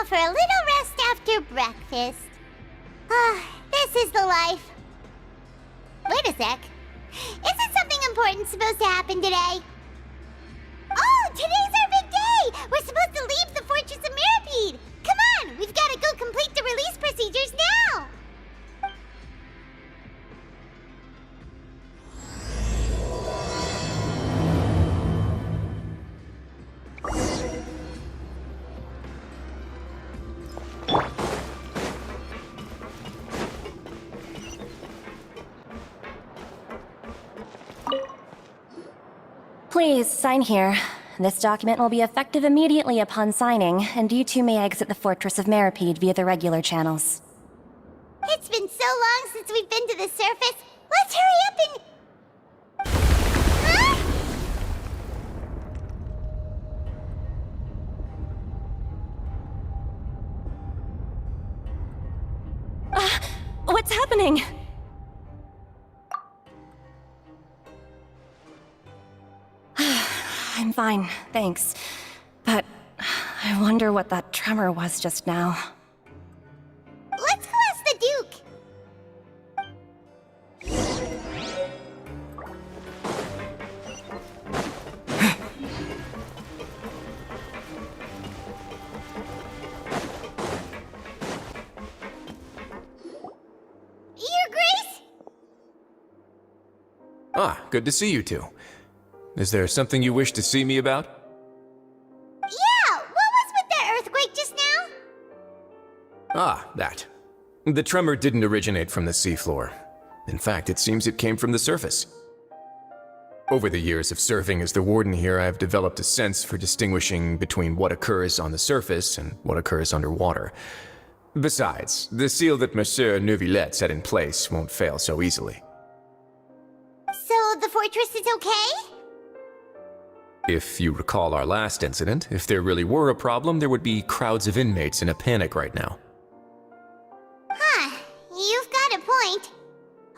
for a little rest after breakfast. This is the life. Wait a sec. Isn't something important supposed to happen today? Oh, today's our big day! We're supposed to leave the Fortress of Mirapede! Come on, we've got to go complete the release procedures now! Please, sign here. This document will be effective immediately upon signing, and you two may exit the Fortress of Mirapede via the regular channels. It's been so long since we've been to the surface. Let's hurry up and... Huh? What's happening? I'm fine, thanks. But I wonder what that tremor was just now. Let's go ask the Duke! Your Grace? Ah, good to see you two. Is there something you wish to see me about? Yeah, what was with that earthquake just now? Ah, that. The tremor didn't originate from the seafloor. In fact, it seems it came from the surface. Over the years of serving as the warden here, I have developed a sense for distinguishing between what occurs on the surface and what occurs underwater. Besides, the seal that Monsieur Neuvillette set in place won't fail so easily. So the fortress is okay? If you recall our last incident, if there really were a problem, there would be crowds of inmates in a panic right now. Huh, you've got a point.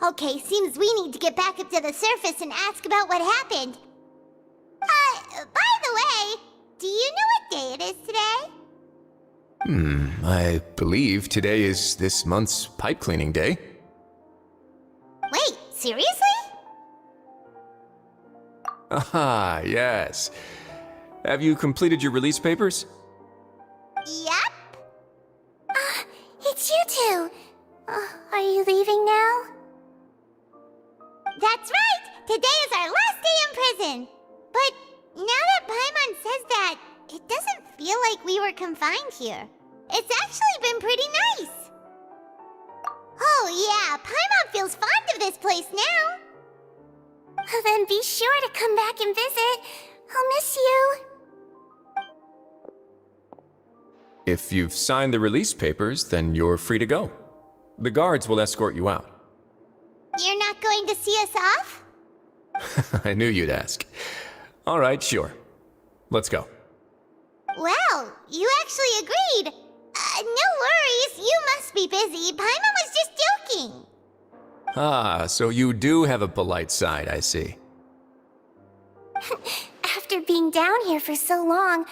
Okay, seems we need to get back up to the surface and ask about what happened. By the way, do you know what day it is today? I believe today is this month's pipe cleaning day. Wait, seriously? Ah, yes. Have you completed your release papers? Yep. It's you two. Are you leaving now? That's right! Today is our last day in prison! But now that Paimon says that, it doesn't feel like we were confined here. It's actually been pretty nice! Oh yeah, Paimon feels fond of this place now! Then be sure to come back and visit. I'll miss you. If you've signed the release papers, then you're free to go. The guards will escort you out. You're not going to see us off? I knew you'd ask. All right, sure. Let's go. Well, you actually agreed. No worries, you must be busy. Paimon was just joking. Ah, so you do have a polite side, I see. After being down here for so long,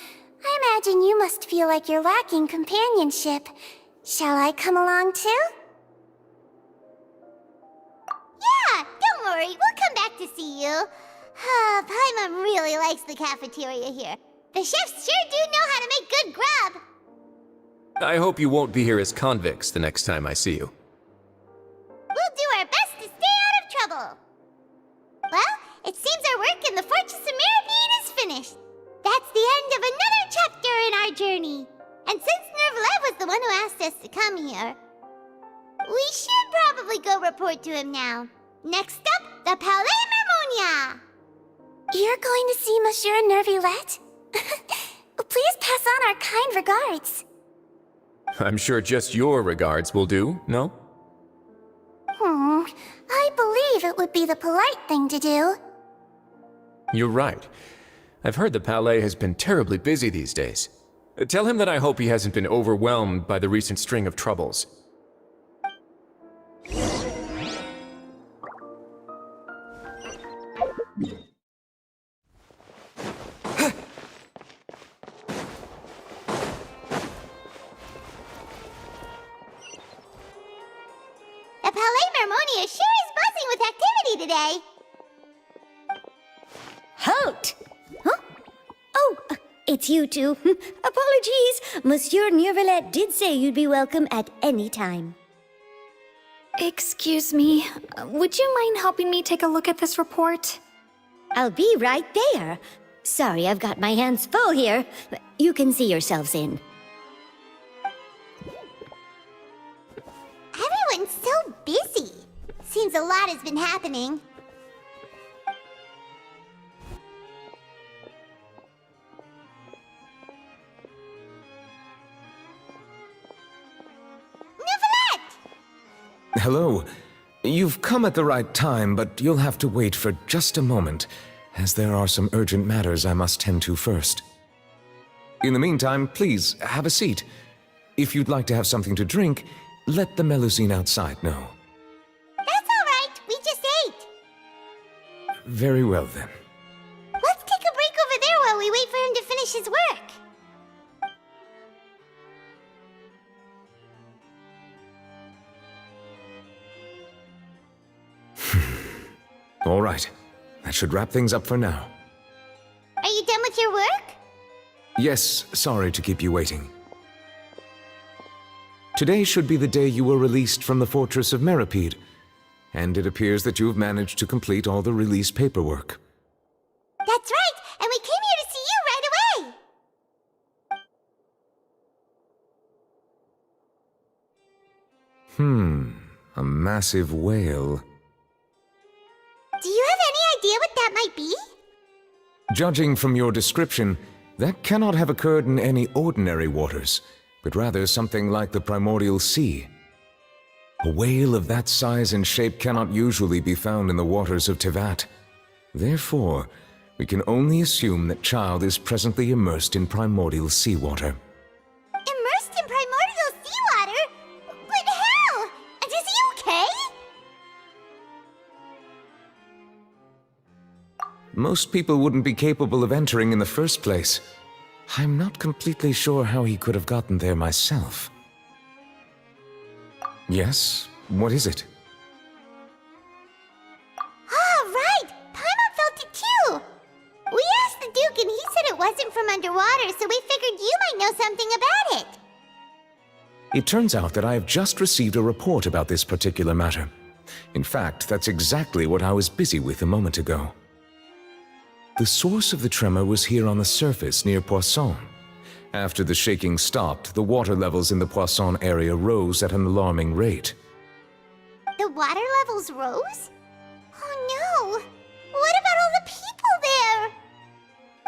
I imagine you must feel like you're lacking companionship. Shall I come along too? Yeah, don't worry, we'll come back to see you. Paimon really likes the cafeteria here. The chefs sure do know how to make good grub. I hope you won't be here as convicts the next time I see you. We'll do our best to stay out of trouble. Well, it seems our work in the Fortress of Mirapede is finished. That's the end of another chapter in our journey. And since Neuvillette was the one who asked us to come here, we should probably go report to him now. Next up, the Palais Mermonia. You're going to see Monsieur Neuvillette? Please pass on our kind regards. I'm sure just your regards will do, no? I believe it would be the polite thing to do. You're right. I've heard the Palais has been terribly busy these days. Tell him that I hope he hasn't been overwhelmed by the recent string of troubles. Navia sure is buzzing with activity today. Halt! Huh? Oh, it's you two. Apologies. Monsieur Neuvillette did say you'd be welcome at any time. Excuse me, would you mind helping me take a look at this report? I'll be right there. Sorry, I've got my hands full here. You can see yourselves in. Everyone's so busy. Seems a lot has been happening. Neuvillette! Hello. You've come at the right time, but you'll have to wait for just a moment, as there are some urgent matters I must tend to first. In the meantime, please, have a seat. If you'd like to have something to drink, let the Melusine outside know. That's all right. We just ate. Very well, then. Let's take a break over there while we wait for him to finish his work. All right. That should wrap things up for now. Are you done with your work? Yes, sorry to keep you waiting. Today should be the day you were released from the Fortress of Meripede, and it appears that you have managed to complete all the release paperwork. That's right, and we came here to see you right away. A massive whale. Do you have any idea what that might be? Judging from your description, that cannot have occurred in any ordinary waters, but rather something like the primordial sea. A whale of that size and shape cannot usually be found in the waters of Tevat. Therefore, we can only assume that Child is presently immersed in primordial seawater. Immersed in primordial seawater? But how? Is he okay? Most people wouldn't be capable of entering in the first place. I'm not completely sure how he could have gotten there myself. Yes? What is it? Ah, right! Paimon felt it too! We asked the Duke and he said it wasn't from underwater, so we figured you might know something about it. It turns out that I have just received a report about this particular matter. In fact, that's exactly what I was busy with a moment ago. The source of the tremor was here on the surface near Poisson. After the shaking stopped, the water levels in the Poisson area rose at an alarming rate. The water levels rose? Oh no! What about all the people there?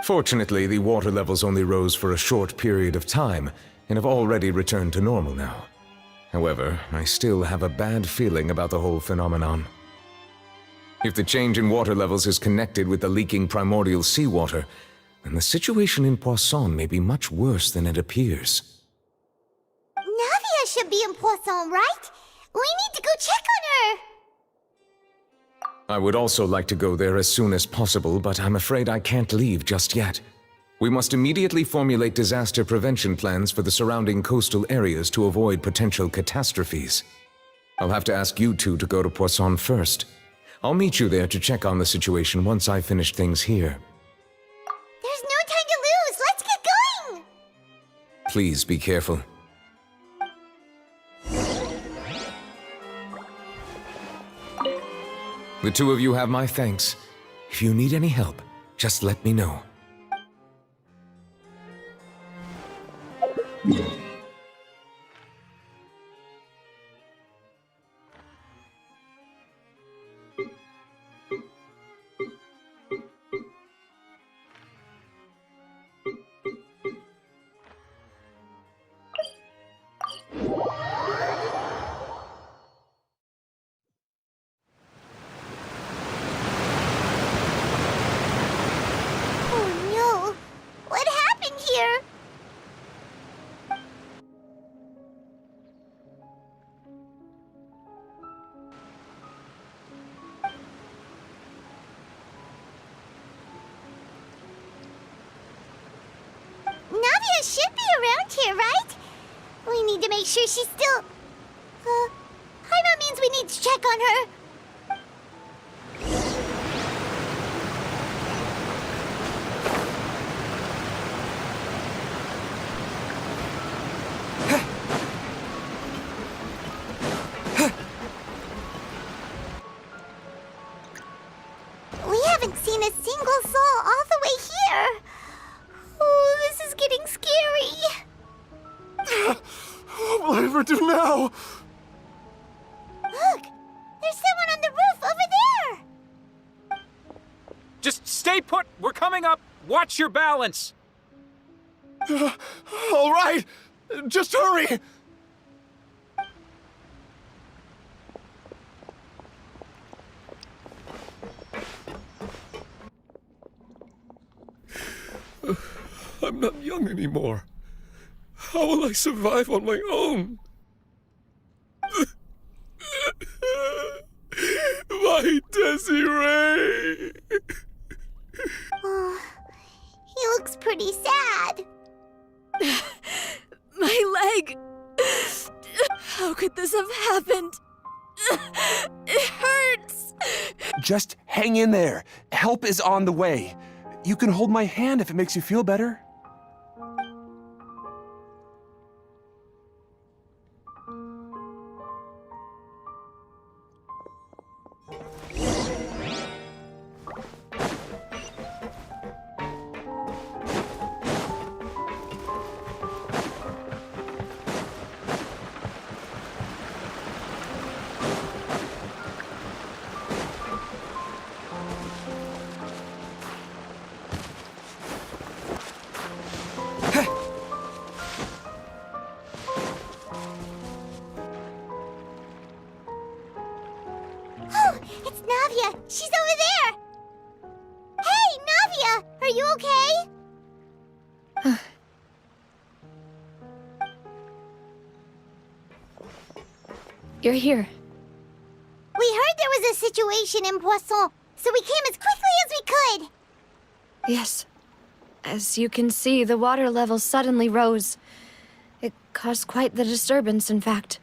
Fortunately, the water levels only rose for a short period of time and have already returned to normal now. However, I still have a bad feeling about the whole phenomenon. If the change in water levels is connected with the leaking primordial seawater, then the situation in Poisson may be much worse than it appears. Navia should be in Poisson, right? We need to go check on her! I would also like to go there as soon as possible, but I'm afraid I can't leave just yet. We must immediately formulate disaster prevention plans for the surrounding coastal areas to avoid potential catastrophes. I'll have to ask you two to go to Poisson first. I'll meet you there to check on the situation once I've finished things here. There's no time to lose! Let's get going! Please be careful. The two of you have my thanks. If you need any help, just let me know. Oh no! What happened here? Navia should be around here, right? We need to make sure she's still... Paimon means we need to check on her. haven't seen a single soul all the way here. Oh, this is getting scary. What will I ever do now? Look, there's someone on the roof over there. Just stay put! We're coming up! Watch your balance! All right, just hurry! I'm not young anymore. How will I survive on my own? My Desiree! Oh, he looks pretty sad. My leg! How could this have happened? It hurts! Just hang in there. Help is on the way. You can hold my hand if it makes you feel better. Oh, it's Navia. She's over there. Hey, Navia, are you okay? You're here. We heard there was a situation in Poisson, so we came as quickly as we could. Yes. As you can see, the water level suddenly rose. It caused quite the disturbance, in fact.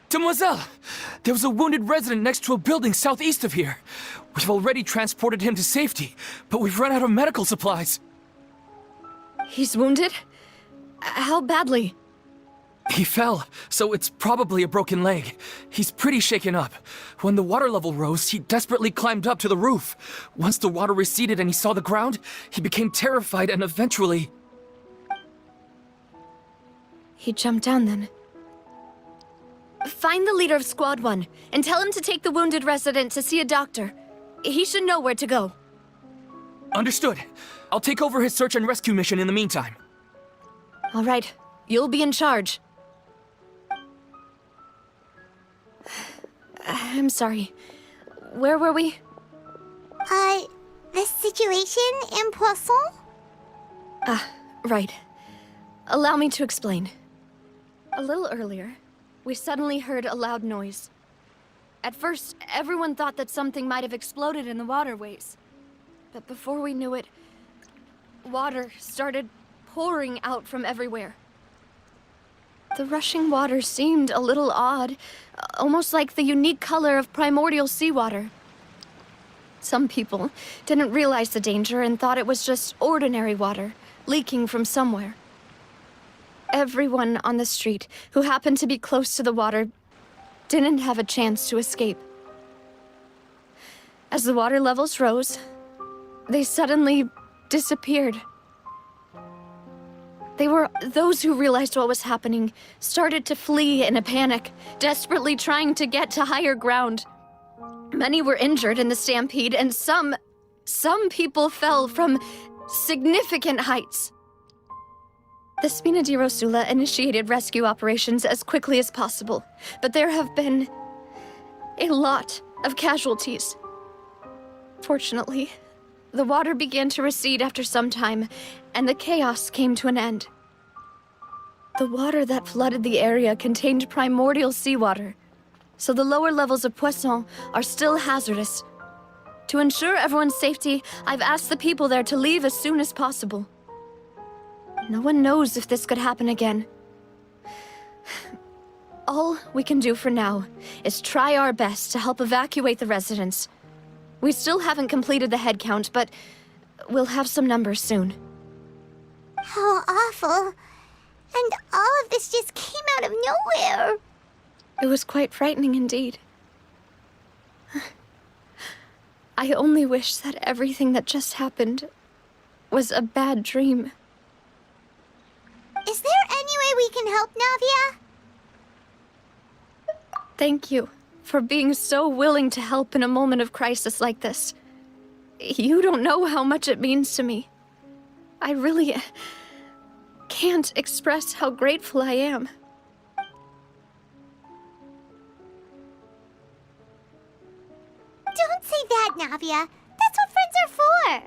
Demoiselle! There was a wounded resident next to a building southeast of here. We've already transported him to safety, but we've run out of medical supplies. He's wounded? How badly? He fell, so it's probably a broken leg. He's pretty shaken up. When the water level rose, he desperately climbed up to the roof. Once the water receded and he saw the ground, he became terrified and eventually... He jumped down then. Find the leader of Squad 1 and tell him to take the wounded resident to see a doctor. He should know where to go. Understood. I'll take over his search and rescue mission in the meantime. All right, you'll be in charge. I'm sorry. Where were we? The situation in Poisson? Right. Allow me to explain. A little earlier, we suddenly heard a loud noise. At first, everyone thought that something might have exploded in the waterways. But before we knew it, water started pouring out from everywhere. The rushing water seemed a little odd, almost like the unique color of primordial seawater. Some people didn't realize the danger and thought it was just ordinary water, leaking from somewhere. Everyone on the street who happened to be close to the water didn't have a chance to escape. As the water levels rose, they suddenly disappeared. Those who realized what was happening started to flee in a panic, desperately trying to get to higher ground. Many were injured in the stampede, and some people fell from significant heights. The Spina di Rosula initiated rescue operations as quickly as possible, but there have been a lot of casualties. Fortunately, the water began to recede after some time, and the chaos came to an end. The water that flooded the area contained primordial seawater, so the lower levels of Poisson are still hazardous. To ensure everyone's safety, I've asked the people there to leave as soon as possible. No one knows if this could happen again. All we can do for now is try our best to help evacuate the residents. We still haven't completed the head count, but we'll have some numbers soon. How awful. And all of this just came out nowhere. It was quite frightening indeed. I only wish that everything that just happened was a bad dream. Is there any way we can help, Navia? Thank you for being so willing to help in a moment of crisis like this. You don't know how much it means to me. I really can't express how grateful I am. Don't say that, Navia. That's what friends are for.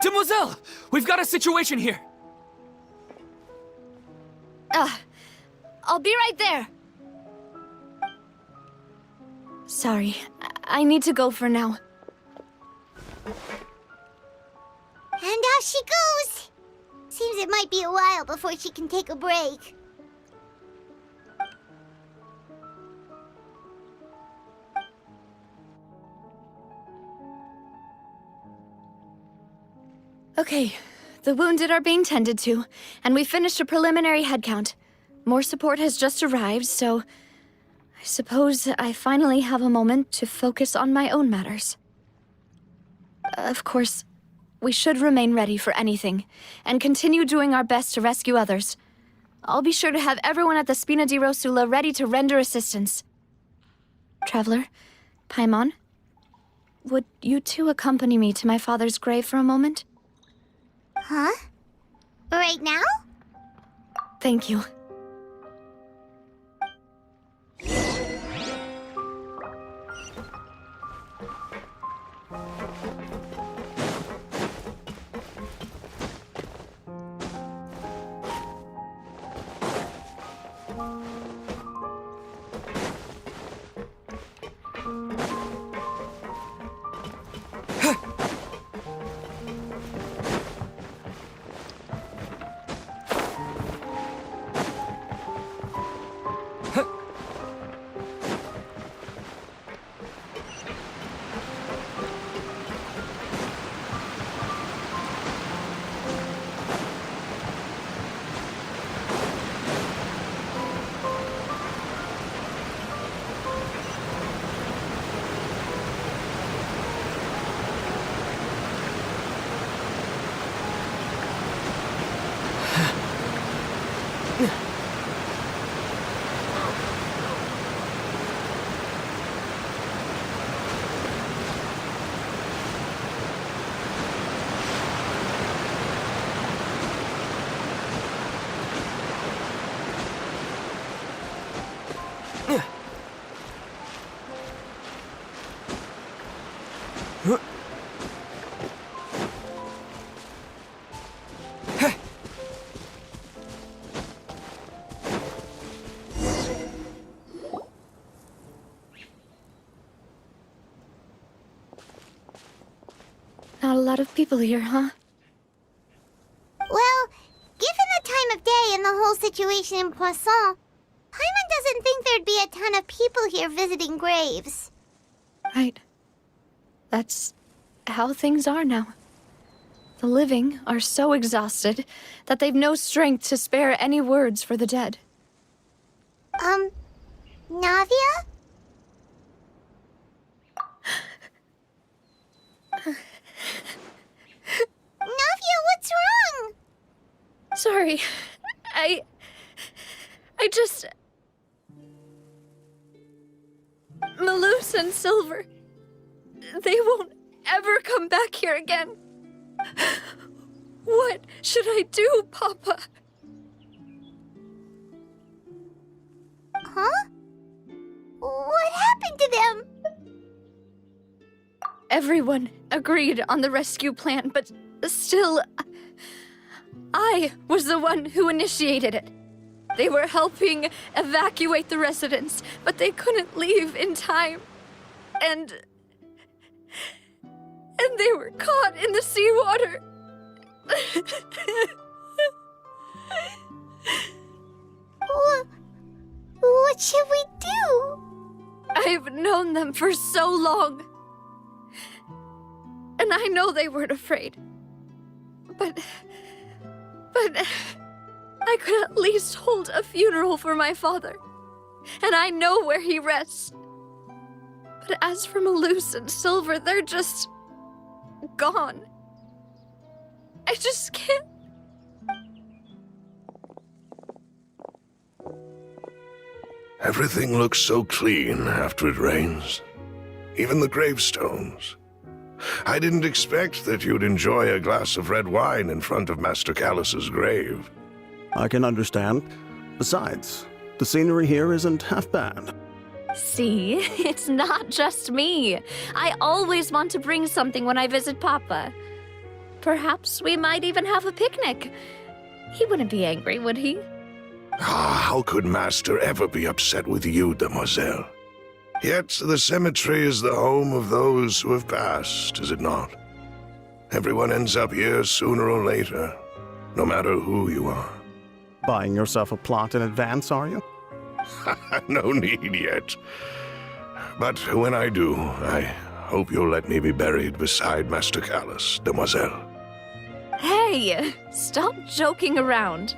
Demoiselle! We've got a situation here! I'll be right there. Sorry, I need to go for now. And off she goes. Seems it might be a while before she can take a break. Okay, the wounded are being tended to, and we finished a preliminary head count. More support has just arrived, so I suppose I finally have a moment to focus on my own matters. Of course, we should remain ready for anything, and continue doing our best to rescue others. I'll be sure to have everyone at the Spina di Rosula ready to render assistance. Traveler, Paimon, would you two accompany me to my father's grave for a moment? Huh? Right now? Thank you. Not a lot of people here, huh? Well, given the time of day and the whole situation in Poisson, Paimon doesn't think there'd be a ton of people here visiting graves. Right. That's how things are now. The living are so exhausted that they've no strength to spare any words for the dead. Navia? Navia, what's wrong? Sorry. I just... Malus and Silver... They won't ever come back here again. What should I do, Papa? Huh? What happened to them? Everyone agreed on the rescue plan, but still... I was the one who initiated it. They were helping evacuate the residents, but they couldn't leave in time. And they were caught in the seawater. What should we do? I've known them for so long. And I know they weren't afraid. But I could at least hold a funeral for my father, and I know where he rests. But as for Malus and Silver, they're just gone. I just can't. Everything looks so clean after it rains. Even the gravestones. I didn't expect that you'd enjoy a glass of red wine in front of Master Callus's grave. I can understand. Besides, the scenery here isn't half bad. See, it's not just me. I always want to bring something when I visit Papa. Perhaps we might even have a picnic. He wouldn't be angry, would he? How could Master ever be upset with you, demoiselle? Yet the cemetery is the home of those who have passed, is it not? Everyone ends up here sooner or later, no matter who you are. Buying yourself a plot in advance, are you? No need yet. But when I do, I hope you'll let me be buried beside Master Callus, demoiselle. Hey, stop joking around.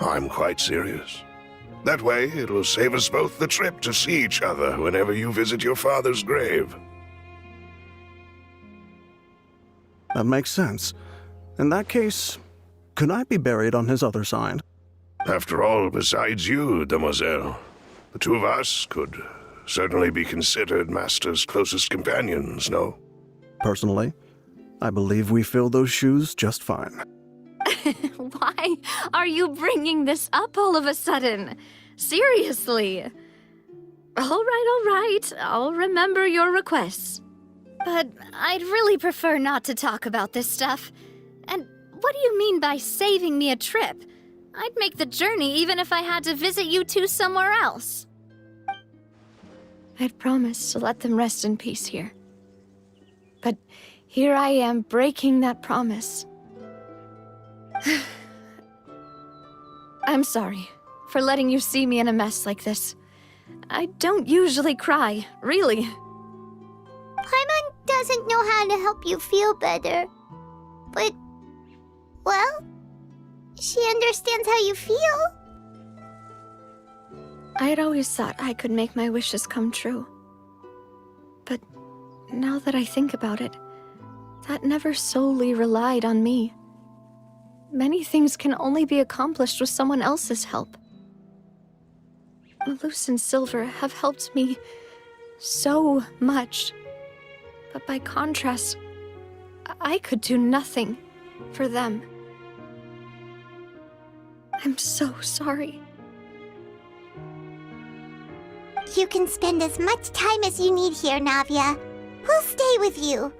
I'm quite serious. That way, it'll save us both the trip to see each other whenever you visit your father's grave. That makes sense. In that case, could I be buried on his other side? After all, besides you, demoiselle, the two of us could certainly be considered Master's closest companions, no? Personally, I believe we fill those shoes just fine. Why are you bringing this up all of a sudden? Seriously. All right. I'll remember your requests. But I'd really prefer not to talk about this stuff. And what do you mean by saving me a trip? I'd make the journey even if I had to visit you two somewhere else. I'd promised to let them rest in peace here. But here I am breaking that promise. I'm sorry for letting you see me in a mess like this. I don't usually cry, really. Paimon doesn't know how to help you feel better. But, well, she understands how you feel. I'd always thought I could make my wishes come true. But now that I think about it, that never solely relied on me. Many things can only be accomplished with someone else's help. Malus and Silver have helped me so much. But by contrast, I could do nothing for them. I'm so sorry. You can spend as much time as you need here, Navia. We'll stay with you.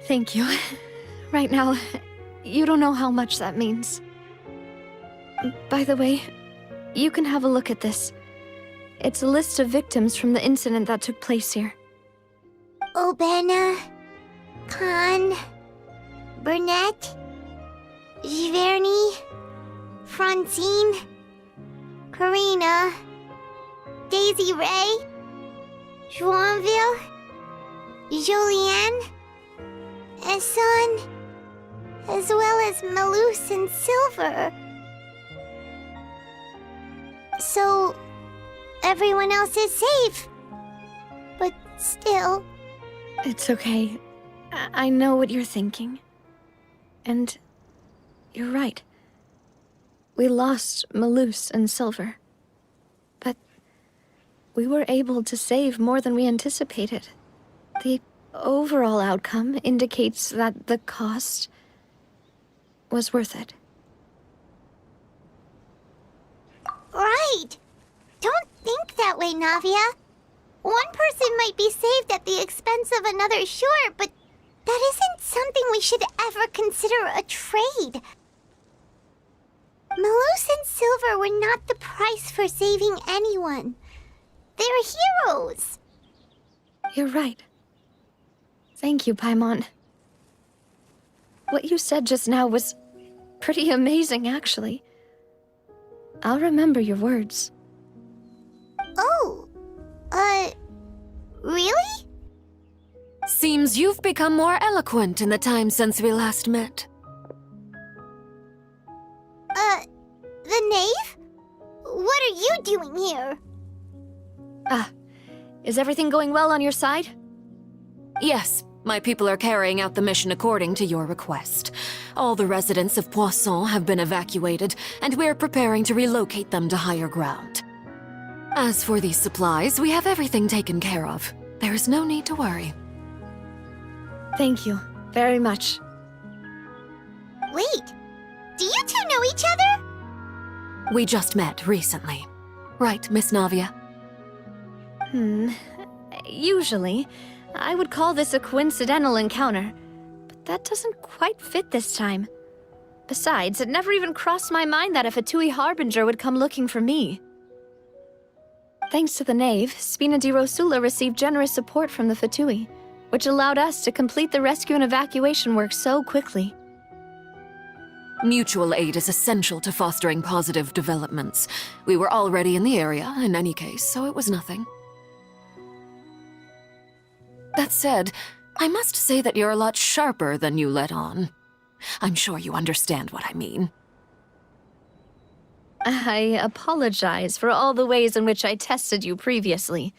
Thank you. Right now, you don't know how much that means. By the way, you can have a look at this. It's a list of victims from the incident that took place here. Obena, Khan, Burnett, Giverny, Francine, Karina, Daisy Ray, Joinville, Jolianne, Esson, as well as Malus and Silver. So, everyone else is safe. But still... It's okay. I know what you're thinking. And you're right. We lost Malus and Silver. But we were able to save more than we anticipated. The overall outcome indicates that the cost was worth it. Right! Don't think that way, Navia. One person might be saved at the expense of another, sure, but that isn't something we should ever consider a trade. Malus and Silver were not the price for saving anyone. They're heroes. You're right. Thank you, Paimon. What you said just now was pretty amazing, actually. I'll remember your words. Oh, really? Seems you've become more eloquent in the time since we last met. The knave? What are you doing here? Is everything going well on your side? Yes, my people are carrying out the mission according to your request. All the residents of Poisson have been evacuated, and we're preparing to relocate them to higher ground. As for these supplies, we have everything taken care of. There is no need to worry. Thank you very much. Wait, do you two know each other? We just met recently. Right, Miss Navia? Usually, I would call this a coincidental encounter, but that doesn't quite fit this time. Besides, it never even crossed my mind that a Fatui Harbinger would come looking for me. Thanks to the knave, Spina di Rosula received generous support from the Fatui, which allowed us to complete the rescue and evacuation work so quickly. Mutual aid is essential to fostering positive developments. We were already in the area, in any case, so it was nothing. That said, I must say that you're a lot sharper than you let on. I'm sure you understand what I mean. I apologize for all the ways in which I tested you previously.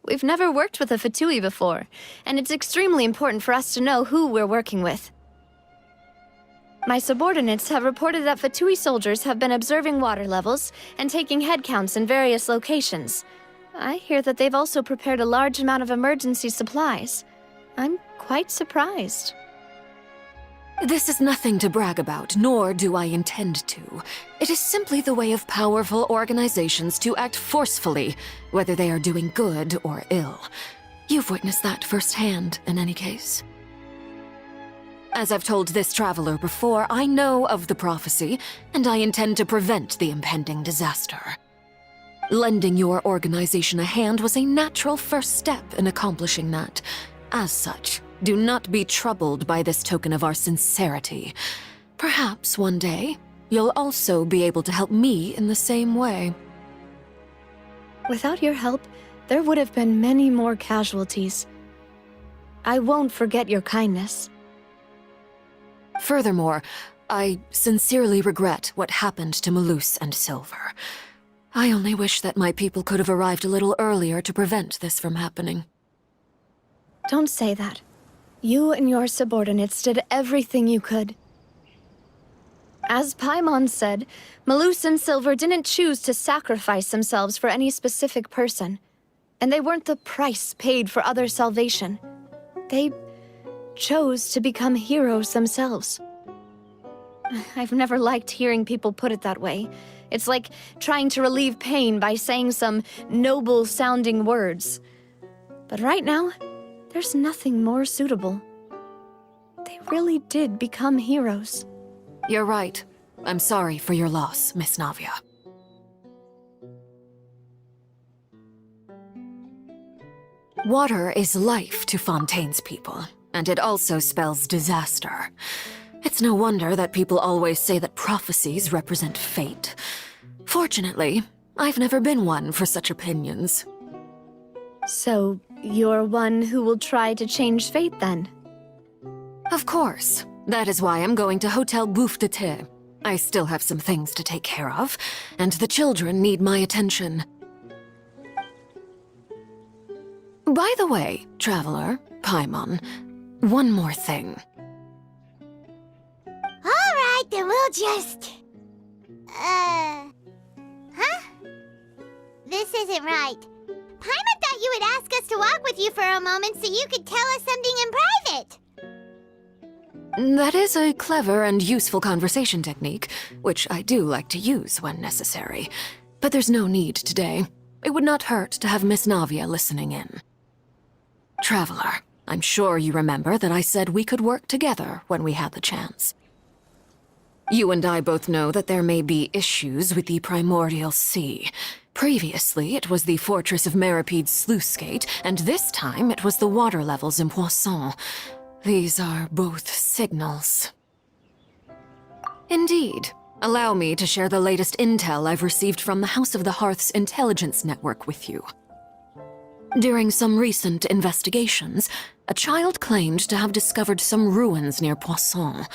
We've never worked with a Fatui before, and it's extremely important for us to know who we're working with. My subordinates have reported that Fatui soldiers have been observing water levels and taking head counts in various locations. I hear that they've also prepared a large amount of emergency supplies. I'm quite surprised. This is nothing to brag about, nor do I intend to. It is simply the way of powerful organizations to act forcefully, whether they are doing good or ill. You've witnessed that firsthand, in any case. As I've told this traveler before, I know of the prophecy, and I intend to prevent the impending disaster. Lending your organization a hand was a natural first step in accomplishing that. As such, do not be troubled by this token of our sincerity. Perhaps one day, you'll also be able to help me in the same way. Without your help, there would have been many more casualties. I won't forget your kindness. Furthermore, I sincerely regret what happened to Malus and Silver. I only wish that my people could have arrived a little earlier to prevent this from happening. Don't say that. You and your subordinates did everything you could. As Paimon said, Malus and Silver didn't choose to sacrifice themselves for any specific person, and they weren't the price paid for other salvation. They chose to become heroes themselves. I've never liked hearing people put it that way. It's like trying to relieve pain by saying some noble-sounding words. But right now, there's nothing more suitable. They really did become heroes. You're right. I'm sorry for your loss, Miss Navia. Water is life to Fontaine's people, and it also spells disaster. It's no wonder that people always say that prophecies represent fate. Fortunately, I've never been one for such opinions. So, you're one who will try to change fate, then? Of course. That is why I'm going to Hotel Bouffe de Thé. I still have some things to take care of, and the children need my attention. By the way, Traveler, Paimon, one more thing. Alright, then we'll just... Huh? This isn't right. Paimon thought you would ask us to walk with you for a moment so you could tell us something in private. That is a clever and useful conversation technique, which I do like to use when necessary. But there's no need today. It would not hurt to have Miss Navia listening in. Traveler, I'm sure you remember that I said we could work together when we had the chance. You and I both know that there may be issues with the Primordial Sea. Previously, it was the Fortress of Meripede's sluice gate, and this time it was the water levels in Poisson. These are both signals. Indeed. Allow me to share the latest intel I've received from the House of the Hearth's intelligence network with you. During some recent investigations, a child claimed to have discovered some ruins near Poisson.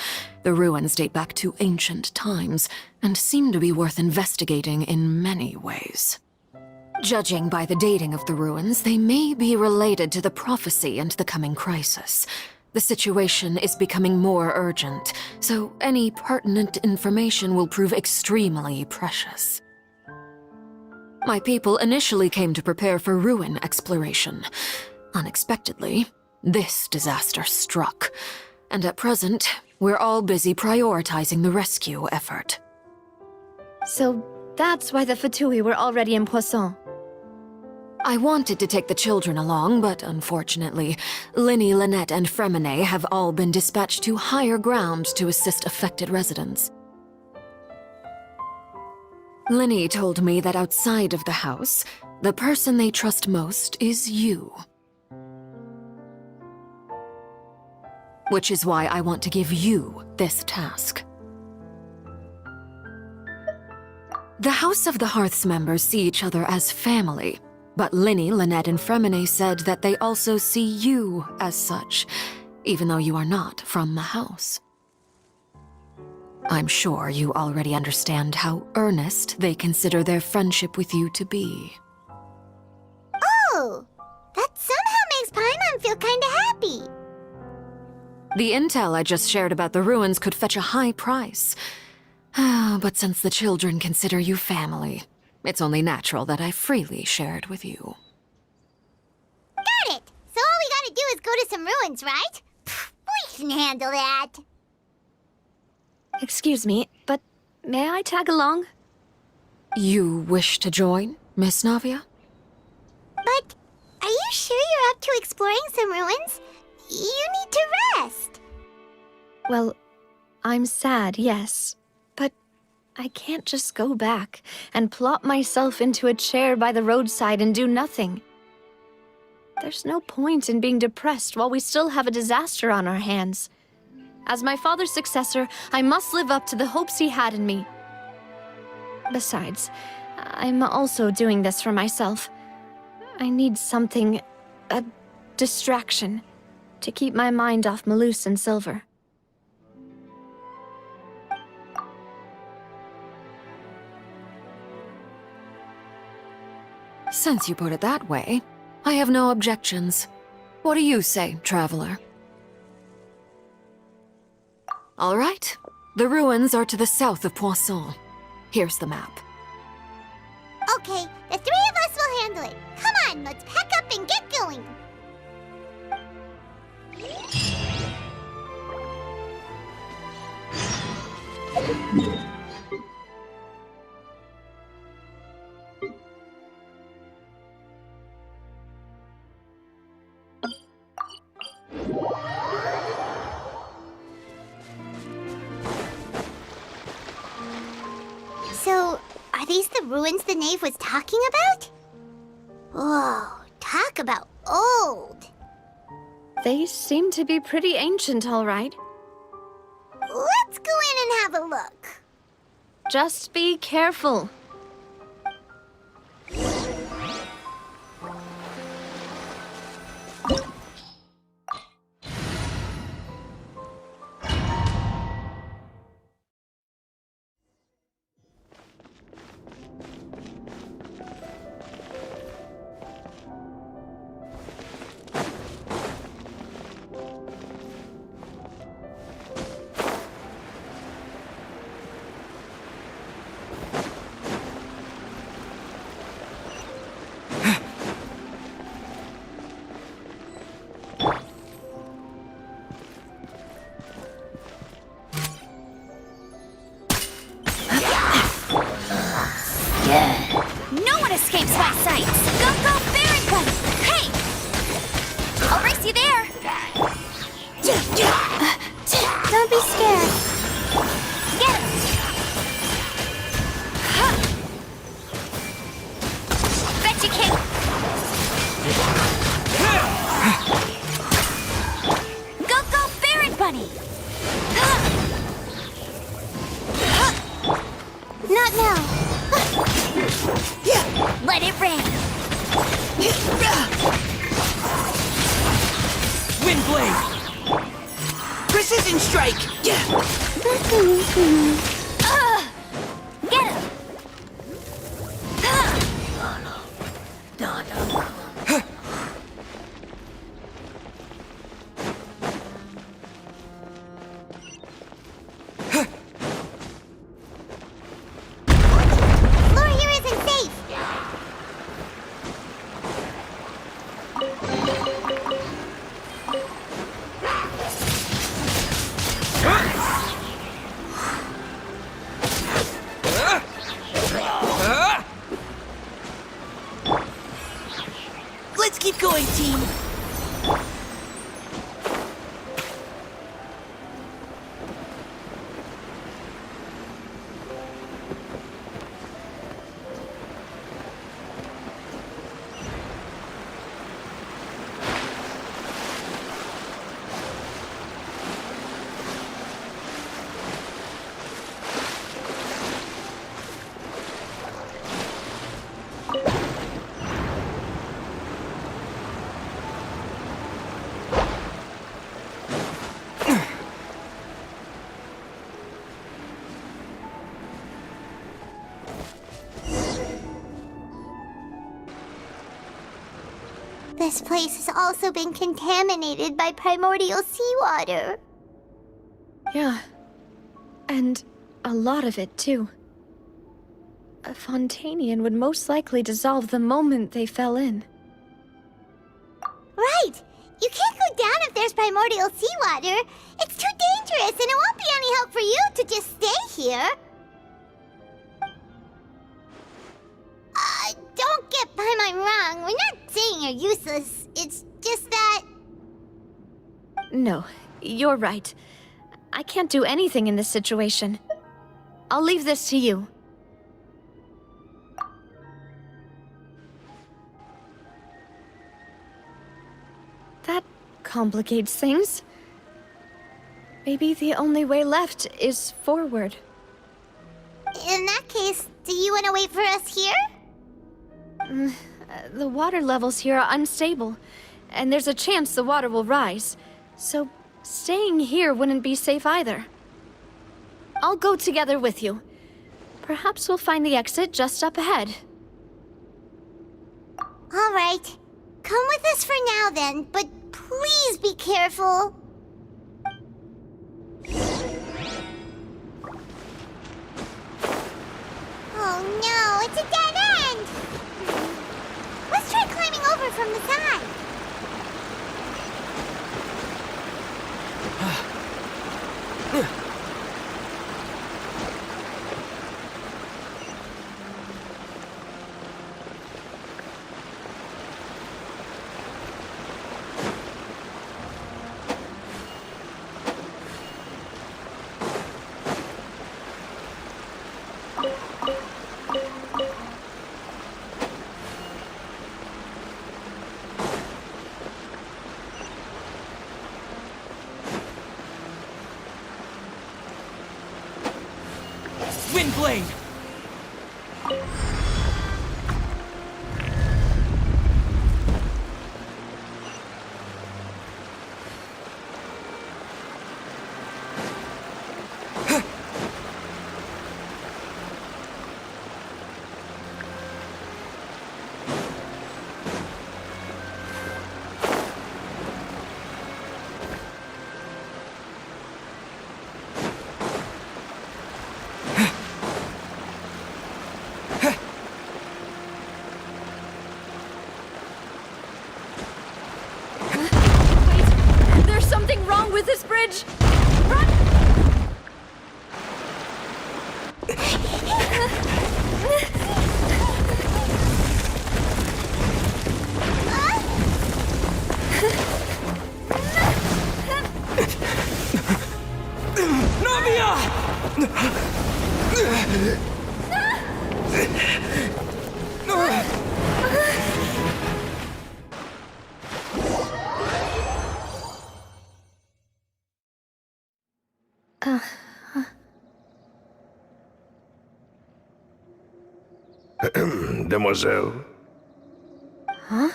The ruins date back to ancient times and seem to be worth investigating in many ways. Judging by the dating of the ruins, they may be related to the prophecy and the coming crisis. The situation is becoming more urgent, so any pertinent information will prove extremely precious. My people initially came to prepare for ruin exploration. Unexpectedly, this disaster struck, and at present, we're all busy prioritizing the rescue effort. So that's why the Fatui were already in Poisson. I wanted to take the children along, but unfortunately, Linny, Lynette, and Fremine have all been dispatched to higher ground to assist affected residents. Linny told me that outside of the house, the person they trust most is you. Which is why I want to give you this task. The House of the Hearth's members see each other as family, but Linny, Lynette, and Fremine said that they also see you as such, even though you are not from the house. I'm sure you already understand how earnest they consider their friendship with you to be. Oh, that somehow makes Paimon feel kinda happy. The intel I just shared about the ruins could fetch a high price. But since the children consider you family, it's only natural that I freely share it with you. Got it! So all we gotta do is go to some ruins, right? We can handle that. Excuse me, but may I tag along? You wish to join, Miss Navia? But are you sure you're up to exploring some ruins? You need to rest. Well, I'm sad, yes. But I can't just go back and plop myself into a chair by the roadside and do nothing. There's no point in being depressed while we still have a disaster on our hands. As my father's successor, I must live up to the hopes he had in me. Besides, I'm also doing this for myself. I need something, a distraction, to keep my mind off Malus and Silver. Since you put it that way, I have no objections. What do you say, traveler? All right. The ruins are to the south of Poisson. Here's the map. Okay, the three of us will handle it. Come on, let's pack up and get going. So, are these the ruins the knave was talking about? Whoa, talk about old. They seem to be pretty ancient, all right. Let's go in and have a look. Just be careful. No one escapes my sights! Go, go, Barrington! Hey! I'll race you there! Don't be scared. Get him! Bet you can't... Go, go, Barrett Bunny! Not now. Let it rain! Wind Blade! Precision strike! Get him! Floor here isn't safe. Let's keep going, team! This place has also been contaminated by primordial seawater. Yeah. And a lot of it, too. A Fontanian would most likely dissolve the moment they fell in. Right! You can't go down if there's primordial seawater. It's too dangerous, and it won't be any help for you to just stay here. Don't get by my wrong. We're not saying you're useless. It's just that... No, you're right. I can't do anything in this situation. I'll leave this to you. That complicates things. Maybe the only way left is forward. In that case, do you want to wait for us here? The water levels here are unstable, and there's a chance the water will rise. So, staying here wouldn't be safe either. I'll go together with you. Perhaps we'll find the exit just up ahead. All right. Come with us for now then, but please be careful. Oh no, it's a dead end! Let's try climbing over from the side. Wind Blade! There's something wrong with this bridge! Run! Demoiselle? Huh?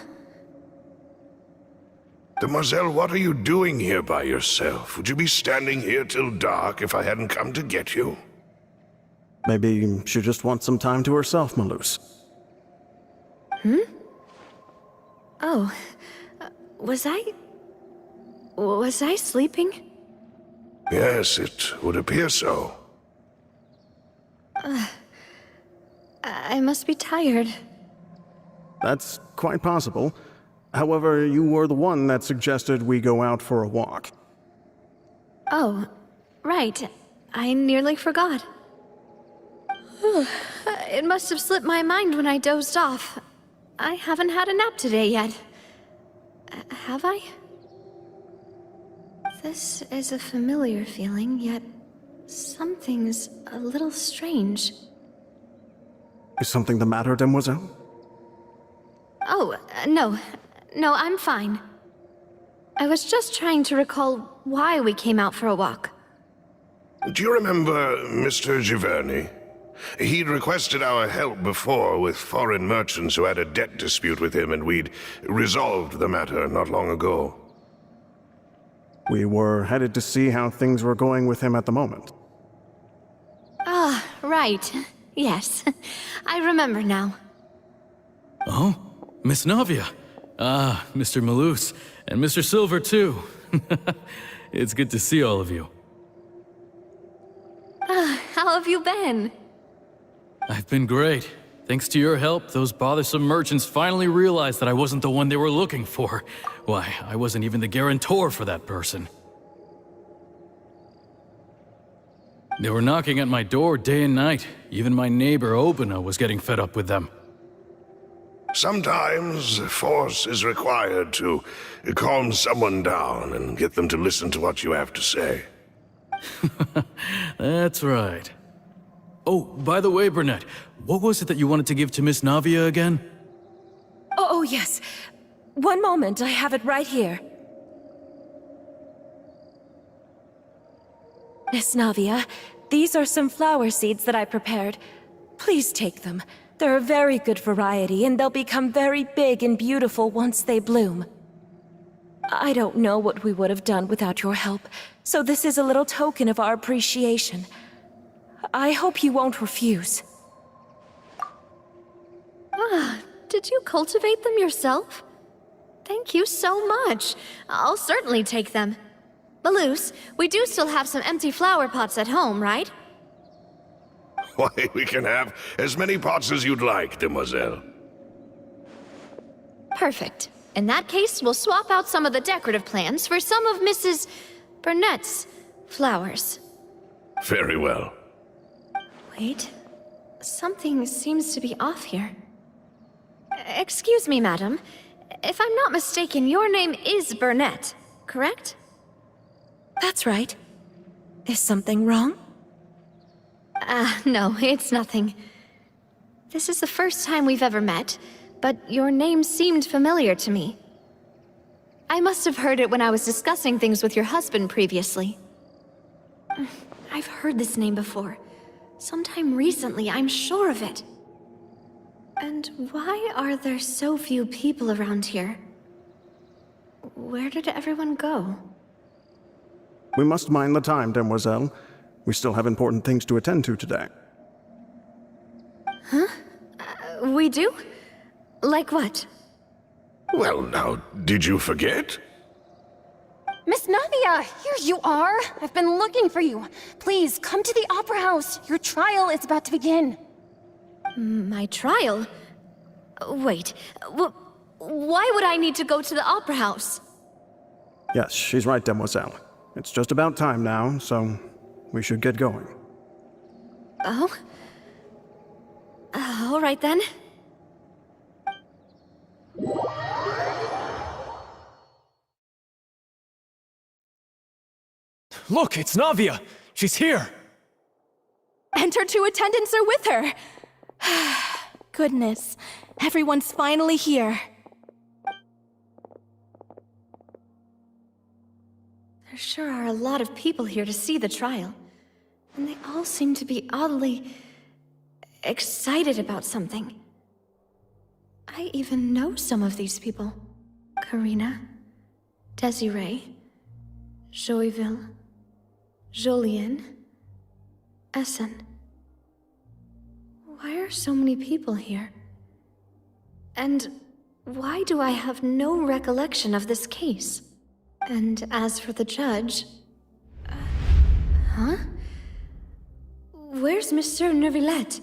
Demoiselle, what are you doing here by yourself? Would you be standing here till dark if I hadn't come to get you? Maybe she just wants some time to herself, Malus. Oh, was I sleeping? Yes, it would appear so. I must be tired. That's quite possible. However, you were the one that suggested we go out for a walk. Oh, right. I nearly forgot. It must have slipped my mind when I dozed off. I haven't had a nap today yet. Have I? This is a familiar feeling, yet something's a little strange. Is something the matter, Demoiselle? Oh, no. No, I'm fine. I was just trying to recall why we came out for a walk. Do you remember Mr. Giverny? He'd requested our help before with foreign merchants who had a debt dispute with him, and we'd resolved the matter not long ago. We were headed to see how things were going with him at the moment. Ah, right. Yes. I remember now. Oh, Miss Navia. Ah, Mr. Malus, and Mr. Silver, too. It's good to see all of you. How have you been? I've been great. Thanks to your help, those bothersome merchants finally realized that I wasn't the one they were looking for. Why, I wasn't even the guarantor for that person. They were knocking at my door day and night. Even my neighbor, Obina, was getting fed up with them. Sometimes force is required to calm someone down and get them to listen to what you have to say. That's right. Oh, by the way, Burnett, what was it that you wanted to give to Miss Navia again? Oh, yes. One moment, I have it right here. Miss Navia, these are some flower seeds that I prepared. Please take them. They're a very good variety, and they'll become very big and beautiful once they bloom. I don't know what we would have done without your help, so this is a little token of our appreciation. I hope you won't refuse. Ah, did you cultivate them yourself? Thank you so much. I'll certainly take them. Malus, we do still have some empty flower pots at home, right? Why, we can have as many pots as you'd like, Demoiselle. Perfect. In that case, we'll swap out some of the decorative plants for some of Mrs. Burnett's flowers. Very well. Wait. Something seems to be off here. Excuse me, madam. If I'm not mistaken, your name is Burnett, correct? That's right. Is something wrong? No, it's nothing. This is the first time we've ever met, but your name seemed familiar to me. I must have heard it when I was discussing things with your husband previously. I've heard this name before. Sometime recently, I'm sure of it. And why are there so few people around here? Where did everyone go? We must mind the time, Demoiselle. We still have important things to attend to today. Huh? We do? Like what? Well, now, did you forget? Miss Navia, here you are. I've been looking for you. Please, come to the Opera House. Your trial is about to begin. My trial? Wait, why would I need to go to the Opera House? Yes, she's right, Demoiselle. It's just about time now, so we should get going. Oh? All right then. Look, it's Navia! She's here! And her two attendants are with her! Goodness, everyone's finally here. There sure are a lot of people here to see the trial. And they all seem to be oddly excited about something. I even know some of these people. Karina, Desiree, Joyville, Jolien, Essen. Why are so many people here? And why do I have no recollection of this case? And as for the judge... huh? Where's Monsieur Neuvillette?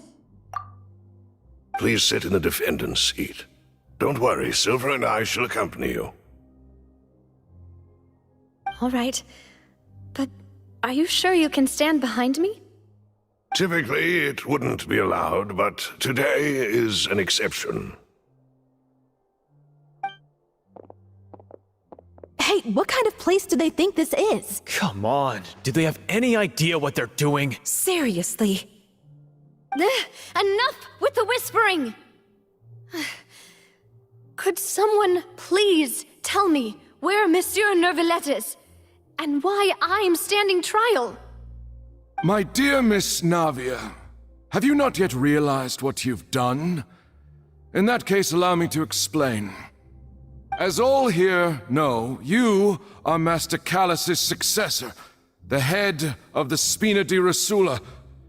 Please sit in the defendant's seat. Don't worry, Silver and I shall accompany you. All right. But are you sure you can stand behind me? Typically, it wouldn't be allowed, but today is an exception. Hey, what kind of place do they think this is? Come on, do they have any idea what they're doing? Seriously. Enough with the whispering! Could someone please tell me where Monsieur Neuvillette is? And why I'm standing trial? My dear Miss Navia, have you not yet realized what you've done? In that case, allow me to explain. As all here know, you are Master Callus's successor, the head of the Spina di Rosula,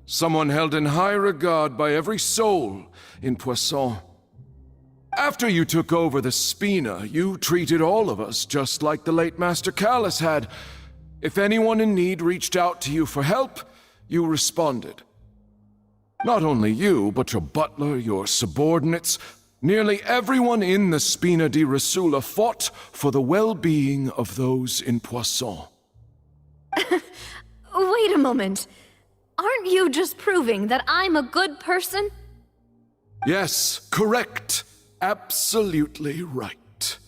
someone held in high regard by every soul in Poisson. After you took over the Spina, you treated all of us just like the late Master Callus had. If anyone in need reached out to you for help, you responded. Not only you, but your butler, your subordinates, nearly everyone in the Spina di Rosula fought for the well-being of those in Poisson. Wait a moment. Aren't you just proving that I'm a good person? Yes, correct. Absolutely right.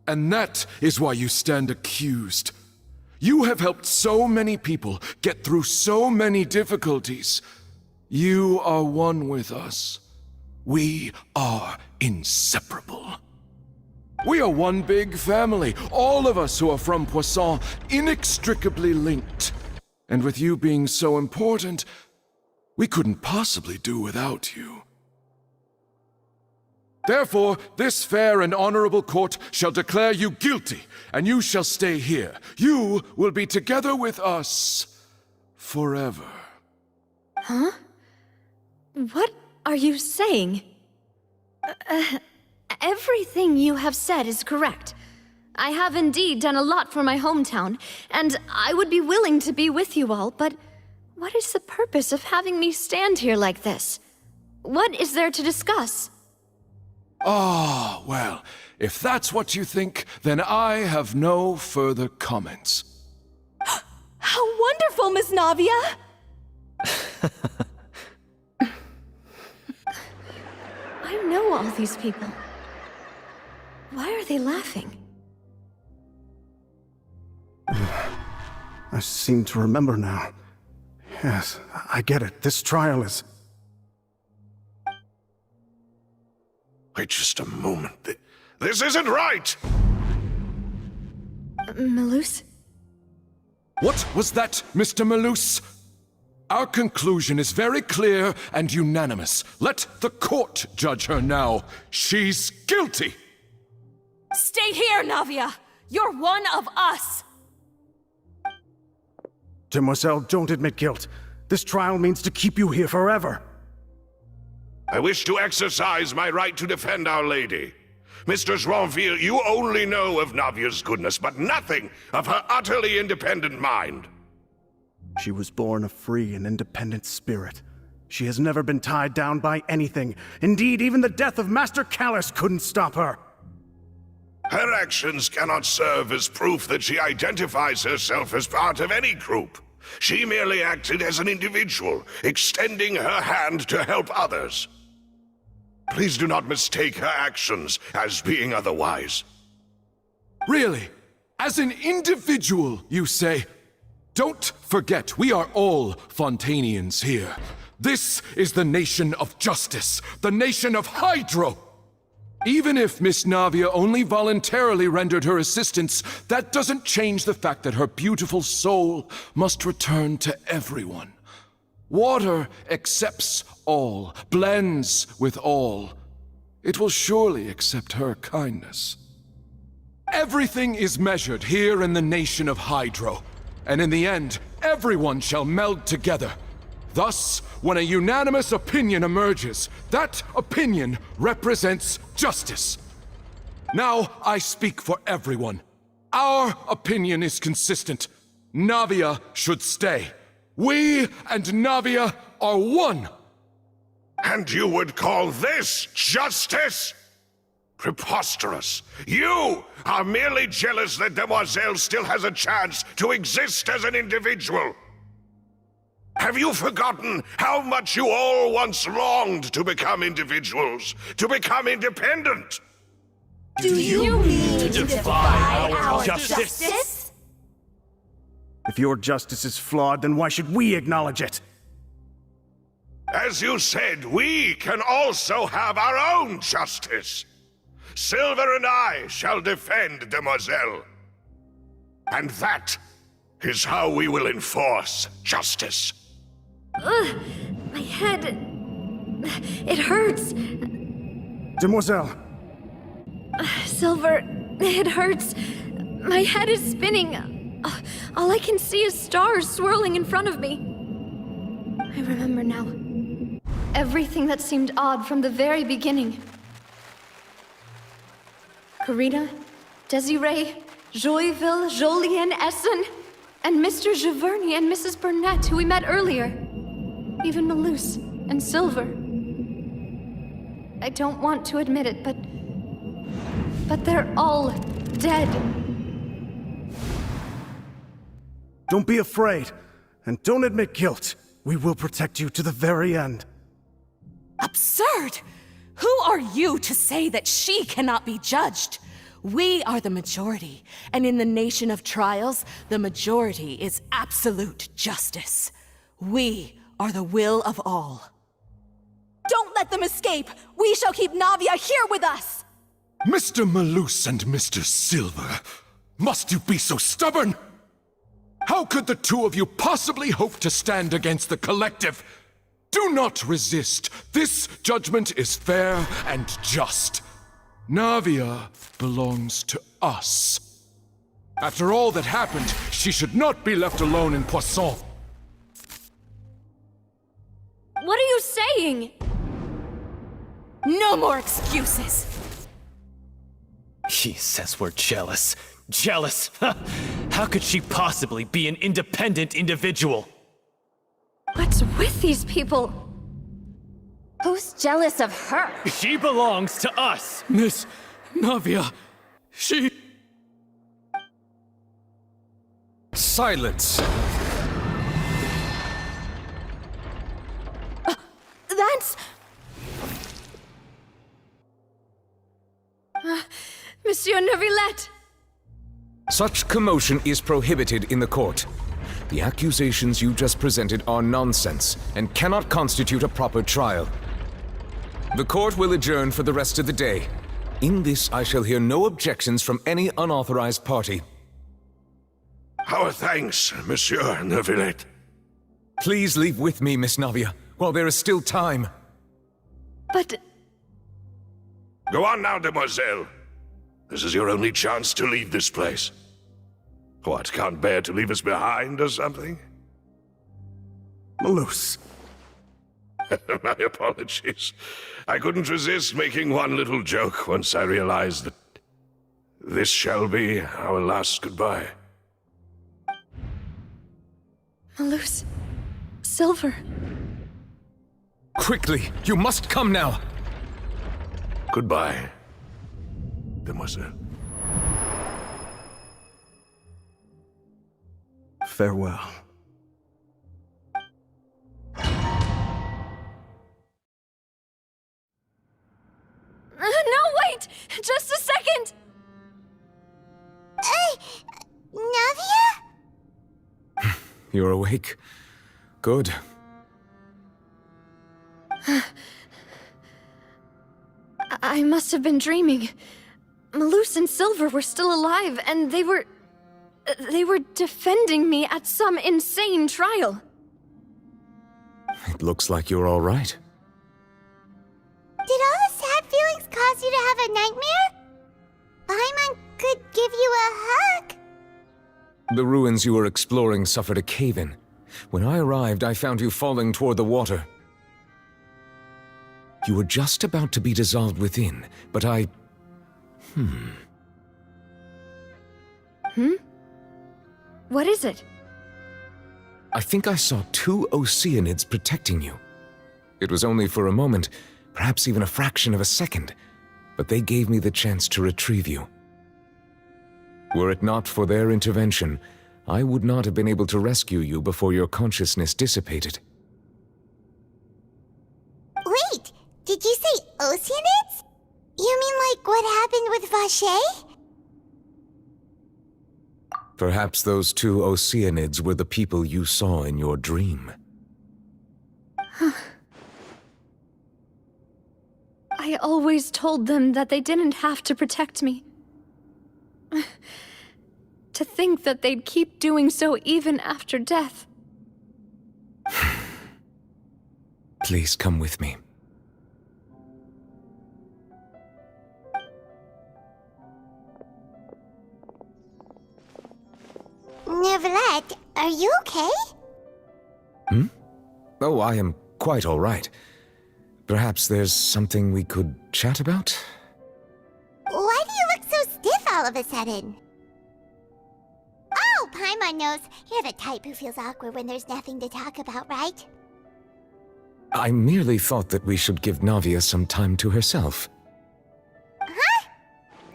And that is why you stand accused. You have helped so many people get through so many difficulties. You are one with us. We are inseparable. We are one big family, all of us who are from Poisson, inextricably linked. And with you being so important, we couldn't possibly do without you. Therefore, this fair and honorable court shall declare you guilty, and you shall stay here. You will be together with us forever. Huh? What are you saying? Everything you have said is correct. I have indeed done a lot for my hometown, and I would be willing to be with you all, but what is the purpose of having me stand here like this? What is there to discuss? Ah, well, if that's what you think, then I have no further comments. How wonderful, Miss Navia! I know all these people. Why are they laughing? I seem to remember now. Yes, I get it. This trial is... Wait just a moment. This isn't right! Malus? What was that, Mr. Malus? Our conclusion is very clear and unanimous. Let the court judge her now. She's guilty! Stay here, Navia! You're one of us! Demoiselle, don't admit guilt. This trial means to keep you here forever. I wish to exercise my right to defend Our Lady. Mr. Joinville, you only know of Navia's goodness, but nothing of her utterly independent mind. She was born a free and independent spirit. She has never been tied down by anything. Indeed, even the death of Master Callus couldn't stop her. Her actions cannot serve as proof that she identifies herself as part of any group. She merely acted as an individual, extending her hand to help others. Please do not mistake her actions as being otherwise. Really? As an individual, you say? Don't forget, we are all Fontanians here. This is the nation of justice, the nation of Hydro. Even if Miss Navia only voluntarily rendered her assistance, that doesn't change the fact that her beautiful soul must return to everyone. Water accepts all, blends with all. It will surely accept her kindness. Everything is measured here in the nation of Hydro, and in the end, everyone shall meld together. Thus, when a unanimous opinion emerges, that opinion represents justice. Now I speak for everyone. Our opinion is consistent. Navia should stay. We and Navia are one. And you would call this justice? Preposterous. You are merely jealous that Demoiselle still has a chance to exist as an individual. Have you forgotten how much you all once longed to become individuals, to become independent? Do you mean to defy our justice? If your justice is flawed, then why should we acknowledge it? As you said, we can also have our own justice. Silver and I shall defend Demoiselle. And that is how we will enforce justice. Ugh, my head... It hurts. Demoiselle. Silver, it hurts. My head is spinning. All I can see is stars swirling in front of me. I remember now. Everything that seemed odd from the very beginning. Karina, Desiree, Joyville, Jolien, Essen, and Mr. Giverny and Mrs. Burnett, who we met earlier. Even Malus and Silver. I don't want to admit it, but they're all dead. Don't be afraid, and don't admit guilt. We will protect you to the very end. Absurd! Who are you to say that she cannot be judged? We are the majority, and in the nation of trials, the majority is absolute justice. We are the will of all. Don't let them escape! We shall keep Navia here with us! Mr. Malus and Mr. Silver, must you be so stubborn? How could the two of you possibly hope to stand against the collective? Do not resist. This judgment is fair and just. Navia belongs to us. After all that happened, she should not be left alone in Poisson. What are you saying? No more excuses! He says we're jealous. Jealous? How could she possibly be an independent individual? What's with these people? Who's jealous of her? She belongs to us! Miss Navia, she... Silence! That's... Monsieur Neuvillette! Such commotion is prohibited in the court. The accusations you just presented are nonsense and cannot constitute a proper trial. The court will adjourn for the rest of the day. In this, I shall hear no objections from any unauthorized party. Our thanks, Monsieur Neuvillette. Please leave with me, Miss Navia, while there is still time. But... Go on now, Demoiselle. This is your only chance to leave this place. What, can't bear to leave us behind or something? Malus. My apologies. I couldn't resist making one little joke once I realized that this shall be our last goodbye. Malus... Silver... Quickly, you must come now! Goodbye, Demoiselle. Farewell. No, wait! Just a second! Navia? You're awake? Good. I must have been dreaming. Malus and Silver were still alive, and they were defending me at some insane trial. It looks like you're all right. Did all the sad feelings cause you to have a nightmare? I'm could give you a hug. The ruins you were exploring suffered a cave-in. When I arrived, I found you falling toward the water. You were just about to be dissolved within, but I... What is it? I think I saw 2 Oceanids protecting you. It was only for a moment, perhaps even a fraction of a second, but they gave me the chance to retrieve you. Were it not for their intervention, I would not have been able to rescue you before your consciousness dissipated. Wait, did you say Oceanids? You mean like what happened with Vache? Perhaps those 2 Oceanids were the people you saw in your dream. I always told them that they didn't have to protect me. To think that they'd keep doing so even after death. Please come with me. Neverlet, are you okay? Oh, I am quite all right. Perhaps there's something we could chat about? Why do you look so stiff all of a sudden? Oh, Paimon knows. You're the type who feels awkward when there's nothing to talk about, right? I merely thought that we should give Navia some time to herself. Huh?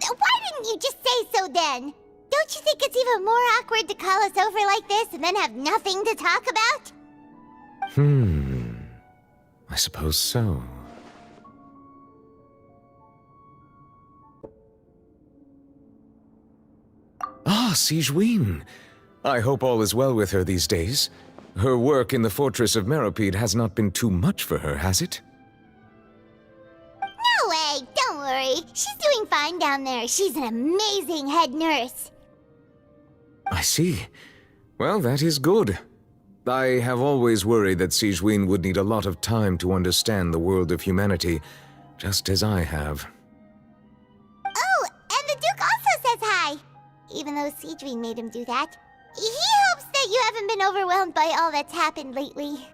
Why didn't you just say so then? Don't you think it's even more awkward to call us over like this and then have nothing to talk about? I suppose so. Ah, Sigewinne. I hope all is well with her these days. Her work in the Fortress of Meropide has not been too much for her, has it? No way! Don't worry. She's doing fine down there. She's an amazing head nurse. I see. Well, that is good. I have always worried that Sigewinne would need a lot of time to understand the world of humanity, just as I have. Oh, and the Duke also says hi! Even though Sigewinne made him do that. He hopes that you haven't been overwhelmed by all that's happened lately.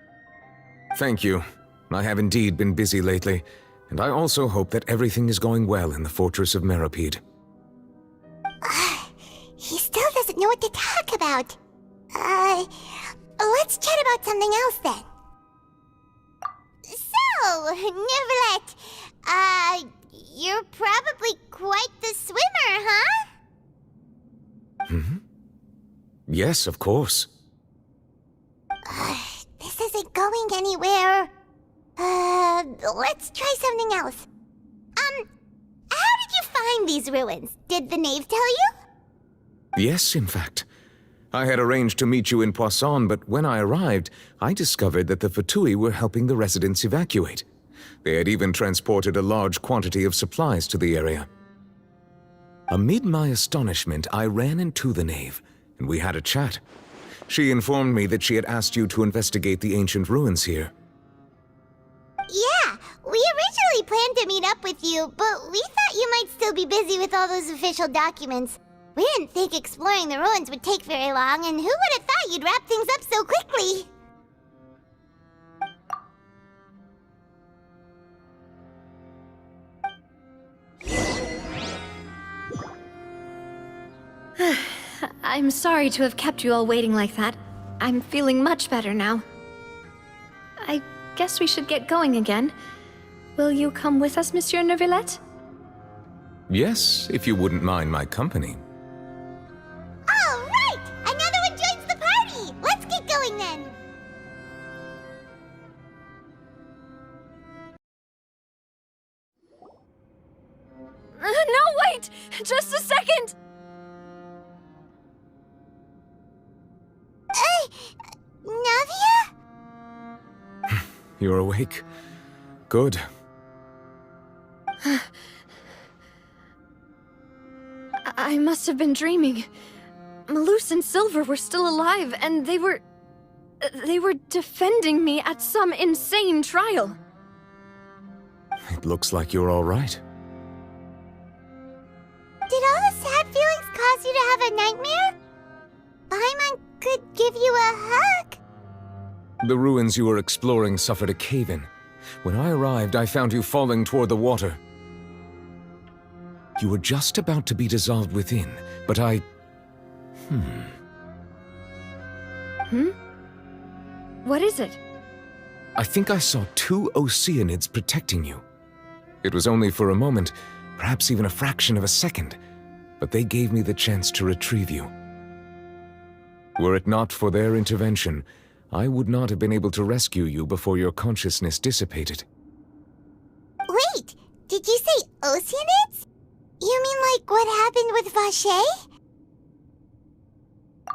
Thank you. I have indeed been busy lately, and I also hope that everything is going well in the Fortress of Meropide. He still doesn't know what to talk about. Let's chat about something else then. So, Neverlet, you're probably quite the swimmer, huh? Yes, of course. This isn't going anywhere. Let's try something else. How did you find these ruins? Did the knave tell you? Yes, in fact. I had arranged to meet you in Poisson, but when I arrived, I discovered that the Fatui were helping the residents evacuate. They had even transported a large quantity of supplies to the area. Amid my astonishment, I ran into the knave, and we had a chat. She informed me that she had asked you to investigate the ancient ruins here. Yeah, we originally planned to meet up with you, but we thought you might still be busy with all those official documents. We didn't think exploring the ruins would take very long, and who would have thought you'd wrap things up so quickly? I'm sorry to have kept you all waiting like that. I'm feeling much better now. I guess we should get going again. Will you come with us, Monsieur Neuvillette? Yes, if you wouldn't mind my company. All right! Another one joins the party! Let's get going then! No, wait! Just a second! Navia? You're awake? Good. I must have been dreaming. Malus and Silver were still alive, and they were defending me at some insane trial. It looks like you're all right. Did all the sad feelings of a nightmare? Paimon could give you a hug. The ruins you were exploring suffered a cave-in. When I arrived, I found you falling toward the water. You were just about to be dissolved within, but I... What is it? I think I saw 2 Oceanids protecting you. It was only for a moment, perhaps even a fraction of a second, but they gave me the chance to retrieve you. Were it not for their intervention, I would not have been able to rescue you before your consciousness dissipated. Wait, did you say Oceanids? You mean like what happened with Vache?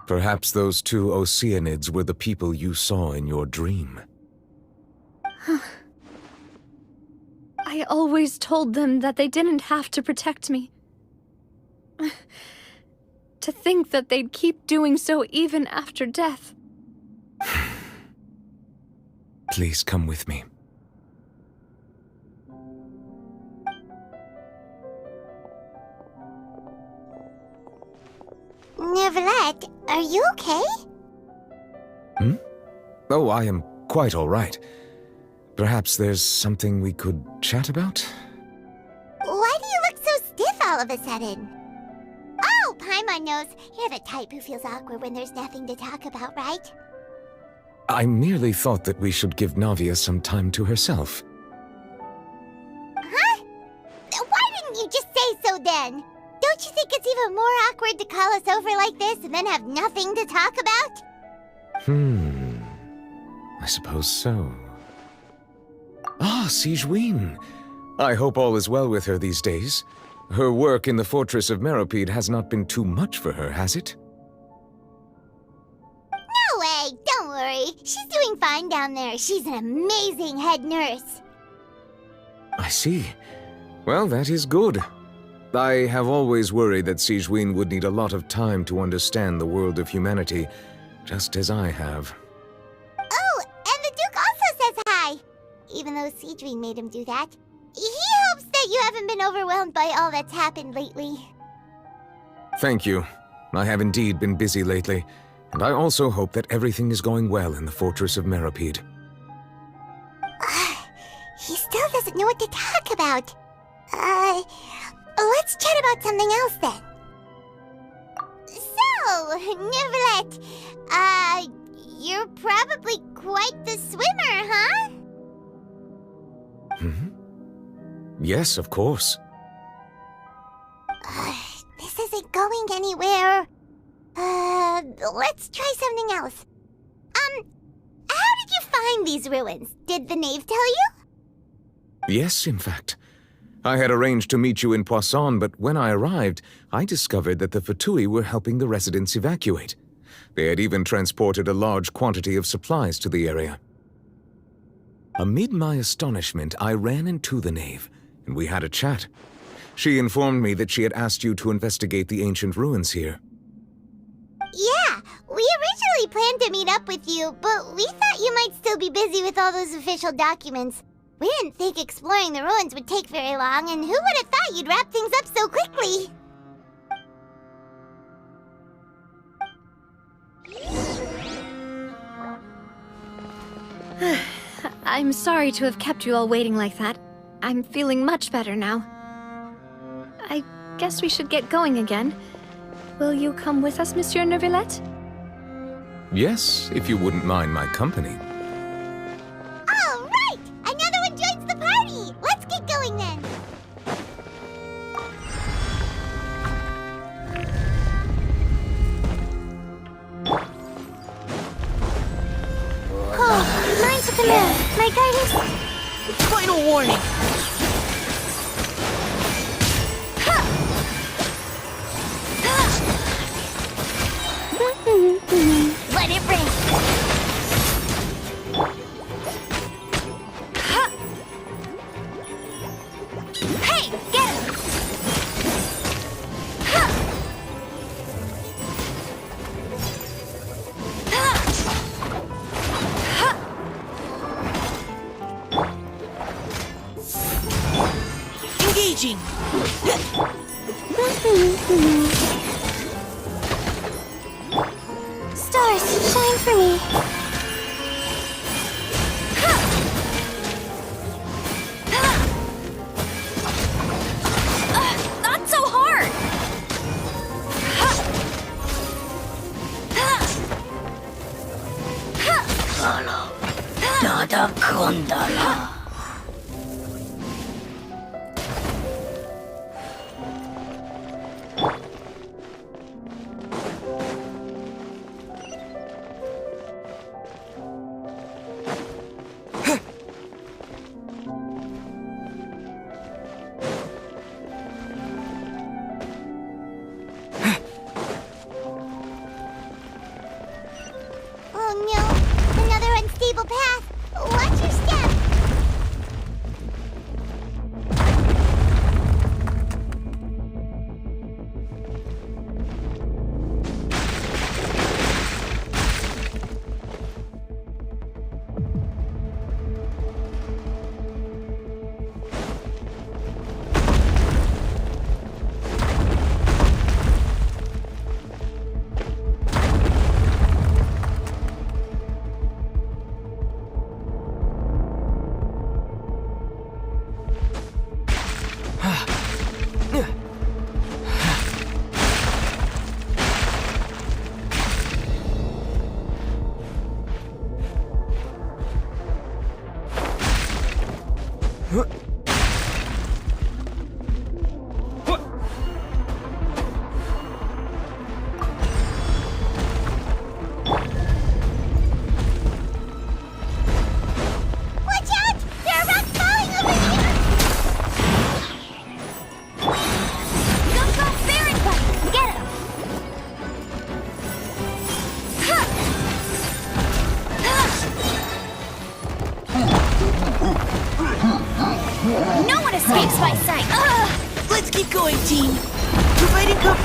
Perhaps those 2 Oceanids were the people you saw in your dream. I always told them that they didn't have to protect me. To think that they'd keep doing so even after death. Please come with me. Neuvillette, are you okay? Oh, I am quite all right. Perhaps there's something we could chat about? Why do you look so stiff all of a sudden? Oh, Paimon knows. You're the type who feels awkward when there's nothing to talk about, right? I merely thought that we should give Navia some time to herself. Huh? Why didn't you just say so then? Don't you think it's even more awkward to call us over like this and then have nothing to talk about? I suppose so. Ah, Sigewinne. I hope all is well with her these days. Her work in the Fortress of Meropide has not been too much for her, has it? No way! Don't worry. She's doing fine down there. She's an amazing head nurse. I see. Well, that is good. I have always worried that Sigewinne would need a lot of time to understand the world of humanity, just as I have. Oh, and the Duke also says hi! Even though Sigewinne made him do that. He hopes that you haven't been overwhelmed by all that's happened lately. Thank you. I have indeed been busy lately, and I also hope that everything is going well in the Fortress of Meropide. He still doesn't know what to talk about. Let's chat about something else then. So, Neuvillette, you're probably quite the swimmer, huh? Yes, of course. This isn't going anywhere. Let's try something else. How did you find these ruins? Did the knave tell you? Yes, in fact. I had arranged to meet you in Poisson, but when I arrived, I discovered that the Fatui were helping the residents evacuate. They had even transported a large quantity of supplies to the area. Amid my astonishment, I ran into the knave, and we had a chat. She informed me that she had asked you to investigate the ancient ruins here. Yeah, we originally planned to meet up with you, but we thought you might still be busy with all those official documents. We didn't think exploring the ruins would take very long, and who would have thought you'd wrap things up so quickly? I'm sorry to have kept you all waiting like that. I'm feeling much better now. I guess we should get going again. Will you come with us, Monsieur Neuvillette? Yes, if you wouldn't mind my company. All right! Another one joins the party! Let's get going then! Oh, mine's with the moon. My guidance. Final warning! Let it rain. Hey, get him! Engaging! Stars, shine for me. Not so hard! Dada Kondala. Oh no, another unstable path. Watch your step. Watch out! There are rocks falling over here! Go, Baron Button! Get him! No one escapes my sight! Let's keep going, team. Providing cover.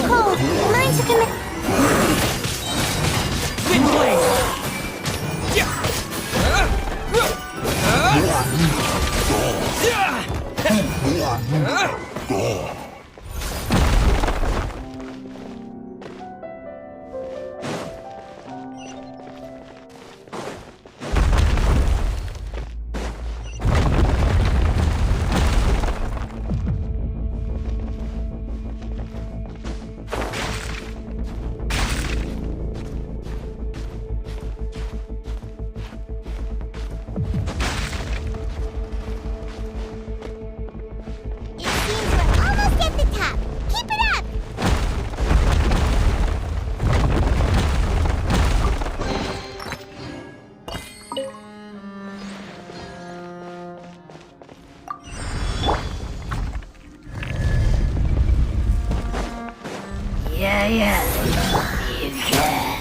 Cold, mine's a commit. Wind blade! It seems we're almost at the top. Keep it up! Yeah. You can.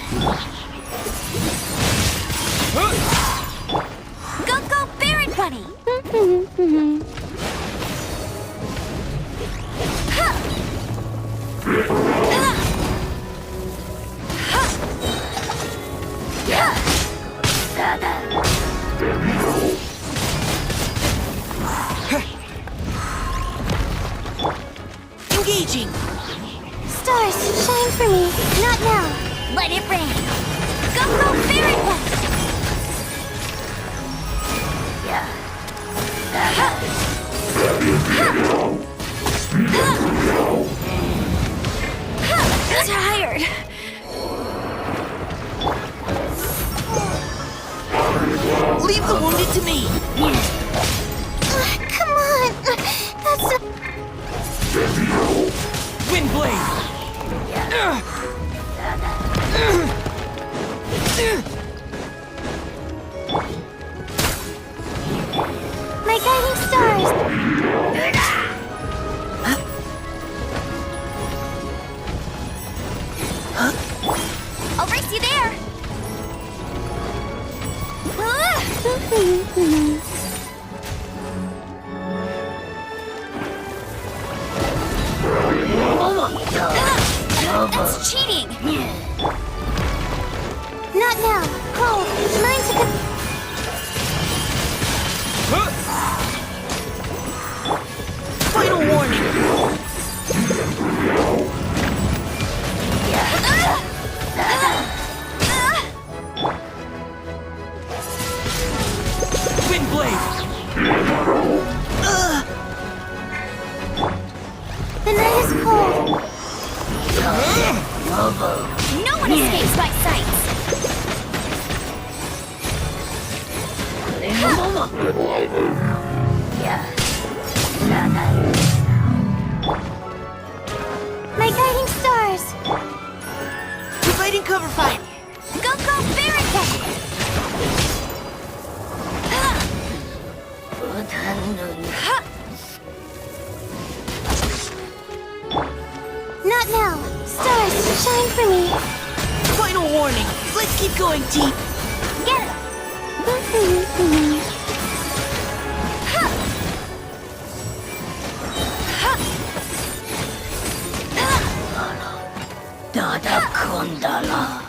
Go, Baron Bunny! Engaging. Stars, shine for me. Not now. Let it rain! Go, Baron Bunny! Tired. Leave the wounded to me. Come on. That's a... Wind blade! My guiding stars. I'll race you there! That's cheating! Not now. Cold, mine's a good... Final warning. my sights! My guiding stars! Providing cover fire! Go, go, Barricade! Not now. Stars, shine for me. Final warning! Let's keep going deep! Get it! Dada Kundala.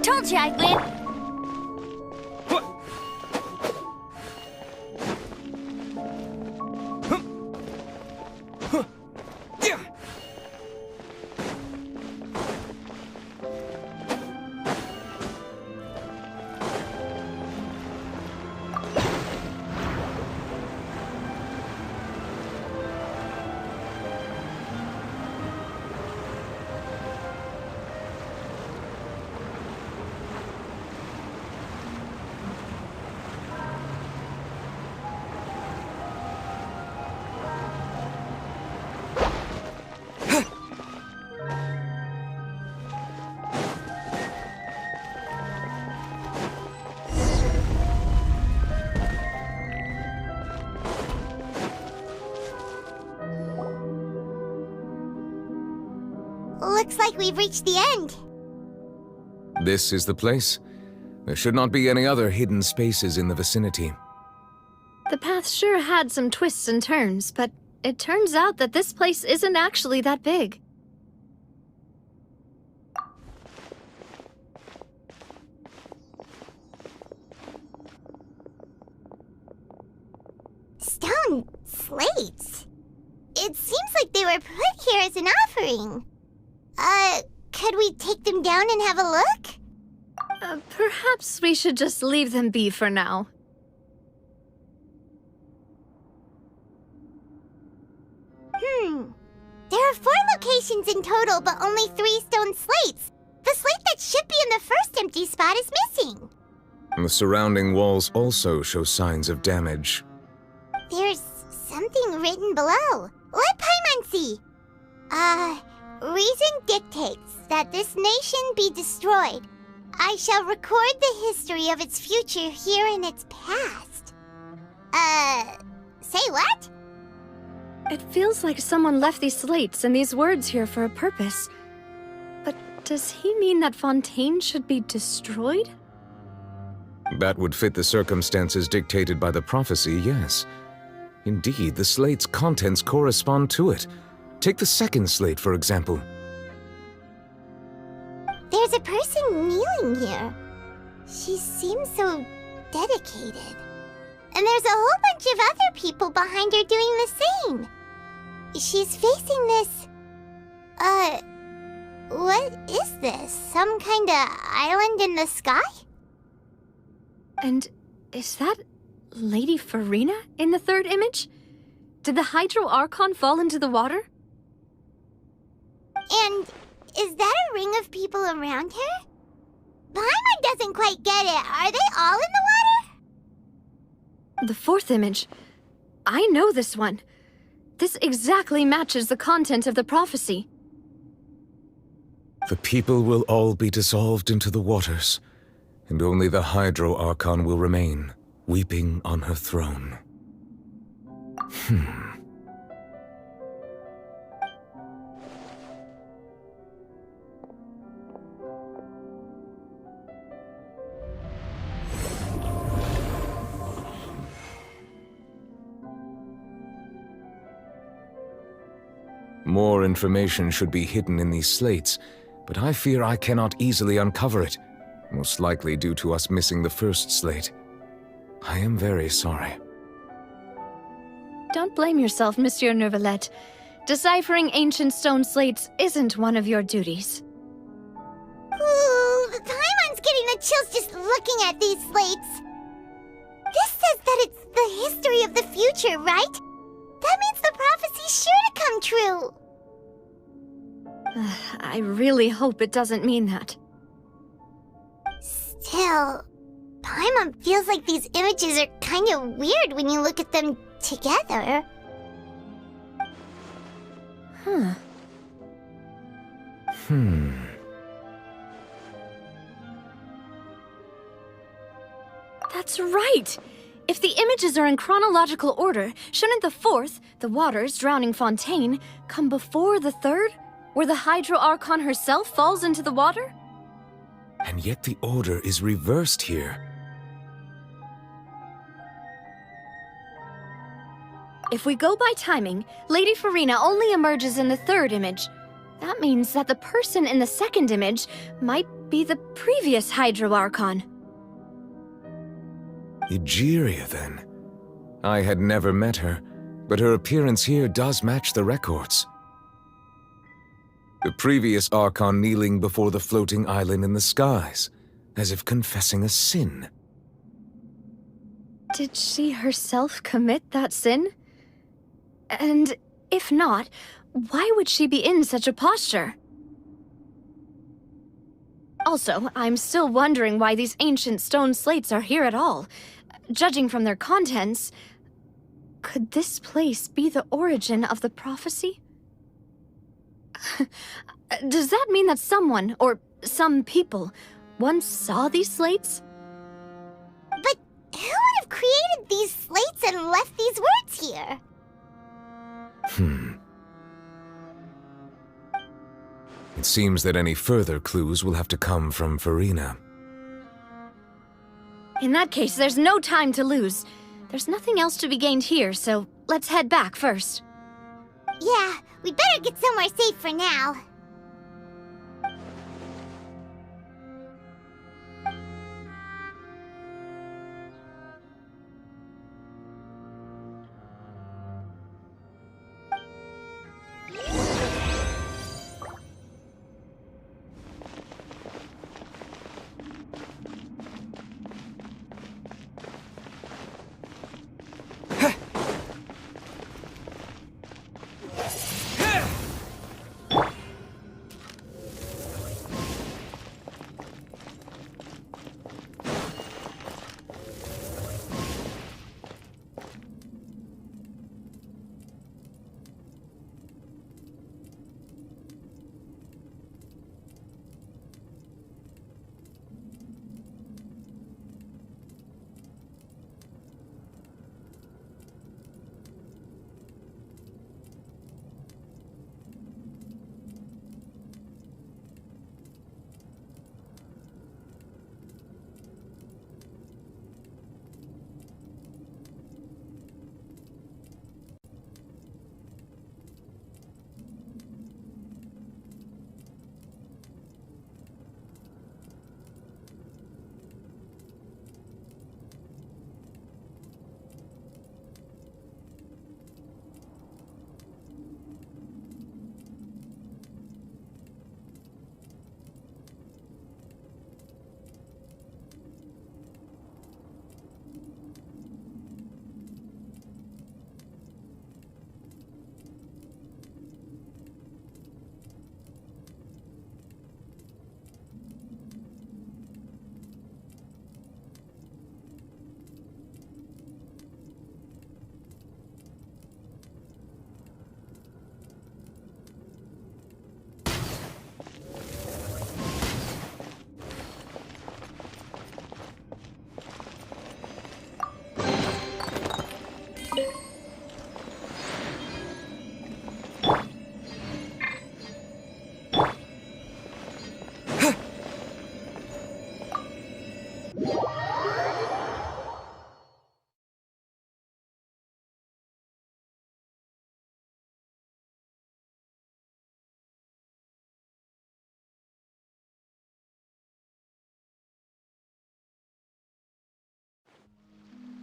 Told you I'd win. Looks like we've reached the end. This is the place. There should not be any other hidden spaces in the vicinity. The path sure had some twists and turns, but it turns out that this place isn't actually that big. Stone slates. It seems like they were put here as an offering. Could we take them down and have a look? Perhaps we should just leave them be for now. There are 4 locations in total, but only 3 stone slates. The slate that should be in the first empty spot is missing. The surrounding walls also show signs of damage. There's something written below. Let Paimon see. Reason dictates that this nation be destroyed. I shall record the history of its future here in its past. Say what? It feels like someone left these slates and these words here for a purpose. But does he mean that Fontaine should be destroyed? That would fit the circumstances dictated by the prophecy, yes. Indeed, the slate's contents correspond to it. Take the second slate, for example. There's a person kneeling here. She seems so dedicated. And there's a whole bunch of other people behind her doing the same. She's facing this... what is this? Some kind of island in the sky? And is that Lady Farina in the third image? Did the Hydro Archon fall into the water? And is that a ring of people around her? Paimon doesn't quite get it. Are they all in the water? The fourth image. I know this one. This exactly matches the content of the prophecy. The people will all be dissolved into the waters, and only the Hydro Archon will remain, weeping on her throne. More information should be hidden in these slates, but I fear I cannot easily uncover it, most likely due to us missing the first slate. I am very sorry. Don't blame yourself, Monsieur Neuvillette. Deciphering ancient stone slates isn't one of your duties. Ooh, Paimon's getting the chills just looking at these slates. This says that it's the history of the future, right? That means the prophecy's sure to come true. I really hope it doesn't mean that. Still, Paimon feels like these images are kind of weird when you look at them together. Huh. That's right! If the images are in chronological order, shouldn't the fourth, the water's drowning fontaine, come before the third, where the Hydro Archon herself falls into the water? And yet the order is reversed here. If we go by timing, Lady Farina only emerges in the third image. That means that the person in the second image might be the previous Hydro Archon. Egeria, then. I had never met her, but her appearance here does match the records. The previous Archon kneeling before the floating island in the skies, as if confessing a sin. Did she herself commit that sin? And if not, why would she be in such a posture? Also, I'm still wondering why these ancient stone slates are here at all. Judging from their contents, could this place be the origin of the prophecy? Does that mean that someone, or some people, once saw these slates? But who would have created these slates and left these words here? It seems that any further clues will have to come from Farina. In that case, there's no time to lose. There's nothing else to be gained here, so let's head back first. Yeah, we'd better get somewhere safe for now.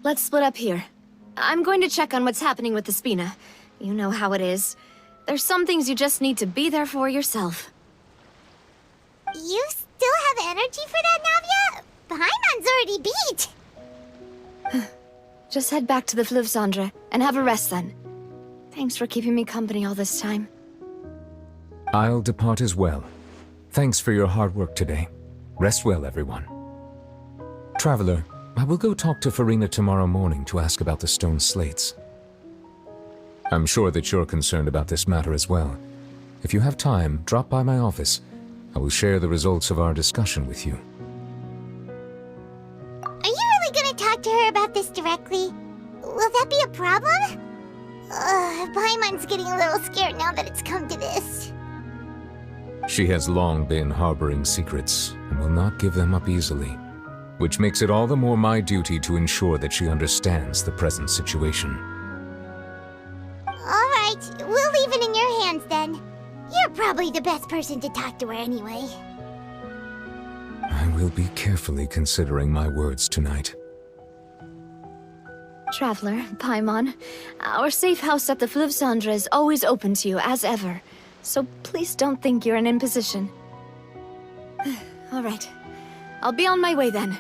Let's split up here. I'm going to check on what's happening with the Spina. You know how it is. There's some things you just need to be there for yourself. You still have energy for that, Navia? Paimon's already beat. Just head back to the Fleuve Cendre and have a rest then. Thanks for keeping me company all this time. I'll depart as well. Thanks for your hard work today. Rest well, everyone. Traveler, I will go talk to Farina tomorrow morning to ask about the stone slates. I'm sure that you're concerned about this matter as well. If you have time, drop by my office. I will share the results of our discussion with you. Are you really gonna talk to her about this directly? Will that be a problem? Paimon's getting a little scared now that it's come to this. She has long been harboring secrets and will not give them up easily, which makes it all the more my duty to ensure that she understands the present situation. Alright, we'll leave it in your hands then. You're probably the best person to talk to her anyway. I will be carefully considering my words tonight. Traveler, Paimon, our safe house at the Fleuve Cendre is always open to you, as ever. So please don't think you're an imposition. All right. I'll be on my way then.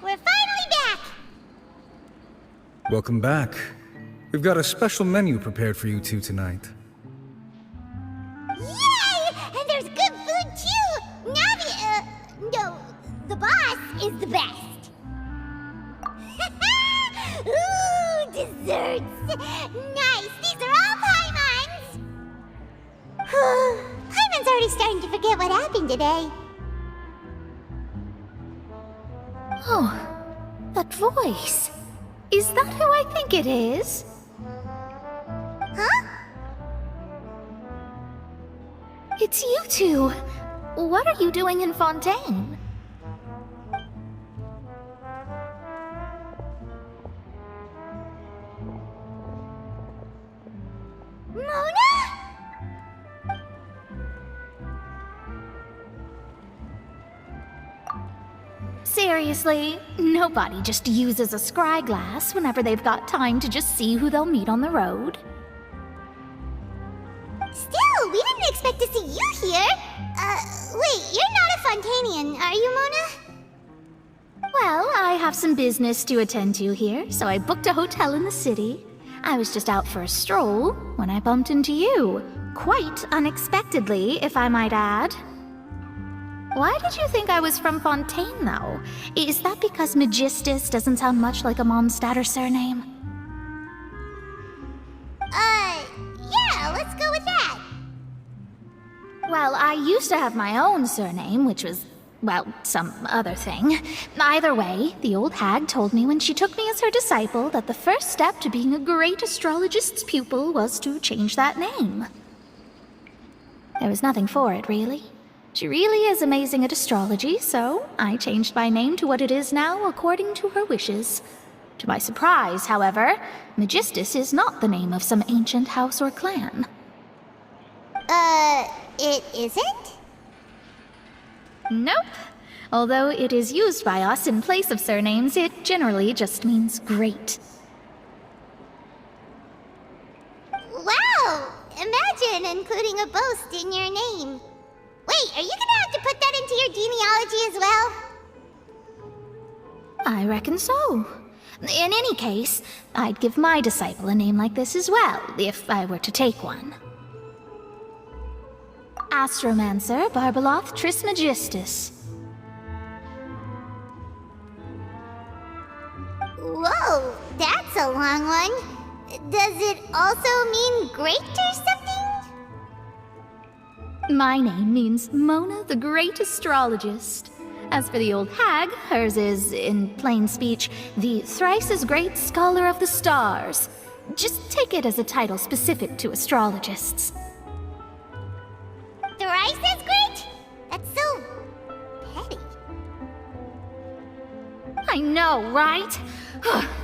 We're finally back! Welcome back. We've got a special menu prepared for you two tonight. Yay! And there's good food too! Navi, no, the boss is the best. Ooh, desserts! Nice, these are all Paimon's! Paimon's already starting to forget what happened today. Oh, that voice. Is that who I think it is? Huh? It's you two. What are you doing in Fontaine? Mona? Seriously, nobody just uses a scry glass whenever they've got time to just see who they'll meet on the road. Still, we didn't expect to see you here. Wait, you're not a Fontanian, are you, Mona? Well, I have some business to attend to here, so I booked a hotel in the city. I was just out for a stroll when I bumped into you. Quite unexpectedly, if I might add. Why did you think I was from Fontaine, though? Is that because Magistus doesn't sound much like a Mondstatter surname? Yeah, let's go with that. Well, I used to have my own surname, which was, well, some other thing. Either way, the old hag told me when she took me as her disciple that the first step to being a great astrologist's pupil was to change that name. There was nothing for it, really. She really is amazing at astrology, so I changed my name to what it is now according to her wishes. To my surprise, however, Magistus is not the name of some ancient house or clan. It isn't? Nope. Although it is used by us in place of surnames, it generally just means great. Wow! Imagine including a boast in your name. Wait, are you gonna have to put that into your genealogy as well? I reckon so. In any case, I'd give my disciple a name like this as well, if I were to take one. Astromancer Barbeloth Trismegistus. Whoa, that's a long one. Does it also mean great or something? My name means Mona the Great Astrologist. As for the old hag, hers is, in plain speech, the thrice-as-great Scholar of the Stars. Just take it as a title specific to astrologists. Thrice as great? That's so petty. know, right?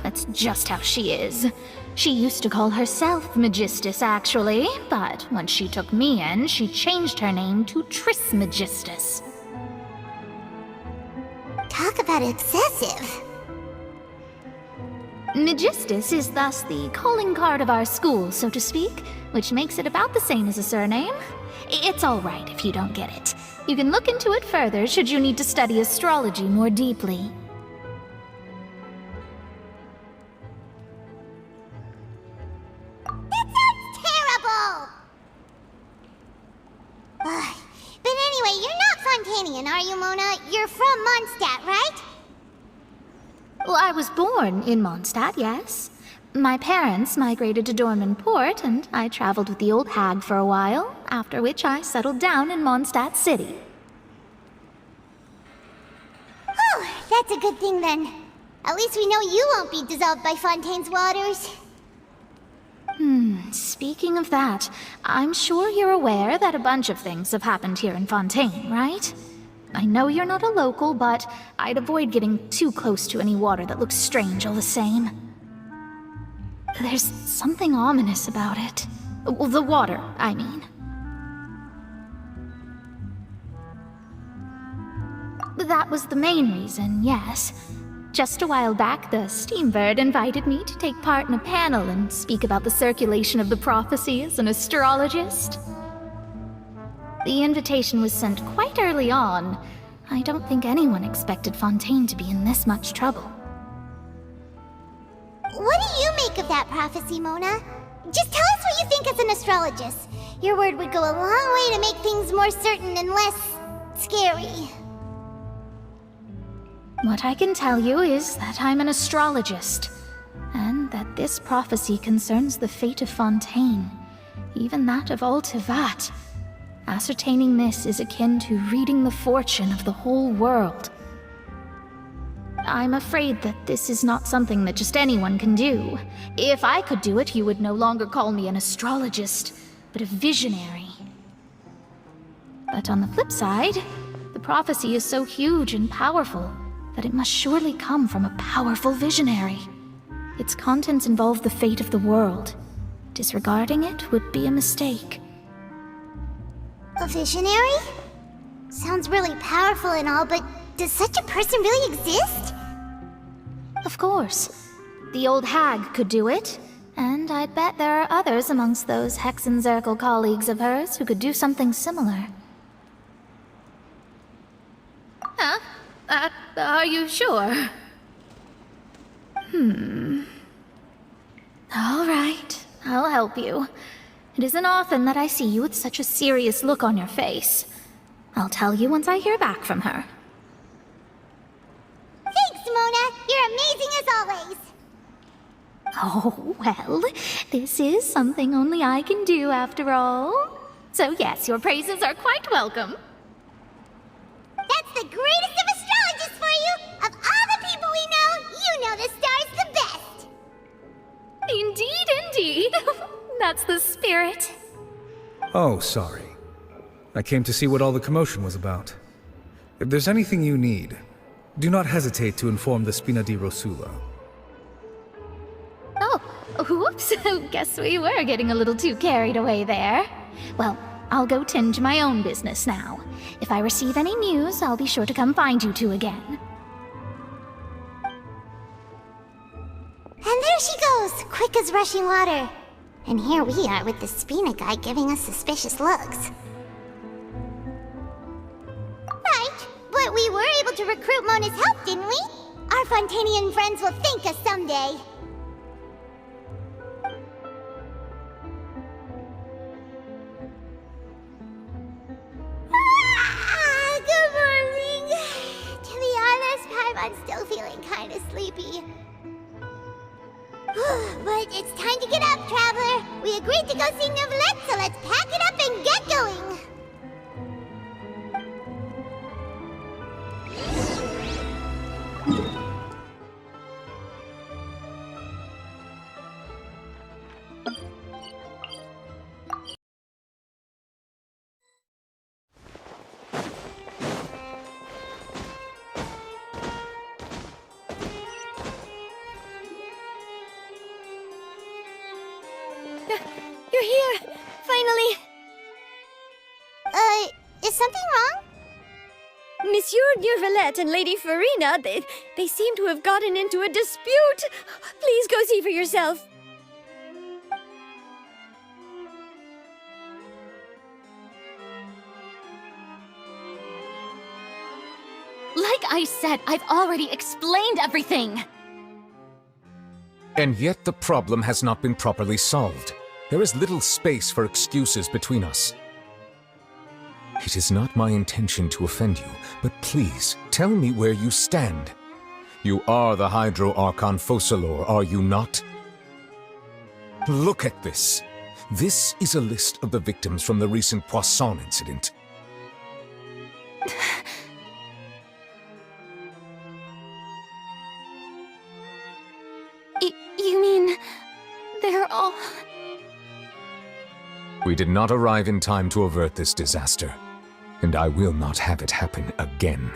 That's just how she is. She used to call herself Magistus, actually, but when she took me in, she changed her name to Trismegistus. Talk about excessive. Magistus is thus the calling card of our school, so to speak, which makes it about the same as a surname. It's all right if you don't get it. You can look into it further should you need to study astrology more deeply. That sounds terrible! But anyway, you're not Fontanian, are you, Mona? You're from Mondstadt, right? Well, I was born in Mondstadt, yes. My parents migrated to Dorman Port, and I traveled with the old hag for a while, after which I settled down in Mondstadt City. Oh, that's a good thing then. At least we know you won't be dissolved by Fontaine's waters. Speaking of that, I'm sure you're aware that a bunch of things have happened here in Fontaine, right? I know you're not a local, but I'd avoid getting too close to any water that looks strange all the same. There's something ominous about it. Well, the water, I mean. That was the main reason, yes. Just a while back, the Steambird invited me to take part in a panel and speak about the circulation of the prophecy as an astrologist. The invitation was sent quite early on. I don't think anyone expected Fontaine to be in this much trouble. What do you make of that prophecy, Mona? Just tell us what you think as an astrologist. Your word would go a long way to make things more certain and less scary. What I can tell you is that I'm an astrologist, and that this prophecy concerns the fate of Fontaine, even that of all Tevat. Ascertaining this is akin to reading the fortune of the whole world. I'm afraid that this is not something that just anyone can do. If I could do it, you would no longer call me an astrologist, but a visionary. But on the flip side, the prophecy is so huge and powerful that it must surely come from a powerful visionary. Its contents involve the fate of the world. Disregarding it would be a mistake. A visionary? Sounds really powerful and all, but does such a person really exist? Of course. The old hag could do it, and I'd bet there are others amongst those Hexenzirkel colleagues of hers who could do something similar. Huh? Are you sure? All right, I'll help you. It isn't often that I see you with such a serious look on your face. I'll tell you once I hear back from her. Thanks, Mona! You're amazing as always! Oh, well, this is something only I can do after all. So yes, your praises are quite welcome. That's the greatest of astrologists for you! Of all the people we know, you know the star's the best! Indeed, indeed. That's the spirit. Oh, sorry. I came to see what all the commotion was about. If there's anything you need, do not hesitate to inform the Spina di Rosula. Oh, whoops. Guess we were getting a little too carried away there. Well, I'll go tend to my own business now. If I receive any news, I'll be sure to come find you two again. And there she goes, quick as rushing water. And here we are with the Spina guy giving us suspicious looks. Right, but we were able to recruit Mona's help, didn't we? Our Fontanian friends will thank us someday. Good morning. To be honest, Paimon's still feeling kind of sleepy. But it's time to get up, Traveler. We agreed to go see Neuvillette, so let's pack it up and get going. something wrong? Monsieur Neurvalette and Lady Farina, they seem to have gotten into a dispute. Please go see for yourself. Like I said, I've already explained everything. And yet the problem has not been properly solved. There is little space for excuses between us. It is not my intention to offend you, but please, tell me where you stand. You are the Hydro Archon Focalor, are you not? Look at this. This is a list of the victims from the recent Poisson incident. You mean... they're all... We did not arrive in time to avert this disaster, and I will not have it happen again.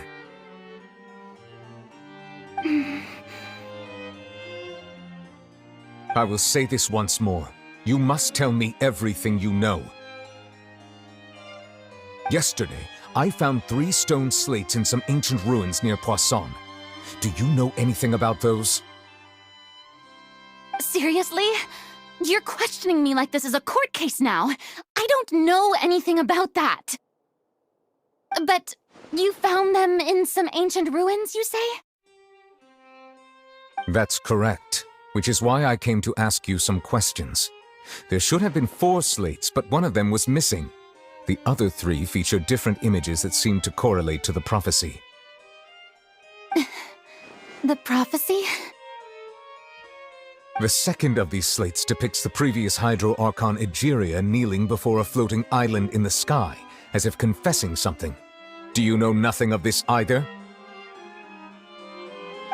I will say this once more. You must tell me everything you know. Yesterday, I found 3 stone slates in some ancient ruins near Poisson. Do you know anything about those? Seriously? You're questioning me like this is a court case now. I don't know anything about that. But you found them in some ancient ruins, you say? That's correct, which is why I came to ask you some questions. There should have been 4 slates, but one of them was missing. The other 3 feature different images that seem to correlate to the prophecy. The prophecy? The second of these slates depicts the previous Hydro Archon Egeria kneeling before a floating island in the sky, as if confessing something. Do you know nothing of this either?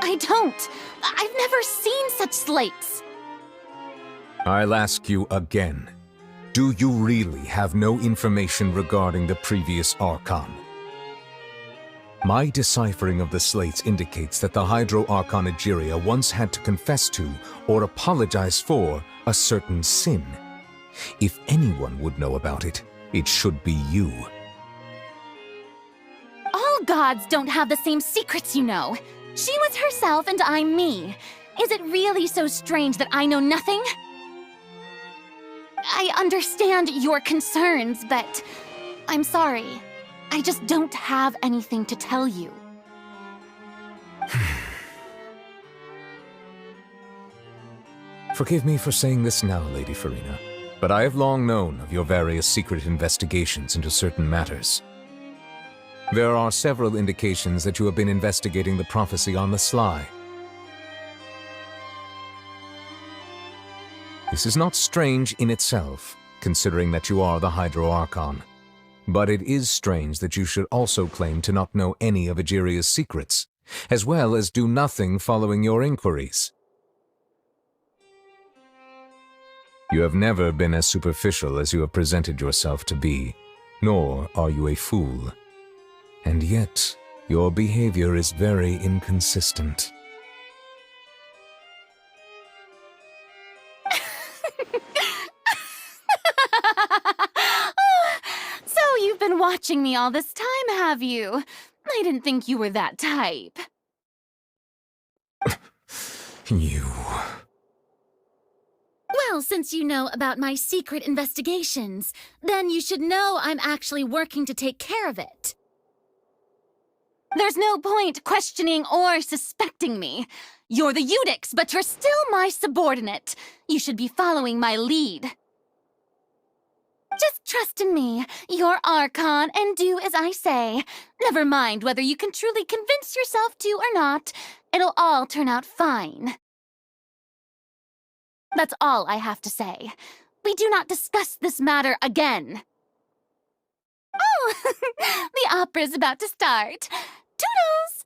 I don't. I've never seen such slates. I'll ask you again. Do you really have no information regarding the previous Archon? My deciphering of the slates indicates that the Hydro Archon Egeria once had to confess to, or apologize for, a certain sin. If anyone would know about it, it should be you. All gods don't have the same secrets, you know. She was herself and I'm me. Is it really so strange that I know nothing? I understand your concerns, but I'm sorry. I just don't have anything to tell you. Forgive me for saying this now, Lady Farina, but I have long known of your various secret investigations into certain matters. There are several indications that you have been investigating the prophecy on the sly. This is not strange in itself, considering that you are the Hydro Archon. But it is strange that you should also claim to not know any of Egeria's secrets, as well as do nothing following your inquiries. You have never been as superficial as you have presented yourself to be, nor are you a fool. And yet, your behavior is very inconsistent. So you've been watching me all this time, have you? I didn't think you were that type. You... Well, since you know about my secret investigations, then you should know I'm actually working to take care of it. There's no point questioning or suspecting me. You're the Eudix, but you're still my subordinate. You should be following my lead. Just trust in me. You're Archon, and do as I say. Never mind whether you can truly convince yourself to or not. It'll all turn out fine. That's all I have to say. We do not discuss this matter again. Oh, the opera's about to start. Toodles!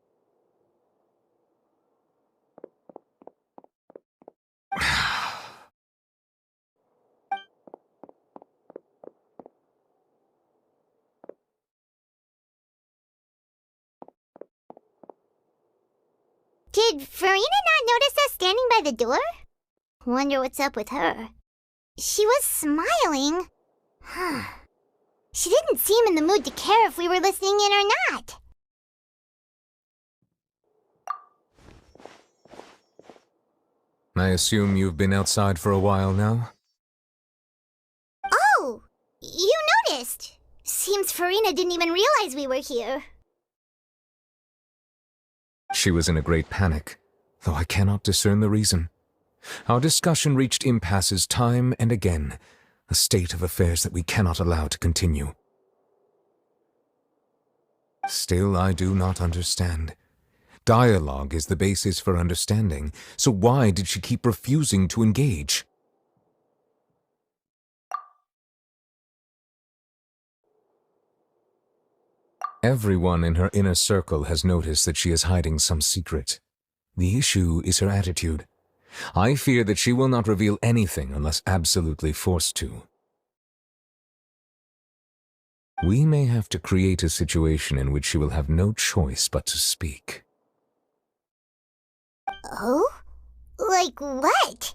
Did Farina not notice us standing by the door? Wonder what's up with her. She was smiling. She didn't seem in the mood to care if we were listening in or not. I assume you've been outside for a while now? Oh, you noticed. Seems Farina didn't even realize we were here. She was in a great panic, though I cannot discern the reason. Our discussion reached impasses time and again, a state of affairs that we cannot allow to continue. Still, I do not understand. Dialogue is the basis for understanding, so why did she keep refusing to engage? Everyone in her inner circle has noticed that she is hiding some secret. The issue is her attitude. I fear that she will not reveal anything unless absolutely forced to. We may have to create a situation in which she will have no choice but to speak. Oh? Like what?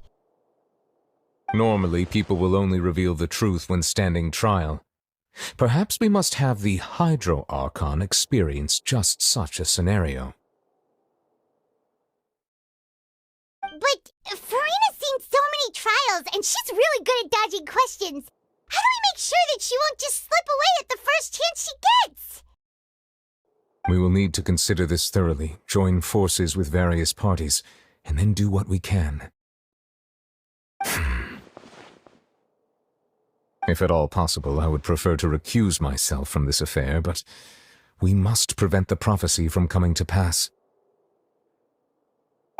Normally, people will only reveal the truth when standing trial. Perhaps we must have the Hydro Archon experience just such a scenario. But Farina's seen so many trials, and she's really good at dodging questions. How do we make sure that she won't just slip away at the first chance she gets? We will need to consider this thoroughly, join forces with various parties, and then do what we can. If at all possible, I would prefer to recuse myself from this affair, but we must prevent the prophecy from coming to pass.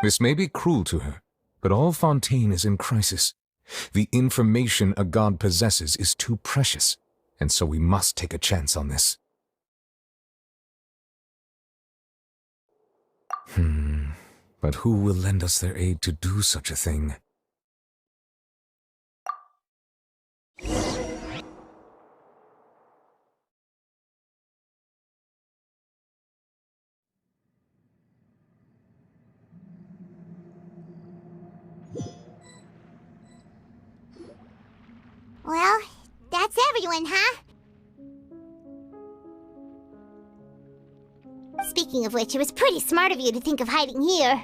This may be cruel to her, but all Fontaine is in crisis. The information a god possesses is too precious, and so we must take a chance on this. But who will lend us their aid to do such a thing? Well, that's everyone, huh? Speaking of which, it was pretty smart of you to think of hiding here.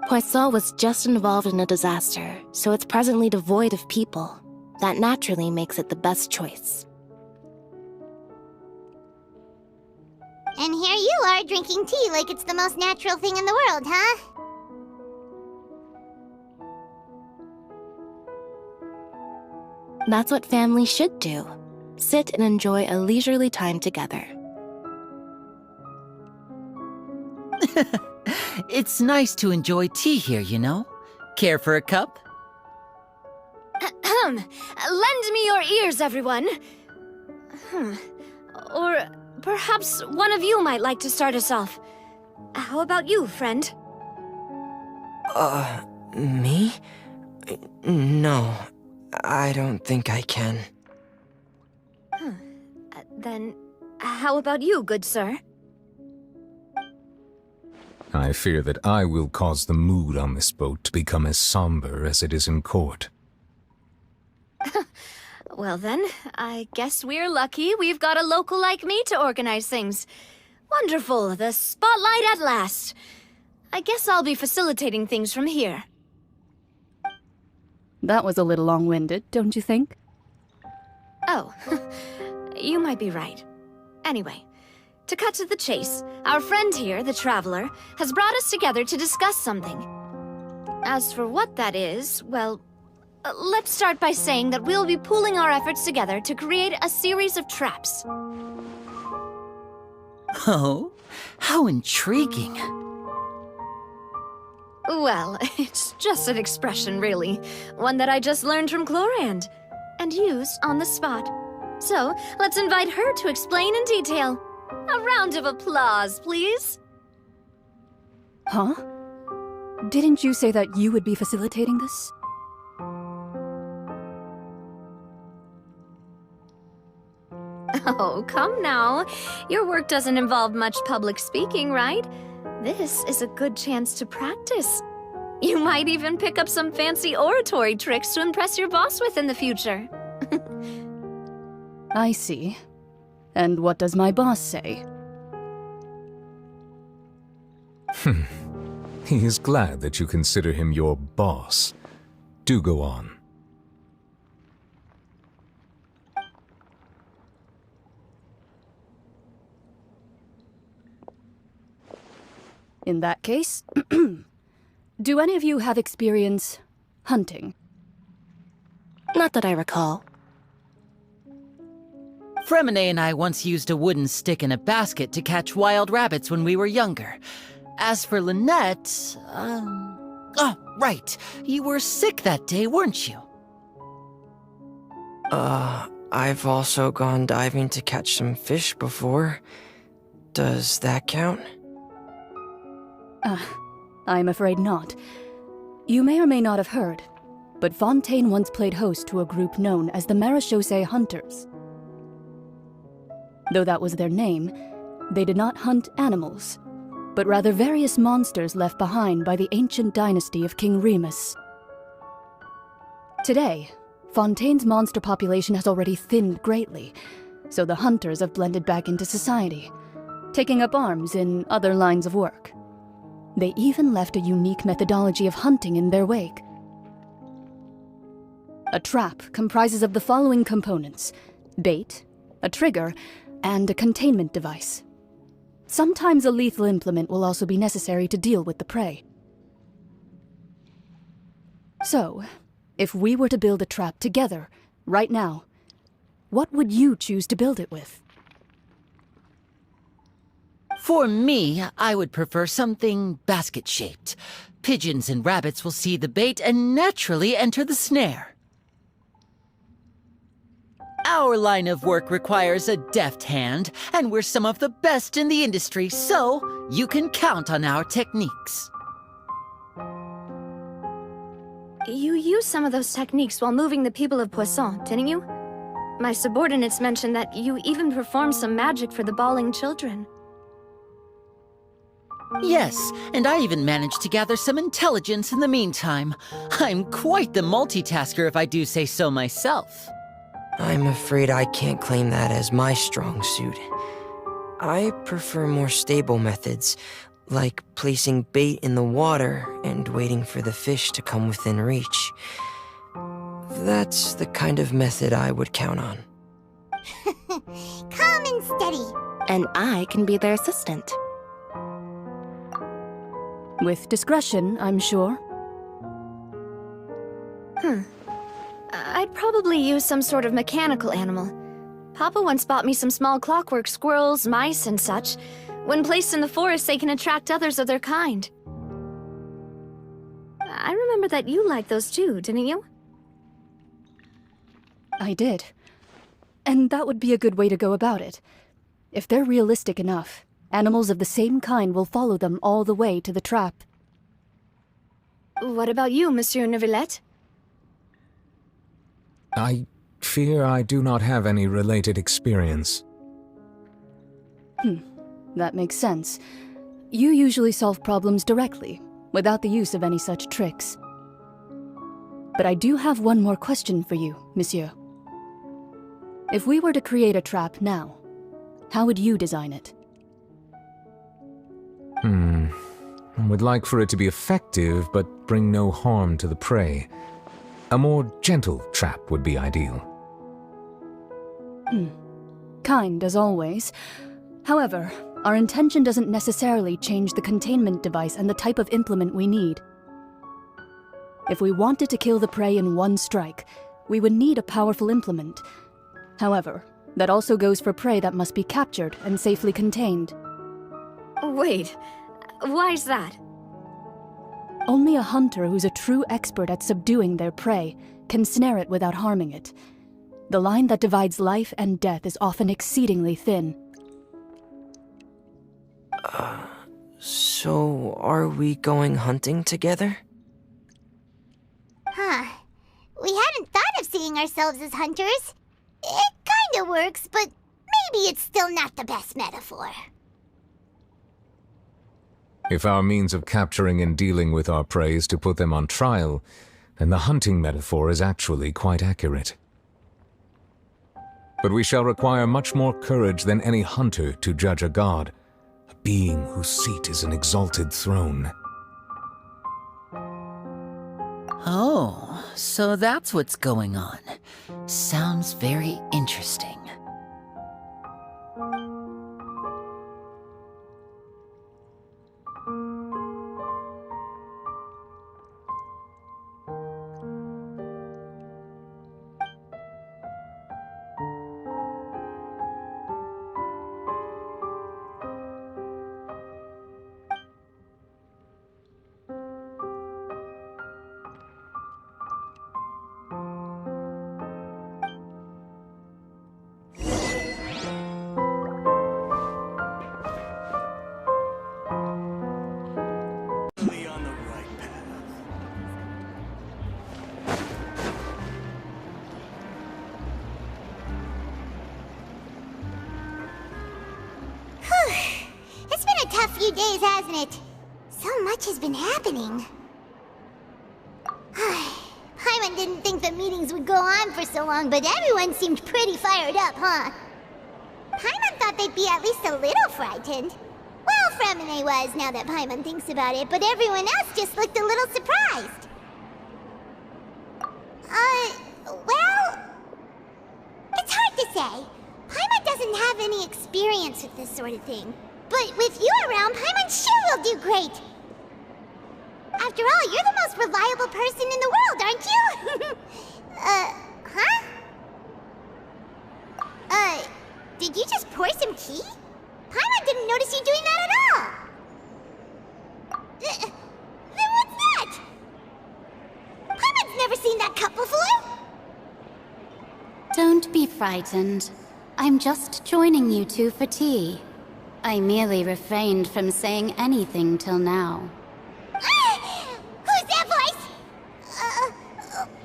Poisson was just involved in a disaster, so it's presently devoid of people. That naturally makes it the best choice. And here you are drinking tea like it's the most natural thing in the world, huh? That's what families should do. Sit and enjoy a leisurely time together. It's nice to enjoy tea here, you know? Care for a cup? Lend me your ears, everyone. Or perhaps one of you might like to start us off. How about you, friend? Me? No, I don't think I can. Then, how about you, good sir? I fear that I will cause the mood on this boat to become as somber as it is in court. Well then, I guess we're lucky we've got a local like me to organize things. Wonderful, the spotlight at last. I guess I'll be facilitating things from here. That was a little long-winded, don't you think? Oh, you might be right. Anyway, to cut to the chase, our friend here, the Traveler, has brought us together to discuss something. As for what that is, well, let's start by saying that we'll be pooling our efforts together to create a series of traps. Oh, how intriguing. Well, it's just an expression, really. One that I just learned from Chlorand, and used on the spot. So, let's invite her to explain in detail. A round of applause, please. Huh? Didn't you say that you would be facilitating this? Oh, come now. Your work doesn't involve much public speaking, right? This is a good chance to practice. You might even pick up some fancy oratory tricks to impress your boss with in the future. I see. And what does my boss say? He is glad that you consider him your boss. Do go on. In that case, do any of you have experience hunting? Not that I recall. Fremine and I once used a wooden stick in a basket to catch wild rabbits when we were younger. As for Lynette, oh, right. You were sick that day, weren't you? I've also gone diving to catch some fish before. Does that count? I'm afraid not. You may or may not have heard, but Fontaine once played host to a group known as the Marechaussee Hunters. Though that was their name, they did not hunt animals, but rather various monsters left behind by the ancient dynasty of King Remus. Today, Fontaine's monster population has already thinned greatly, so the hunters have blended back into society, taking up arms in other lines of work. They even left a unique methodology of hunting in their wake. A trap comprises of the following components: bait, a trigger, and a containment device. Sometimes a lethal implement will also be necessary to deal with the prey. So, if we were to build a trap together, right now, what would you choose to build it with? For me, I would prefer something basket-shaped. Pigeons and rabbits will see the bait and naturally enter the snare. Our line of work requires a deft hand, and we're some of the best in the industry, so you can count on our techniques. You used some of those techniques while moving the people of Poisson, didn't you? My subordinates mentioned that you even performed some magic for the bawling children. Yes, and I even managed to gather some intelligence in the meantime. I'm quite the multitasker if I do say so myself. I'm afraid I can't claim that as my strong suit. I prefer more stable methods, like placing bait in the water and waiting for the fish to come within reach. That's the kind of method I would count on. Calm and steady. And I can be their assistant. With discretion, I'm sure. I'd probably use some sort of mechanical animal. Papa once bought me some small clockwork squirrels, mice, and such. When placed in the forest, they can attract others of their kind. I remember that you liked those too, didn't you? I did. And that would be a good way to go about it. If they're realistic enough, animals of the same kind will follow them all the way to the trap. What about you, Monsieur Neuvillette? I fear I do not have any related experience. That makes sense. You usually solve problems directly, without the use of any such tricks. But I do have one more question for you, monsieur. If we were to create a trap now, how would you design it? I would like for it to be effective, but bring no harm to the prey. A more gentle trap would be ideal. Kind, as always. However, our intention doesn't necessarily change the containment device and the type of implement we need. If we wanted to kill the prey in one strike, we would need a powerful implement. However, that also goes for prey that must be captured and safely contained. Wait, why's that? Only a hunter who's a true expert at subduing their prey can snare it without harming it. The line that divides life and death is often exceedingly thin. So are we going hunting together? We hadn't thought of seeing ourselves as hunters. It kinda works, but maybe it's still not the best metaphor. If our means of capturing and dealing with our prey is to put them on trial, then the hunting metaphor is actually quite accurate. But we shall require much more courage than any hunter to judge a god, a being whose seat is an exalted throne. Oh, so that's what's going on. Sounds very interesting. It's been a tough few days, hasn't it? So much has been happening. Paimon didn't think the meetings would go on for so long, but everyone seemed pretty fired up, huh? Paimon thought they'd be at least a little frightened. Well, Fremine was, now that Paimon thinks about it, but everyone else just looked a little surprised. Well... It's hard to say. Paimon doesn't have any experience with this sort of thing. But with you around, Paimon sure will do great! After all, you're the most reliable person in the world, aren't you? Huh? Did you just pour some tea? Paimon didn't notice you doing that at all! Then what's that? Paimon's never seen that cup before! Don't be frightened. I'm just joining you two for tea. I merely refrained from saying anything till now. Who's that voice?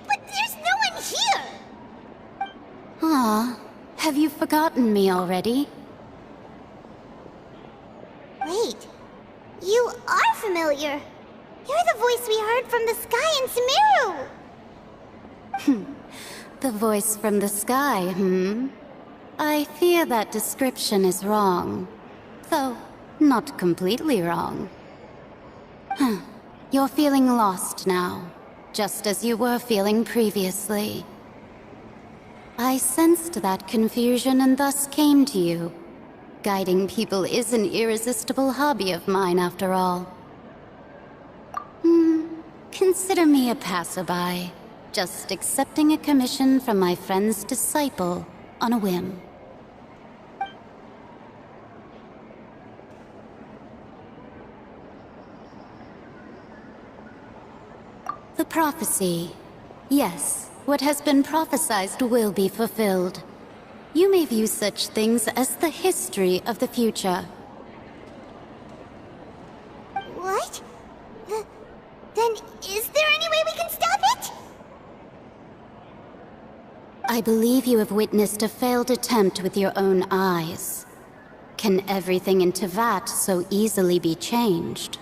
But there's no one here! Ah, have you forgotten me already? Wait, you are familiar. You're the voice we heard from the sky in Sumeru! The voice from the sky, I fear that description is wrong. Though, not completely wrong. You're feeling lost now, just as you were feeling previously. I sensed that confusion and thus came to you. Guiding people is an irresistible hobby of mine, after all. Consider me a passerby, just accepting a commission from my friend's disciple on a whim. The prophecy. Yes, what has been prophesied will be fulfilled. You may view such things as the history of the future. What? Then is there any way we can stop it? I believe you have witnessed a failed attempt with your own eyes. Can everything in Teyvat so easily be changed?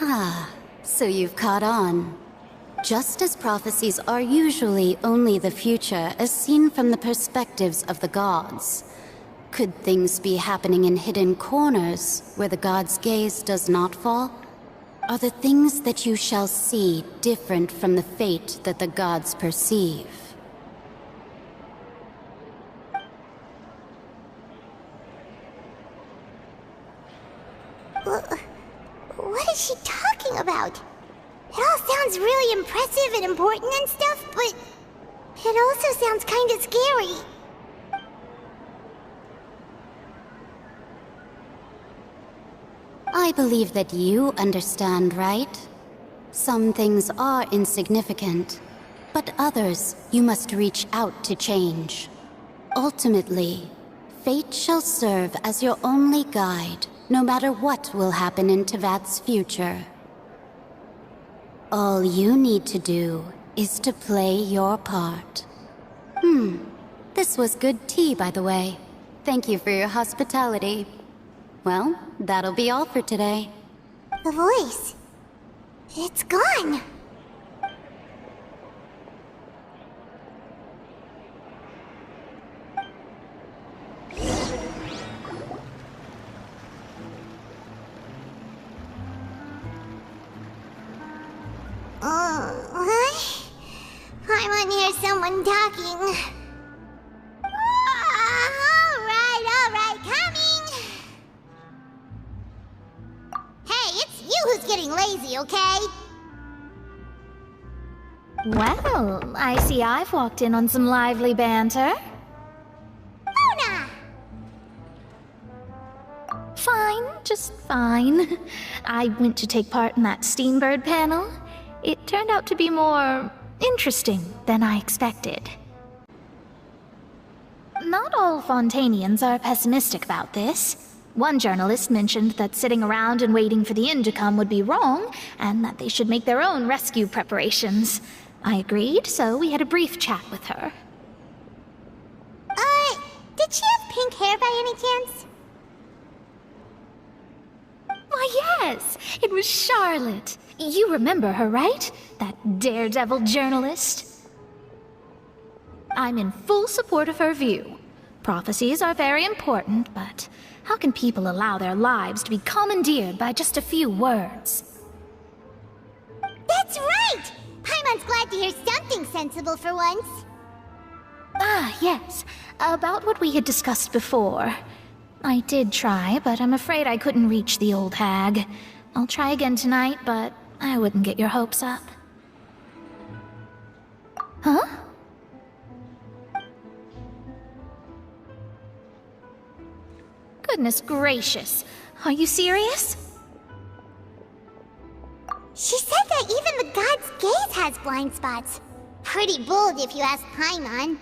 Ah, so you've caught on. Just as prophecies are usually only the future as seen from the perspectives of the gods, could things be happening in hidden corners where the gods' gaze does not fall? Are the things that you shall see different from the fate that the gods perceive? What is she talking about? It all sounds really impressive and important and stuff, but it also sounds kind of scary. I believe that you understand, right? Some things are insignificant, but others you must reach out to change. Ultimately, fate shall serve as your only guide, no matter what will happen in Teyvat's future. All you need to do is to play your part. This was good tea, by the way. Thank you for your hospitality. Well, that'll be all for today. The voice. It's gone. done talking. Alright, coming! Hey, it's you who's getting lazy, okay? Well, I see I've walked in on some lively banter. Luna! Fine, just fine. I went to take part in that Steambird panel. It turned out to be more interesting than I expected. Not all Fontanians are pessimistic about this. One journalist mentioned that sitting around and waiting for the end to come would be wrong, and that they should make their own rescue preparations. I agreed, so we had a brief chat with her. Did she have pink hair by any chance? Why, yes! It was Charlotte. You remember her, right? That daredevil journalist? I'm in full support of her view. Prophecies are very important, but how can people allow their lives to be commandeered by just a few words? That's right! Paimon's glad to hear something sensible for once. Ah, yes. About what we had discussed before. I did try, but I'm afraid I couldn't reach the old hag. I'll try again tonight, but I wouldn't get your hopes up. Huh? Goodness gracious. Are you serious? She said that even the god's gaze has blind spots. Pretty bold if you ask Paimon.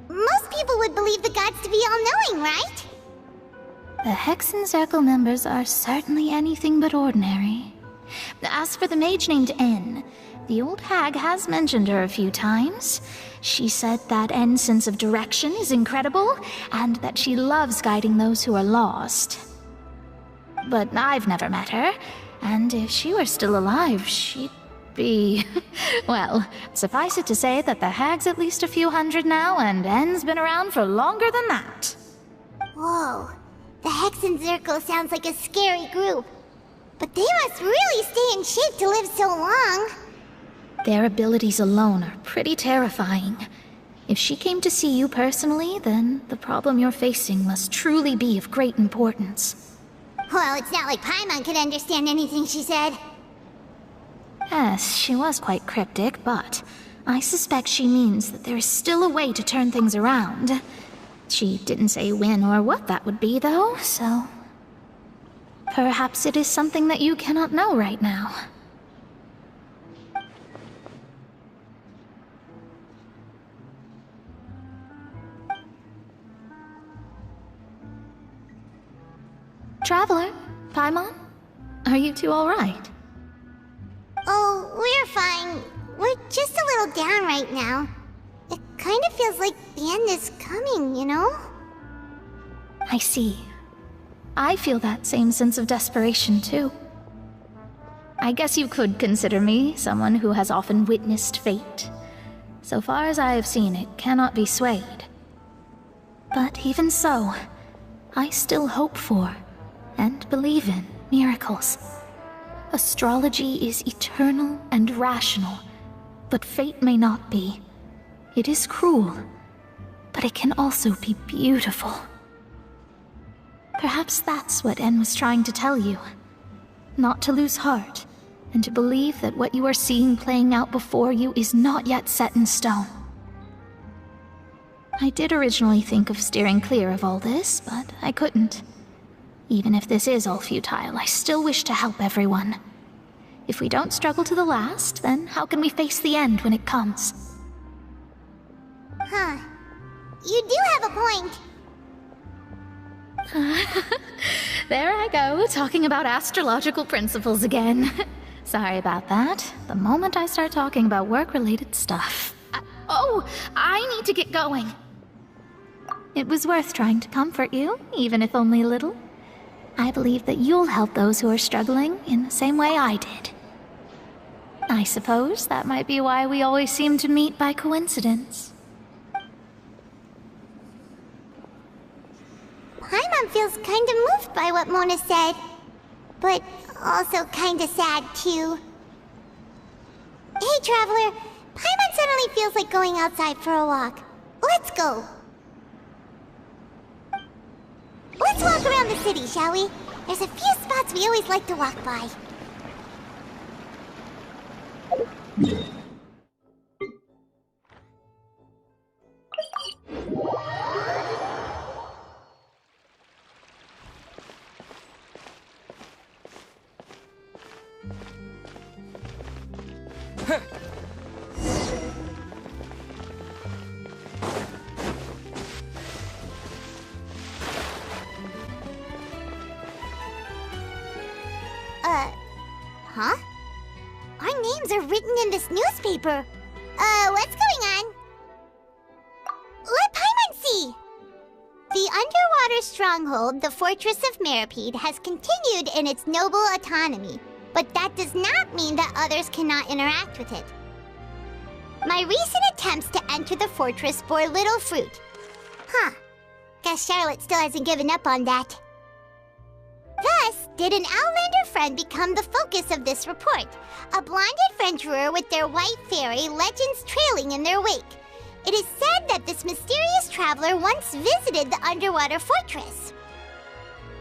Most people would believe the gods to be all-knowing, right? The Hexen Circle members are certainly anything but ordinary. As for the mage named N, the old hag has mentioned her a few times. She said that N's sense of direction is incredible, and that she loves guiding those who are lost. But I've never met her, and if she were still alive, she'd be... well, suffice it to say that the hag's at least a few hundred now, and N's been around for longer than that. Whoa. The Hexen Circle sounds like a scary group. But they must really stay in shape to live so long. Their abilities alone are pretty terrifying. If she came to see you personally, then the problem you're facing must truly be of great importance. Well, it's not like Paimon could understand anything she said. Yes, she was quite cryptic, but I suspect she means that there is still a way to turn things around. She didn't say when or what that would be, though, so... perhaps it is something that you cannot know right now. Traveler, Paimon, are you two all right? Oh, we're fine. We're just a little down right now. It kind of feels like the end is coming, you know? I see. I feel that same sense of desperation, too. I guess you could consider me someone who has often witnessed fate. So far as I have seen, it cannot be swayed. But even so, I still hope for, and believe in, miracles. Astrology is eternal and rational, but fate may not be. It is cruel, but it can also be beautiful. Perhaps that's what En was trying to tell you. Not to lose heart, and to believe that what you are seeing playing out before you is not yet set in stone. I did originally think of steering clear of all this, but I couldn't. Even if this is all futile, I still wish to help everyone. If we don't struggle to the last, then how can we face the end when it comes? Huh. You do have a point. There I go, talking about astrological principles again. Sorry about that. The moment I start talking about work-related stuff... I need to get going. It was worth trying to comfort you, even if only a little. I believe that you'll help those who are struggling in the same way I did. I suppose that might be why we always seem to meet by coincidence. Paimon feels kinda moved by what Mona said. But also kinda sad, too. Hey, Traveler. Paimon said finally feels like going outside for a walk. Let's go. Let's walk around the city, shall we? There's a few spots we always like to walk by. Huh? Our names are written in this newspaper. What's going on? Let Paimon see! The underwater stronghold, the Fortress of Meripede, has continued in its noble autonomy, but that does not mean that others cannot interact with it. My recent attempts to enter the fortress bore little fruit. Huh. Guess Charlotte still hasn't given up on that. Thus, did an Outlander friend become the focus of this report, a blonde adventurer with their white fairy legends trailing in their wake. It is said that this mysterious traveler once visited the underwater fortress.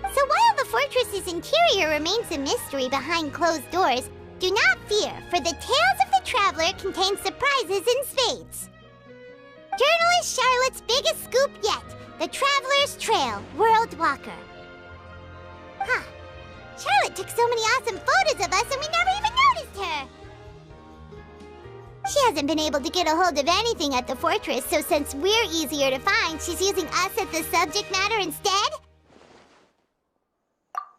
So while the fortress's interior remains a mystery behind closed doors, do not fear, for the tales of the traveler contain surprises in spades. Journalist Charlotte's biggest scoop yet, the Traveler's Trail, World Walker. Huh. Charlotte took so many awesome photos of us and we never even noticed her! She hasn't been able to get a hold of anything at the fortress, so since we're easier to find, she's using us as the subject matter instead?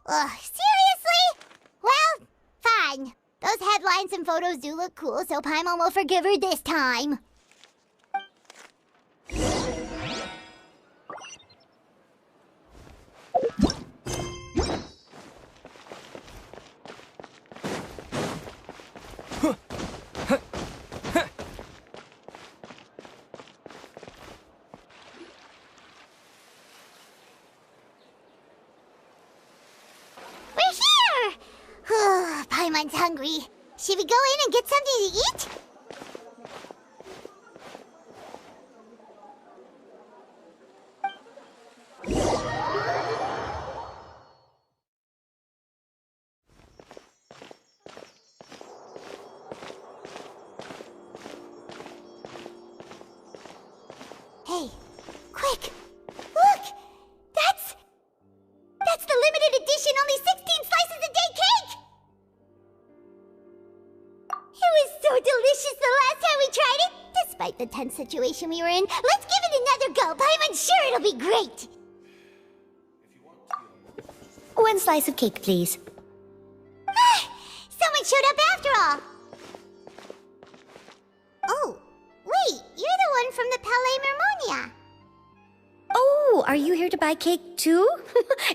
Ugh, seriously? Well, fine. Those headlines and photos do look cool, so Paimon will forgive her this time. Paimon's hungry. Should we go in and get something to eat? Hey, quick! Look! That's the limited edition only 16 slices a day cake! It was so delicious the last time we tried it! Despite the tense situation we were in, let's give it another go! Paimon's sure it'll be great! 1 slice of cake, please. Someone showed up after all! Oh, wait, you're the one from the Palais Mermonia. Oh, are you here to buy cake too?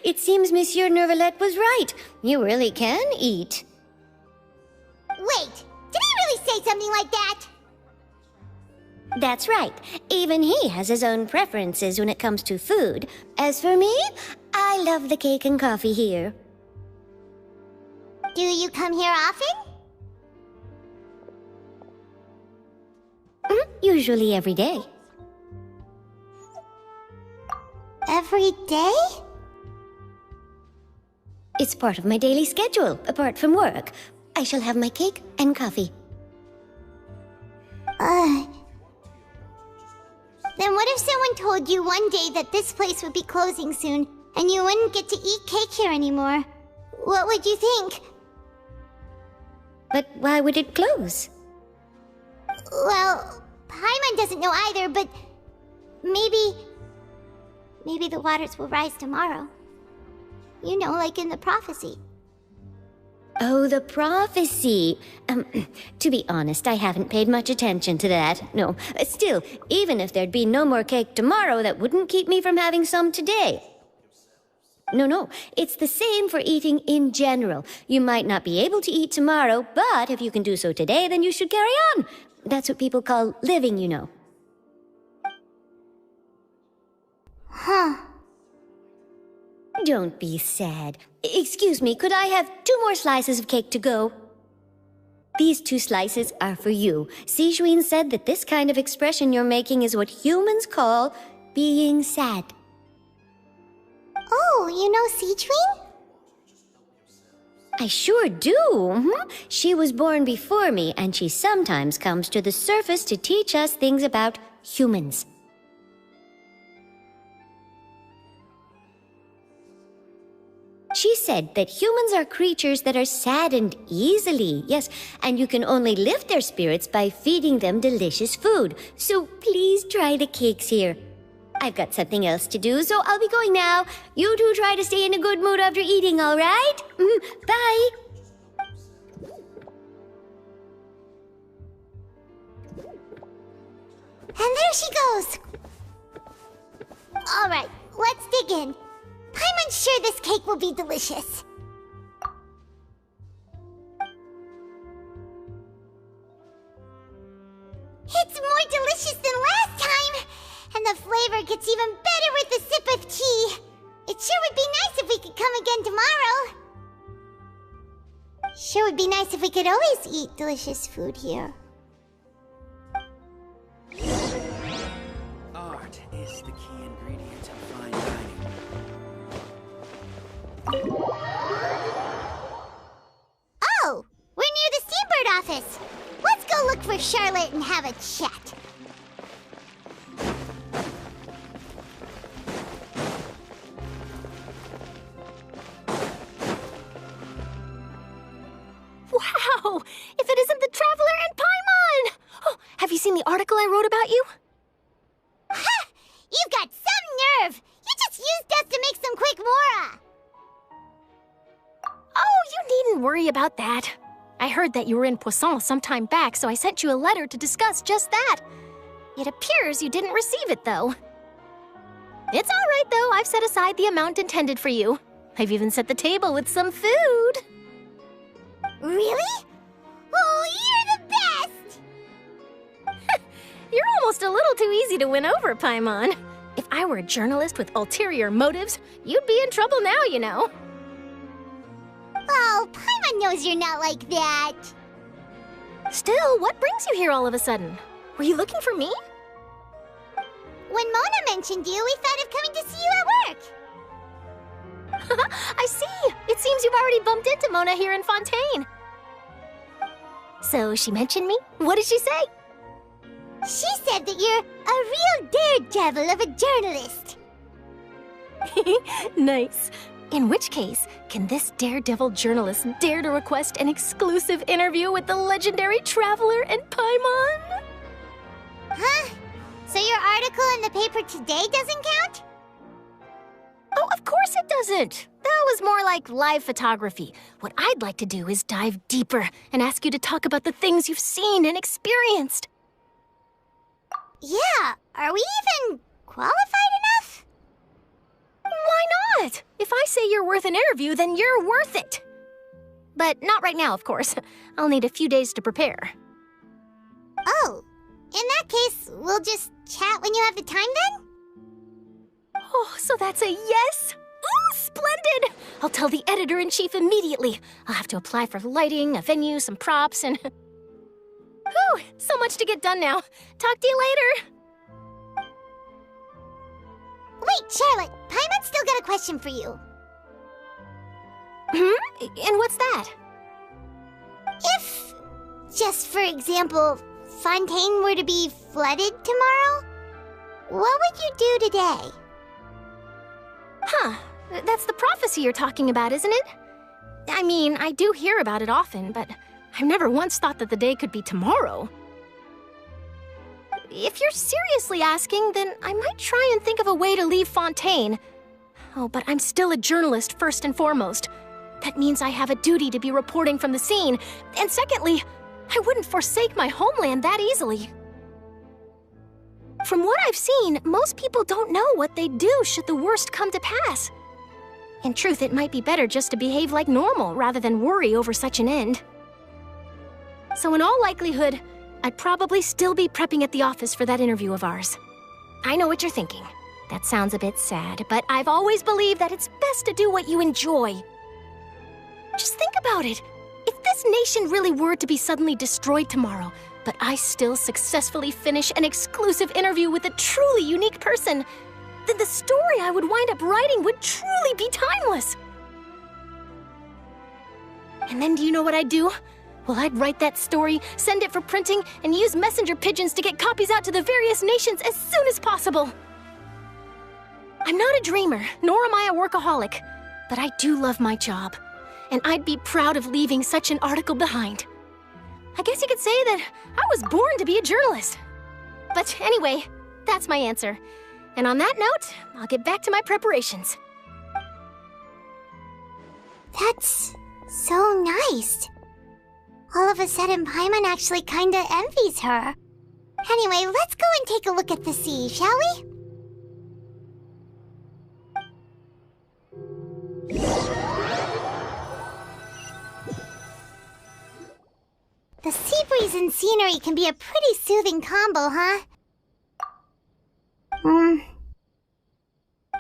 It seems Monsieur Neuvillette was right. You really can eat. Wait, did he really say something like that? That's right. Even he has his own preferences when it comes to food. As for me, I love the cake and coffee here. Do you come here often? Usually every day. Every day? It's part of my daily schedule, apart from work. I shall have my cake and coffee. Then what if someone told you one day that this place would be closing soon, and you wouldn't get to eat cake here anymore? What would you think? But why would it close? Well, Paimon doesn't know either, but maybe the waters will rise tomorrow. You know, like in the prophecy. Oh, the prophecy. To be honest, I haven't paid much attention to that. No, still, even if there'd be no more cake tomorrow, that wouldn't keep me from having some today. No, it's the same for eating in general. You might not be able to eat tomorrow, but if you can do so today, then you should carry on. That's what people call living, you know. Huh. Don't be sad. Excuse me, could I have 2 more slices of cake to go? These 2 slices are for you. Sijuin said that this kind of expression you're making is what humans call being sad. Oh, you know Sijuin? I sure do. She was born before me, and she sometimes comes to the surface to teach us things about humans. She said that humans are creatures that are saddened easily, yes, and you can only lift their spirits by feeding them delicious food. So please try the cakes here. I've got something else to do, so I'll be going now. You two try to stay in a good mood after eating, all right? Bye. And there she goes. All right, let's dig in. Paimon's sure this cake will be delicious. It's more delicious than last time, and the flavor gets even better with a sip of tea. It sure would be nice if we could come again tomorrow. Sure would be nice if we could always eat delicious food here. Art is the key ingredient of fine dining. Oh, we're near the Steambird office. Let's go look for Charlotte and have a chat. Wow! If it isn't the Traveler and Paimon! Oh, have you seen the article I wrote about you? Ha! You've got some nerve! You just used us to make some quick mora! Oh, you needn't worry about that. I heard that you were in Poisson some time back, so I sent you a letter to discuss just that. It appears you didn't receive it, though. It's all right, though. I've set aside the amount intended for you. I've even set the table with some food. Really? Oh, you're the best! You're almost a little too easy to win over, Paimon. If I were a journalist with ulterior motives, you'd be in trouble now, you know. Oh, Paimon knows you're not like that. Still, what brings you here all of a sudden? Were you looking for me? When Mona mentioned you, we thought of coming to see you at work. I see! It seems you've already bumped into Mona here in Fontaine. So she mentioned me? What did she say? She said that you're a real daredevil of a journalist. Nice. In which case, can this daredevil journalist dare to request an exclusive interview with the legendary Traveler and Paimon? Huh? So your article in the paper today doesn't count? Oh, of course it doesn't. That was more like live photography. What I'd like to do is dive deeper and ask you to talk about the things you've seen and experienced. Yeah, are we even qualified enough? Why not? If I say you're worth an interview, then you're worth it. But not right now, of course. I'll need a few days to prepare. Oh, in that case, we'll just chat when you have the time then? Oh, so that's a yes? Ooh, splendid! I'll tell the editor-in-chief immediately. I'll have to apply for lighting, a venue, some props, and... Whew, so much to get done now. Talk to you later. Wait, Charlotte, Paimon's still got a question for you. And what's that? If, just for example, Fontaine were to be flooded tomorrow, what would you do today? Huh, that's the prophecy you're talking about, isn't it? I mean, I do hear about it often, but I've never once thought that the day could be tomorrow. If you're seriously asking, then I might try and think of a way to leave Fontaine. Oh, but I'm still a journalist first and foremost. That means I have a duty to be reporting from the scene. And secondly, I wouldn't forsake my homeland that easily. From what I've seen, most people don't know what they'd do should the worst come to pass. In truth, it might be better just to behave like normal rather than worry over such an end. So in all likelihood, I'd probably still be prepping at the office for that interview of ours. I know what you're thinking. That sounds a bit sad, but I've always believed that it's best to do what you enjoy. Just think about it. If this this nation really were to be suddenly destroyed tomorrow, but I still successfully finish an exclusive interview with a truly unique person, then the story I would wind up writing would truly be timeless. And then do you know what I'd do? Well, I'd write that story, send it for printing, and use messenger pigeons to get copies out to the various nations as soon as possible. I'm not a dreamer, nor am I a workaholic, but I do love my job, and I'd be proud of leaving such an article behind. I guess you could say that I was born to be a journalist. But anyway, that's my answer. And on that note, I'll get back to my preparations. That's so nice. All of a sudden, Paimon actually kinda envies her. Anyway, let's go and take a look at the sea, shall we? The sea breeze and scenery can be a pretty soothing combo, huh?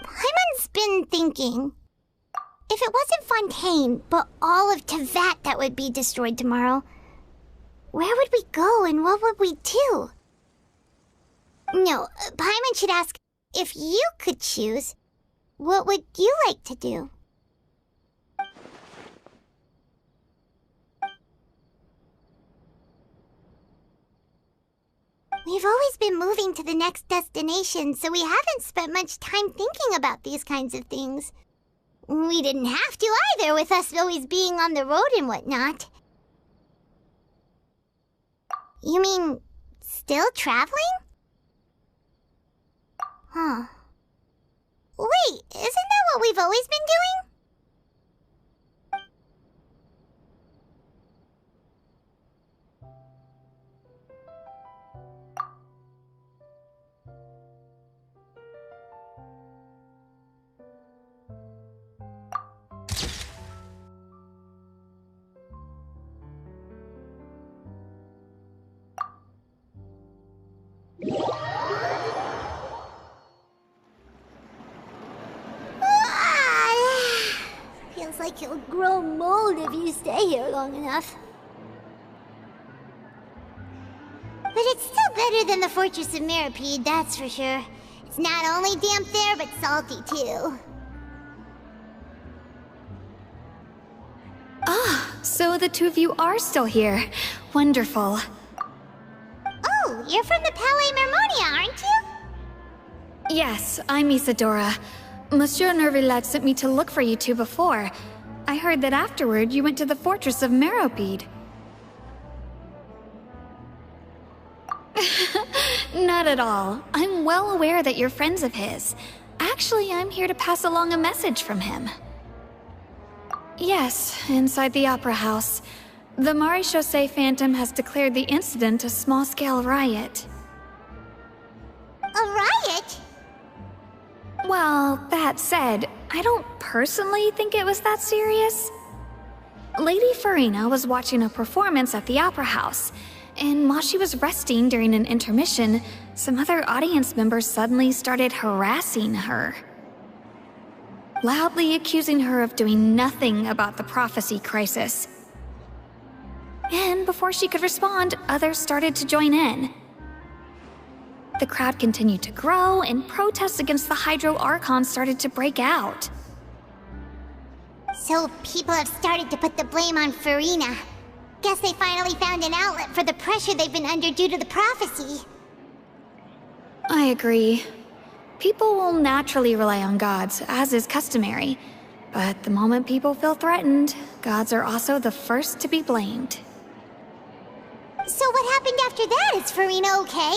Paimon's been thinking. If it wasn't Fontaine, but all of Tevat that would be destroyed tomorrow, where would we go and what would we do? No, Paimon should ask, if you could choose, what would you like to do? We've always been moving to the next destination, so we haven't spent much time thinking about these kinds of things. We didn't have to either, with us always being on the road and whatnot. You mean, still traveling? Huh. Wait, isn't that what we've always been doing? Feels like you'll grow mold if you stay here long enough. But it's still better than the Fortress of Meripede, that's for sure. It's not only damp there, but salty too. Ah, so the two of you are still here. Wonderful. Oh, you're from the Palais Mermonia, aren't you? Yes, I'm Isadora. Monsieur Nervillet sent me to look for you two before. I heard that afterward you went to the Fortress of Meropide. Not at all. I'm well aware that you're friends of his. Actually, I'm here to pass along a message from him. Yes, inside the Opera House. The Maréchaussée Phantom has declared the incident a small-scale riot. A riot? Well, that said, I don't personally think it was that serious. Lady Farina was watching a performance at the Opera House, and while she was resting during an intermission, some other audience members suddenly started harassing her, loudly accusing her of doing nothing about the prophecy crisis. And before she could respond, others started to join in. The crowd continued to grow, and protests against the Hydro Archon started to break out. So people have started to put the blame on Farina. Guess they finally found an outlet for the pressure they've been under due to the prophecy. I agree. People will naturally rely on gods, as is customary. But the moment people feel threatened, gods are also the first to be blamed. So what happened after that? Is Farina okay?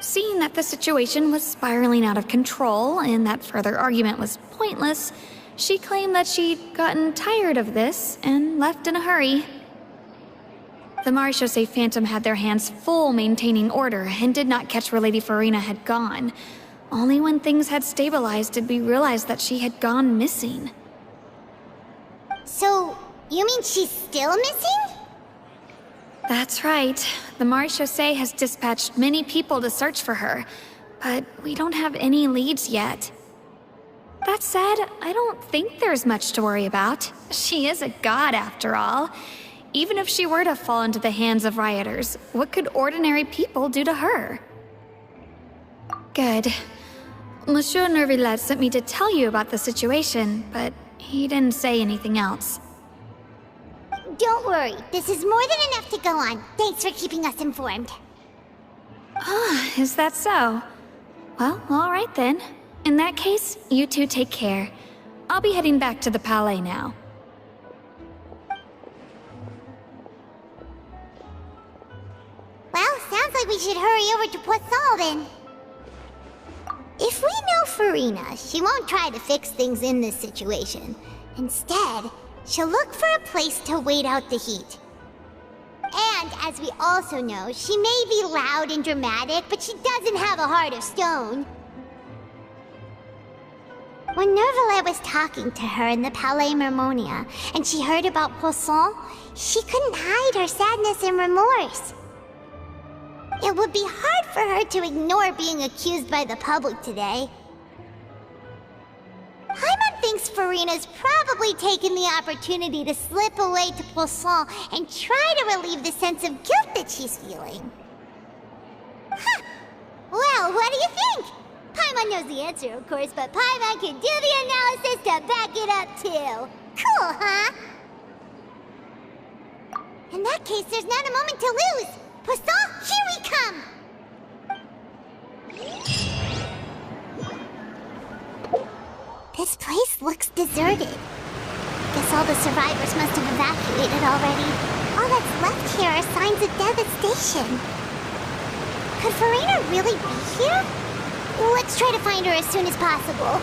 Seeing that the situation was spiraling out of control and that further argument was pointless, she claimed that she'd gotten tired of this and left in a hurry. The Maréchaussée Phantom had their hands full maintaining order and did not catch where Lady Farina had gone. Only when things had stabilized did we realize that she had gone missing. So, you mean she's still missing? That's right. The Maréchaussée has dispatched many people to search for her, but we don't have any leads yet. That That said, I don't think there's much to worry about. She is a god after all. Even if she were to fall into the hands of rioters, what could ordinary people do to her? Good. Monsieur Nervillet sent me to tell you about the situation, but he didn't say anything else. Don't worry, this is more than enough to go on. Thanks for keeping us informed. Ah, is that so? Well, all right then. In that case, you two take care. I'll be heading back to the Palais now. Well, sounds like we should hurry over to Poisson then. If we know Farina, she won't try to fix things in this situation. Instead, she'll look for a place to wait out the heat. And as we also know, she may be loud and dramatic, but she doesn't have a heart of stone. When Nervillet was talking to her in the Palais Mermonia, and she heard about Poisson, she couldn't hide her sadness and remorse. It would be hard for her to ignore being accused by the public today. Paimon thinks Farina's probably taken the opportunity to slip away to Poisson and try to relieve the sense of guilt that she's feeling. Huh. Well, what do you think? Paimon knows the answer, of course, but Paimon can do the analysis to back it up, too. Cool, huh? In that case, there's not a moment to lose. Poisson, here we come! This place looks deserted. Guess all the survivors must have evacuated already. All that's left here are signs of devastation. Could Farina really be here? Let's try to find her as soon as possible.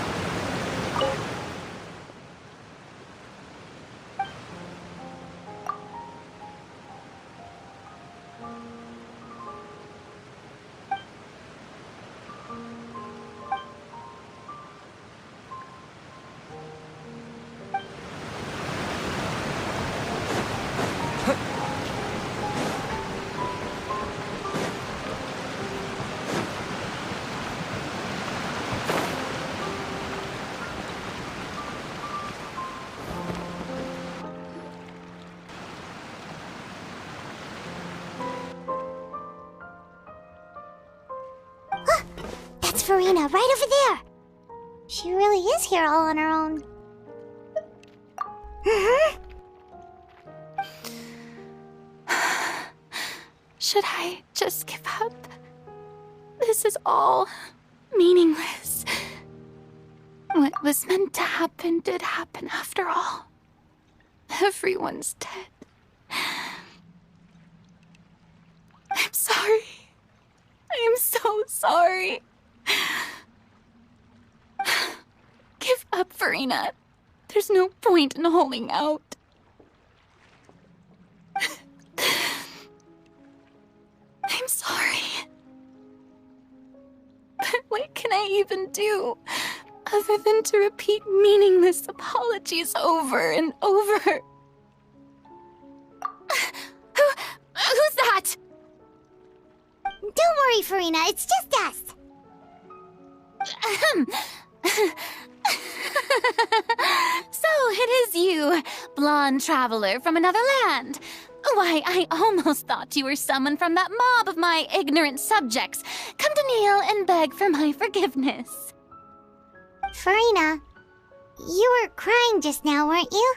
Farina, right over there! She really is here all on her own. Should I just give up? This is all meaningless. What was meant to happen did happen after all. Everyone's dead. I'm sorry. I am so sorry. Give up, Farina. There's no point in holding out. I'm sorry. But what can I even do other than to repeat meaningless apologies over and over? Who's that? Don't worry, Farina. It's just us. So it is you, blonde traveler from another land. Why, I almost thought you were someone from that mob of my ignorant subjects. Come to kneel and beg for my forgiveness. Farina, you were crying just now, weren't you?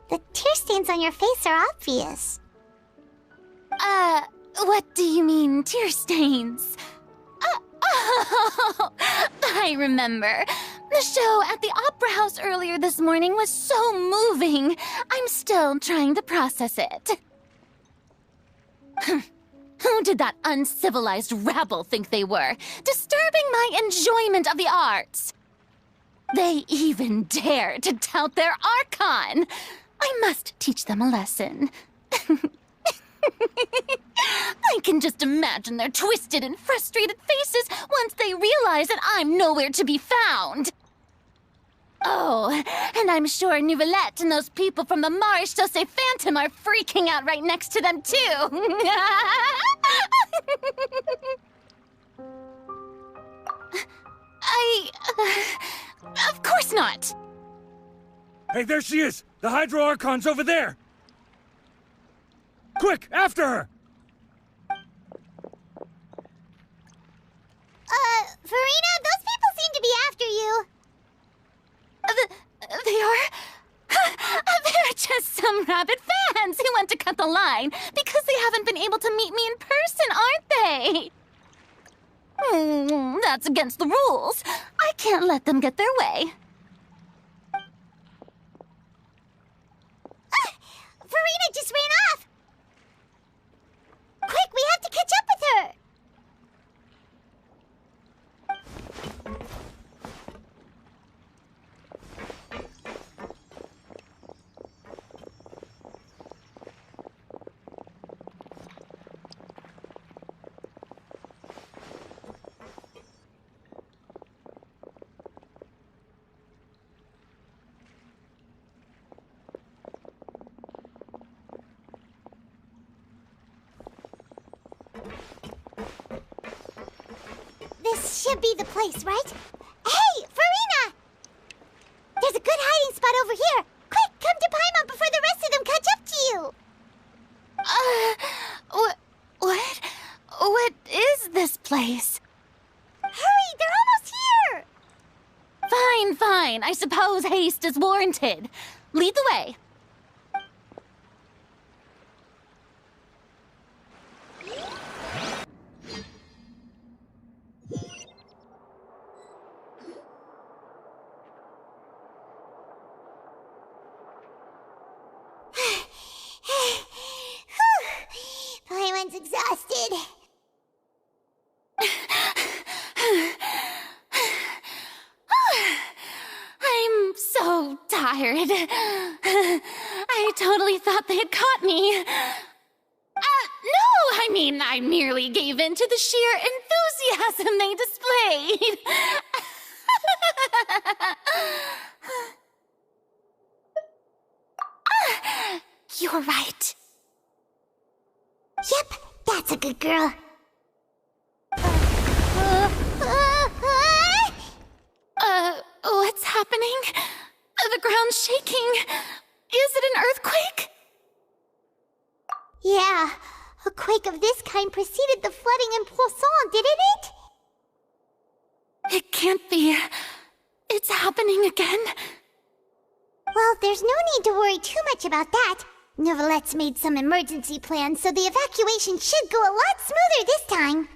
The tear stains on your face are obvious. What do you mean, tear stains? Oh, I remember. The show at the Opera House earlier this morning was so moving. I'm still trying to process it. Who did that uncivilized rabble think they were, disturbing my enjoyment of the arts? They even dare to tout their Archon. I must teach them a lesson. I can just imagine their twisted and frustrated faces once they realize that I'm nowhere to be found. Oh, and I'm sure Neuvillette and those people from the Marche Chaussee Phantom are freaking out right next to them, too. Of course course not! Hey, there she is! The Hydro Archon's over there! Quick, after her! Farina, those people seem to be after you. They are? They're just some rabid fans who want to cut the line because they haven't been able to meet me in person, aren't they? That's against the rules. I can't let them get their way. Farina just ran off! Quick, we have to catch up with her! This should be the place, right? Hey, Farina! There's a good hiding spot over here. Quick, come to Paimon before the rest of them catch up to you. What is this place? Hurry, they're almost here! Fine. I suppose haste is warranted. Lead the way. Paimon's exhausted. I'm so tired. I totally thought they had caught me. No, I merely gave in to the sheer enthusiasm they displayed. You're right. Yep, that's a good girl. What's happening? The ground's shaking. Is it an earthquake? Yeah, a quake of this kind preceded the flooding in Poisson, didn't it? It can't be. It's happening again. Well, there's no need to worry too much about that. Neuvillette made some emergency plans, so the evacuation should go a lot smoother this time.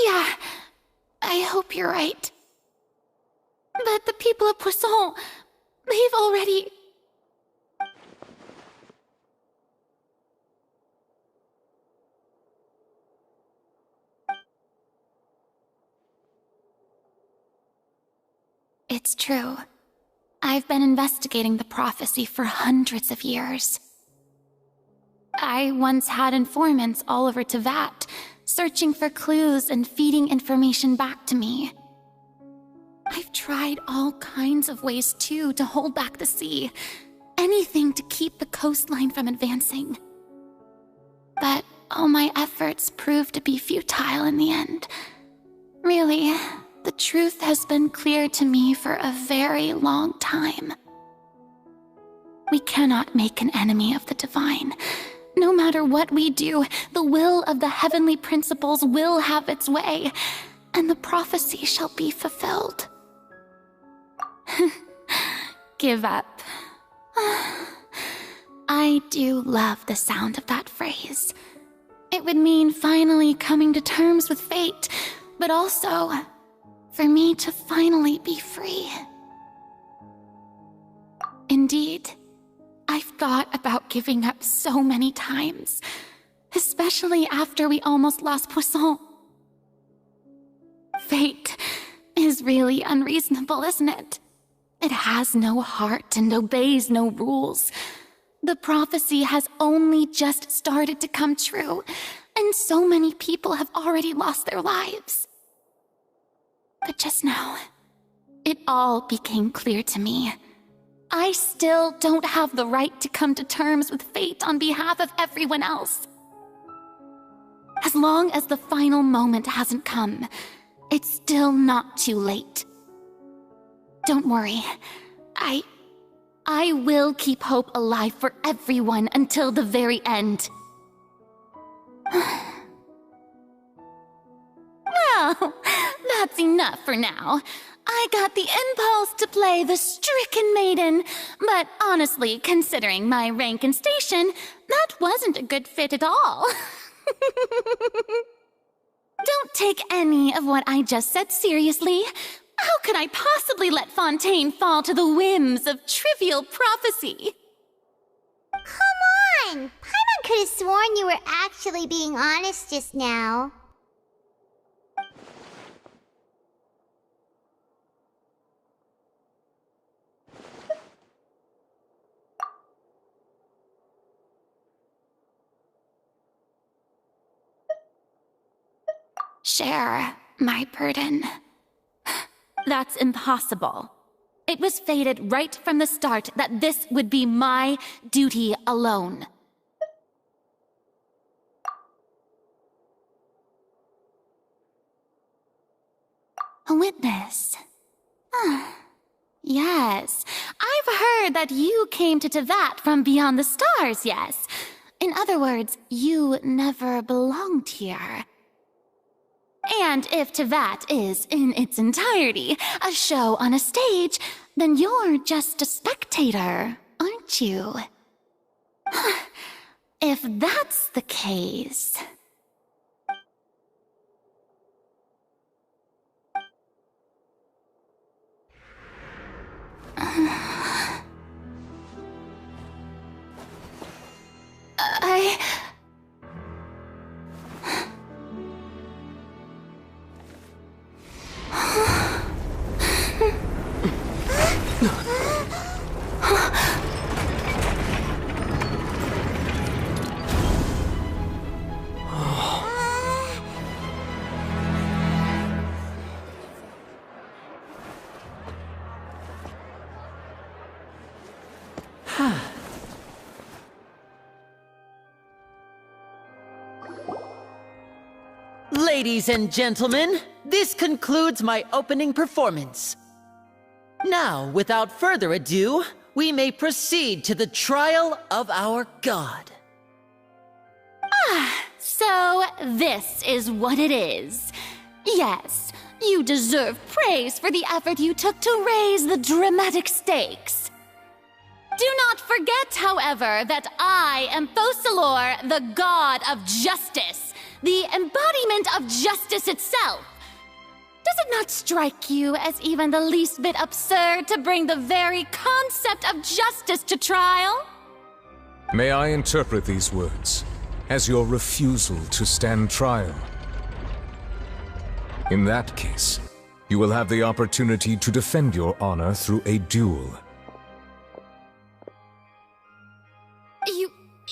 Yeah, I hope you're right. But the people of Poisson, they've already... It's true. I've been investigating the prophecy for hundreds of years. I once had informants all over Tevat, searching for clues and feeding information back to me. I've tried all kinds of ways, too, to hold back the sea. Anything to keep the coastline from advancing. But all my efforts proved to be futile in the end. Really, the truth has been clear to me for a very long time. We cannot make an enemy of the divine. No matter what we do, the will of the heavenly principles will have its way, and the prophecy shall be fulfilled. Give up. I do love the sound of that phrase. It would mean finally coming to terms with fate, but also for me to finally be free. Indeed, I've thought about giving up so many times, especially after we almost lost Poisson. Fate is really unreasonable, isn't it? It has no heart and obeys no rules. The prophecy has only just started to come true, and so many people have already lost their lives. But just now, it all became clear to me. I still don't have the right to come to terms with fate on behalf of everyone else. As long as the final moment hasn't come, it's still not too late. Don't worry. I will keep hope alive for everyone until the very end. Well, that's enough for now. I got the impulse to play the stricken maiden, but honestly, considering my rank and station, that wasn't a good fit at all. Don't take any of what I just said seriously. How could I possibly let Fontaine fall to the whims of trivial prophecy? Come on! Paimon could have sworn you were actually being honest just now. Share my burden. That's impossible. It was fated right from the start that this would be my duty alone. A witness. Yes, I've heard that you came to Tevat from beyond the stars, yes. In other words, you never belonged here. And if Tevat is, in its entirety, a show on a stage, then you're just a spectator, aren't you? If that's the case... Ladies and gentlemen, this concludes my opening performance. Now, without further ado, we may proceed to the trial of our god. So this is what it is. Yes, you deserve praise for the effort you took to raise the dramatic stakes. Do not forget, however, that I am Focalor, the god of justice, the embodiment of justice itself. Does it not strike you as even the least bit absurd to bring the very concept of justice to trial? May I interpret these words as your refusal to stand trial? In that case, you will have the opportunity to defend your honor through a duel.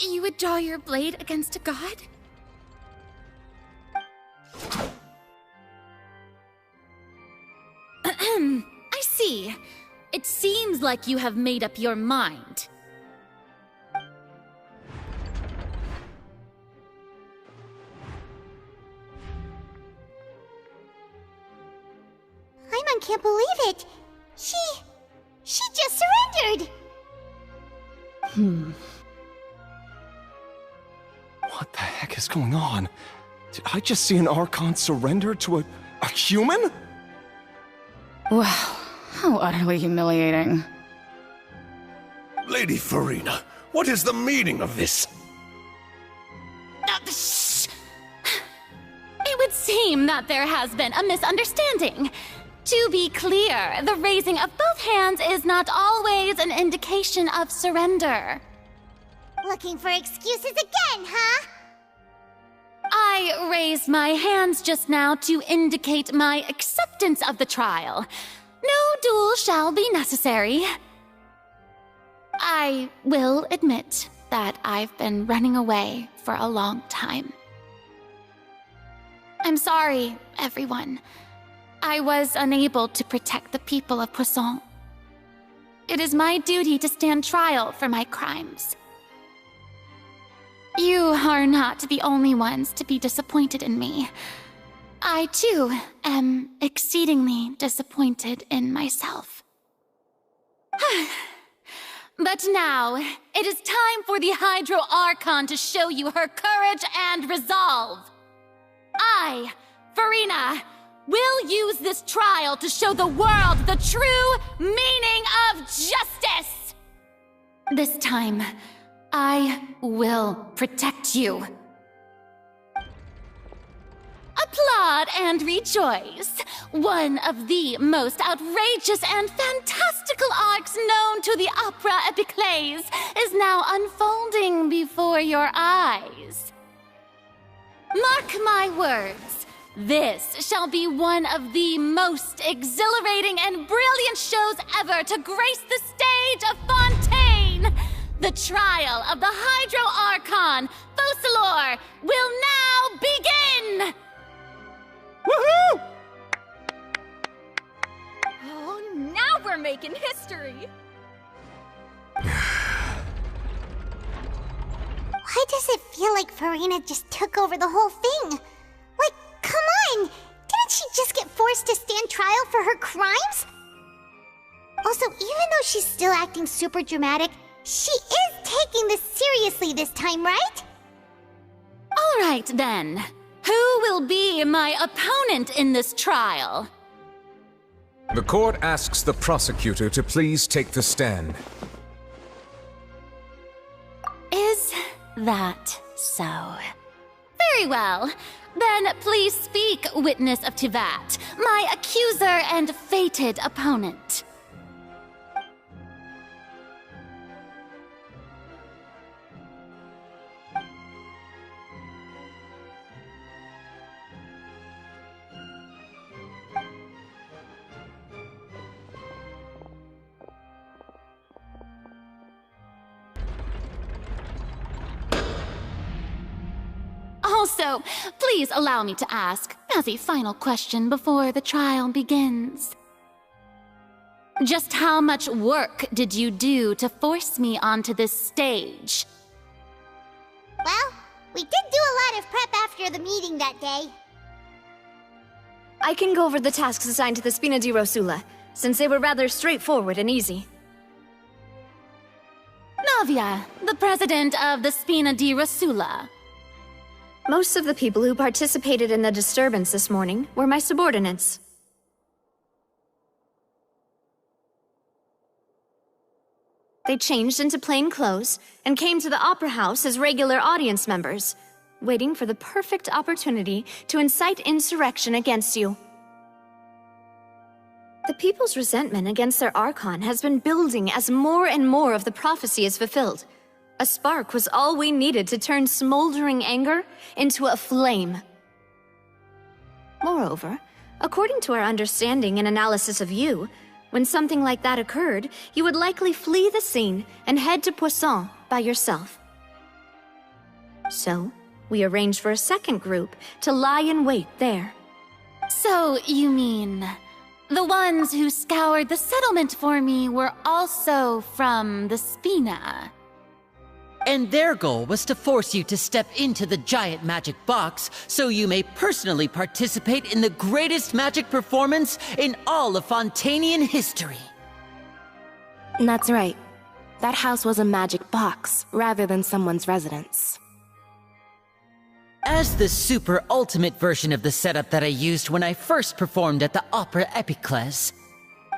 You would draw your blade against a god? I see. It seems like you have made up your mind. Paimon can't believe it. She just surrendered. What the heck is going on? Did I just see an Archon surrender to a human? Wow, how utterly humiliating. Lady Farina, what is the meaning of this? Shh! It would seem that there has been a misunderstanding. To be clear, the raising of both hands is not always an indication of surrender. Looking for excuses again, huh? I raised my hands just now to indicate my acceptance of the trial. No duel shall be necessary. I will admit that I've been running away for a long time. I'm sorry, everyone. I was unable to protect the people of Poisson. It is my duty to stand trial for my crimes. You are not the only ones to be disappointed in me. I, too, am exceedingly disappointed in myself. But now, it is time for the Hydro Archon to show you her courage and resolve. I, Farina, will use this trial to show the world the true meaning of justice! This time, I will protect you. Applaud and rejoice! One of the most outrageous and fantastical arcs known to the opera epiclese is now unfolding before your eyes. Mark my words, this shall be one of the most exhilarating and brilliant shows ever to grace the stage of Fontaine! The trial of the Hydro Archon, Focalor, will now begin! Woohoo! Oh, now we're making history! Why does it feel like Farina just took over the whole thing? Like, come on! Didn't she just get forced to stand trial for her crimes? Also, even though she's still acting super dramatic, she is taking this seriously this time, right? All right, then. Who will be my opponent in this trial? The court asks the prosecutor to please take the stand. Is that so? Very well. Then please speak, witness of Tivat, my accuser and fated opponent. Also, please allow me to ask, as a final question before the trial begins. Just how much work did you do to force me onto this stage? Well, we did do a lot of prep after the meeting that day. I can go over the tasks assigned to the Spina di Rosula, since they were rather straightforward and easy. Navia, the president of the Spina di Rosula. Most of the people who participated in the disturbance this morning were my subordinates. They changed into plain clothes and came to the Opera House as regular audience members, waiting for the perfect opportunity to incite insurrection against you. The people's resentment against their Archon has been building as more and more of the prophecy is fulfilled. A spark was all we needed to turn smoldering anger into a flame. Moreover, according to our understanding and analysis of you, when something like that occurred, you would likely flee the scene and head to Poisson by yourself. So, we arranged for a second group to lie in wait there. So, you mean, the ones who scoured the settlement for me were also from the Spina? And their goal was to force you to step into the giant magic box so you may personally participate in the greatest magic performance in all of Fontanian history. That's right. That house was a magic box, rather than someone's residence. As the super ultimate version of the setup that I used when I first performed at the Opera Epiclese,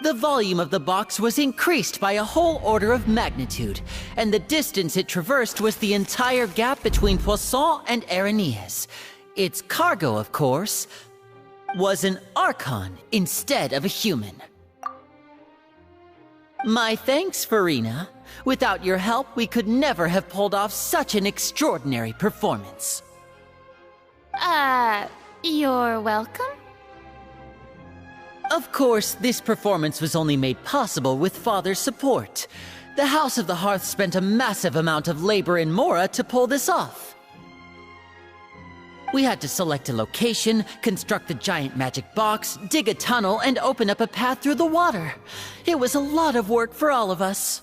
the volume of the box was increased by a whole order of magnitude, and the distance it traversed was the entire gap between Poisson and Aranias. Its cargo, of course, was an Archon instead of a human. My thanks, Farina. Without your help, we could never have pulled off such an extraordinary performance. You're welcome? Of course, this performance was only made possible with Father's support. The House of the Hearth spent a massive amount of labor in Mora to pull this off. We had to select a location, construct the giant magic box, dig a tunnel, and open up a path through the water. It was a lot of work for all of us.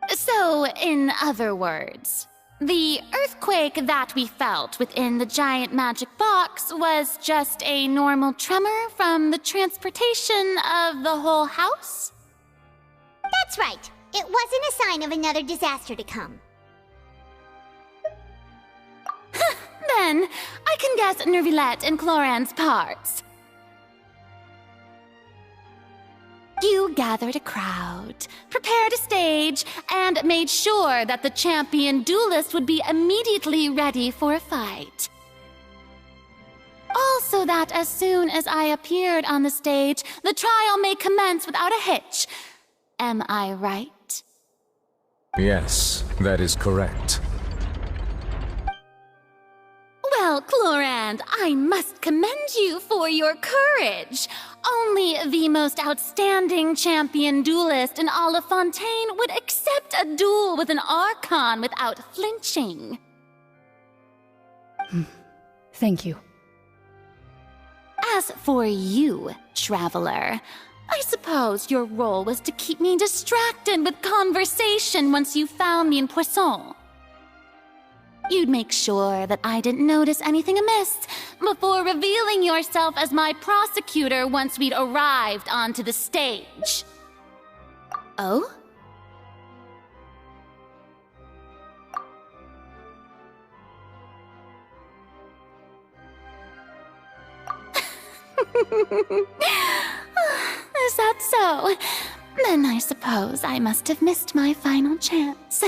So, in other words, the earthquake that we felt within the giant magic box was just a normal tremor from the transportation of the whole house? That's right. It wasn't a sign of another disaster to come. Then, I can guess Nervilette and Cloran's parts. You gathered a crowd, prepared a stage, and made sure that the champion duelist would be immediately ready for a fight. Also that as soon as I appeared on the stage, the trial may commence without a hitch. Am I right? Yes, that is correct. Well, Clorand, I must commend you for your courage. Only the most outstanding champion duelist in all of Fontaine would accept a duel with an Archon without flinching. Thank you. As for you, Traveler, I suppose your role was to keep me distracted with conversation once you found me in Poisson. You'd make sure that I didn't notice anything amiss before revealing yourself as my prosecutor once we'd arrived onto the stage. Oh? Is that so? Then I suppose I must have missed my final chance.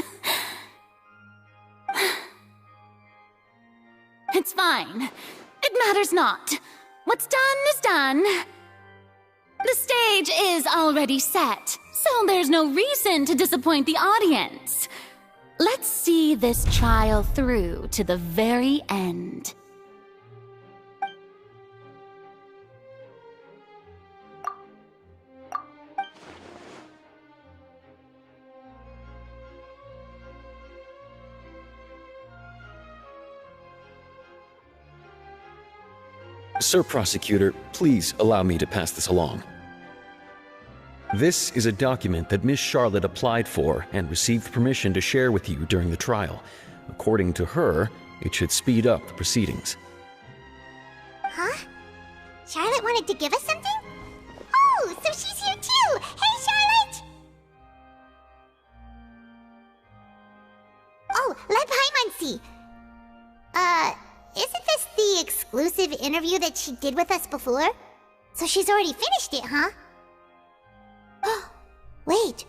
It's fine. It matters not. What's done is done. The stage is already set, so there's no reason to disappoint the audience. Let's see this trial through to the very end. Sir Prosecutor, please allow me to pass this along. This is a document that Miss Charlotte applied for and received permission to share with you during the trial. According to her, it should speed up the proceedings. Huh? Charlotte wanted to give us something? Oh, so she's here too! Hey, Charlotte! Oh, let Paimon see. Isn't this the exclusive interview that she did with us before? So she's already finished it, huh? Oh, wait.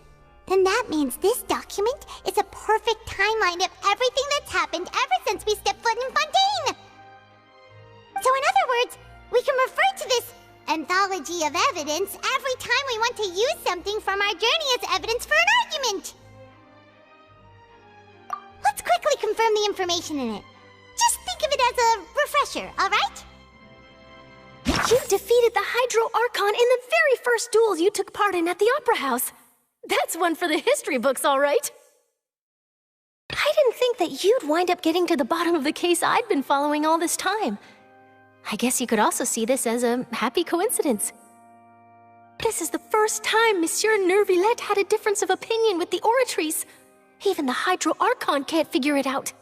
Then that means this document is a perfect timeline of everything that's happened ever since we stepped foot in Fontaine! So in other words, we can refer to this anthology of evidence every time we want to use something from our journey as evidence for an argument! Let's quickly confirm the information in it. Just think of it as a refresher, alright? You defeated the Hydro Archon in the very first duels you took part in at the Opera House. That's one for the history books, all right. I didn't think that you'd wind up getting to the bottom of the case I'd been following all this time. I guess you could also see this as a happy coincidence. This is the first time Monsieur Nervilette had a difference of opinion with the Oratrice. Even the Hydro Archon can't figure it out.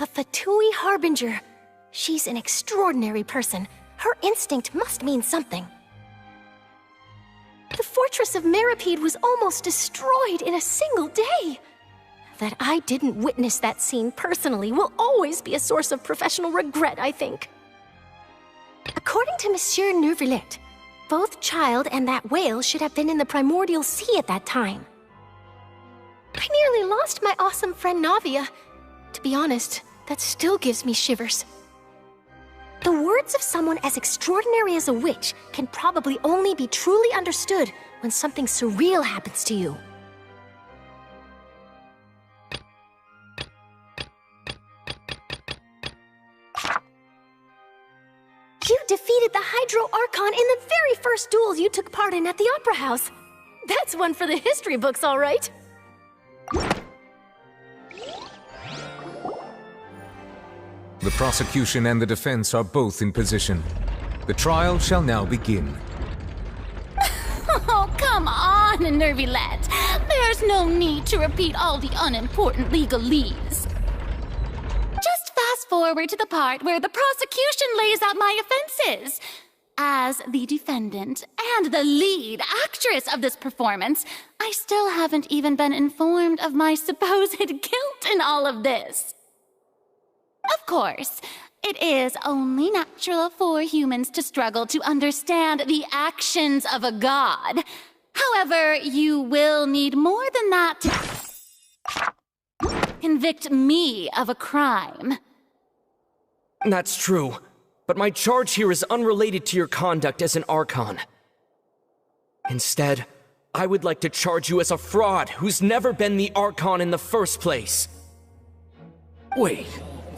A Fatui Harbinger. She's an extraordinary person. Her instinct must mean something. The fortress of Meripede was almost destroyed in a single day. That I didn't witness that scene personally will always be a source of professional regret, I think. According to Monsieur Nervilette, both Child and that whale should have been in the primordial sea at that time. I nearly lost my awesome friend Navia. To be honest, that still gives me shivers. The words of someone as extraordinary as a witch can probably only be truly understood when something surreal happens to you. You defeated the Hydro Archon in the very first duels you took part in at the Opera House. That's one for the history books, all right. The prosecution and the defense are both in position. The trial shall now begin. Oh, come on, Nervilette. There's no need to repeat all the unimportant legalese. Just fast forward to the part where the prosecution lays out my offenses. As the defendant and the lead actress of this performance, I still haven't even been informed of my supposed guilt in all of this. Of course, it is only natural for humans to struggle to understand the actions of a god. However, you will need more than that to convict me of a crime. That's true, but my charge here is unrelated to your conduct as an Archon. Instead, I would like to charge you as a fraud who's never been the Archon in the first place. Wait,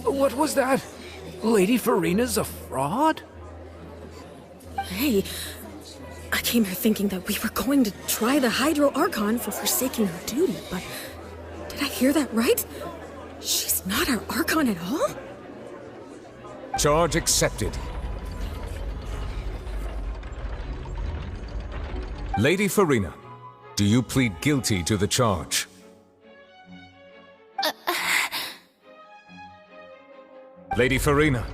what was that? Lady Farina's a fraud? Hey, I came here thinking that we were going to try the Hydro Archon for forsaking her duty, but did I hear that right? She's not our Archon at all? Charge accepted. Lady Farina, do you plead guilty to the charge? Lady Farina.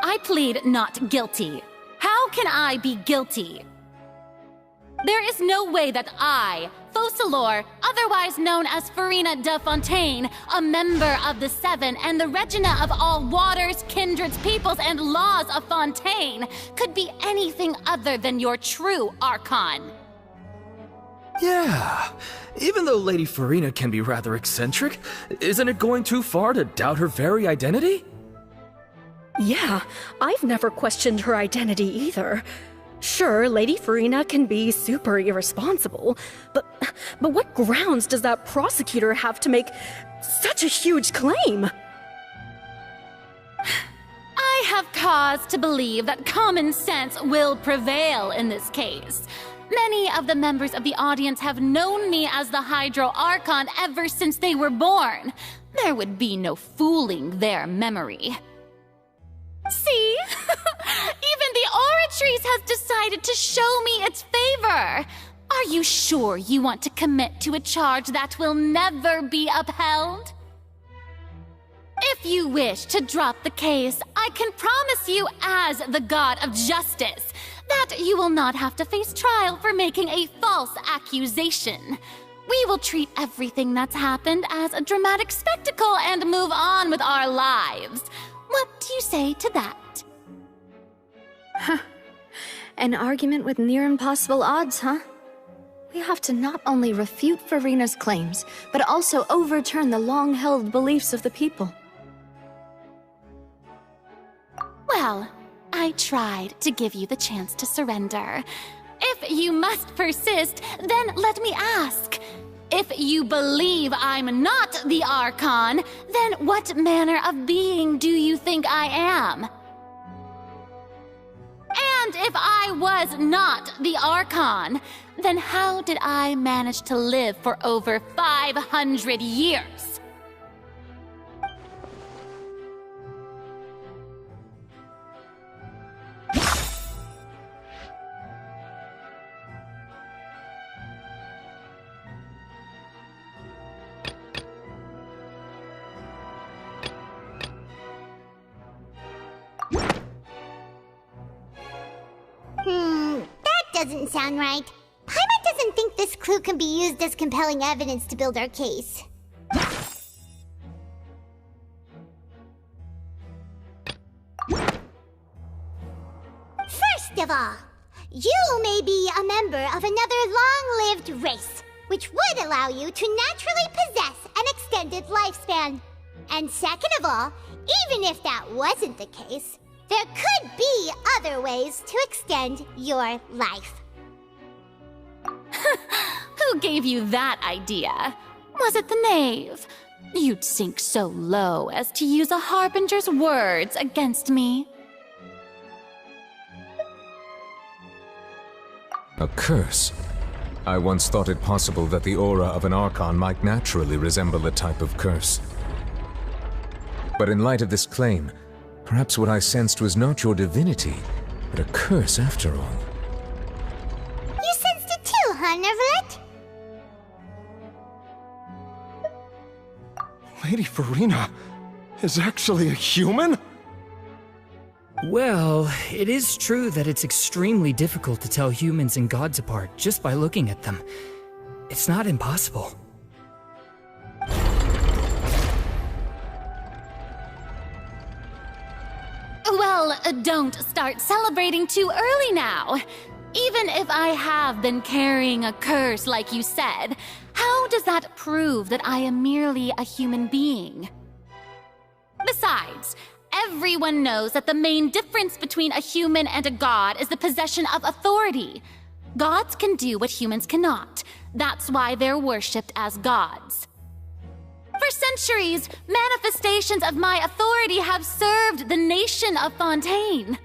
I plead not guilty. How can I be guilty? There is no way that I, Focalor, otherwise known as Farina de Fontaine, a member of the Seven and the Regina of all waters, kindreds, peoples, and laws of Fontaine, could be anything other than your true Archon. Yeah, even though Lady Farina can be rather eccentric, isn't it going too far to doubt her very identity? Yeah, I've never questioned her identity either. Sure, Lady Farina can be super irresponsible, but what grounds does that prosecutor have to make such a huge claim? I have cause to believe that common sense will prevail in this case. Many of the members of the audience have known me as the Hydro Archon ever since they were born. There would be no fooling their memory. See? Even the Oratrice has decided to show me its favor. Are you sure you want to commit to a charge that will never be upheld? If you wish to drop the case, I can promise you as the God of Justice that you will not have to face trial for making a false accusation. We will treat everything that's happened as a dramatic spectacle and move on with our lives. What do you say to that? Huh. An argument with near impossible odds, huh? We have to not only refute Farina's claims, but also overturn the long-held beliefs of the people. Well, I tried to give you the chance to surrender. If you must persist, then let me ask. If you believe I'm not the Archon, then what manner of being do you think I am? And if I was not the Archon, then how did I manage to live for over 500 years? That doesn't sound right. Paimon doesn't think this clue can be used as compelling evidence to build our case. First of all, you may be a member of another long-lived race, which would allow you to naturally possess an extended lifespan. And second of all, even if that wasn't the case, there could be other ways to extend your life. Who gave you that idea? Was it the knave? You'd sink so low as to use a harbinger's words against me. A curse? I once thought it possible that the aura of an Archon might naturally resemble a type of curse. But in light of this claim, perhaps what I sensed was not your divinity, but a curse after all. You sensed it too, huh, Neverlet? Lady Farina is actually a human? Well, it is true that it's extremely difficult to tell humans and gods apart just by looking at them. It's not impossible. Well, don't start celebrating too early now. Even if I have been carrying a curse like you said, how does that prove that I am merely a human being? Besides, everyone knows that the main difference between a human and a god is the possession of authority. Gods can do what humans cannot. That's why they're worshipped as gods. For centuries, manifestations of my authority have served the nation of Fontaine.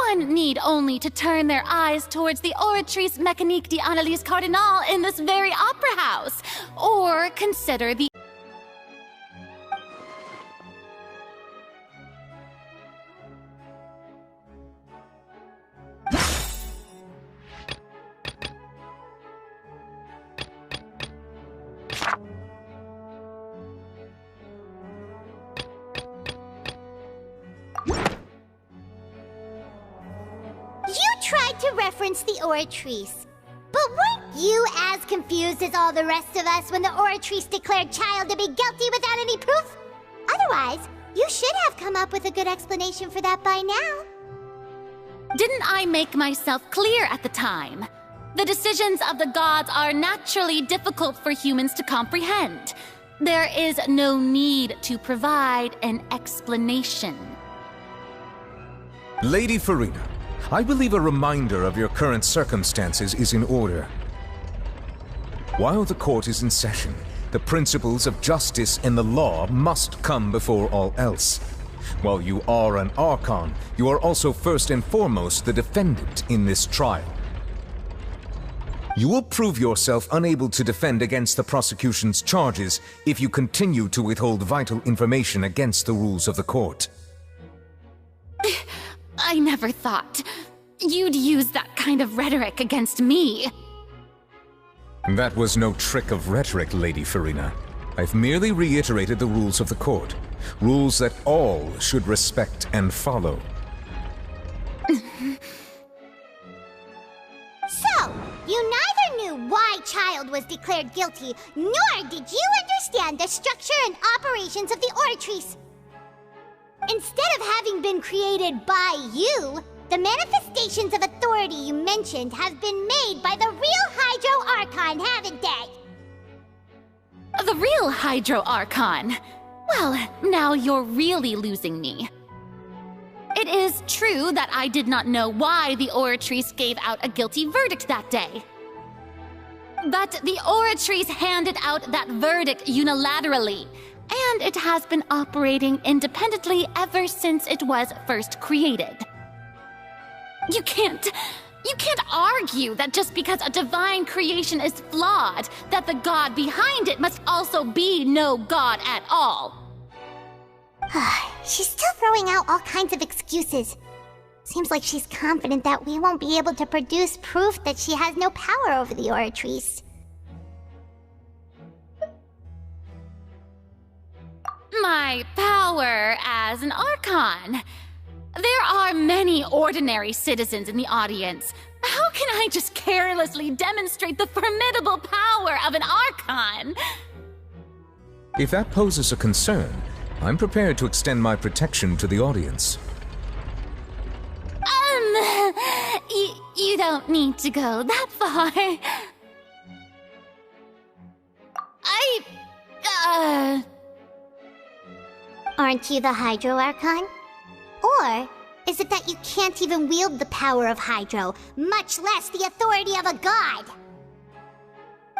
One need only to turn their eyes towards the Oratrice Mécanique d'Analyse Cardinal in this very opera house, or consider the reference the Oratrice. But weren't you as confused as all the rest of us when the Oratrice declared Child to be guilty without any proof? Otherwise, you should have come up with a good explanation for that by now. Didn't I make myself clear at the time? The decisions of the gods are naturally difficult for humans to comprehend. There is no need to provide an explanation. Lady Farina, I believe a reminder of your current circumstances is in order. While the court is in session, the principles of justice and the law must come before all else. While you are an Archon, you are also first and foremost the defendant in this trial. You will prove yourself unable to defend against the prosecution's charges if you continue to withhold vital information against the rules of the court. I never thought you'd use that kind of rhetoric against me. That was no trick of rhetoric, Lady Farina. I've merely reiterated the rules of the court. Rules that all should respect and follow. So, you neither knew why Child was declared guilty, nor did you understand the structure and operations of the Oratrice. Instead of having been created by you, the manifestations of authority you mentioned have been made by the real Hydro Archon, haven't they? The real Hydro Archon? Well, now you're really losing me. It is true that I did not know why the Oratrice gave out a guilty verdict that day. But the Oratrice handed out that verdict unilaterally, and it has been operating independently ever since it was first created. You can't argue that just because a divine creation is flawed, that the god behind it must also be no god at all. She's still throwing out all kinds of excuses. Seems like she's confident that we won't be able to produce proof that she has no power over the Oratrice. My power as an Archon. There are many ordinary citizens in the audience. How can I just carelessly demonstrate the formidable power of an Archon? If that poses a concern, I'm prepared to extend my protection to the audience. You don't need to go that far. Aren't you the Hydro Archon? Or is it that you can't even wield the power of Hydro, much less the authority of a god?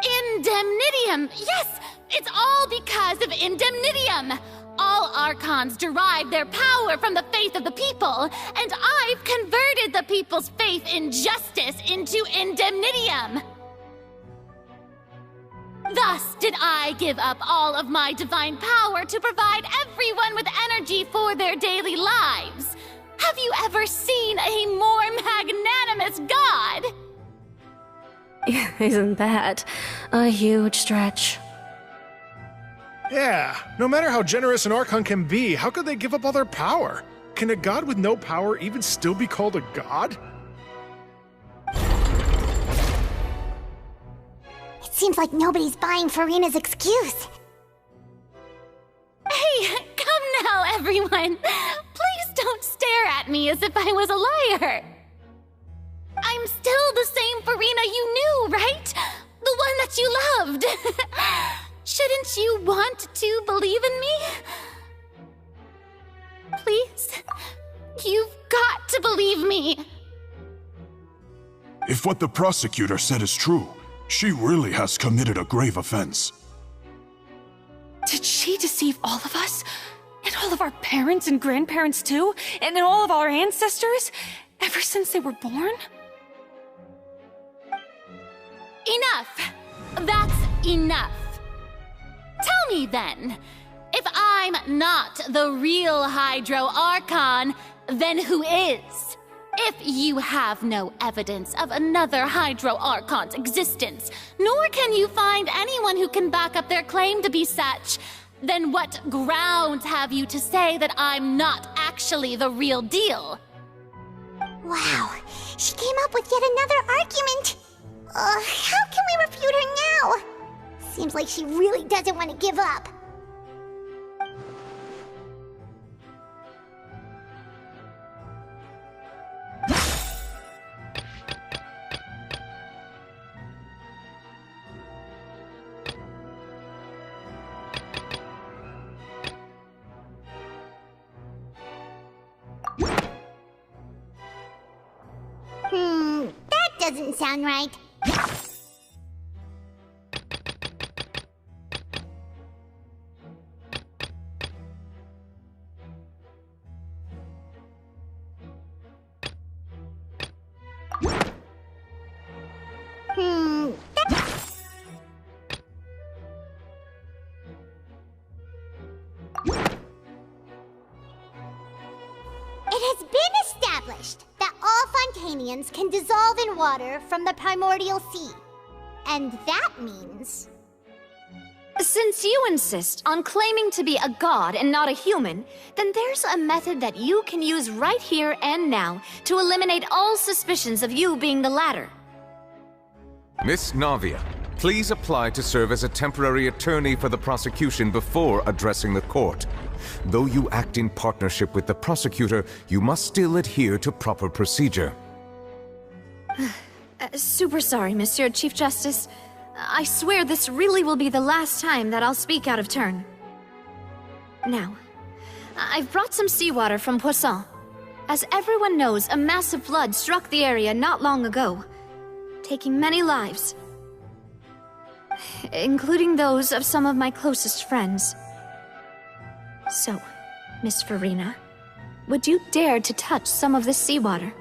Indemnitium! Yes! It's all because of Indemnitium! All Archons derive their power from the faith of the people, and I've converted the people's faith in justice into Indemnitium! Thus did I give up all of my divine power to provide everyone with energy for their daily lives. Have you ever seen a more magnanimous god? Isn't that a huge stretch? Yeah, no matter how generous an Archon can be, how could they give up all their power? Can a god with no power even still be called a god? It seems like nobody's buying Farina's excuse. Hey, come now, everyone! Please don't stare at me as if I was a liar! I'm still the same Farina you knew, right? The one that you loved! Shouldn't you want to believe in me? Please? You've got to believe me! If what the prosecutor said is true, she really has committed a grave offense. Did she deceive all of us? And all of our parents and grandparents too? And all of our ancestors? Ever since they were born? Enough! That's enough! Tell me then, if I'm not the real Hydro Archon, then who is? If you have no evidence of another Hydro Archon's existence, nor can you find anyone who can back up their claim to be such, then what grounds have you to say that I'm not actually the real deal? Wow, she came up with yet another argument. How can we refute her now? Seems like she really doesn't want to give up. That doesn't sound right. It has been established that all Fontanians can dissolve in water from the primordial sea. And that means... Since you insist on claiming to be a god and not a human, then there's a method that you can use right here and now to eliminate all suspicions of you being the latter. Miss Navia, please apply to serve as a temporary attorney for the prosecution before addressing the court. Though you act in partnership with the prosecutor, you must still adhere to proper procedure. Super sorry, Monsieur Chief Justice. I swear this really will be the last time that I'll speak out of turn. Now, I've brought some seawater from Poisson. As everyone knows, a massive flood struck the area not long ago, taking many lives, including those of some of my closest friends. So, Miss Farina, would you dare to touch some of this seawater?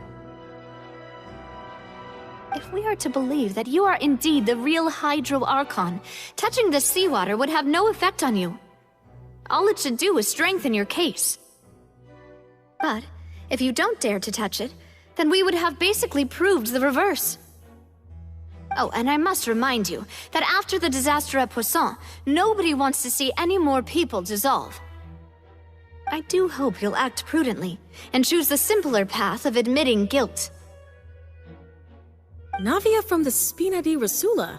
If we are to believe that you are indeed the real Hydro Archon, touching this seawater would have no effect on you. All it should do is strengthen your case. But if you don't dare to touch it, then we would have basically proved the reverse. Oh, and I must remind you that after the disaster at Poisson, nobody wants to see any more people dissolve. I do hope you'll act prudently and choose the simpler path of admitting guilt. Navia from the Spina di Rasula.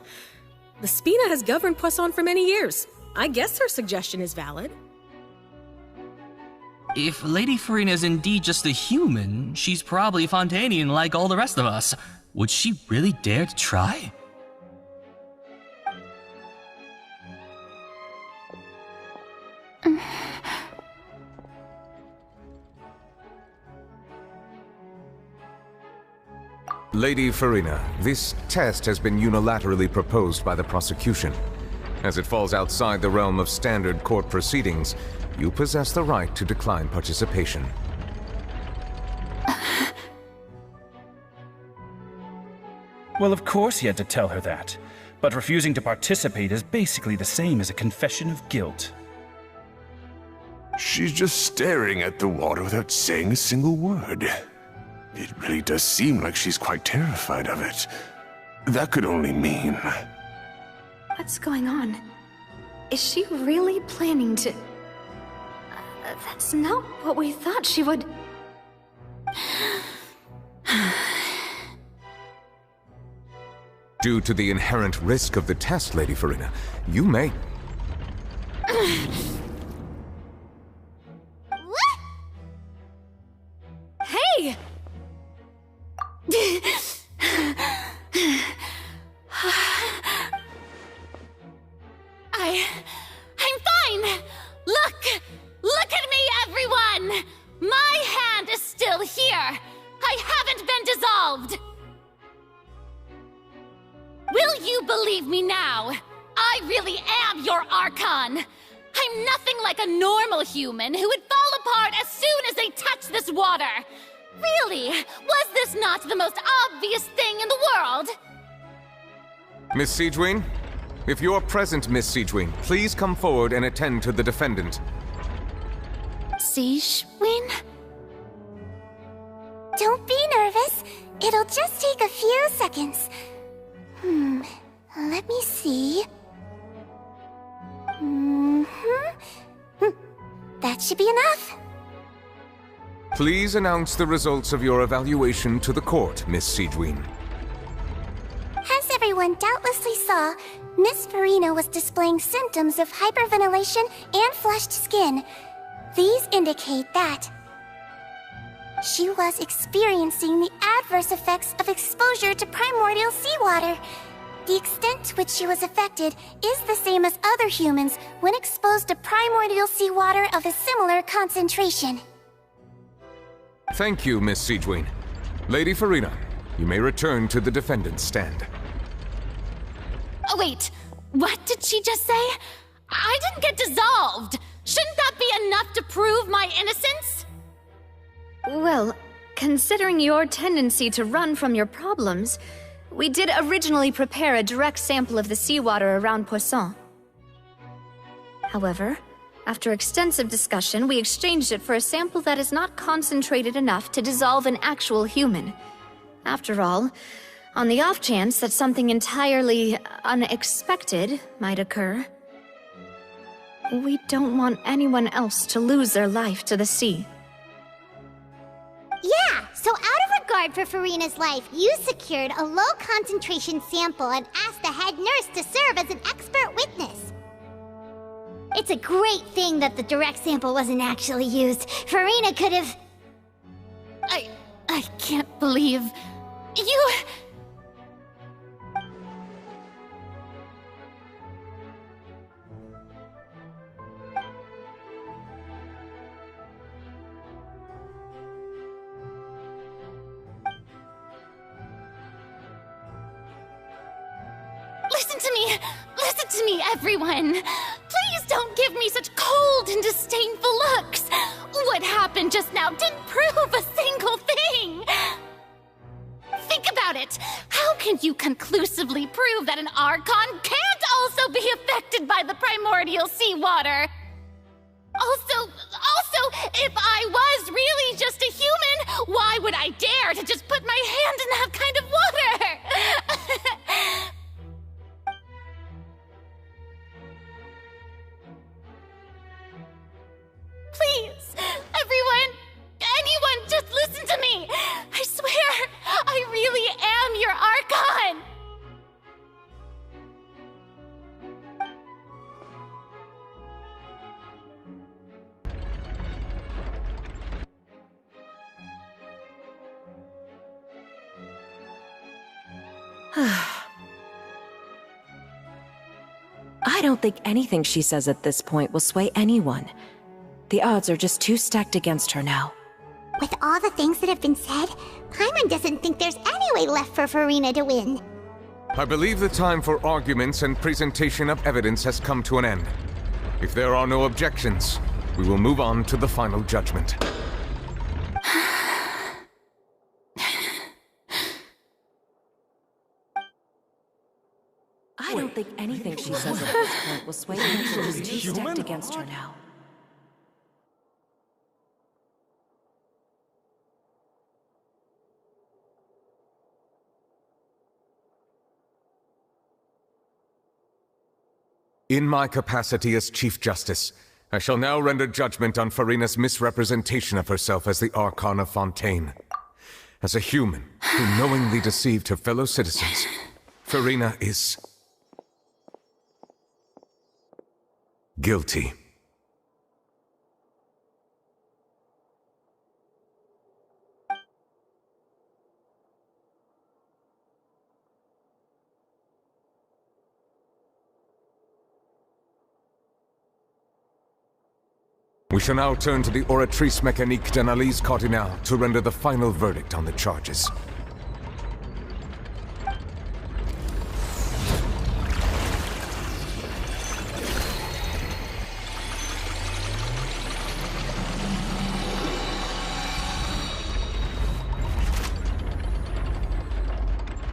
The Spina has governed Poisson for many years. I guess her suggestion is valid. If Lady Farina is indeed just a human, she's probably Fontanian like all the rest of us. Would she really dare to try? Lady Farina, this test has been unilaterally proposed by the prosecution. As it falls outside the realm of standard court proceedings, you possess the right to decline participation. Well, of course he had to tell her that. But refusing to participate is basically the same as a confession of guilt. She's just staring at the water without saying a single word. It really does seem like she's quite terrified of it. That could only mean... What's going on? Is she really planning to... That's not what we thought she would... Due to the inherent risk of the test, Lady Farina, you may... Hey! I'm fine! Look at me, everyone! My hand is still here! I haven't been dissolved! Will you believe me now? I really am your Archon! I'm nothing like a normal human who would fall apart as soon as they touch this water! Really? Was this not the most obvious thing in the world? Miss Siegewien? If you're present, Miss Siegewien, please come forward and attend to the defendant. Siegewien? Don't be nervous. It'll just take a few seconds. Let me see. That should be enough. Please announce the results of your evaluation to the court, Miss Siegewien. As everyone doubtlessly saw, Miss Farina was displaying symptoms of hyperventilation and flushed skin. These indicate that she was experiencing the adverse effects of exposure to primordial seawater. The extent to which she was affected is the same as other humans when exposed to primordial seawater of a similar concentration. Thank you, Miss Siegewien. Lady Farina, you may return to the defendant's stand. Oh, wait. What did she just say? I didn't get dissolved. Shouldn't that be enough to prove my innocence? Well, considering your tendency to run from your problems, we did originally prepare a direct sample of the seawater around Poisson. However, after extensive discussion, we exchanged it for a sample that is not concentrated enough to dissolve an actual human. After all, on the off chance that something entirely unexpected might occur, we don't want anyone else to lose their life to the sea. Yeah, so out of regard for Farina's life, you secured a low-concentration sample and asked the head nurse to serve as an expert witness. It's a great thing that the direct sample wasn't actually used. Farina could have... I can't believe... You... Listen to me, everyone! Please don't give me such cold and disdainful looks! What happened just now didn't prove a single thing! Think about it! How can you conclusively prove that an Archon can't also be affected by the primordial seawater? Also, if I was really just a human, why would I dare to just put my hand in that kind of water? Please, everyone, anyone, just listen to me! I swear, I really am your Archon! I don't think anything she says at this point will sway anyone. The odds are just too stacked against her now. With all the things that have been said, Paimon doesn't think there's any way left for Farina to win. I believe the time for arguments and presentation of evidence has come to an end. If there are no objections, we will move on to the final judgment. I don't think anything she says at this point will sway anyone. She's too stacked against her now. In my capacity as Chief Justice, I shall now render judgment on Farina's misrepresentation of herself as the Archon of Fontaine. As a human who knowingly deceived her fellow citizens, Farina is guilty. We shall now turn to the Oratrice Mécanique d'Analyse Cardinale to render the final verdict on the charges.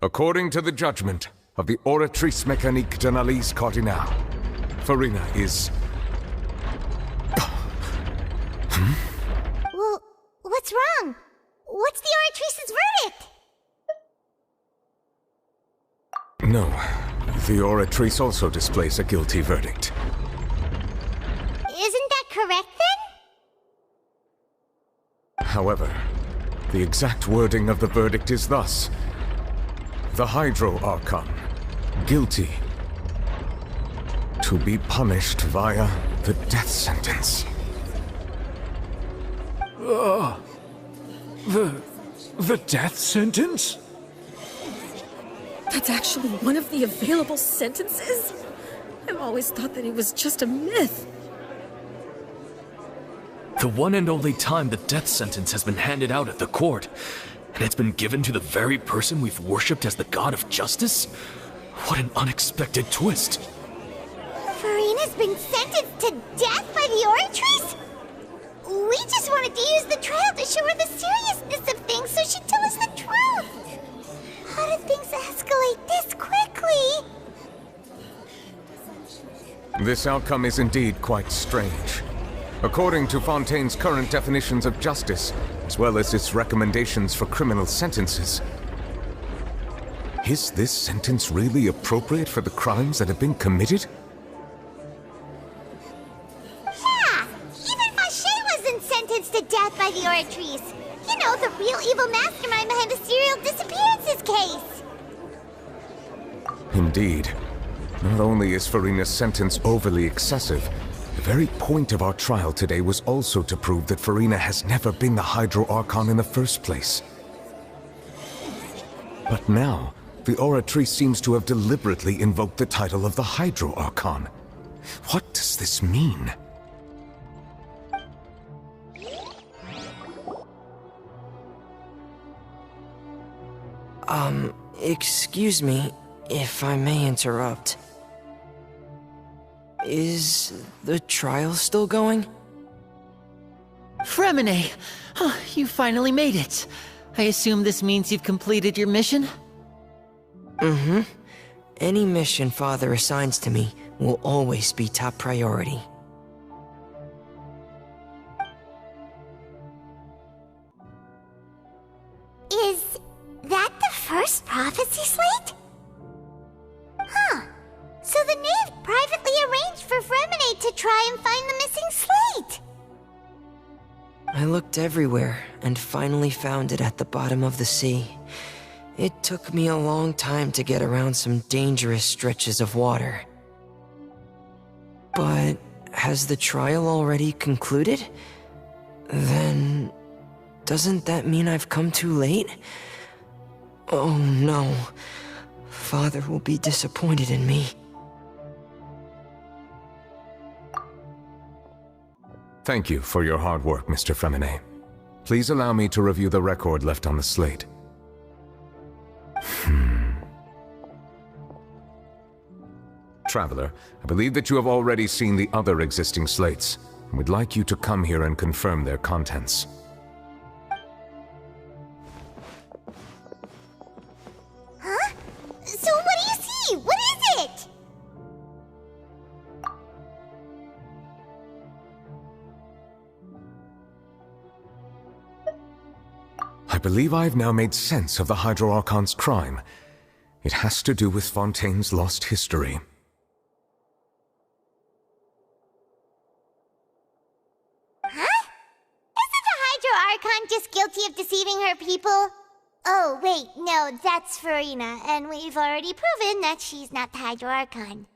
According to the judgment of the Oratrice Mécanique d'Analyse Cardinale, Farina is... Well, what's wrong? What's the Oratrice's verdict? No, the Oratrice also displays a guilty verdict. Isn't that correct then? However, the exact wording of the verdict is thus: the Hydro Archon, guilty, to be punished via the death sentence. The death sentence? That's actually one of the available sentences? I've always thought that it was just a myth. The one and only time the death sentence has been handed out at the court, and it's been given to the very person we've worshipped as the god of justice? What an unexpected twist. Farina's been sentenced to death by the Oratrice? We just wanted to use the trial to show her the seriousness of things so she'd tell us the truth. How did things escalate this quickly? This outcome is indeed quite strange. According to Fontaine's current definitions of justice, as well as its recommendations for criminal sentences, is this sentence really appropriate for the crimes that have been committed? Sentenced to death by the Oratrice. You know, the real evil mastermind behind the serial disappearances case. Indeed. Not only is Farina's sentence overly excessive, the very point of our trial today was also to prove that Farina has never been the Hydro Archon in the first place. But now, the Oratrice seems to have deliberately invoked the title of the Hydro Archon. What does this mean? Excuse me, if I may interrupt. Is the trial still going? Fremine! Oh, you finally made it. I assume this means you've completed your mission? Mm-hmm. Any mission Father assigns to me will always be top priority. Is that the first prophecy slate? Huh. So the knave privately arranged for Fremine to try and find the missing slate. I looked everywhere and finally found it at the bottom of the sea. It took me a long time to get around some dangerous stretches of water. But has the trial already concluded? Then doesn't that mean I've come too late? Oh no. Father will be disappointed in me. Thank you for your hard work, Mr. Fremine. Please allow me to review the record left on the slate. Traveler, I believe that you have already seen the other existing slates, and would like you to come here and confirm their contents. Huh? So what do you see? What is it? I believe I have now made sense of the Hydro Archon's crime. It has to do with Fontaine's lost history. Archon just guilty of deceiving her people? Oh, wait, no, that's Farina, and we've already proven that she's not the Hydro Archon.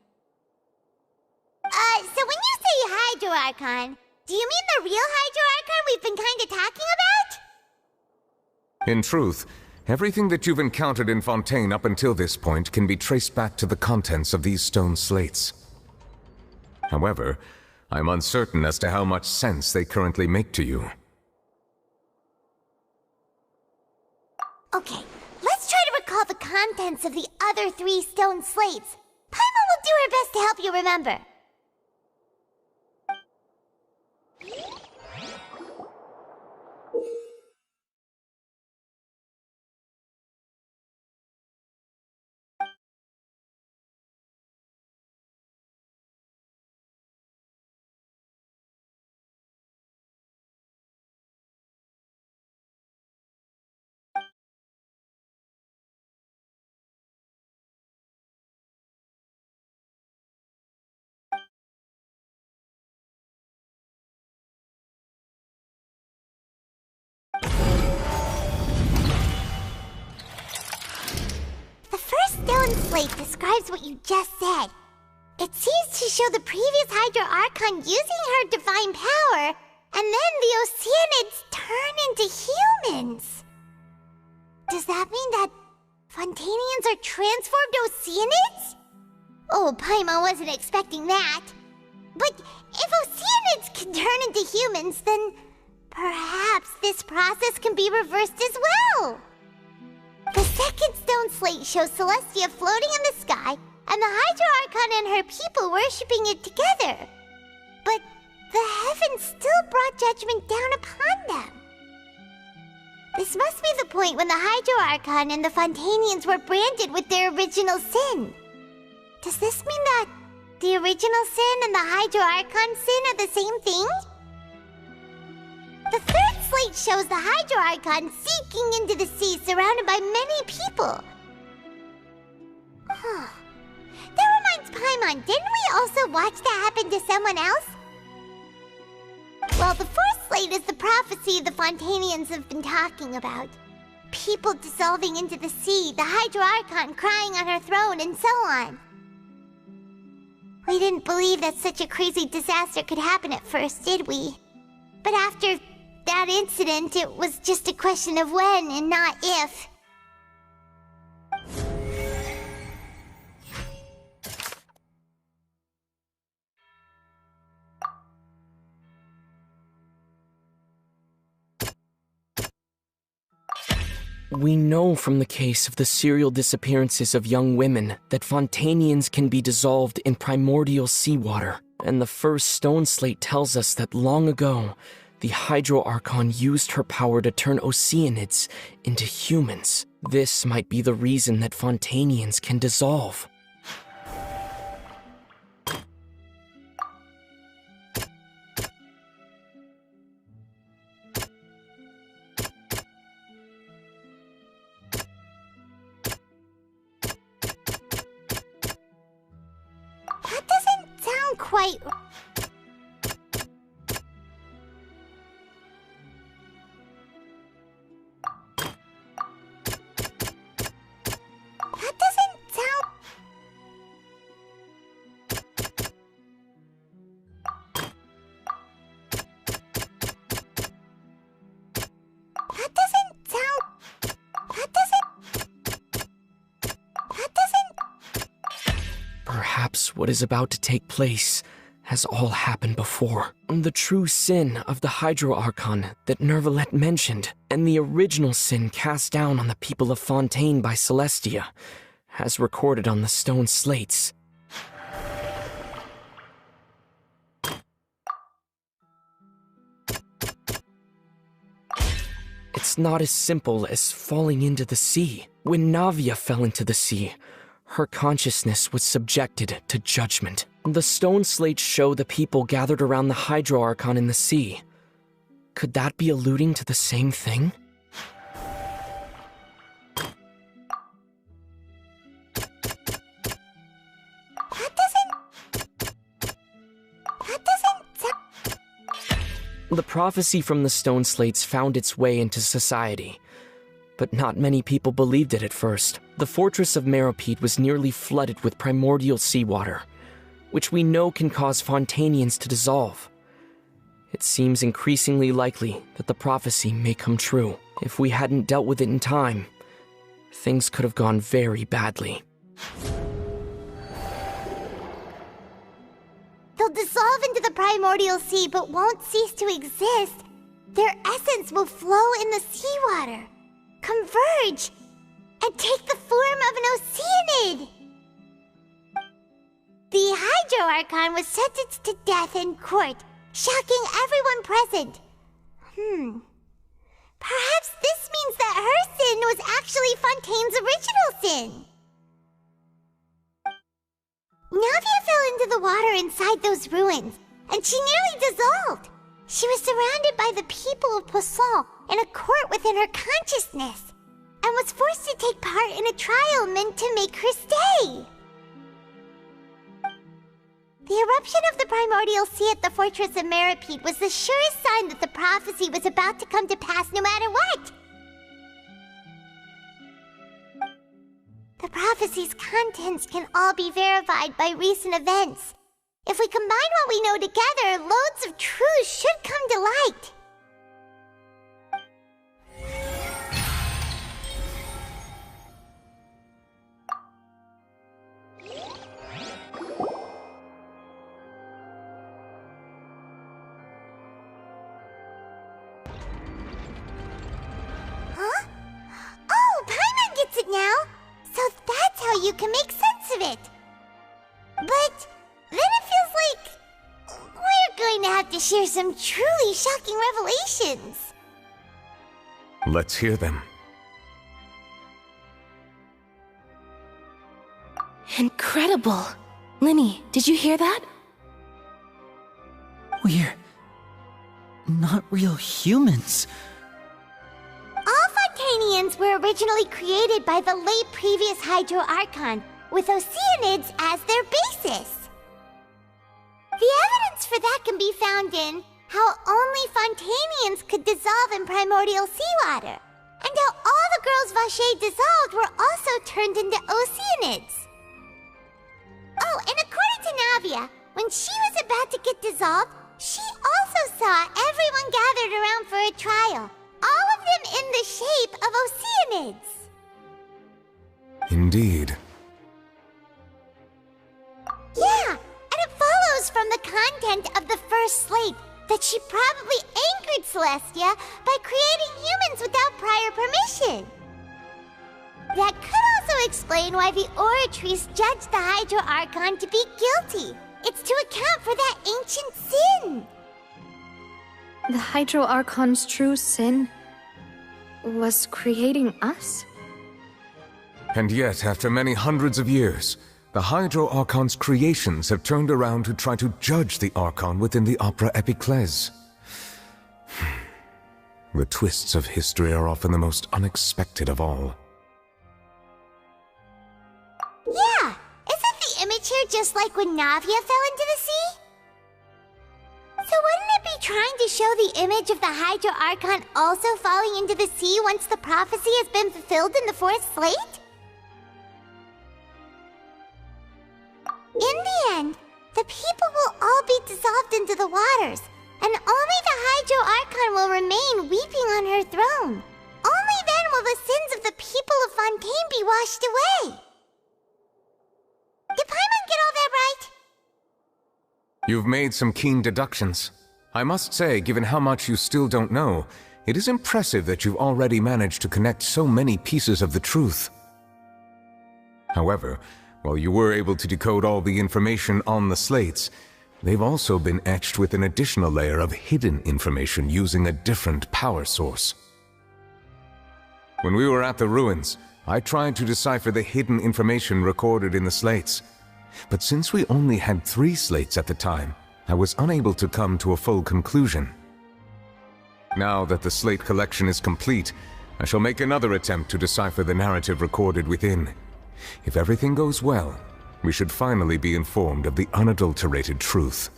So when you say Hydro Archon, do you mean the real Hydro Archon we've been kinda talking about? In truth, everything that you've encountered in Fontaine up until this point can be traced back to the contents of these stone slates. However, I'm uncertain as to how much sense they currently make to you. Okay, let's try to recall the contents of the other 3 stone slates. Paimon will do her best to help you remember. The first stone slate describes what you just said. It seems to show the previous Hydro Archon using her divine power, and then the Oceanids turn into humans. Does that mean that Fontanians are transformed Oceanids? Oh, Paimon wasn't expecting that. But if Oceanids can turn into humans, then perhaps this process can be reversed as well. The second stone slate shows Celestia floating in the sky, and the Hydro Archon and her people worshipping it together. But the heavens still brought judgment down upon them. This must be the point when the Hydro Archon and the Fontanians were branded with their original sin. Does this mean that the original sin and the Hydro Archon sin are the same thing? The third slate shows the Hydro Archon sinking into the sea surrounded by many people. Huh. That reminds Paimon, didn't we also watch that happen to someone else? Well, the fourth slate is the prophecy the Fontanians have been talking about. People dissolving into the sea, the Hydro Archon crying on her throne, and so on. We didn't believe that such a crazy disaster could happen at first, did we? But after that incident, it was just a question of when and not if. We know from the case of the serial disappearances of young women that Fontanians can be dissolved in primordial seawater, and the first stone slate tells us that long ago, the Hydro Archon used her power to turn Oceanids into humans. This might be the reason that Fontanians can dissolve. That doesn't sound quite... That doesn't sound... That doesn't sound... That doesn't... That doesn't... Perhaps what is about to take place has all happened before. The true sin of the Hydro Archon that Nervalette mentioned, and the original sin cast down on the people of Fontaine by Celestia, as recorded on the stone slates. It's not as simple as falling into the sea. When Navia fell into the sea, her consciousness was subjected to judgment. The stone slates show the people gathered around the Hydro Archon in the sea. Could that be alluding to the same thing? The prophecy from the stone slates found its way into society, but not many people believed it at first. The fortress of Meropide was nearly flooded with primordial seawater, which we know can cause Fontanians to dissolve. It seems increasingly likely that the prophecy may come true. If we hadn't dealt with it in time, things could have gone very badly. They'll dissolve into the primordial sea but won't cease to exist. Their essence will flow in the seawater, converge, and take the form of an oceanid. The Hydro Archon was sentenced to death in court, shocking everyone present. Perhaps this means that her sin was actually Fontaine's original sin. Navia fell into the water inside those ruins, and she nearly dissolved. She was surrounded by the people of Poisson in a court within her consciousness, and was forced to take part in a trial meant to make her stay. The eruption of the primordial sea at the fortress of Meropide was the surest sign that the prophecy was about to come to pass no matter what. The prophecy's contents can all be verified by recent events. If we combine what we know together, loads of truths should come to light. Huh? Oh, Paimon gets it now! So that's how you can make sense of it. But then it feels like we're going to have to share some truly shocking revelations. Let's hear them. Incredible. Linny, did you hear that? We're not real humans. All Fontanians were originally created by the late previous Hydro Archon, with oceanids as their basis. The evidence for that can be found in how only Fontanians could dissolve in primordial seawater, and how all the girls Vacher dissolved were also turned into oceanids. Oh, and according to Navia, when she was about to get dissolved, she also saw everyone gathered around for a trial, all of them in the shape of oceanids. Indeed. Yeah, and it follows from the content of the first slate that she probably angered Celestia by creating humans without prior permission. That could also explain why the Oratrice judged the Hydro Archon to be guilty. It's to account for that ancient sin. The Hydro Archon's true sin was creating us? And yet, after many hundreds of years, the Hydro Archon's creations have turned around to try to judge the Archon within the Opera Epiclese. The twists of history are often the most unexpected of all. Yeah, isn't the image here just like when Navia fell into the sea? So wouldn't it be trying to show the image of the Hydro Archon also falling into the sea once the prophecy has been fulfilled in the fourth slate? In the end, the people will all be dissolved into the waters, and only the Hydro Archon will remain weeping on her throne. Only then will the sins of the people of Fontaine be washed away. Did Paimon get all that right? You've made some keen deductions. I must say, given how much you still don't know, it is impressive that you've already managed to connect so many pieces of the truth. However, while you were able to decode all the information on the slates, they've also been etched with an additional layer of hidden information using a different power source. When we were at the ruins, I tried to decipher the hidden information recorded in the slates. But since we only had 3 slates at the time, I was unable to come to a full conclusion. Now that the slate collection is complete, I shall make another attempt to decipher the narrative recorded within. If everything goes well, we should finally be informed of the unadulterated truth.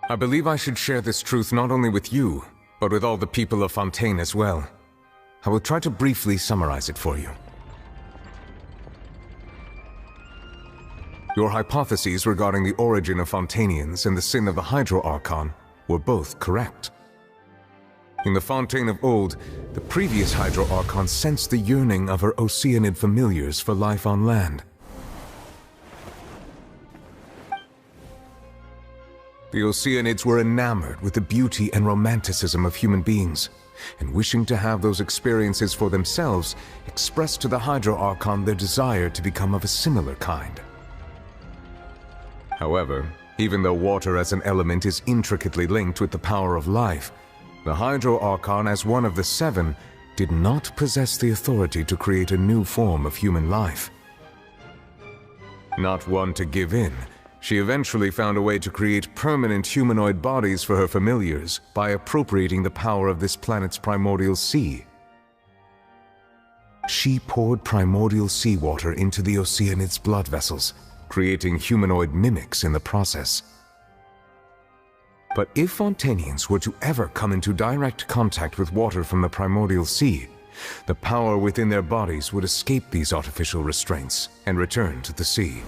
I believe I should share this truth not only with you, but with all the people of Fontaine as well. I will try to briefly summarize it for you. Your hypotheses regarding the origin of Fontainians and the sin of the Hydro Archon were both correct. In the Fontaine of old, the previous Hydro Archon sensed the yearning of her Oceanid familiars for life on land. The Oceanids were enamored with the beauty and romanticism of human beings, and wishing to have those experiences for themselves, expressed to the Hydro Archon their desire to become of a similar kind. However, even though water as an element is intricately linked with the power of life, the Hydro Archon, as one of the seven, did not possess the authority to create a new form of human life. Not one to give in, she eventually found a way to create permanent humanoid bodies for her familiars by appropriating the power of this planet's primordial sea. She poured primordial seawater into the Oceanids' blood vessels, creating humanoid mimics in the process. But if Fontainians were to ever come into direct contact with water from the primordial sea, the power within their bodies would escape these artificial restraints and return to the sea.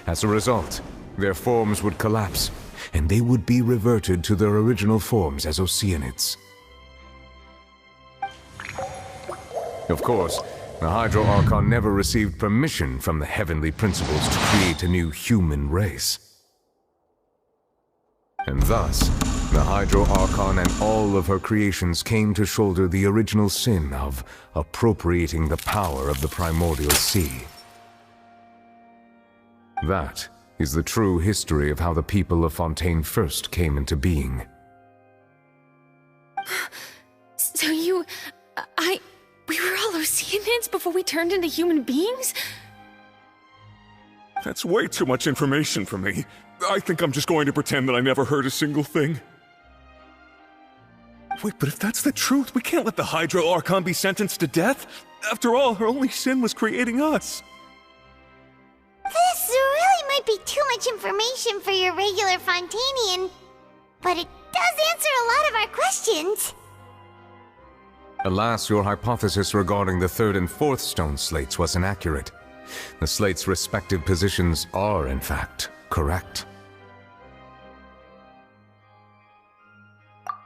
As a result, their forms would collapse, and they would be reverted to their original forms as Oceanids. Of course, the Hydro Archon never received permission from the heavenly principles to create a new human race. And thus, the Hydro Archon and all of her creations came to shoulder the original sin of appropriating the power of the primordial sea. That is the true history of how the people of Fontaine first came into being. So we were all Oceanids before we turned into human beings? That's way too much information for me. I think I'm just going to pretend that I never heard a single thing. Wait, but if that's the truth, we can't let the Hydro Archon be sentenced to death. After all, her only sin was creating us. This really might be too much information for your regular Fontainian, but it does answer a lot of our questions. Alas, your hypothesis regarding the third and fourth stone slates was inaccurate. The slates' respective positions are, in fact, correct.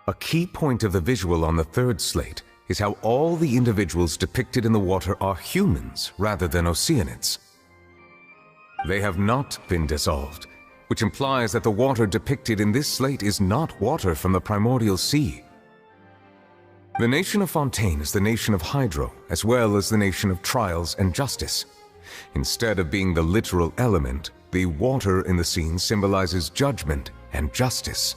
A key point of the visual on the third slate is how all the individuals depicted in the water are humans rather than Oceanids. They have not been dissolved, which implies that the water depicted in this slate is not water from the primordial sea. The nation of Fontaine is the nation of Hydro, as well as the nation of trials and justice. Instead of being the literal element, the water in the scene symbolizes judgment and justice.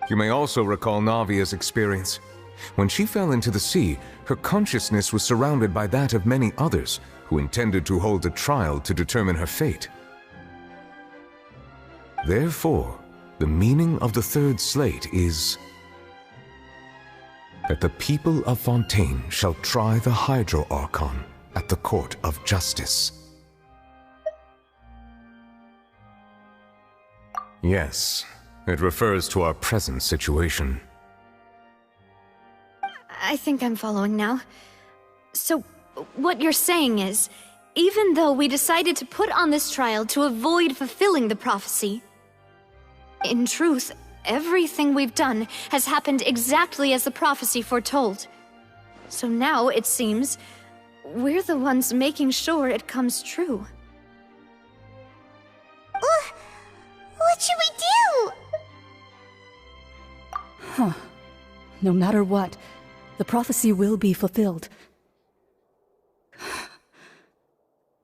You may also recall Navia's experience. When she fell into the sea, her consciousness was surrounded by that of many others who intended to hold a trial to determine her fate. Therefore, the meaning of the third slate is that the people of Fontaine shall try the Hydro Archon at the court of justice. Yes, it refers to our present situation. I think I'm following now. So, what you're saying is, even though we decided to put on this trial to avoid fulfilling the prophecy, in truth, everything we've done has happened exactly as the prophecy foretold. So now, it seems, we're the ones making sure it comes true. What should we do? Huh. No matter what, the prophecy will be fulfilled.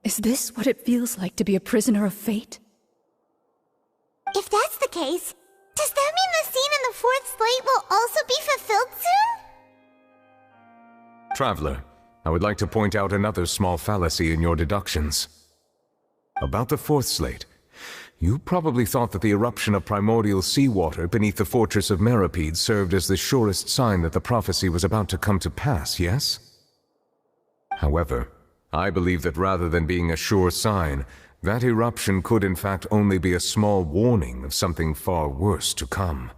Is this what it feels like to be a prisoner of fate? If that's the case, does that mean the scene in the fourth slate will also be fulfilled soon? Traveler, I would like to point out another small fallacy in your deductions. About the fourth slate, you probably thought that the eruption of primordial seawater beneath the fortress of Meripede served as the surest sign that the prophecy was about to come to pass, yes? However, I believe that rather than being a sure sign, That eruption could in fact only be a small warning of something far worse to come.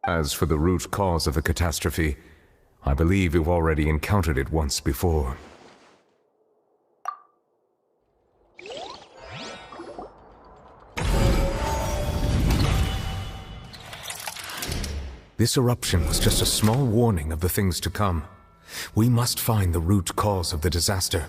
As for the root cause of the catastrophe, I believe you've already encountered it once before. This eruption was just a small warning of the things to come. We must find the root cause of the disaster.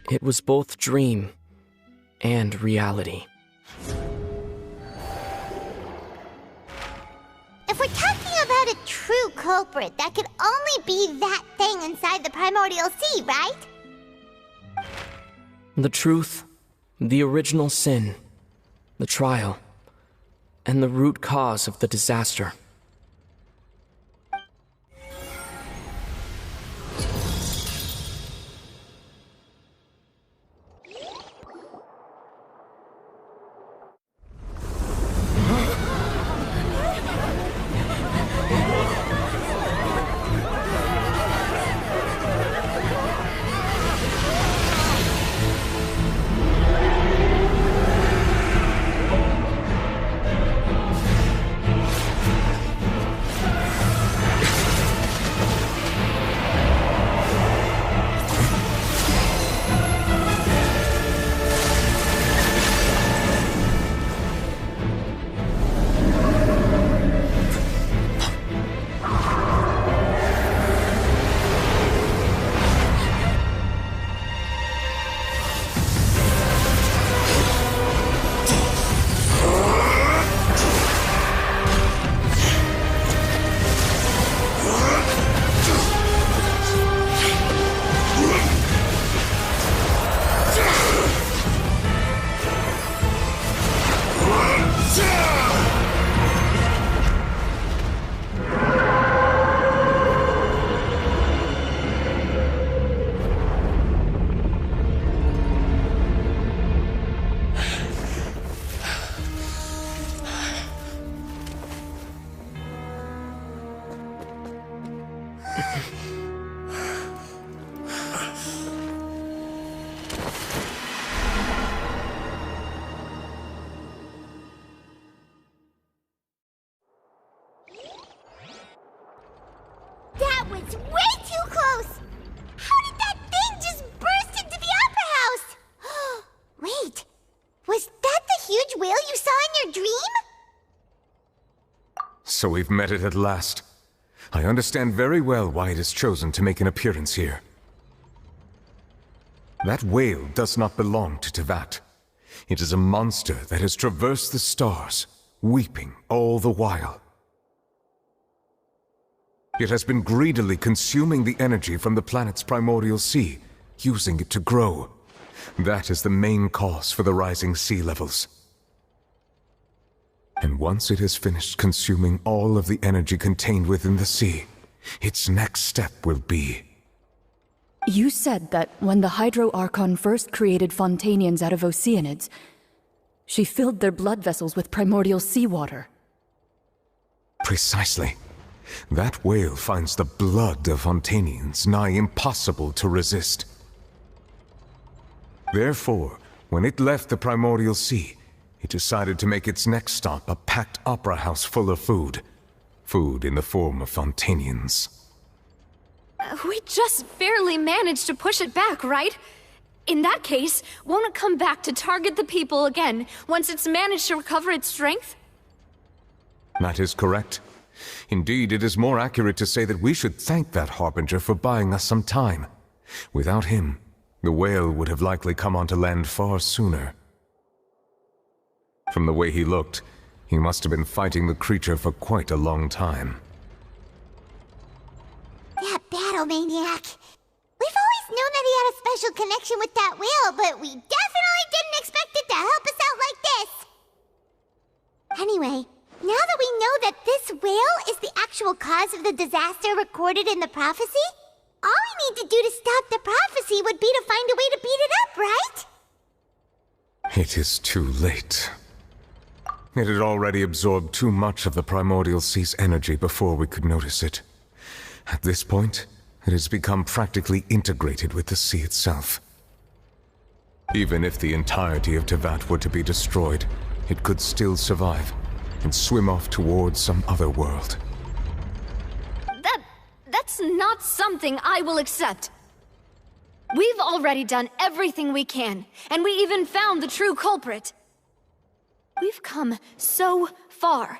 It was both dream and reality. If we're talking about a true culprit, that could only be that thing inside the primordial sea, right? The truth, the original sin, the trial, and the root cause of the disaster. That was way too close! How did that thing just burst into the Opera House? Wait, was that the huge whale you saw in your dream? So we've met it at last. I understand very well why it has chosen to make an appearance here. That whale does not belong to Tevat. It is a monster that has traversed the stars, weeping all the while. It has been greedily consuming the energy from the planet's primordial sea, using it to grow. That is the main cause for the rising sea levels. And once it has finished consuming all of the energy contained within the sea, its next step will be... You said that when the Hydro Archon first created Fontanians out of Oceanids, she filled their blood vessels with primordial seawater. Precisely. That whale finds the blood of Fontanians nigh impossible to resist. Therefore, when it left the primordial sea, it decided to make its next stop a packed opera house full of food. Food in the form of Fontanians. We just barely managed to push it back, right? In that case, won't it come back to target the people again once it's managed to recover its strength? That is correct. Indeed, it is more accurate to say that we should thank that Harbinger for buying us some time. Without him, the whale would have likely come onto land far sooner. From the way he looked, he must have been fighting the creature for quite a long time. That battle maniac. We've always known that he had a special connection with that whale, but we definitely didn't expect it to help us out like this. Anyway, actual cause of the disaster recorded in the prophecy? All we need to do to stop the prophecy would be to find a way to beat it up, right? It is too late. It had already absorbed too much of the primordial sea's energy before we could notice it. At this point, it has become practically integrated with the sea itself. Even if the entirety of Tevat were to be destroyed, it could still survive and swim off towards some other world. That's not something I will accept. We've already done everything we can, and we even found the true culprit. We've come so far.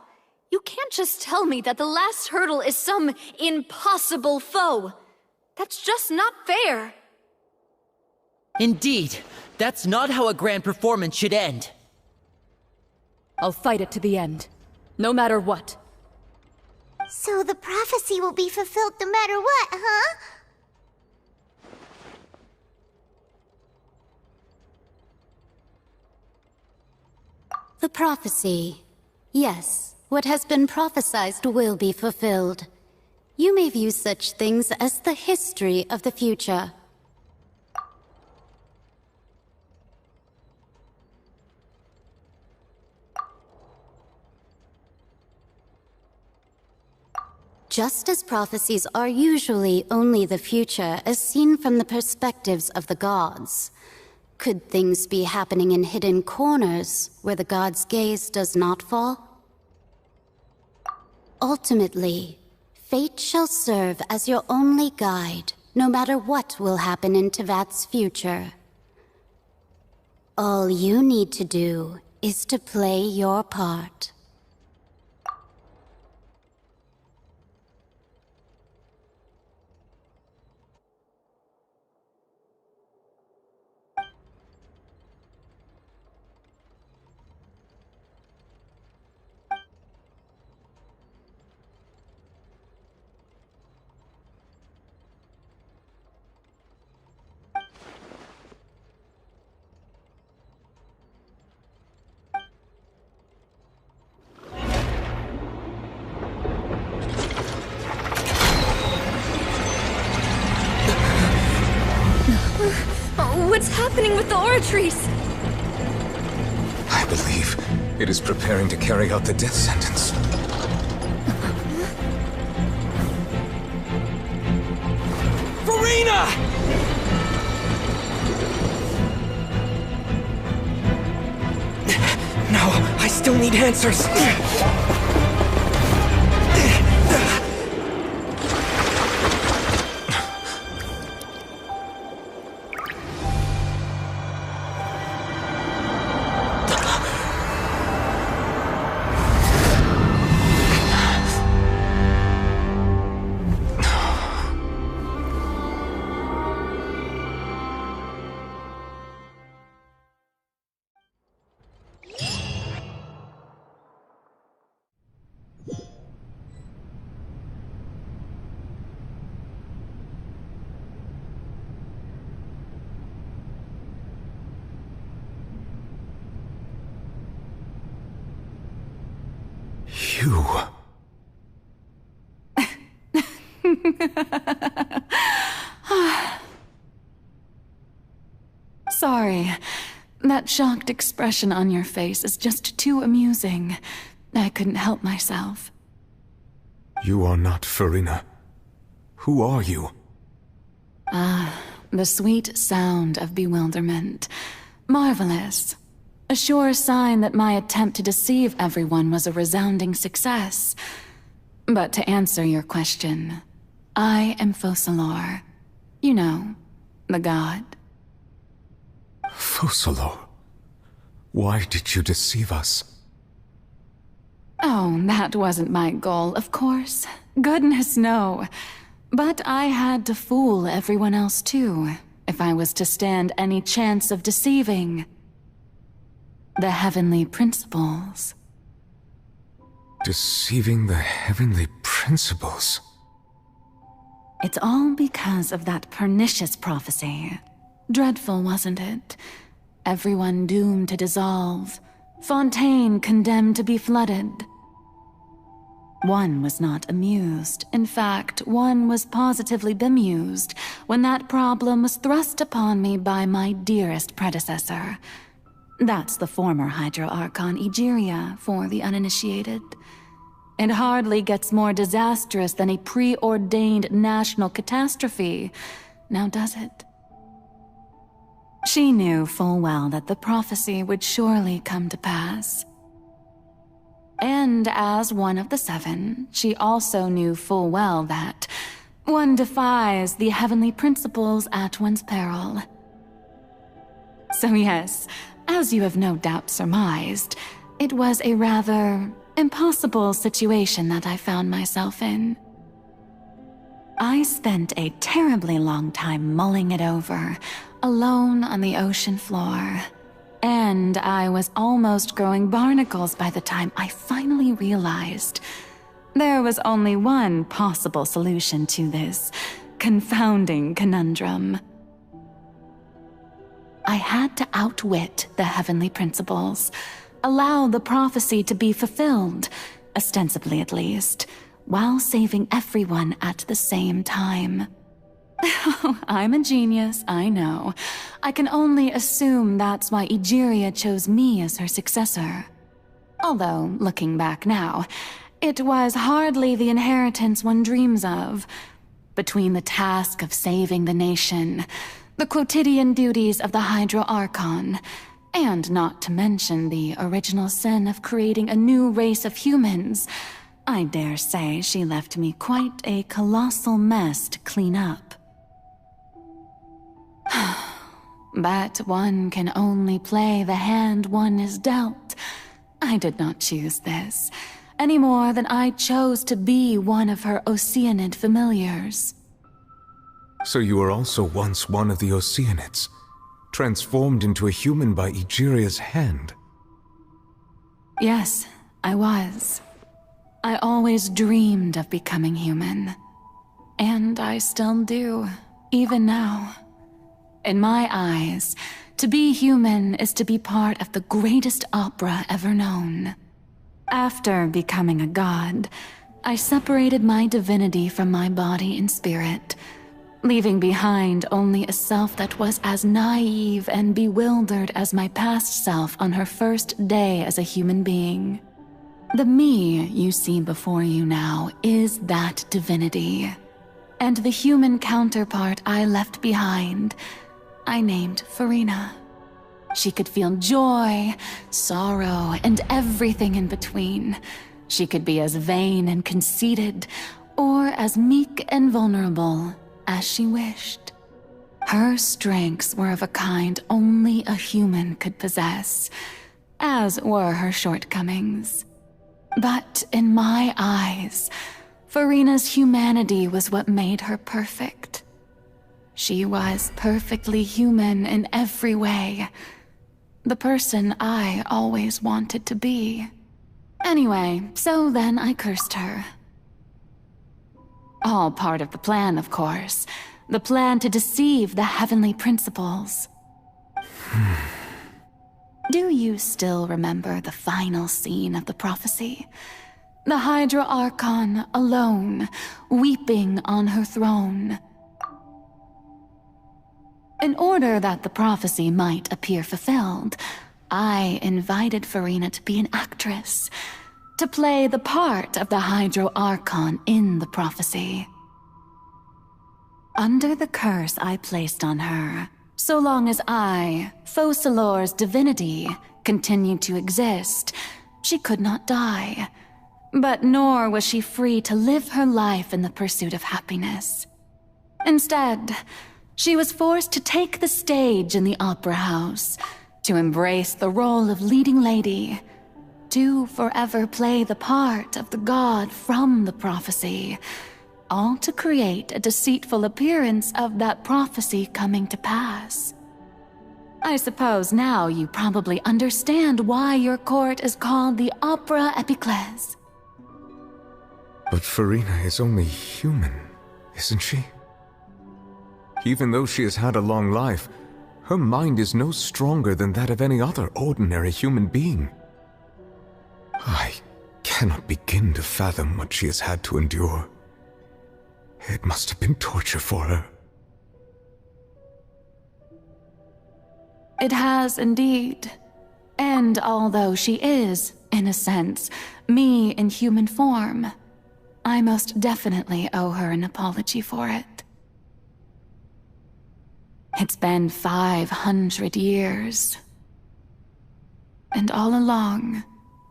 You can't just tell me that the last hurdle is some impossible foe. That's just not fair. Indeed, that's not how a grand performance should end. I'll fight it to the end, no matter what. So the prophecy will be fulfilled no matter what, huh? The prophecy. Yes, what has been prophesied will be fulfilled. You may view such things as the history of the future. Just as prophecies are usually only the future as seen from the perspectives of the gods, could things be happening in hidden corners where the gods' gaze does not fall? Ultimately, fate shall serve as your only guide, no matter what will happen in Tevat's future. All you need to do is to play your part. What's happening with the oratories? I believe it is preparing to carry out the death sentence. Farina! No, I still need answers. You... Sorry. That shocked expression on your face is just too amusing. I couldn't help myself. You are not Farina. Who are you? The sweet sound of bewilderment. Marvelous. A sure sign that my attempt to deceive everyone was a resounding success. But to answer your question, I am Focalor. You know, the god. Focalor? Why did you deceive us? Oh, that wasn't my goal, of course. Goodness, no. But I had to fool everyone else too, if I was to stand any chance of deceiving the heavenly principles. Deceiving the heavenly principles? It's all because of that pernicious prophecy. Dreadful, wasn't it? Everyone doomed to dissolve. Fontaine condemned to be flooded. One was not amused. In fact, one was positively bemused when that problem was thrust upon me by my dearest predecessor. That's the former Hydro Archon Egeria, for the uninitiated. It hardly gets more disastrous than a preordained national catastrophe, now does it? She knew full well that the prophecy would surely come to pass. And as one of the seven, she also knew full well that one defies the heavenly principles at one's peril. So yes, as you have no doubt surmised, it was a rather impossible situation that I found myself in. I spent a terribly long time mulling it over, alone on the ocean floor. And I was almost growing barnacles by the time I finally realized there was only one possible solution to this confounding conundrum. I had to outwit the heavenly principles, allow the prophecy to be fulfilled, ostensibly at least, while saving everyone at the same time. I'm a genius, I know. I can only assume that's why Egeria chose me as her successor. Although, looking back now, it was hardly the inheritance one dreams of. Between the task of saving the nation, the quotidian duties of the Hydro Archon, and not to mention the original sin of creating a new race of humans, I dare say she left me quite a colossal mess to clean up. But one can only play the hand one is dealt. I did not choose this, any more than I chose to be one of her Oceanid familiars. So you were also once one of the Oceanids, transformed into a human by Egeria's hand. Yes, I was. I always dreamed of becoming human. And I still do, even now. In my eyes, to be human is to be part of the greatest opera ever known. After becoming a god, I separated my divinity from my body and spirit, leaving behind only a self that was as naive and bewildered as my past self on her first day as a human being. The me you see before you now is that divinity. And the human counterpart I left behind, I named Farina. She could feel joy, sorrow, and everything in between. She could be as vain and conceited, or as meek and vulnerable as she wished. Her strengths were of a kind only a human could possess, as were her shortcomings. But in my eyes, Farina's humanity was what made her perfect. She was perfectly human in every way. The person I always wanted to be. Anyway, so then I cursed her. All part of the plan, of course. The plan to deceive the heavenly principles. Do you still remember the final scene of the prophecy? The Hydra Archon alone, weeping on her throne. In order that the prophecy might appear fulfilled, I invited Farina to be an actress, to play the part of the Hydro Archon in the prophecy. Under the curse I placed on her, so long as I, Focalor's divinity, continued to exist, she could not die. But nor was she free to live her life in the pursuit of happiness. Instead, she was forced to take the stage in the opera house, to embrace the role of leading lady, to forever play the part of the god from the prophecy, all to create a deceitful appearance of that prophecy coming to pass. I suppose now you probably understand why your court is called the Opera Epiclese. But Farina is only human, isn't she? Even though she has had a long life, her mind is no stronger than that of any other ordinary human being. I cannot begin to fathom what she has had to endure. It must have been torture for her. It has indeed. And although she is, in a sense, me in human form, I most definitely owe her an apology for it. It's been 500 years. And all along,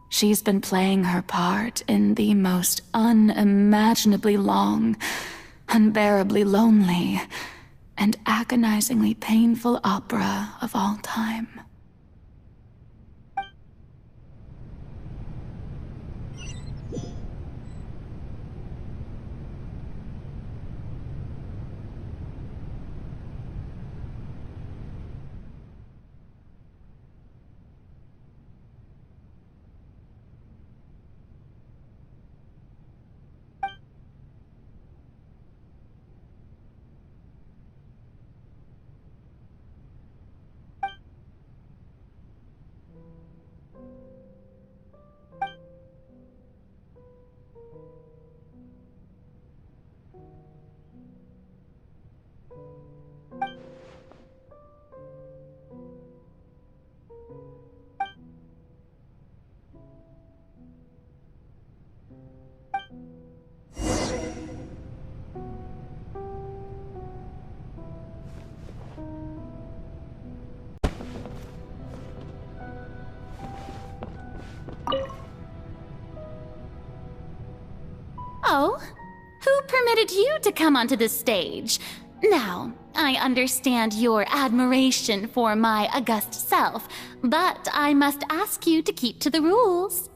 she's been playing her part in the most unimaginably long, unbearably lonely, and agonizingly painful opera of all time. Oh, who permitted you to come onto the stage? Now, I understand your admiration for my august self, but I must ask you to keep to the rules.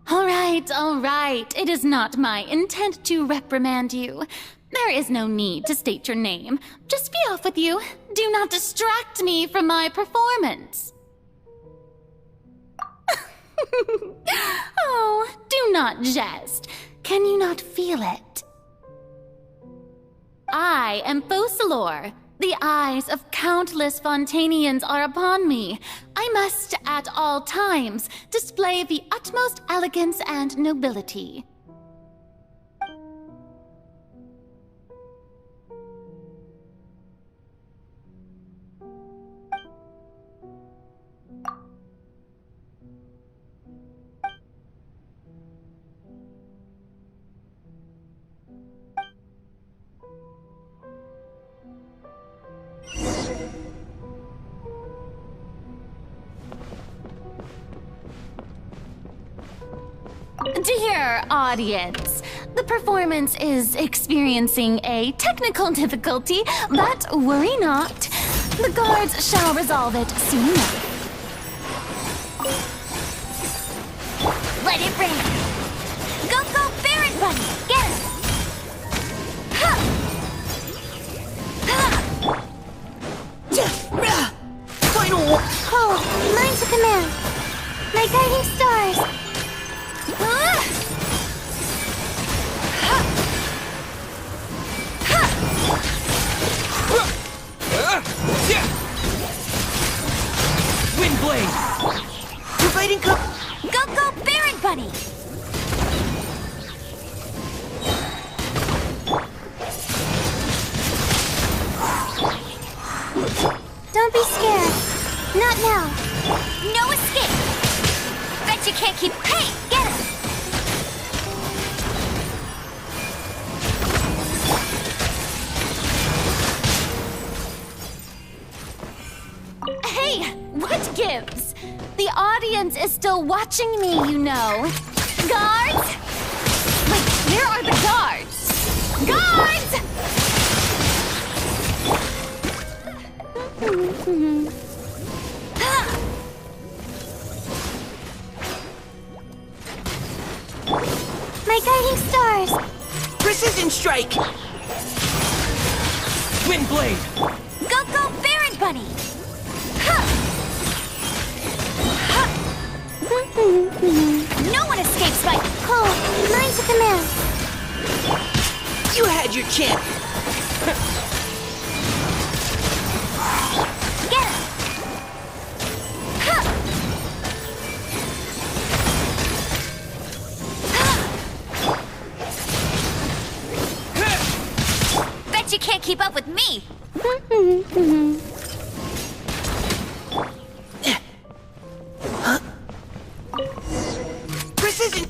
All right. It is not my intent to reprimand you. There is no need to state your name. Just be off with you. Do not distract me from my performance. Oh, do not jest. Can you not feel it? I am Focalor. The eyes of countless Fontanians are upon me. I must, at all times, display the utmost elegance and nobility. Dear audience, the performance is experiencing a technical difficulty, but worry not. The guards shall resolve it soon enough. Let it rain. Go, Baron Bunny! Get him! Final one! Oh, mine's a command. My guiding stars! Windblade! Providing Go, Baron Bunny! Don't be scared. Not now. No escape! Bet you can't keep... Hey, get him! Hey, what gives? The audience is still watching me, you know. Guards? Wait, where are the guards? Guards! My guiding stars! Precision strike! Windblade! Go, Baron Bunny! No one escapes my... Oh, mine's a command. You had your chance! Get him! can't keep up with me! Precision!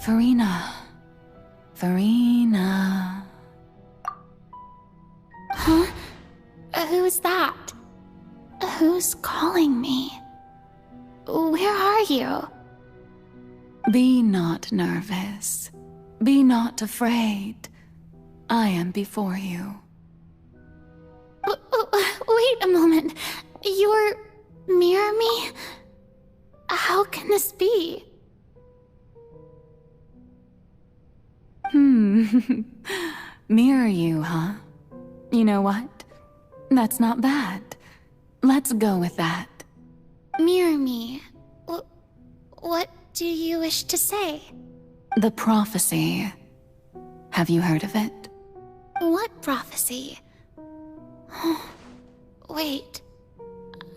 Farina. Farina. Huh? Who's that? Who's calling me? Where are you? Be not nervous. Be not afraid. I am before you. Wait a moment. You're near me? How can this be? Mirror you, huh? You know what? That's not bad. Let's go with that. Mirror me? What do you wish to say? The prophecy. Have you heard of it? What prophecy? Wait.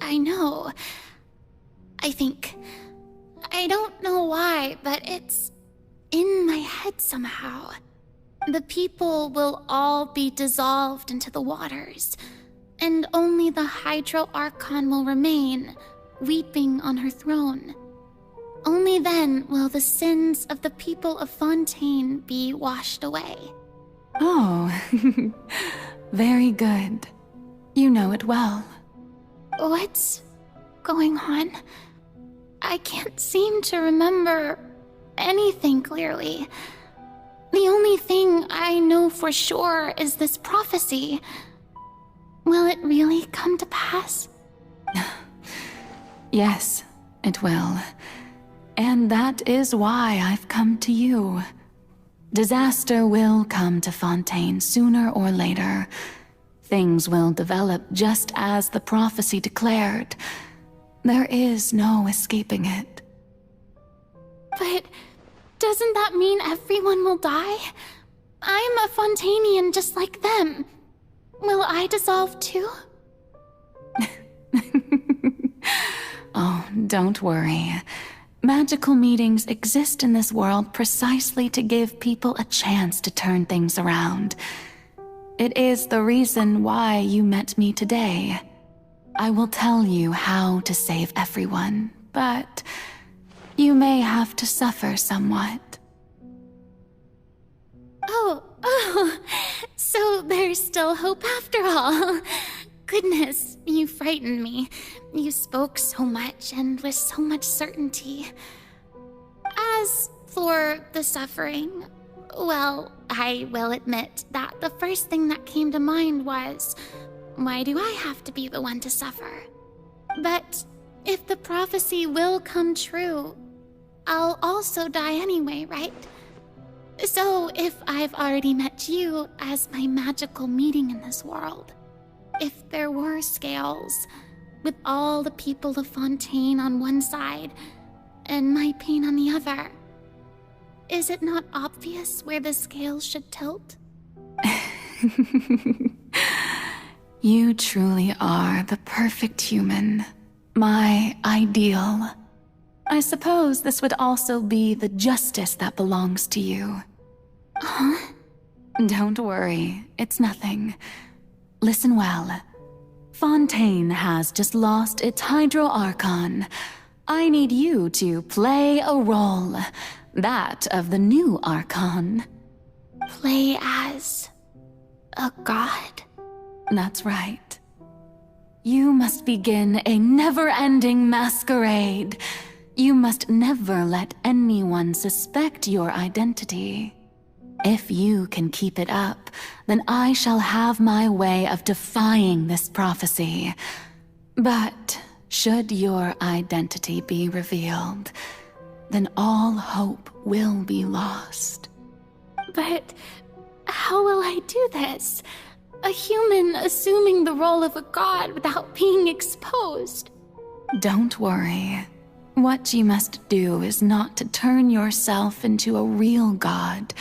I know. I think. I don't know why, but it's in my head somehow. The people will all be dissolved into the waters, and only the Hydro Archon will remain, weeping on her throne. Only then will the sins of the people of Fontaine be washed away. Oh, very good. You know it well. What's going on? I can't seem to remember anything clearly. The only thing I know for sure is this prophecy. Will it really come to pass? Yes, it will. And that is why I've come to you. Disaster will come to Fontaine sooner or later. Things will develop just as the prophecy declared. There is no escaping it. But doesn't that mean everyone will die? I'm a Fontainian just like them. Will I dissolve too? Oh, don't worry. Magical meetings exist in this world precisely to give people a chance to turn things around. It is the reason why you met me today. I will tell you how to save everyone, but you may have to suffer somewhat. Oh, so there's still hope after all. Goodness, you frightened me. You spoke so much and with so much certainty. As for the suffering, well, I will admit that the first thing that came to mind was, why do I have to be the one to suffer? But if the prophecy will come true, I'll also die anyway, right? So if I've already met you as my magical meeting in this world, if there were scales, with all the people of Fontaine on one side and my pain on the other, is it not obvious where the scales should tilt? You truly are the perfect human. My ideal. I suppose this would also be the justice that belongs to you. Huh? Don't worry, it's nothing. Listen well. Fontaine has just lost its Hydro Archon. I need you to play a role. That of the new Archon. Play as... a god? That's right. You must begin a never-ending masquerade. You must never let anyone suspect your identity. If you can keep it up, then I shall have my way of defying this prophecy. But should your identity be revealed, then all hope will be lost. But how will I do this? A human assuming the role of a god without being exposed. Don't worry. What you must do is not to turn yourself into a real god.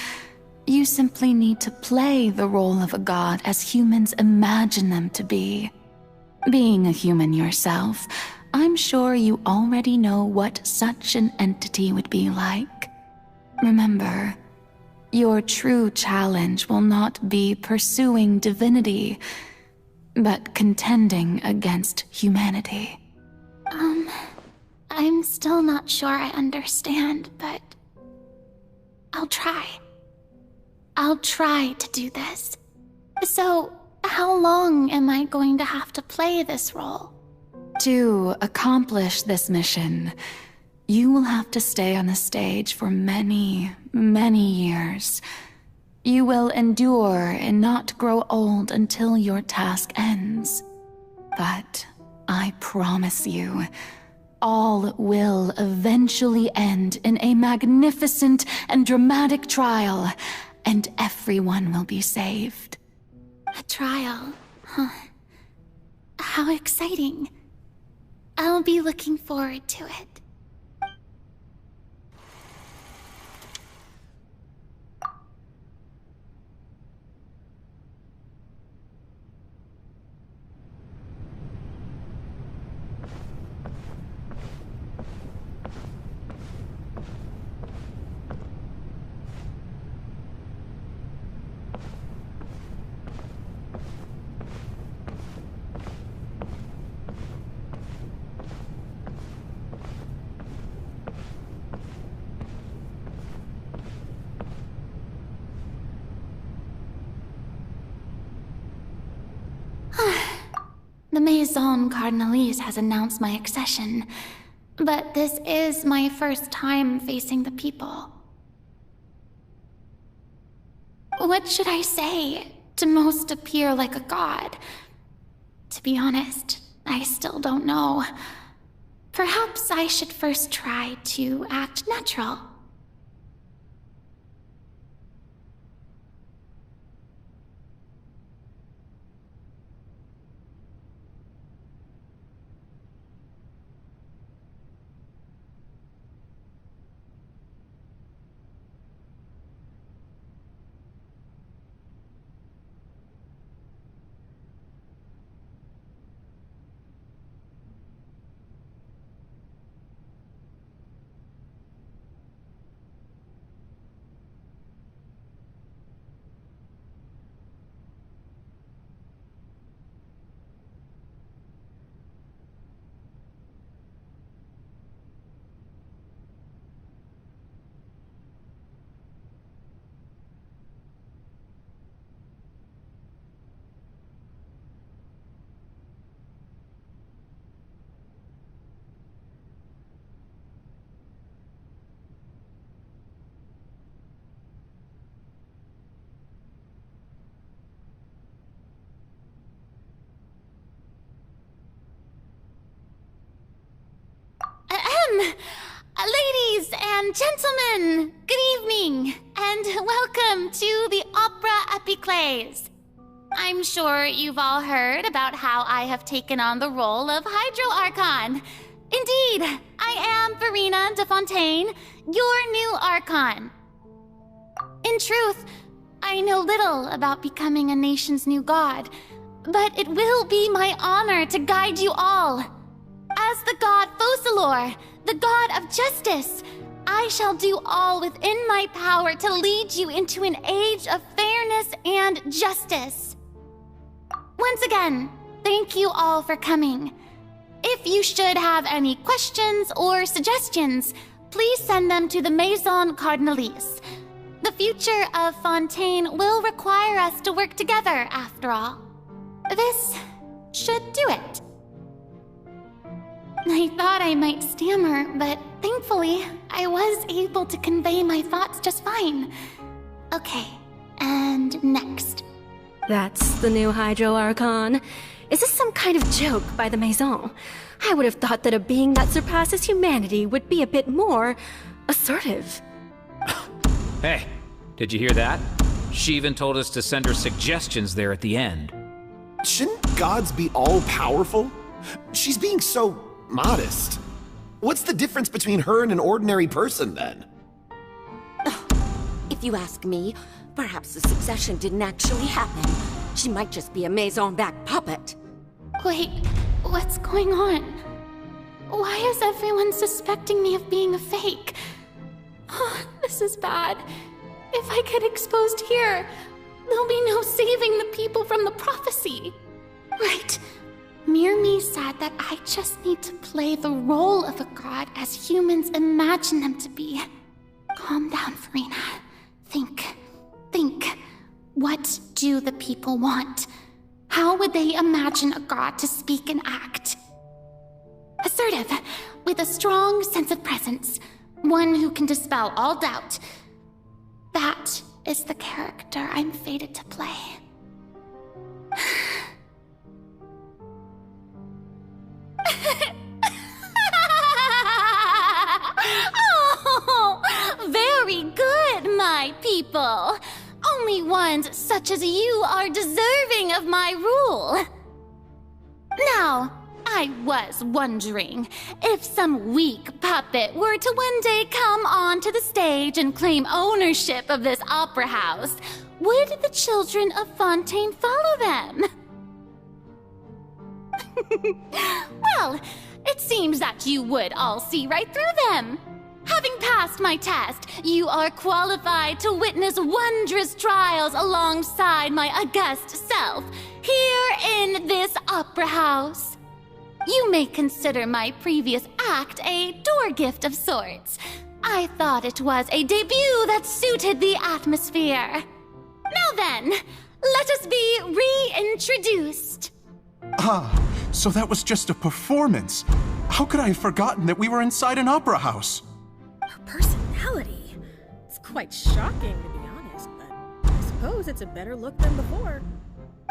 You simply need to play the role of a god as humans imagine them to be. Being a human yourself, I'm sure you already know what such an entity would be like. Remember, your true challenge will not be pursuing divinity, but contending against humanity. I'm still not sure I understand, but I'll try. I'll try to do this. So, how long am I going to have to play this role? To accomplish this mission, you will have to stay on the stage for many, many years. You will endure and not grow old until your task ends. But I promise you, all will eventually end in a magnificent and dramatic trial, and everyone will be saved. A trial, huh? How exciting. I'll be looking forward to it. The Maison Cardinalise has announced my accession, but this is my first time facing the people. What should I say to most appear like a god? To be honest, I still don't know. Perhaps I should first try to act natural. Ladies and gentlemen, good evening, and welcome to the Opera Epiclese. I'm sure you've all heard about how I have taken on the role of Hydro Archon. Indeed, I am Verena de Fontaine, your new Archon. In truth, I know little about becoming a nation's new god, but it will be my honor to guide you all. As the god Focalor, the god of justice, I shall do all within my power to lead you into an age of fairness and justice. Once again, thank you all for coming. If you should have any questions or suggestions, please send them to the Maison Cardinalise. The future of Fontaine will require us to work together, after all. This should do it. I thought I might stammer, but thankfully, I was able to convey my thoughts just fine. Okay, and next. That's the new Hydro Archon. Is this some kind of joke by the Maison? I would have thought that a being that surpasses humanity would be a bit more assertive. Hey, did you hear that? She even told us to send her suggestions there at the end. Shouldn't gods be all-powerful? She's being so modest. What's the difference between her and an ordinary person, then? If you ask me, perhaps the succession didn't actually happen. She might just be a Maison-backed puppet. Wait, what's going on? Why is everyone suspecting me of being a fake? Oh, this is bad. If I get exposed here, there'll be no saving the people from the prophecy. Right. Mirmi said that I just need to play the role of a god as humans imagine them to be. Calm down, Farina. Think. What do the people want? How would they imagine a god to speak and act? Assertive, with a strong sense of presence. One who can dispel all doubt. That is the character I'm fated to play. Oh, very good, my people. Only ones such as you are deserving of my rule. Now, I was wondering if some weak puppet were to one day come onto the stage and claim ownership of this opera house, would the children of Fontaine follow them? Well, it seems that you would all see right through them. Having passed my test, you are qualified to witness wondrous trials alongside my august self, here in this opera house. You may consider my previous act a door gift of sorts. I thought it was a debut that suited the atmosphere. Now then, let us be reintroduced. Ah, so that was just a performance. How could I have forgotten that we were inside an opera house? Her personality. It's quite shocking, to be honest, but I suppose it's a better look than before.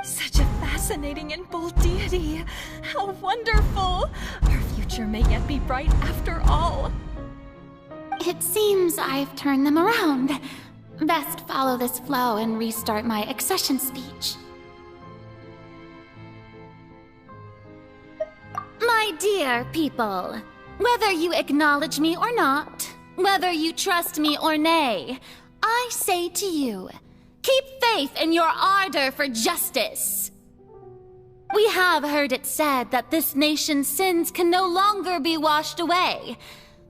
Such a fascinating and bold deity. How wonderful! Our future may yet be bright after all. It seems I've turned them around. Best follow this flow and restart my accession speech. My dear people, whether you acknowledge me or not, whether you trust me or nay, I say to you, keep faith in your ardor for justice. We have heard it said that this nation's sins can no longer be washed away.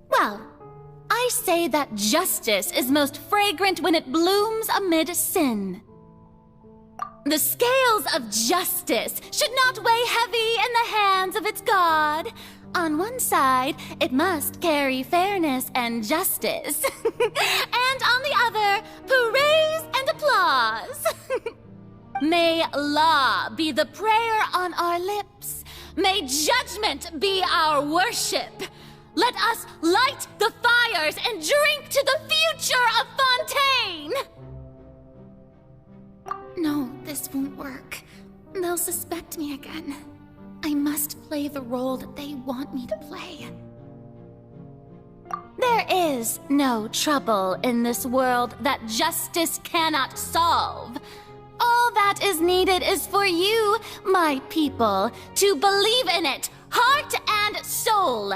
Well, I say that justice is most fragrant when it blooms amid sin. The scales of justice should not weigh heavy in the hands of its God. On one side, it must carry fairness and justice. And on the other, praise and applause. May law be the prayer on our lips. May judgment be our worship. Let us light the fires and drink to the future of Fontaine! No, this won't work. They'll suspect me again. I must play the role that they want me to play. There is no trouble in this world that justice cannot solve. All that is needed is for you, my people, to believe in it, heart and soul.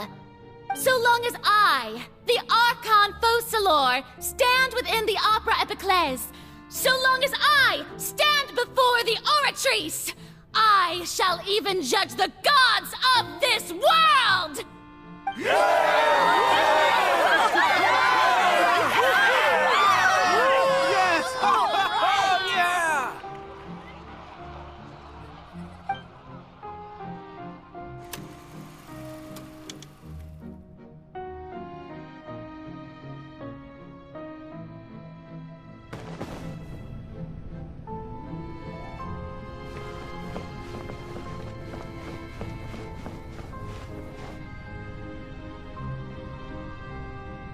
So long as I, the Archon Focalor, stand within the Opera Epiclese, so long as I stand before the Oratrice, I shall even judge the gods of this world! Yes! Oh, yeah!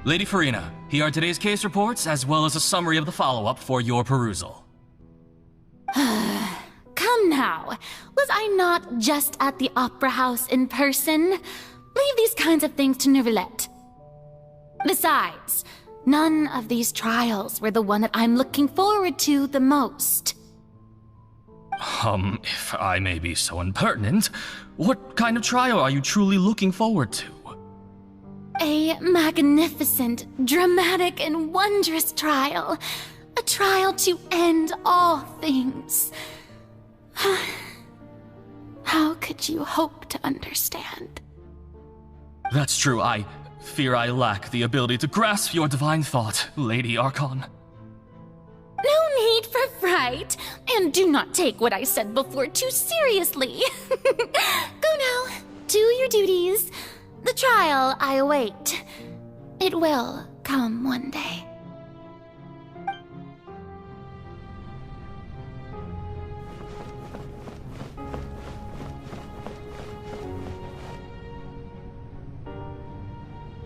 Lady Farina, here are today's case reports as well as a summary of the follow-up for your perusal. Come now. Was I not just at the Opera House in person? Leave these kinds of things to Neuvillette. Besides, none of these trials were the one that I'm looking forward to the most. If I may be so impertinent, what kind of trial are you truly looking forward to? A magnificent, dramatic, and wondrous trial. A trial to end all things. How could you hope to understand? That's true. I fear I lack the ability to grasp your divine thought, Lady Archon. No need for fright, and do not take what I said before too seriously. Go now, do your duties. The trial I await. It will come one day.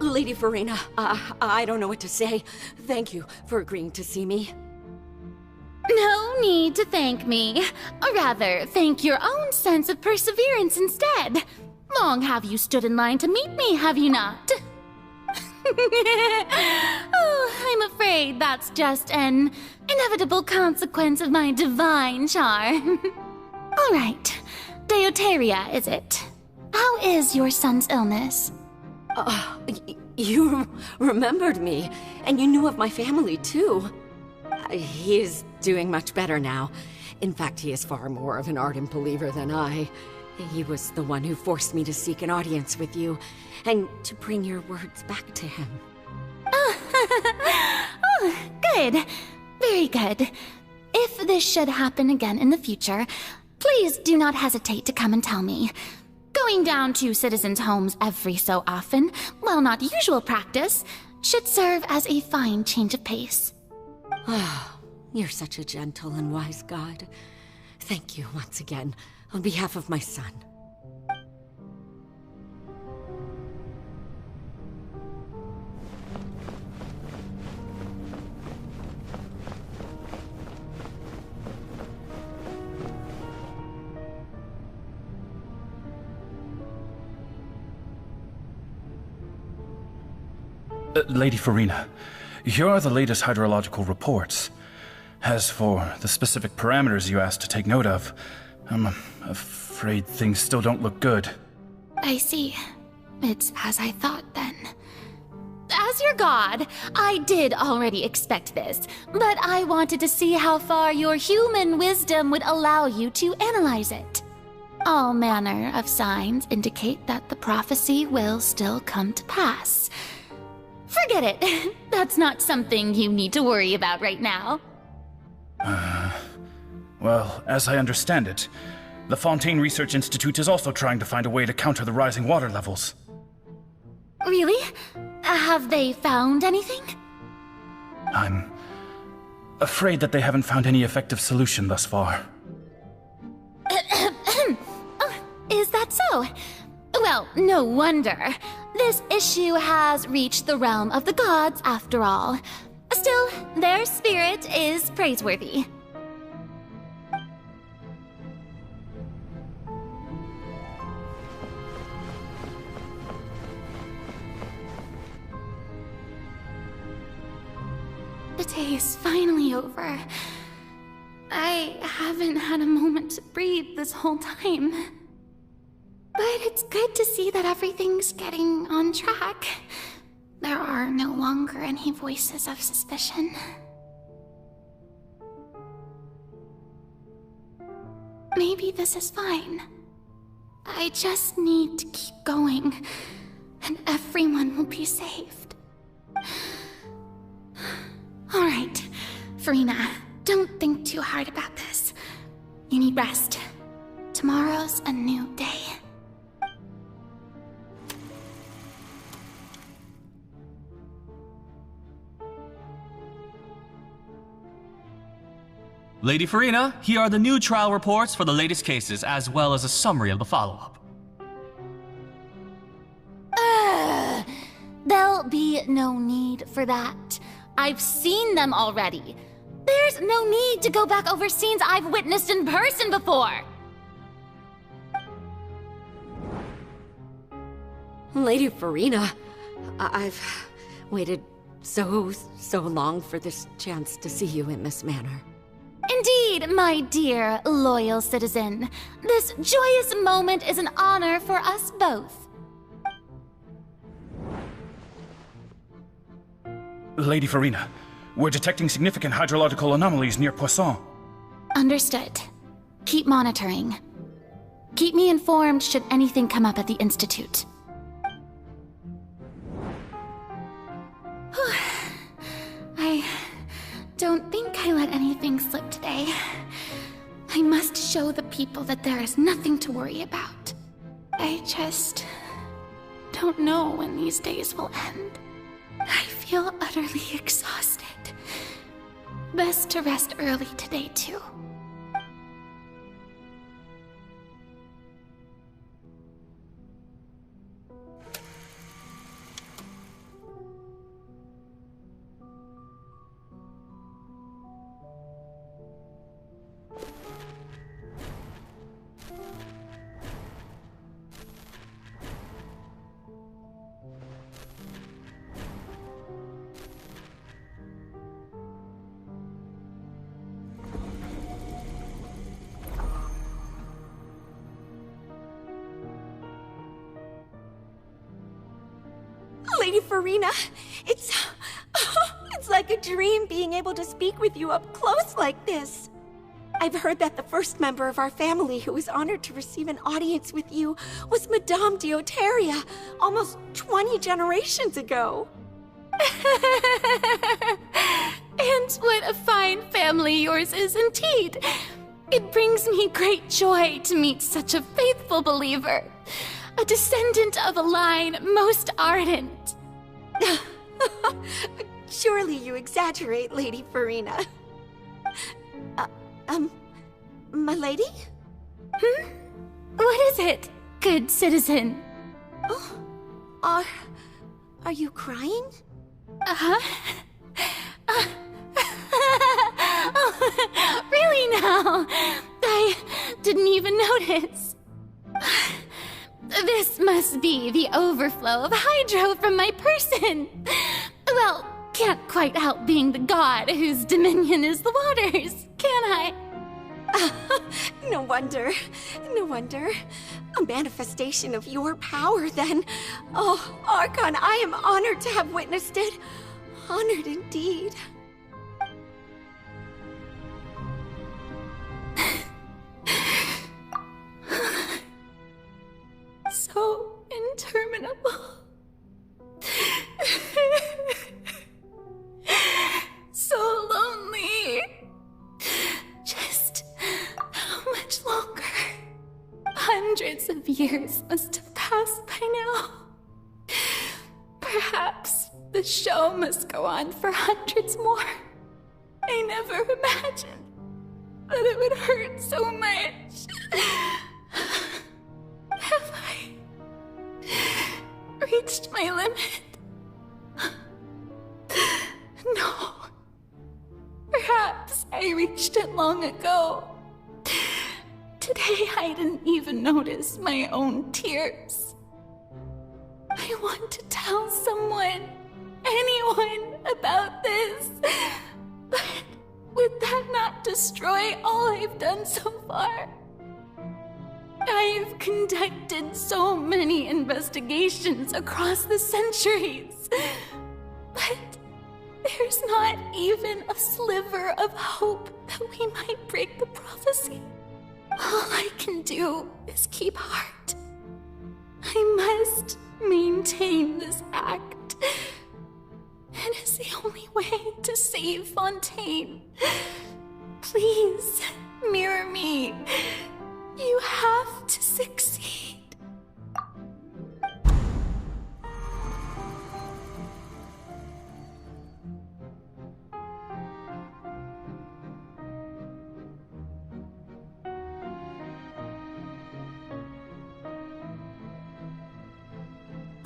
Lady Farina, I don't know what to say. Thank you for agreeing to see me. No need to thank me. Or rather, thank your own sense of perseverance instead. Long have you stood in line to meet me, have you not? Oh, I'm afraid that's just an inevitable consequence of my divine charm. All right, Deoteria, is it? How is your son's illness? You remembered me, and you knew of my family, too. He is doing much better now. In fact, he is far more of an ardent believer than I. He was the one who forced me to seek an audience with you, and to bring your words back to him. Oh, good. Very good. If this should happen again in the future, please do not hesitate to come and tell me. Going down to citizens' homes every so often, while not usual practice, should serve as a fine change of pace. Oh, you're such a gentle and wise god. Thank you once again, on behalf of my son. Lady Farina, here are the latest hydrological reports. As for the specific parameters you asked to take note of, I'm afraid things still don't look good. I see. It's as I thought, then. As your god, I did already expect this, but I wanted to see how far your human wisdom would allow you to analyze it. All manner of signs indicate that the prophecy will still come to pass. Forget it. That's not something you need to worry about right now. Well, as I understand it, the Fontaine Research Institute is also trying to find a way to counter the rising water levels. Really? Have they found anything? I'm afraid that they haven't found any effective solution thus far. Is that so? Well, no wonder. This issue has reached the realm of the gods, after all. Still, their spirit is praiseworthy. The day is finally over. I haven't had a moment to breathe this whole time. But it's good to see that everything's getting on track. There are no longer any voices of suspicion. Maybe this is fine. I just need to keep going, and everyone will be saved. All right, Farina, don't think too hard about this. You need rest. Tomorrow's a new day. Lady Farina, here are the new trial reports for the latest cases, as well as a summary of the follow-up. They'll will be no need for that. I've seen them already. There's no need to go back over scenes I've witnessed in person before. Lady Farina, I've waited so long for this chance to see you in this manner. Indeed, my dear, loyal citizen. This joyous moment is an honor for us both. Lady Farina, we're detecting significant hydrological anomalies near Poisson. Understood. Keep monitoring. Keep me informed should anything come up at the Institute. I don't think I let anything slip today. I must show the people that there is nothing to worry about. I just don't know when these days will end. I feel utterly exhausted. Best to rest early today, too. Lady Farina, it's like a dream being able to speak with you up close like this. I've heard that the first member of our family who was honored to receive an audience with you was Madame Dioteria, almost 20 generations ago. And what a fine family yours is indeed. It brings me great joy to meet such a faithful believer. A descendant of a line most ardent. Surely you exaggerate, Lady Farina. My lady? What is it, good citizen? Oh, are you crying? Oh, really now? I didn't even notice. This must be the overflow of hydro from my person. Well, can't quite help being the god whose dominion is the waters, can I? No wonder. No wonder. A manifestation of your power, then. Oh, Archon, I am honored to have witnessed it. Honored indeed. So interminable. So lonely. Just how much longer? Hundreds of years must have passed by now. Perhaps the show must go on for hundreds more. I never imagined that it would hurt so much. Have I reached my limit? No. Perhaps I reached it long ago. Today I didn't even notice my own tears. I want to tell someone, anyone, about this. But would that not destroy all I've done so far? I've conducted so many investigations across the centuries, but there's not even a sliver of hope that we might break the prophecy. All I can do is keep heart. I must maintain this act. It is the only way to save Fontaine. Please, mirror me. You have to succeed.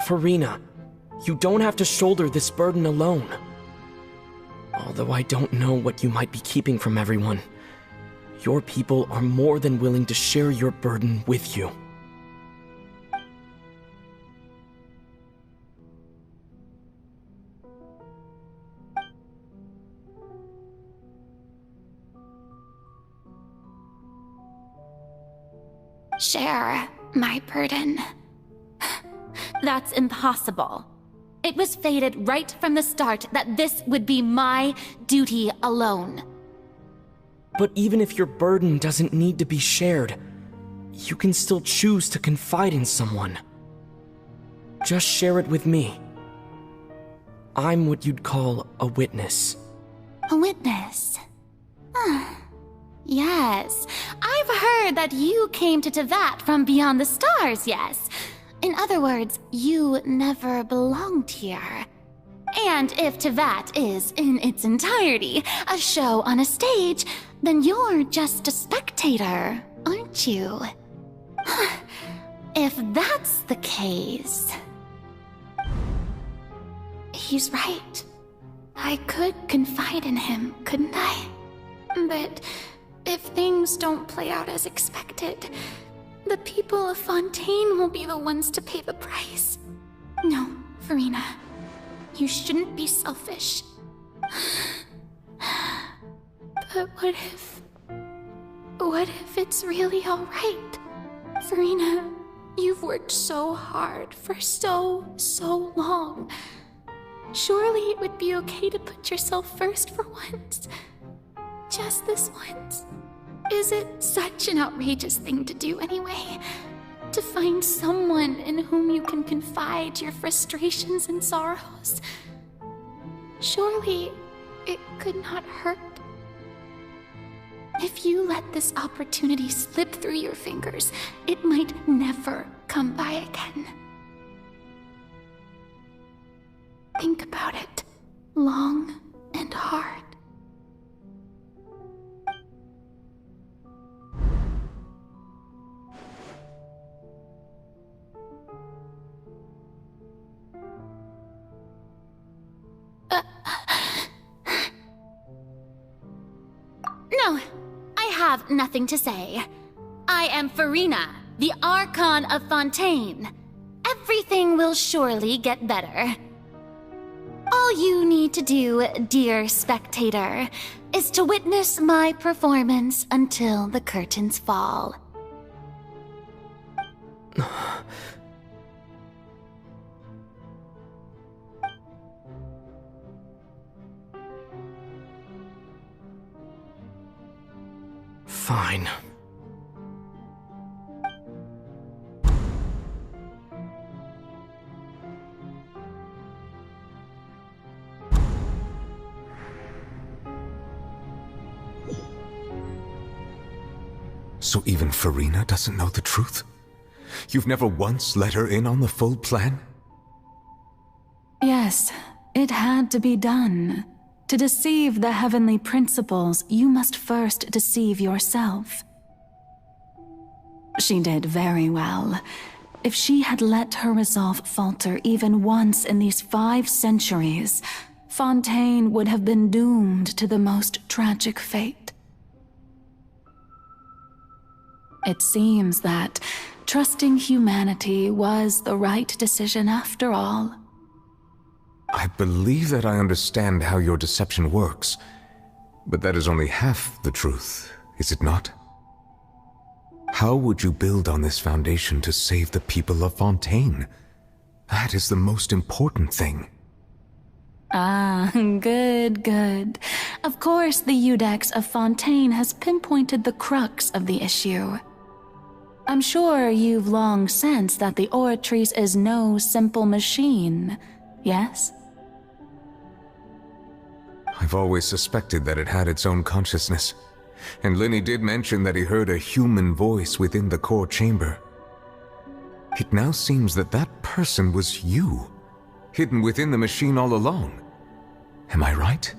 Farina, You don't have to shoulder this burden alone. Although I don't know what you might be keeping from everyone, your people are more than willing to share your burden with you. Share my burden. That's impossible. It was fated right from the start that this would be my duty alone. But even if your burden doesn't need to be shared, you can still choose to confide in someone. Just share it with me. I'm what you'd call a witness. A witness? Yes, I've heard that you came to Tevat from beyond the stars, yes. In other words, you never belonged here. And if Tevat is, in its entirety, a show on a stage, then you're just a spectator, aren't you? If that's the case... He's right. I could confide in him, couldn't I? But if things don't play out as expected, the people of Fontaine will be the ones to pay the price. No, Furina, you shouldn't be selfish. But what if it's really all right? Furina, you've worked so hard for so long. Surely it would be okay to put yourself first for once. Just this once. Is it such an outrageous thing to do anyway? To find someone in whom you can confide your frustrations and sorrows? Surely it could not hurt. If you let this opportunity slip through your fingers, it might never come by again. Think about it long and hard. No, I have nothing to say. I am Furina, the Archon of Fontaine. Everything will surely get better. All you need to do, dear spectator, is to witness my performance until the curtains fall. Fine. So even Furina doesn't know the truth? You've never once let her in on the full plan? Yes, it had to be done. To deceive the heavenly principles, you must first deceive yourself. She did very well. If she had let her resolve falter even once in these 5 centuries, Fontaine would have been doomed to the most tragic fate. It seems that trusting humanity was the right decision after all. I believe that I understand how your deception works, but that is only half the truth, is it not? How would you build on this foundation to save the people of Fontaine? That is the most important thing. Ah, good. Of course, the Iudex of Fontaine has pinpointed the crux of the issue. I'm sure you've long sensed that the Oratrice is no simple machine, yes? I've always suspected that it had its own consciousness, and Linny did mention that he heard a human voice within the core chamber. It now seems that that person was you, hidden within the machine all along. Am I right?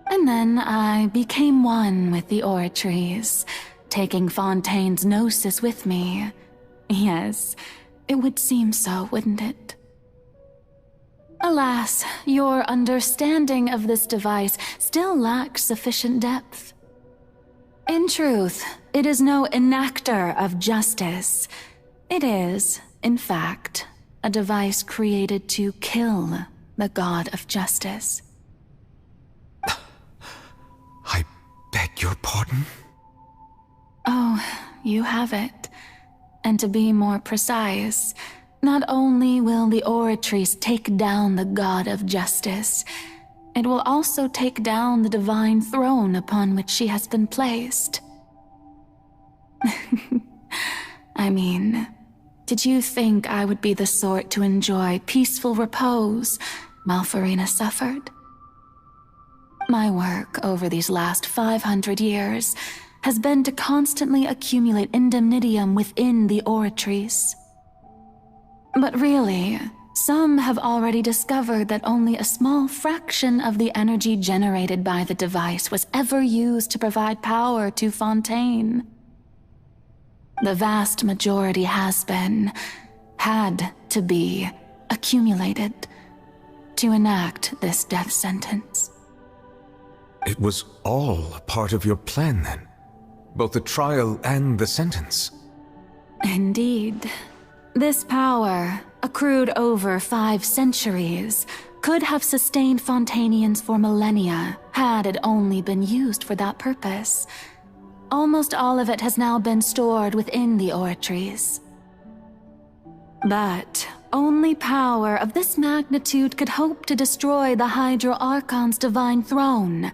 And then I became one with the Oratrice, taking Fontaine's gnosis with me. Yes, it would seem so, wouldn't it? Alas, your understanding of this device still lacks sufficient depth. In truth, it is no enactor of justice. It is, in fact, a device created to kill the god of justice. I beg your pardon? Oh, you have it. And to be more precise, not only will the Oratrice take down the god of justice, it will also take down the divine throne upon which she has been placed. I mean, did you think I would be the sort to enjoy peaceful repose while Furina suffered? My work over these last 500 years has been to constantly accumulate indemnitium within the Oratrice. But really, some have already discovered that only a small fraction of the energy generated by the device was ever used to provide power to Fontaine. The vast majority had to be, accumulated to enact this death sentence. It was all part of your plan, then? Both the trial and the sentence? Indeed. This power, accrued over 5 centuries, could have sustained Fontainians for millennia had it only been used for that purpose. Almost all of it has now been stored within the Oratrice. But only power of this magnitude could hope to destroy the Hydro Archon's divine throne,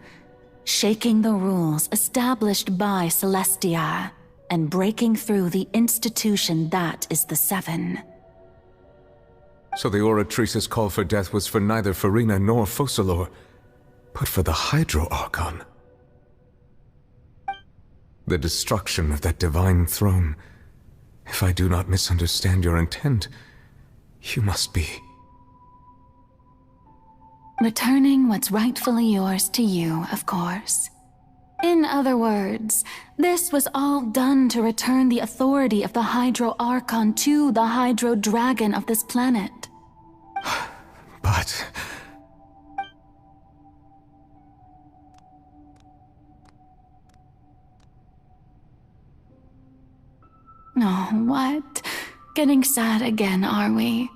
shaking the rules established by Celestia and breaking through the institution that is the Seven. So the Oratrice's call for death was for neither Furina nor Focalor, but for the Hydro Archon. The destruction of that divine throne. If I do not misunderstand your intent, you must be... returning what's rightfully yours to you, of course. In other words, this was all done to return the authority of the Hydro Archon to the Hydro Dragon of this planet. But... Oh, what? Getting sad again, are we?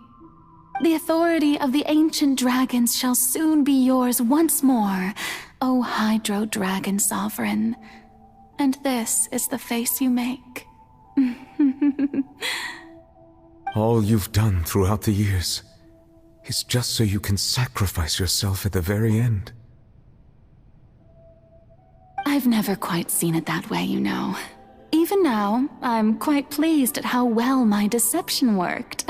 The authority of the ancient dragons shall soon be yours once more, O Hydro Dragon Sovereign. And this is the face you make. all you've done throughout the years is just so you can sacrifice yourself at the very end. I've never quite seen it that way, you know. Even now, I'm quite pleased at how well my deception worked.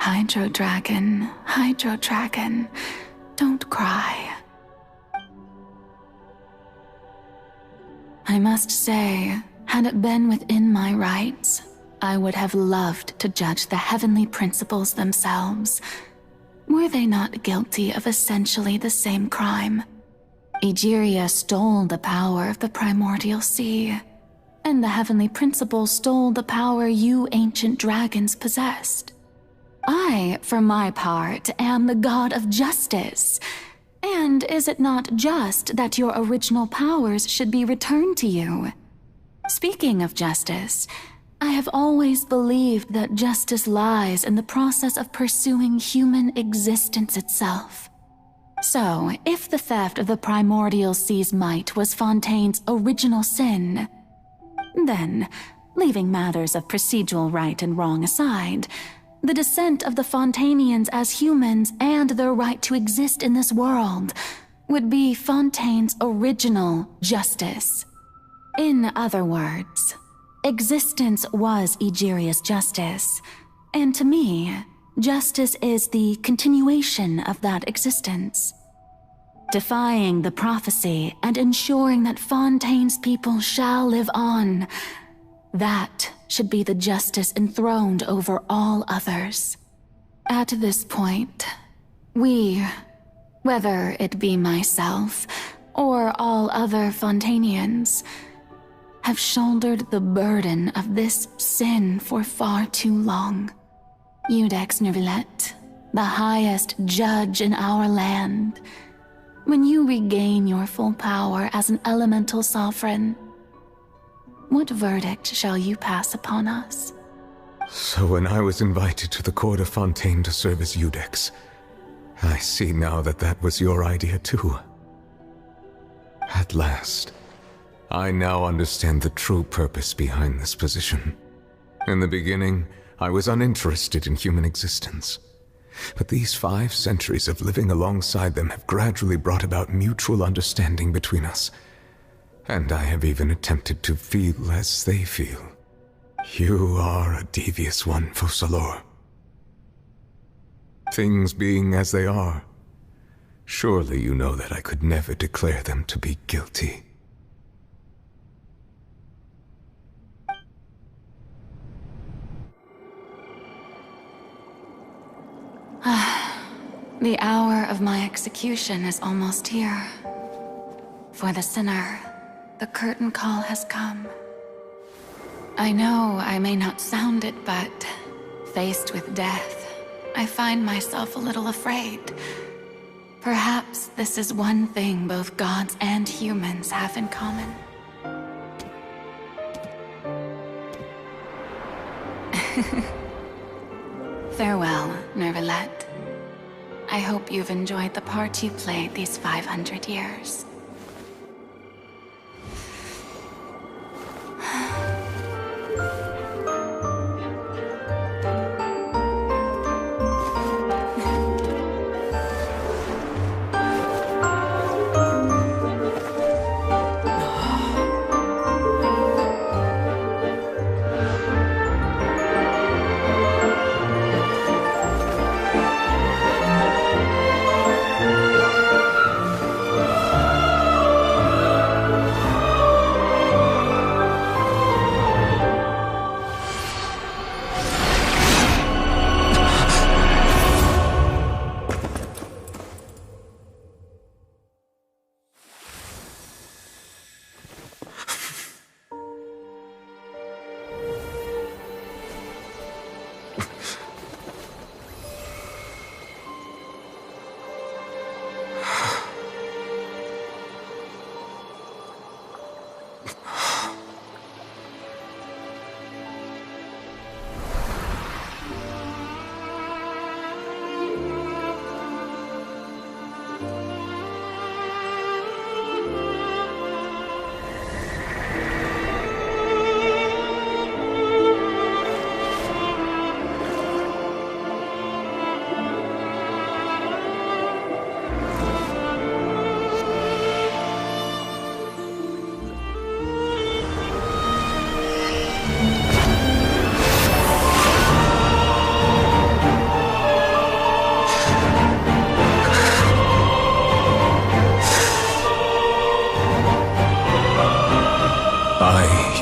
Hydro Dragon, don't cry. I must say, had it been within my rights, I would have loved to judge the heavenly principles themselves. Were they not guilty of essentially the same crime? Egeria stole the power of the primordial sea, and the heavenly principles stole the power you ancient dragons possessed. I, for my part, am the god of justice. And is it not just that your original powers should be returned to you? Speaking of justice, I have always believed that justice lies in the process of pursuing human existence itself. So, if the theft of the primordial sea's might was Fontaine's original sin, then, leaving matters of procedural right and wrong aside, the descent of the Fontainians as humans and their right to exist in this world would be Fontaine's original justice. In other words, existence was Egeria's justice, and to me, justice is the continuation of that existence. Defying the prophecy and ensuring that Fontaine's people shall live on, that should be the justice enthroned over all others. At this point, we, Whether it be myself or all other Fontanians, have shouldered the burden of this sin for far too long. Iudex Neuvillette, the highest judge in our land, when you regain your full power as an elemental sovereign, what verdict shall you pass upon us? So when I was invited to the court of Fontaine to serve as Iudex, I see now that that was your idea too. At last, I now understand the true purpose behind this position. In the beginning, I was uninterested in human existence. But these 5 centuries of living alongside them have gradually brought about mutual understanding between us. And I have even attempted to feel as they feel. You are a devious one, Focalors. Things being as they are, surely you know that I could never declare them to be guilty. The hour of my execution is almost here. For the sinner, the curtain call has come. I know I may not sound it, but faced with death, I find myself a little afraid. Perhaps this is one thing both gods and humans have in common. Farewell, Neuvillette. I hope you've enjoyed the part you played these 500 years.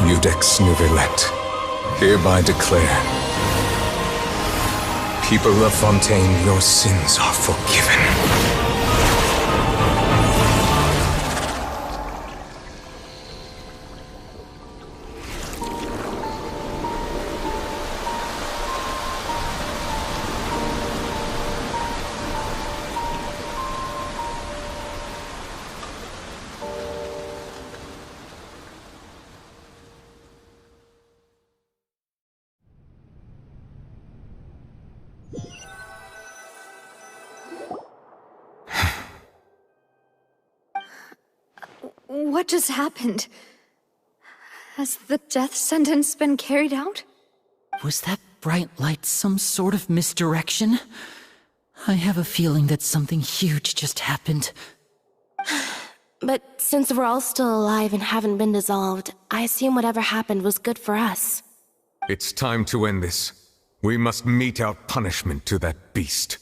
Iudex Neuvillette, hereby declare, people of Fontaine, your sins are forgiven. What just happened? Has the death sentence been carried out? Was that bright light some sort of misdirection? I have a feeling that something huge just happened. But since we're all still alive and haven't been dissolved, I assume whatever happened was good for us. It's time to end this. We must mete out punishment to that beast.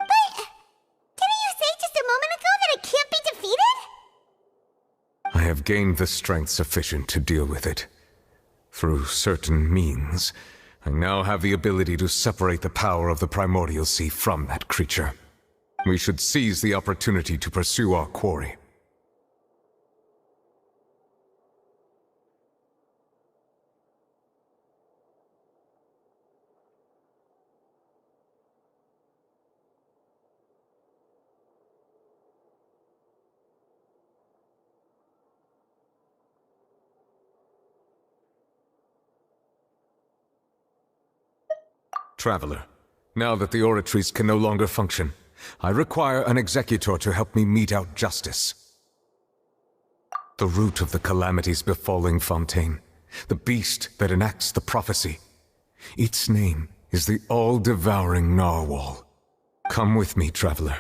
Didn't you say just a moment ago that it can't be defeated? I have gained the strength sufficient to deal with it. Through certain means, I now have the ability to separate the power of the Primordial Sea from that creature. We should seize the opportunity to pursue our quarry. Traveler, now that the oratories can no longer function, I require an executor to help me mete out justice. The root of the calamities befalling Fontaine, the beast that enacts the prophecy. Its name is the all-devouring narwhal. Come with me, traveler.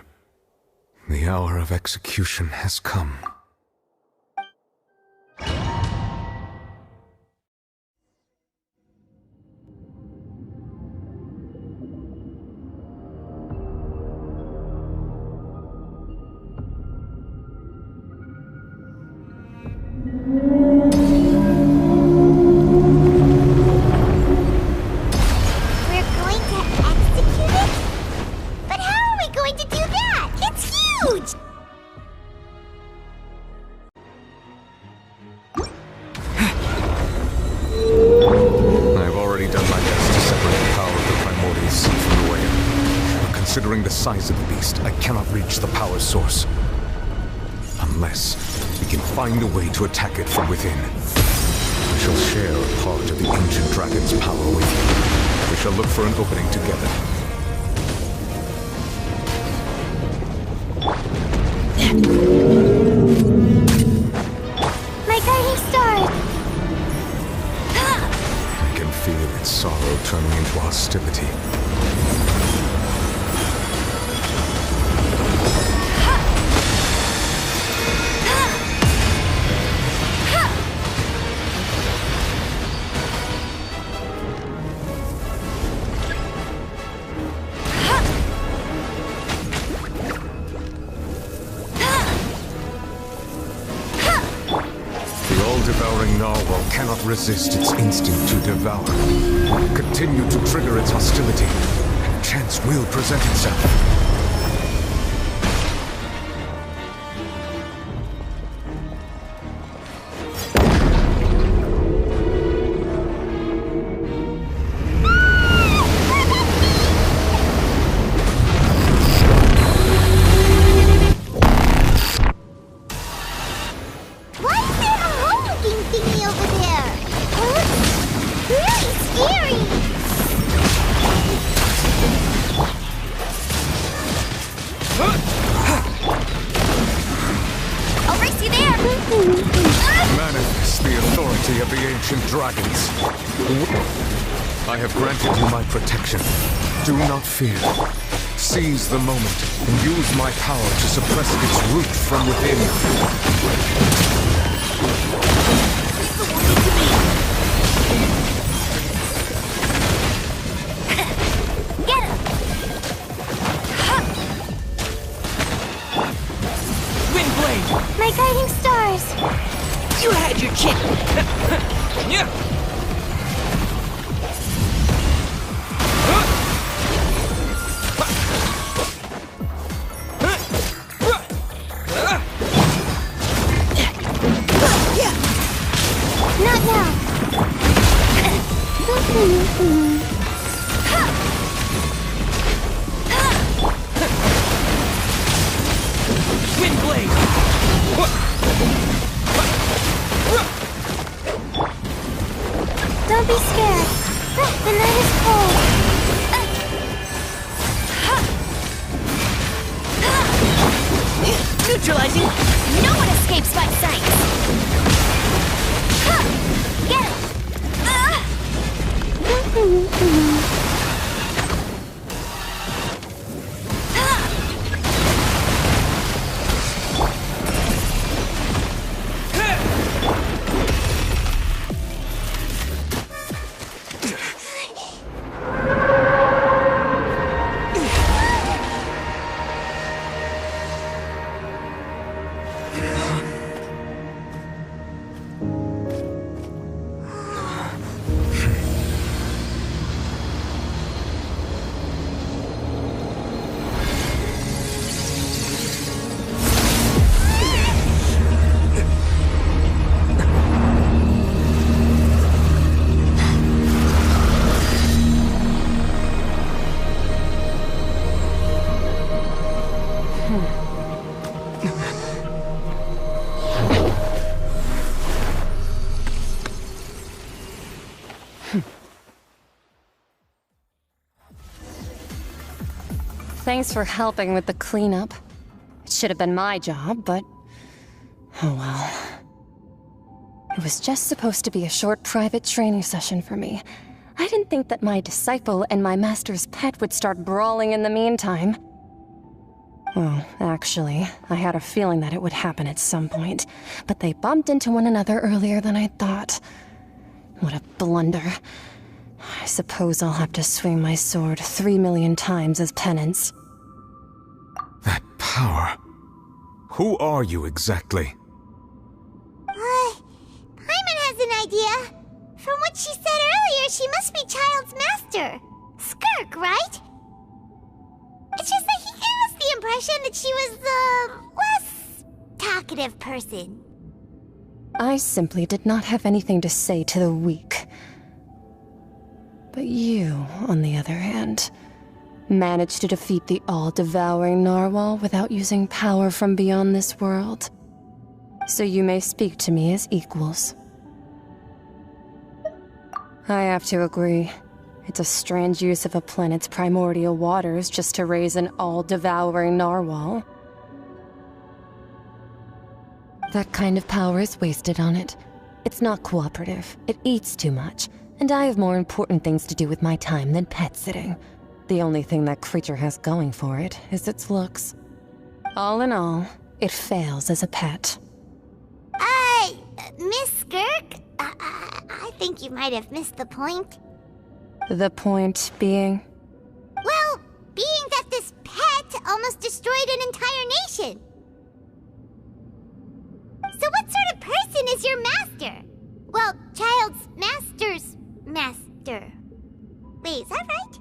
The hour of execution has come. Considering the size of the beast, I cannot reach the power source. Unless we can find a way to attack it from within. We shall share a part of the ancient dragon's power with you. We shall look for an opening together. My guiding star! I can feel its sorrow turning into hostility. Devouring narwhal cannot resist its instinct to devour. Continue to trigger its hostility, and chance will present itself. Manifest the authority of the ancient dragons. I have granted you my protection. Do not fear. Seize the moment and use my power to suppress its root from within. Get him! Windblade! My guiding stars! You had your chance! Yeah! Not now! Windblade! Don't be scared. The night is cold. Neutralizing! No one escapes my sight. Get him! Thanks for helping with the cleanup. It should have been my job, but... oh well. It was just supposed to be a short private training session for me. I didn't think that my disciple and my master's pet would start brawling in the meantime. Well, actually, I had a feeling that it would happen at some point, but they bumped into one another earlier than I thought. What a blunder. I suppose I'll have to swing my sword 3 million times as penance. That power. Who are you exactly? Paimon has an idea. From what she said earlier, she must be Child's master. Skirk, right? It's just that he gave us the impression that she was the less talkative person. I simply did not have anything to say to the weak. But you, on the other hand, managed to defeat the all-devouring narwhal without using power from beyond this world. So you may speak to me as equals. I have to agree. It's a strange use of a planet's primordial waters just to raise an all-devouring narwhal. That kind of power is wasted on it. It's not cooperative. It eats too much. And I have more important things to do with my time than pet sitting. The only thing that creature has going for it is its looks. All in all, it fails as a pet. Miss Skirk? I think you might have missed the point. The point being? Well, being that this pet almost destroyed an entire nation. So what sort of person is your master? Well, Child's master's master. Wait, is that right?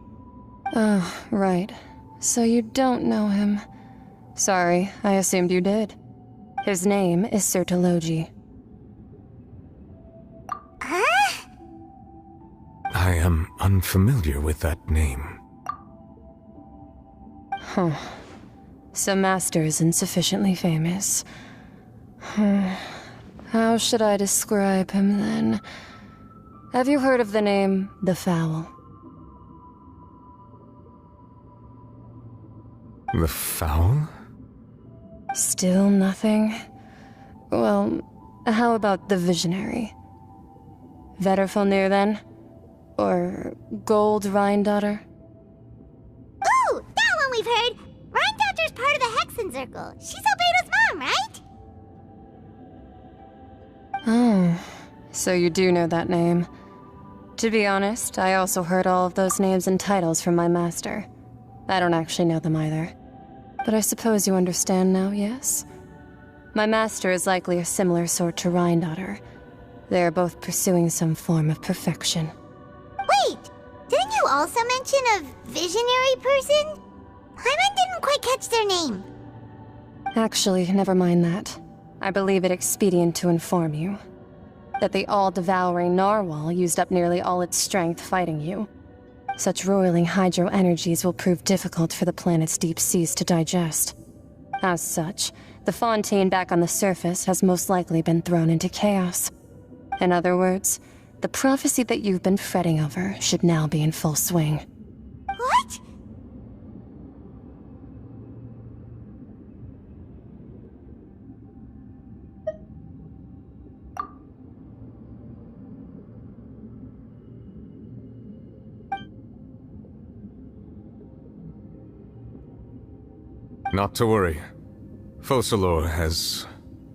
Oh, right. So you don't know him. Sorry, I assumed you did. His name is Sir Tologi. Huh? I am unfamiliar with that name. Huh. So Master isn't sufficiently famous. How should I describe him then? Have you heard of the name The Fowl? The Fowl? Still nothing? Well, how about the Visionary? Vetterfulnir then? Or Gold Rhindaughter? Ooh, that one we've heard! Rhindaughter's part of the Hexen Circle. She's Albedo's mom, right? Oh, so you do know that name. To be honest, I also heard all of those names and titles from my master. I don't actually know them either. But I suppose you understand now, yes? My master is likely a similar sort to Rhindaughter. They are both pursuing some form of perfection. Wait! Didn't you also mention a visionary person? Paimon didn't quite catch their name. Actually, never mind that. I believe it expedient to inform you that the all-devouring narwhal used up nearly all its strength fighting you. Such roiling hydro energies will prove difficult for the planet's deep seas to digest. As such, the Fontaine back on the surface has most likely been thrown into chaos. In other words, the prophecy that you've been fretting over should now be in full swing. What? Not to worry. Focalor has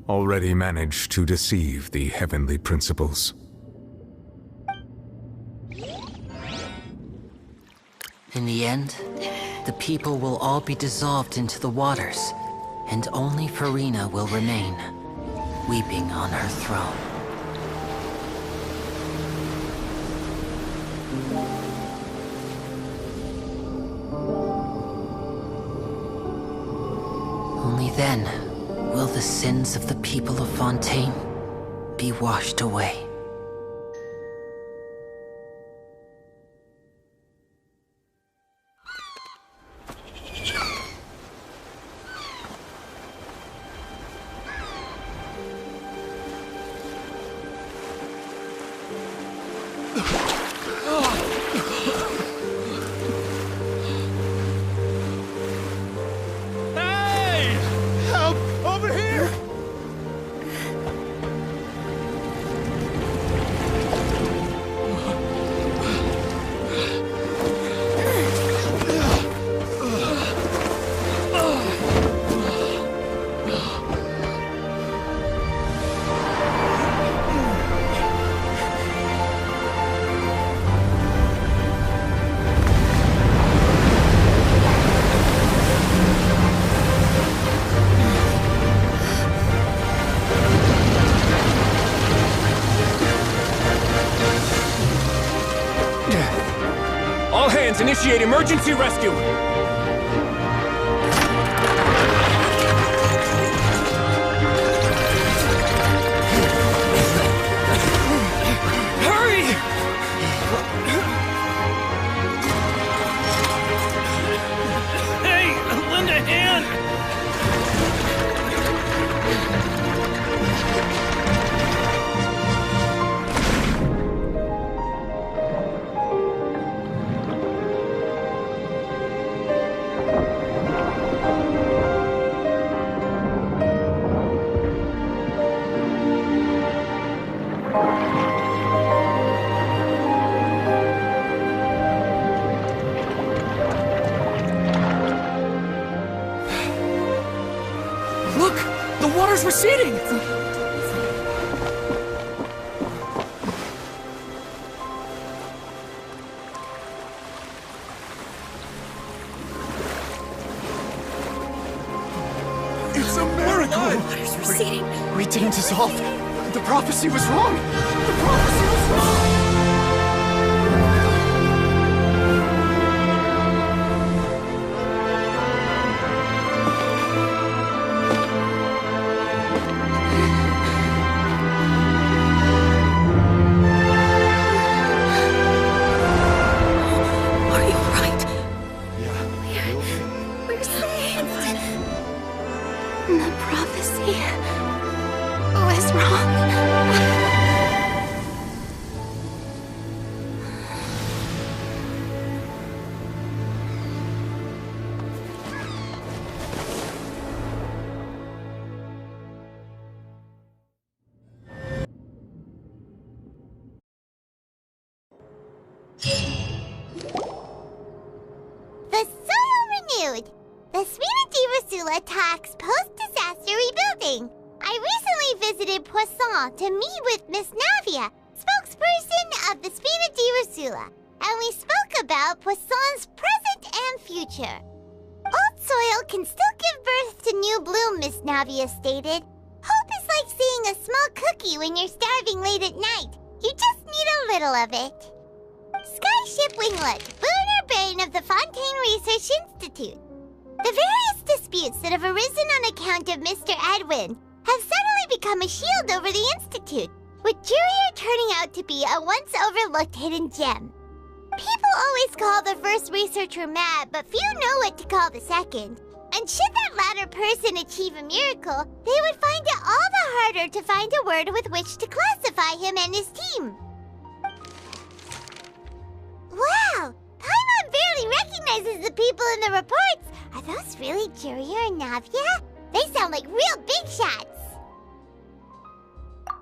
already managed to deceive the heavenly principles. In the end, the people will all be dissolved into the waters, and only Furina will remain, weeping on her throne. Only then will the sins of the people of Fontaine be washed away. All hands, initiate emergency rescue! Hurry! Hey, lend a hand! Look! The water's receding! It's a miracle! Water's receding. We didn't dissolve. The prophecy was wrong! The prophecy was wrong! Are you right? Yeah. We're saved. The prophecy was wrong. The soil renewed. The Svina di Rasula talks post-disaster rebuilding. I recently visited Poisson to meet with Miss Navia, spokesperson of the Svina di Rasula, and we spoke about Poisson's present and future. Old soil can still give birth to new bloom, Miss Navia stated. Hope is like seeing a small cookie when you're starving late at night. You just need a little of it. Skyship Winglet, lunar brain of the Fontaine Research Institute. The various disputes that have arisen on account of Mr. Edwin have suddenly become a shield over the Institute, with Jurier turning out to be a once overlooked hidden gem. People always call the first researcher mad, but few know what to call the second. And should that latter person achieve a miracle, they would find it all the harder to find a word with which to classify him and his team. Wow! Paimon barely recognizes the people in the reports. Are those really Jurier and Navia? They sound like real big shots.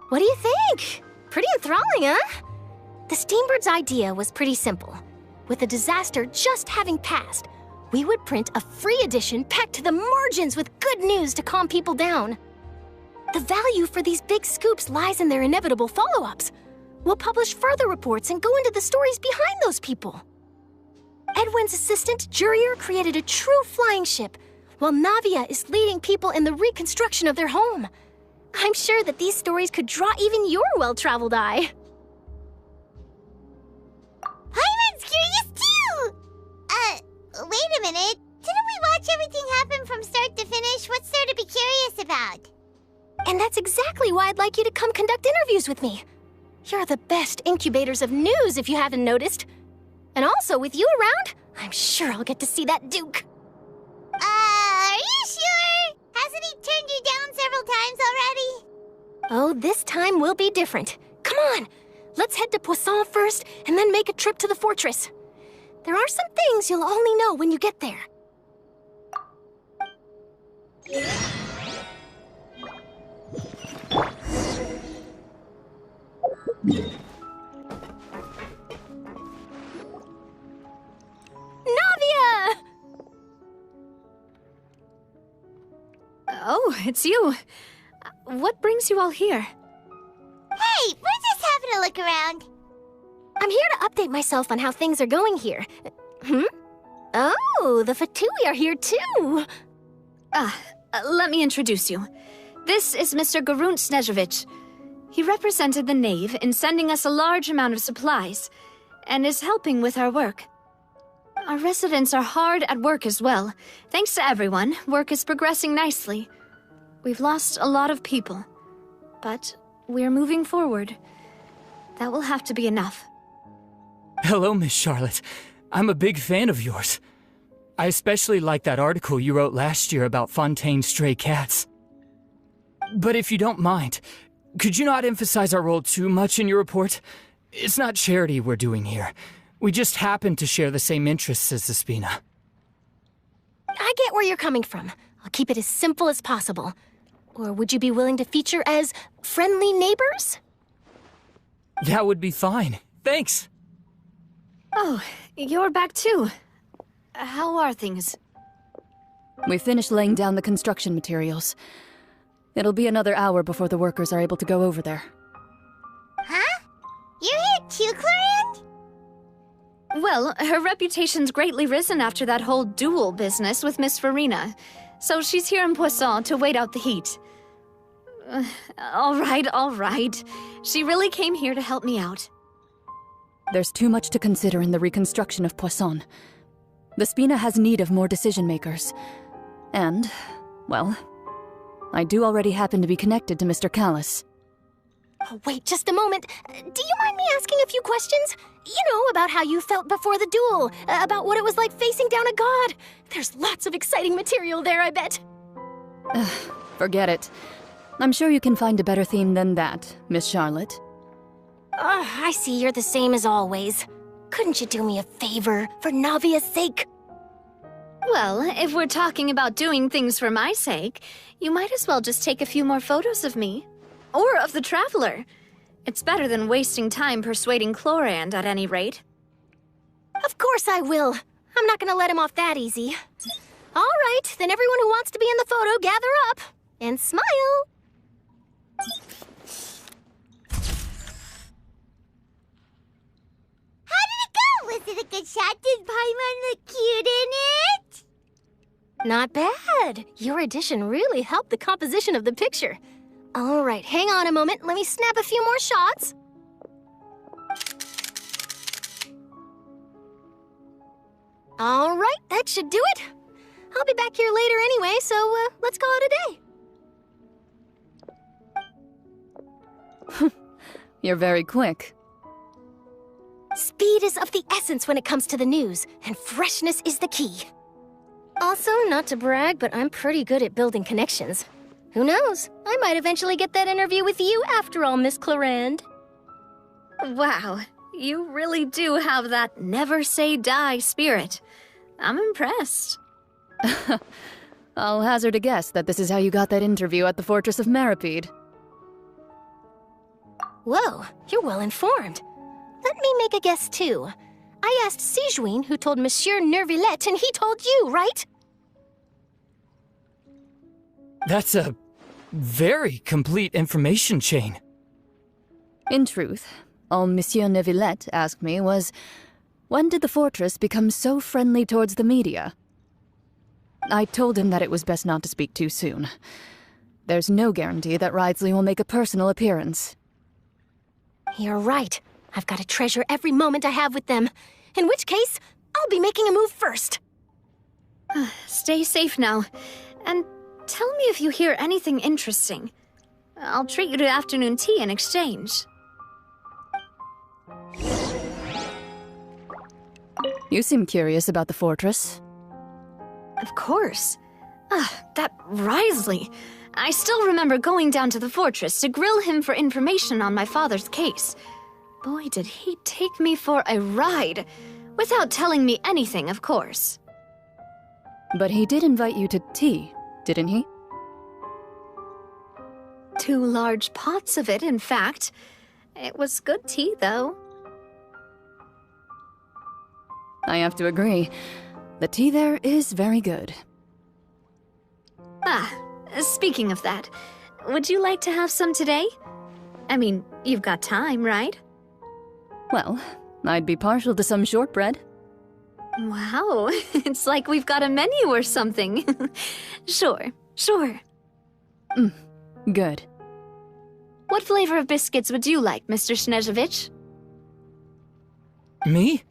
What do you think? Pretty enthralling, huh? The Steambird's idea was pretty simple. With the disaster just having passed, we would print a free edition packed to the margins with good news to calm people down. The value for these big scoops lies in their inevitable follow-ups. We'll publish further reports and go into the stories behind those people. Edwin's assistant, Jurier, created a true flying ship, while Navia is leading people in the reconstruction of their home. I'm sure that these stories could draw even your well-traveled eye. Paimon's curious too! Wait a minute. Didn't we watch everything happen from start to finish? What's there to be curious about? And that's exactly why I'd like you to come conduct interviews with me. You're the best incubators of news, if you haven't noticed. And also, with you around, I'm sure I'll get to see that Duke. Are you sure? Hasn't he turned you down several times already? Oh, this time will be different. Come on, let's head to Poisson first, and then make a trip to the fortress. There are some things you'll only know when you get there. Navia! Oh, it's you. What brings you all here? Hey, we're just having a look around. I'm here to update myself on how things are going here. Oh, the Fatui are here too. Let me introduce you. This is Mr. Garunt Snežević. He represented the Knave in sending us a large amount of supplies, and is helping with our work. Our residents are hard at work as well. Thanks to everyone, work is progressing nicely. We've lost a lot of people, but we're moving forward. That will have to be enough. Hello, Miss Charlotte. I'm a big fan of yours. I especially like that article you wrote last year about Fontaine's stray cats. But if you don't mind, could you not emphasize our role too much in your report? It's not charity we're doing here. We just happen to share the same interests as the Spina. I get where you're coming from. I'll keep it as simple as possible. Or would you be willing to feature as friendly neighbors? That would be fine. Thanks. Oh, you're back too. How are things? We finished laying down the construction materials. It'll be another hour before the workers are able to go over there. Huh? You're here too, Clorand? Well, her reputation's greatly risen after that whole duel business with Miss Farina, so she's here in Poisson to wait out the heat. All right. She really came here to help me out. There's too much to consider in the reconstruction of Poisson. The Spina has need of more decision-makers. And, well, I do already happen to be connected to Mr. Callis. Oh, wait just a moment. Do you mind me asking a few questions? You know, about how you felt before the duel, about what it was like facing down a god. There's lots of exciting material there, I bet. Forget it. I'm sure you can find a better theme than that, Miss Charlotte. I see you're the same as always. Couldn't you do me a favor, for Navia's sake? Well, if we're talking about doing things for my sake, you might as well just take a few more photos of me. Or of the Traveler. It's better than wasting time persuading Clorand, at any rate. Of course I will. I'm not gonna let him off that easy. All right, then everyone who wants to be in the photo, gather up. And smile. How did it go? Was it a good shot? Did Paimon look cute in it? Not bad. Your addition really helped the composition of the picture. All right, hang on a moment. Let me snap a few more shots. All right, that should do it. I'll be back here later anyway, so let's call it a day. You're very quick. Speed is of the essence when it comes to the news, and freshness is the key. Also, not to brag, but I'm pretty good at building connections. Who knows? I might eventually get that interview with you after all, Miss Clorand. Wow, you really do have that never-say-die spirit. I'm impressed. I'll hazard a guess that this is how you got that interview at the Fortress of Meripede. Whoa, you're well informed. Let me make a guess, too. I asked Sigewinne, who told Monsieur Neuvillette, and he told you, right? That's a very complete information chain. In truth, all Monsieur Neuvillette asked me was, when did the Fortress become so friendly towards the media? I told him that it was best not to speak too soon. There's no guarantee that Wriothesley will make a personal appearance. You're right. I've got to treasure every moment I have with them. In which case, I'll be making a move first. Stay safe now. And tell me if you hear anything interesting. I'll treat you to afternoon tea in exchange. You seem curious about the fortress. Of course. That Wriothesley. I still remember going down to the fortress to grill him for information on my father's case. Boy, did he take me for a ride. Without telling me anything, of course. But he did invite you to tea, didn't he? 2 large pots of it, in fact. It was good tea, though. I have to agree. The tea there is very good. Speaking of that, would you like to have some today? I mean, you've got time, right? Well, I'd be partial to some shortbread. Wow, it's like we've got a menu or something. Sure. Good. What flavor of biscuits would you like, Mr. Snezhevich? Me?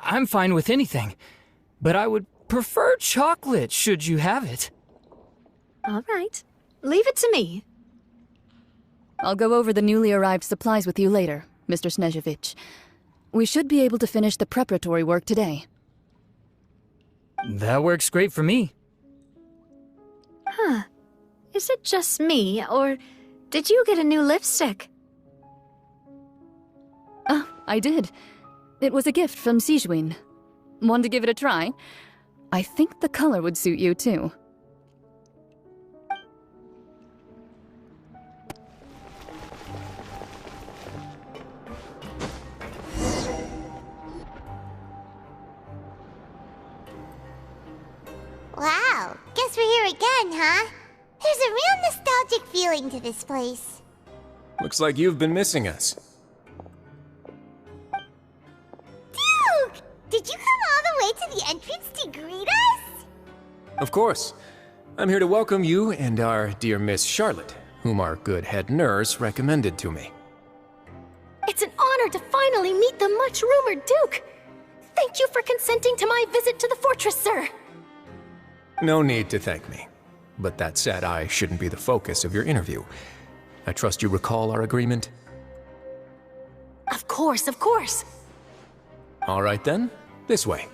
I'm fine with anything. But I would prefer chocolate, should you have it. All right. Leave it to me. I'll go over the newly arrived supplies with you later, Mr. Snezhevich. We should be able to finish the preparatory work today. That works great for me. Huh. Is it just me, or did you get a new lipstick? Oh, I did. It was a gift from Sijwin. Want to give it a try? I think the color would suit you, too. Wow, guess we're here again, huh? There's a real nostalgic feeling to this place. Looks like you've been missing us. Duke! Did you come all the way to the entrance to greet us? Of course. I'm here to welcome you and our dear Miss Charlotte, whom our good head nurse recommended to me. It's an honor to finally meet the much-rumored Duke. Thank you for consenting to my visit to the fortress, sir. No need to thank me. But that said, I shouldn't be the focus of your interview. I trust you recall our agreement? Of course, of course. All right then, this way.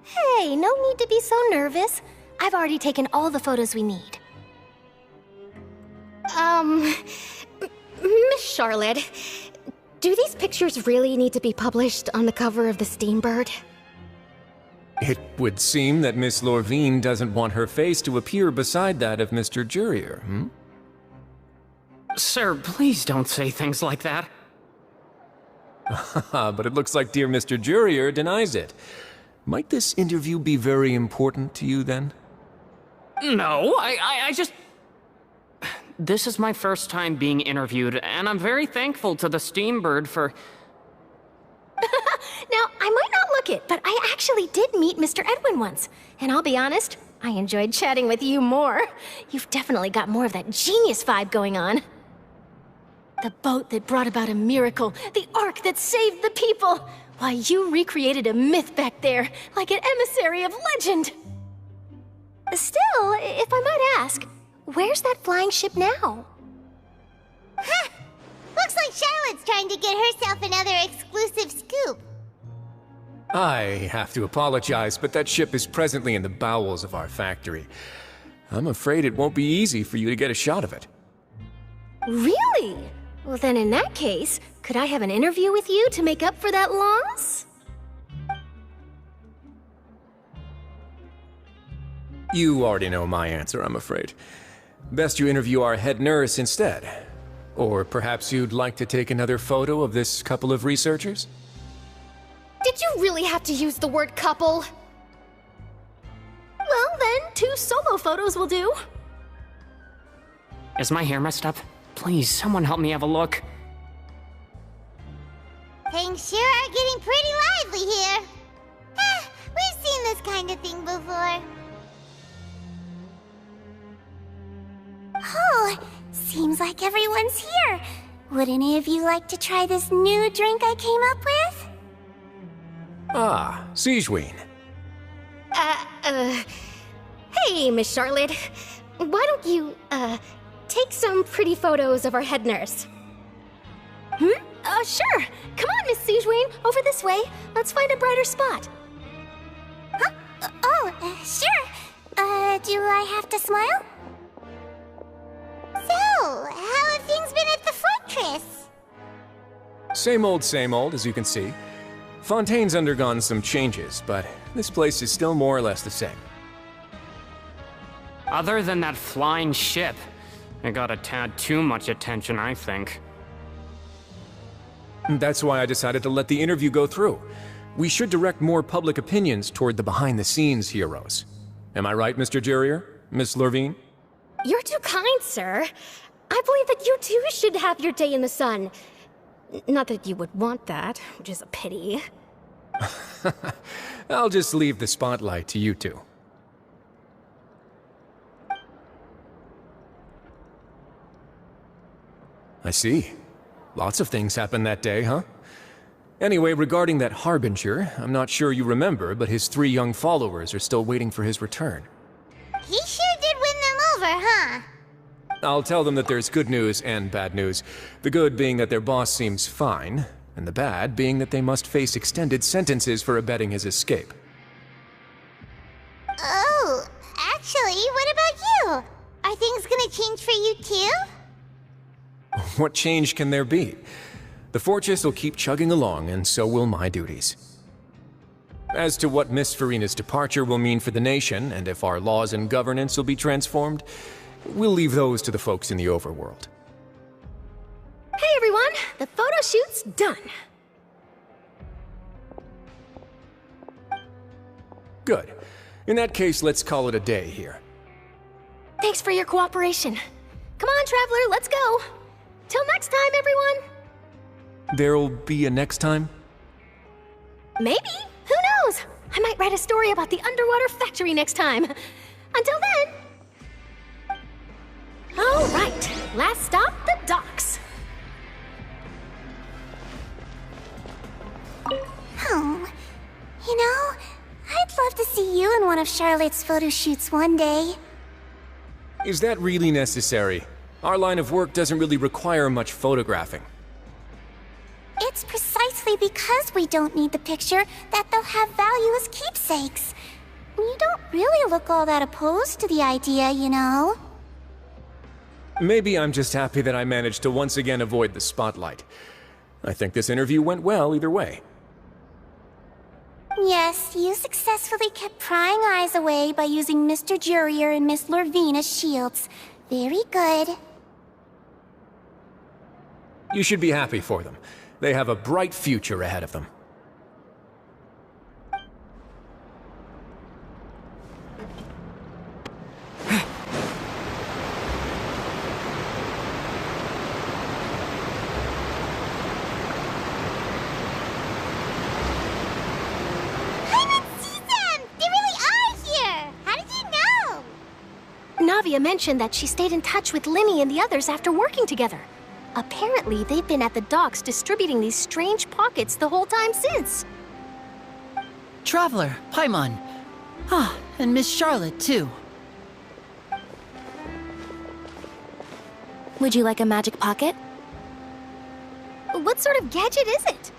Hey, no need to be so nervous. I've already taken all the photos we need. Miss Charlotte, do these pictures really need to be published on the cover of the Steambird? It would seem that Miss Lorvine doesn't want her face to appear beside that of Mr. Jurier, hmm? Sir, please don't say things like that. But it looks like dear Mr. Jurier denies it. Might this interview be very important to you, then? No, I just... This is my first time being interviewed, and I'm very thankful to the Steambird for... Now, I might not look it, but I actually did meet Mr. Edwin once. And I'll be honest, I enjoyed chatting with you more. You've definitely got more of that genius vibe going on. The boat that brought about a miracle, the ark that saved the people. Why, you recreated a myth back there, like an emissary of legend. Still, if I might ask, where's that flying ship now? Huh! Looks like Charlotte's trying to get herself another exclusive scoop. I have to apologize, but that ship is presently in the bowels of our factory. I'm afraid it won't be easy for you to get a shot of it. Really? Well, then in that case, could I have an interview with you to make up for that loss? You already know my answer, I'm afraid. Best you interview our head nurse instead. Or perhaps you'd like to take another photo of this couple of researchers? Did you really have to use the word couple? Well, then, 2 solo photos will do. Is my hair messed up? Please, someone help me have a look. Things sure are getting pretty lively here. We've seen this kind of thing before. Oh, seems like everyone's here. Would any of you like to try this new drink I came up with? Ah, Sijwin. Hey, Miss Charlotte. Why don't you, take some pretty photos of our head nurse? Sure. Come on, Miss Sijwin. Over this way. Let's find a brighter spot. Huh? Sure. Do I have to smile? So, how have things been at the fortress? Same old, as you can see. Fontaine's undergone some changes, but this place is still more or less the same. Other than that flying ship, it got a tad too much attention, I think. That's why I decided to let the interview go through. We should direct more public opinions toward the behind-the-scenes heroes. Am I right, Mr. Jurier? Miss Lurvine? You're too kind, sir. I believe that you too should have your day in the sun. Not that you would want that, which is a pity. I'll just leave the spotlight to you two. I see. Lots of things happened that day, huh? Anyway, regarding that Harbinger, I'm not sure you remember, but his 3 young followers are still waiting for his return. He sure did win them over, huh? I'll tell them that there's good news and bad news. The good being that their boss seems fine, and the bad being that they must face extended sentences for abetting his escape. Oh, actually, what about you? Are things gonna change for you too? What change can there be? The fortress will keep chugging along, and so will my duties. As to what Miss Furina's departure will mean for the nation, and if our laws and governance will be transformed, we'll leave those to the folks in the overworld. Hey everyone, the photo shoot's done. Good. In that case, let's call it a day here. Thanks for your cooperation. Come on, Traveler, let's go. Till next time, everyone. There'll be a next time? Maybe. Who knows? I might write a story about the underwater factory next time. Until then. All right, last stop, the docks. Oh, you know, I'd love to see you in one of Charlotte's photo shoots one day. Is that really necessary? Our line of work doesn't really require much photographing. It's precisely because we don't need the picture that they'll have value as keepsakes. You don't really look all that opposed to the idea, you know. Maybe I'm just happy that I managed to once again avoid the spotlight. I think this interview went well either way. Yes, you successfully kept prying eyes away by using Mr. Jurier and Miss Lurvine as shields. Very good. You should be happy for them. They have a bright future ahead of them. Navia mentioned that she stayed in touch with Linny and the others after working together. Apparently, they've been at the docks distributing these strange pockets the whole time since. Traveler, Paimon. Ah, and Miss Charlotte, too. Would you like a magic pocket? What sort of gadget is it?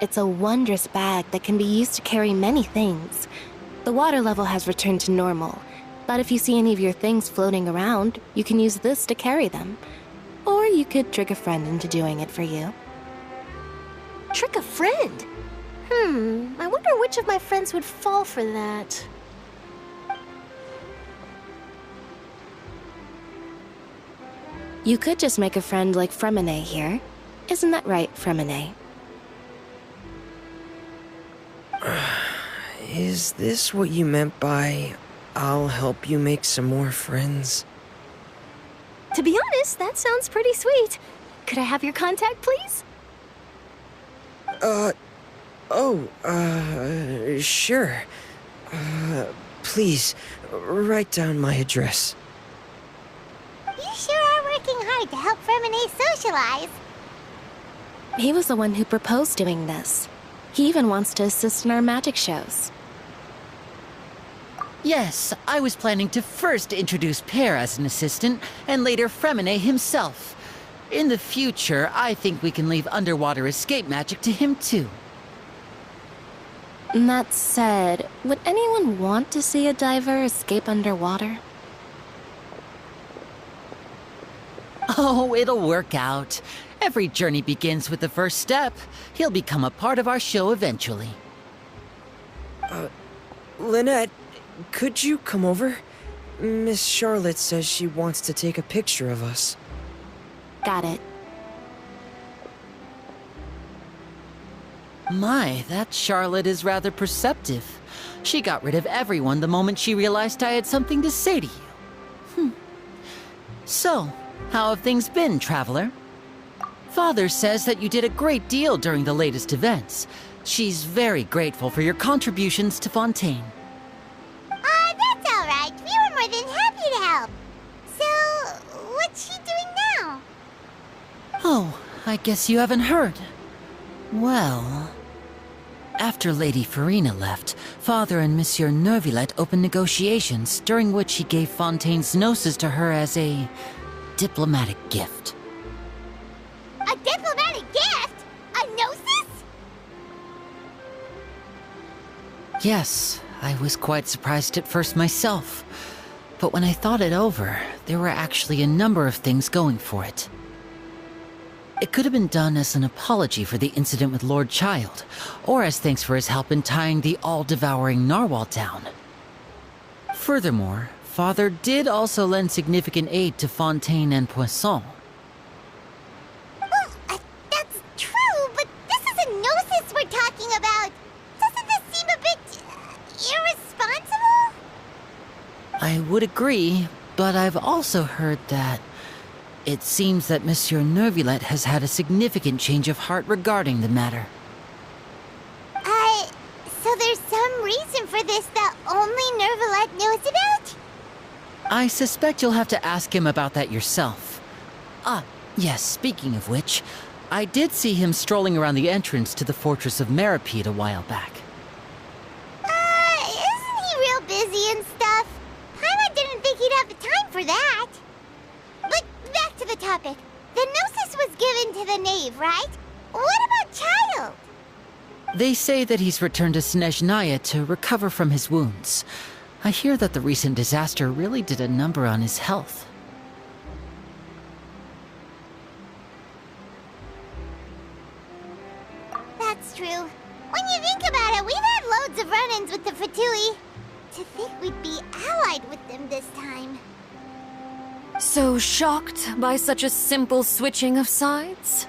It's a wondrous bag that can be used to carry many things. The water level has returned to normal, but if you see any of your things floating around, you can use this to carry them. Or you could trick a friend into doing it for you. Trick a friend? I wonder which of my friends would fall for that. You could just make a friend like Fremine here. Isn't that right, Fremine? Is this what you meant by, I'll help you make some more friends? To be honest, that sounds pretty sweet. Could I have your contact, please? Sure. Please, write down my address. You sure are working hard to help Fremine socialize. He was the one who proposed doing this. He even wants to assist in our magic shows. Yes, I was planning to first introduce Pear as an assistant, and later Fremine himself. In the future, I think we can leave underwater escape magic to him too. That said, would anyone want to see a diver escape underwater? Oh, it'll work out. Every journey begins with the first step. He'll become a part of our show eventually. Lynette, could you come over? Miss Charlotte says she wants to take a picture of us. Got it. My, that Charlotte is rather perceptive. She got rid of everyone the moment she realized I had something to say to you. So, how have things been, Traveler? Father says that you did a great deal during the latest events. She's very grateful for your contributions to Fontaine. That's all right. We were more than happy to help. So, what's she doing now? Oh, I guess you haven't heard. Well, after Lady Farina left, Father and Monsieur Neuvillette opened negotiations, during which he gave Fontaine's gnosis to her as a diplomatic gift. A diplomatic gift? A gnosis? Yes, I was quite surprised at first myself. But when I thought it over, there were actually a number of things going for it. It could have been done as an apology for the incident with Lord Child, or as thanks for his help in tying the all-devouring narwhal down. Furthermore, Father did also lend significant aid to Fontaine and Poisson. Well, that's true, but this is a gnosis we're talking about. Doesn't this seem a bit irresponsible? I would agree, but I've also heard that it seems that Monsieur Neuvillette has had a significant change of heart regarding the matter. So there's some reason for this that only Neuvillette knows about? I suspect you'll have to ask him about that yourself. Yes, speaking of which, I did see him strolling around the entrance to the Fortress of Meripede a while back. Isn't he real busy and stuff? Paimon didn't think he'd have the time for that. But back to the topic. The gnosis was given to the knave, right? What about Child? They say that he's returned to Snezhnaya to recover from his wounds. I hear that the recent disaster really did a number on his health. That's true. When you think about it, we've had loads of run-ins with the Fatui. To think we'd be allied with them this time. So shocked by such a simple switching of sides?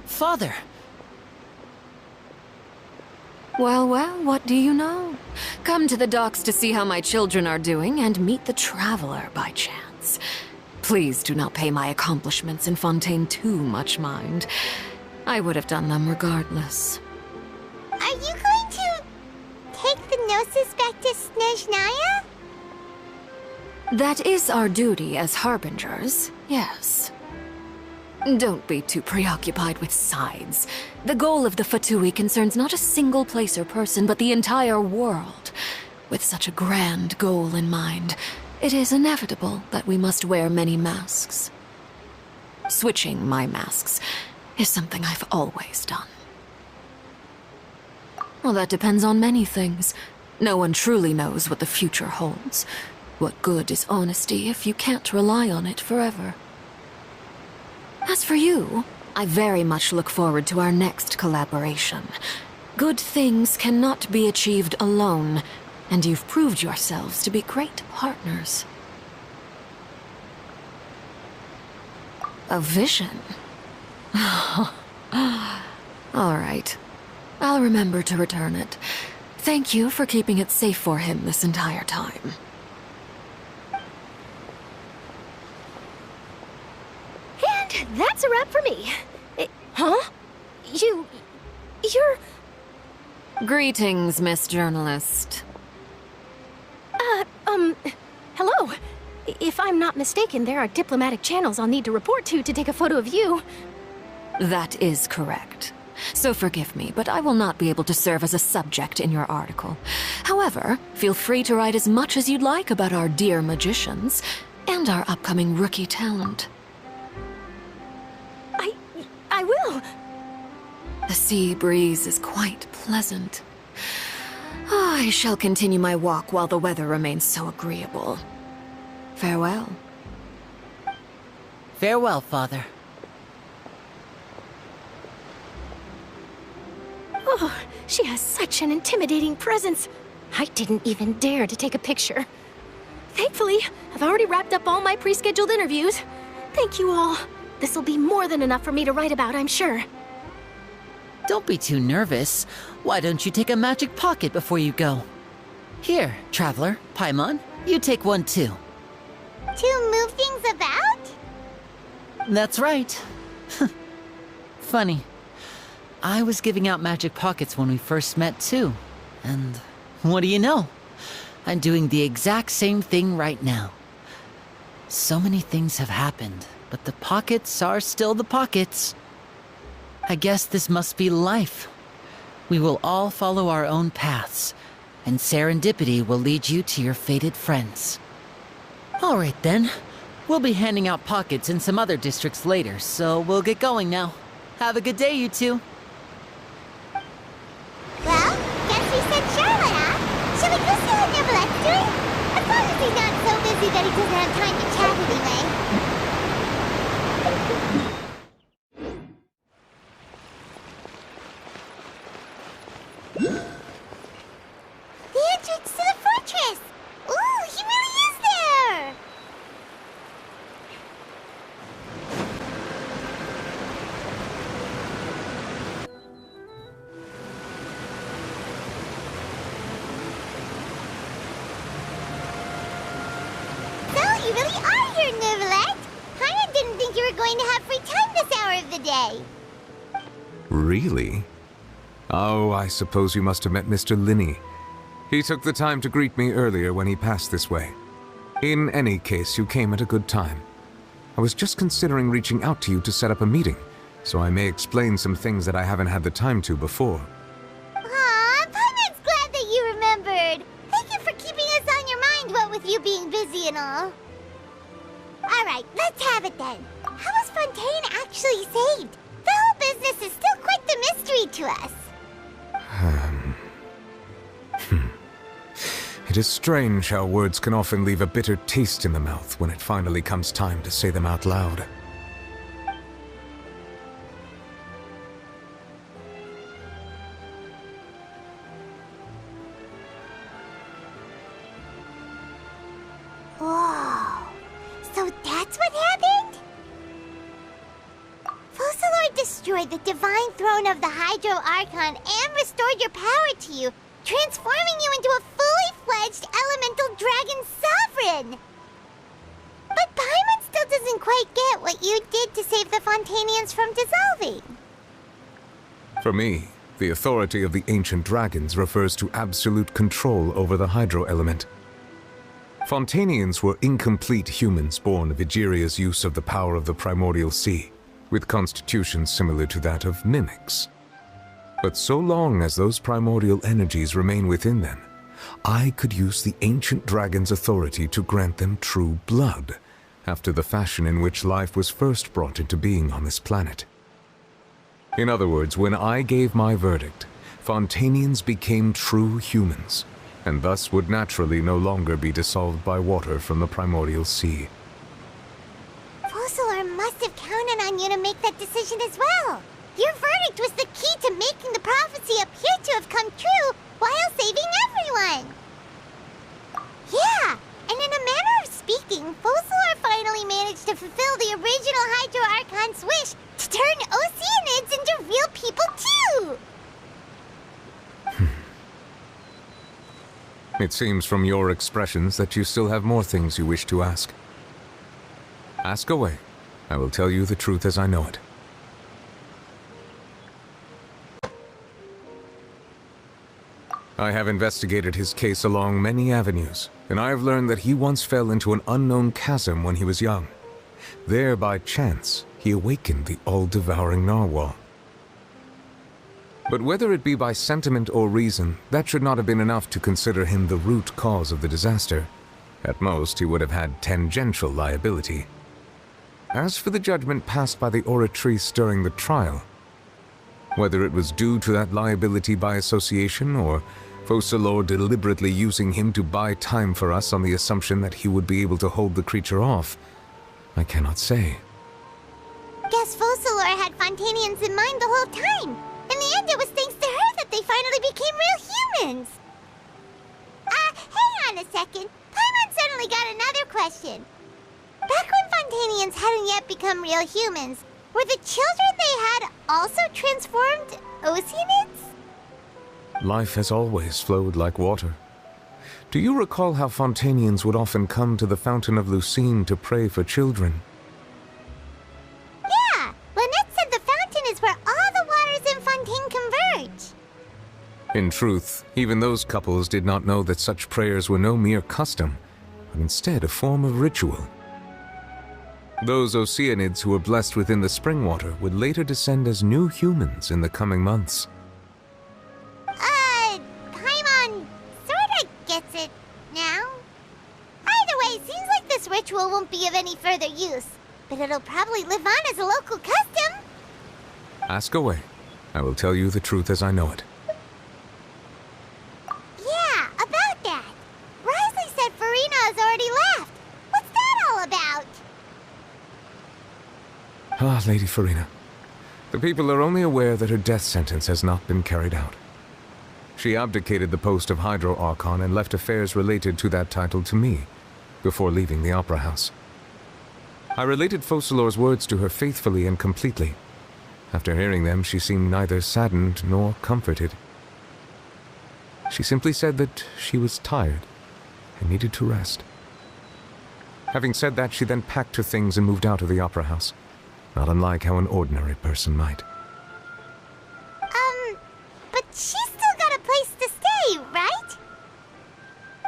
Father! Well, what do you know? Come to the docks to see how my children are doing and meet the Traveler by chance. Please do not pay my accomplishments in Fontaine too much mind. I would have done them regardless. Are you going to take the gnosis back to Snezhnaya? That is our duty as harbingers, yes. Don't be too preoccupied with sides. The goal of the Fatui concerns not a single place or person, but the entire world. With such a grand goal in mind, it is inevitable that we must wear many masks. Switching my masks is something I've always done. Well, that depends on many things. No one truly knows what the future holds. What good is honesty if you can't rely on it forever? As for you, I very much look forward to our next collaboration. Good things cannot be achieved alone, and you've proved yourselves to be great partners. A vision? All right. I'll remember to return it. Thank you for keeping it safe for him this entire time. And that's a wrap for me. Huh? You're... Greetings, Miss Journalist. Hello. If I'm not mistaken, there are diplomatic channels I'll need to report to take a photo of you. That is correct. So forgive me, but I will not be able to serve as a subject in your article. However, feel free to write as much as you'd like about our dear magicians and our upcoming rookie talent. I will. The sea breeze is quite pleasant. I shall continue my walk while the weather remains so agreeable. Farewell. Farewell, Father. Oh, she has such an intimidating presence. I didn't even dare to take a picture. Thankfully, I've already wrapped up all my pre-scheduled interviews. Thank you all. This'll be more than enough for me to write about, I'm sure. Don't be too nervous. Why don't you take a magic pocket before you go? Here, Traveler, Paimon, you take one too. To move things about? That's right. Funny. I was giving out magic pockets when we first met too. And what do you know? I'm doing the exact same thing right now. So many things have happened, but the pockets are still the pockets. I guess this must be life. We will all follow our own paths, and serendipity will lead you to your fated friends. All right then. We'll be handing out pockets in some other districts later, so we'll get going now. Have a good day, you two. Well, guess we said Charlotte, huh? Shall we go see what Nicolette's doing? As long as he's not so busy that he doesn't have time to chat anyway. The entrance to the fortress! Ooh, he really is there! So, you really are here, Nicolette! Paimon didn't think you were going to have free time this hour of the day. Really? Oh, I suppose you must have met Mr. Linney. He took the time to greet me earlier when he passed this way. In any case, you came at a good time. I was just considering reaching out to you to set up a meeting, so I may explain some things that I haven't had the time to before. Aw, Paimon's glad that you remembered. Thank you for keeping us on your mind, what with you being busy and all. Alright, let's have it then. How was Fontaine actually saved? The whole business is still quite the mystery to us. It is strange how words can often leave a bitter taste in the mouth when it finally comes time to say them out loud. Whoa. So that's what happened? Focalor destroyed the divine throne of the Hydro Archon and restored your power to you, transforming you into a fully-fledged elemental dragon sovereign! But Paimon still doesn't quite get what you did to save the Fontanians from dissolving. For me, the authority of the ancient dragons refers to absolute control over the hydro element. Fontanians were incomplete humans born of Egeria's use of the power of the primordial sea, with constitutions similar to that of mimics. But so long as those primordial energies remain within them, I could use the ancient dragon's authority to grant them true blood, after the fashion in which life was first brought into being on this planet. In other words, when I gave my verdict, Fontanians became true humans, and thus would naturally no longer be dissolved by water from the primordial sea. Focalor must have counted on you to make that decision as well. Your verdict was the key to making the prophecy appear to have come true while saving everyone. Yeah, and in a manner of speaking, Focalor finally managed to fulfill the original Hydro Archon's wish to turn Oceanids into real people too! It seems from your expressions that you still have more things you wish to ask. Ask away. I will tell you the truth as I know it. I have investigated his case along many avenues, and I have learned that he once fell into an unknown chasm when he was young. There, by chance, he awakened the all-devouring narwhal. But whether it be by sentiment or reason, that should not have been enough to consider him the root cause of the disaster. At most, he would have had tangential liability. As for the judgment passed by the Oratrice during the trial, whether it was due to that liability by association, or Focalor deliberately using him to buy time for us on the assumption that he would be able to hold the creature off, I cannot say. Guess Focalor had Fontanians in mind the whole time. In the end, it was thanks to her that they finally became real humans. Hang on a second. Paimon suddenly got another question. Back when Fontanians hadn't yet become real humans, were the children they had also transformed Oceanids? Life has always flowed like water. Do you recall how Fontanians would often come to the Fountain of Lucine to pray for children? Yeah, Lynette said the fountain is where all the waters in Fontaine converge. In truth, even those couples did not know that such prayers were no mere custom, but instead a form of ritual. Those Oceanids who were blessed within the spring water would later descend as new humans in the coming months. Paimon sorta gets it now. Either way, seems like this ritual won't be of any further use, but it'll probably live on as a local custom. Ask away. I will tell you the truth as I know it. Yeah, about that. Risley said Farina has already left. What's that all about? Ah, Lady Farina. The people are only aware that her death sentence has not been carried out. She abdicated the post of Hydro Archon and left affairs related to that title to me, before leaving the Opera House. I related Focalor's words to her faithfully and completely. After hearing them, she seemed neither saddened nor comforted. She simply said that she was tired and needed to rest. Having said that, she then packed her things and moved out of the Opera House, not unlike how an ordinary person might. But she's still got a place to stay, right?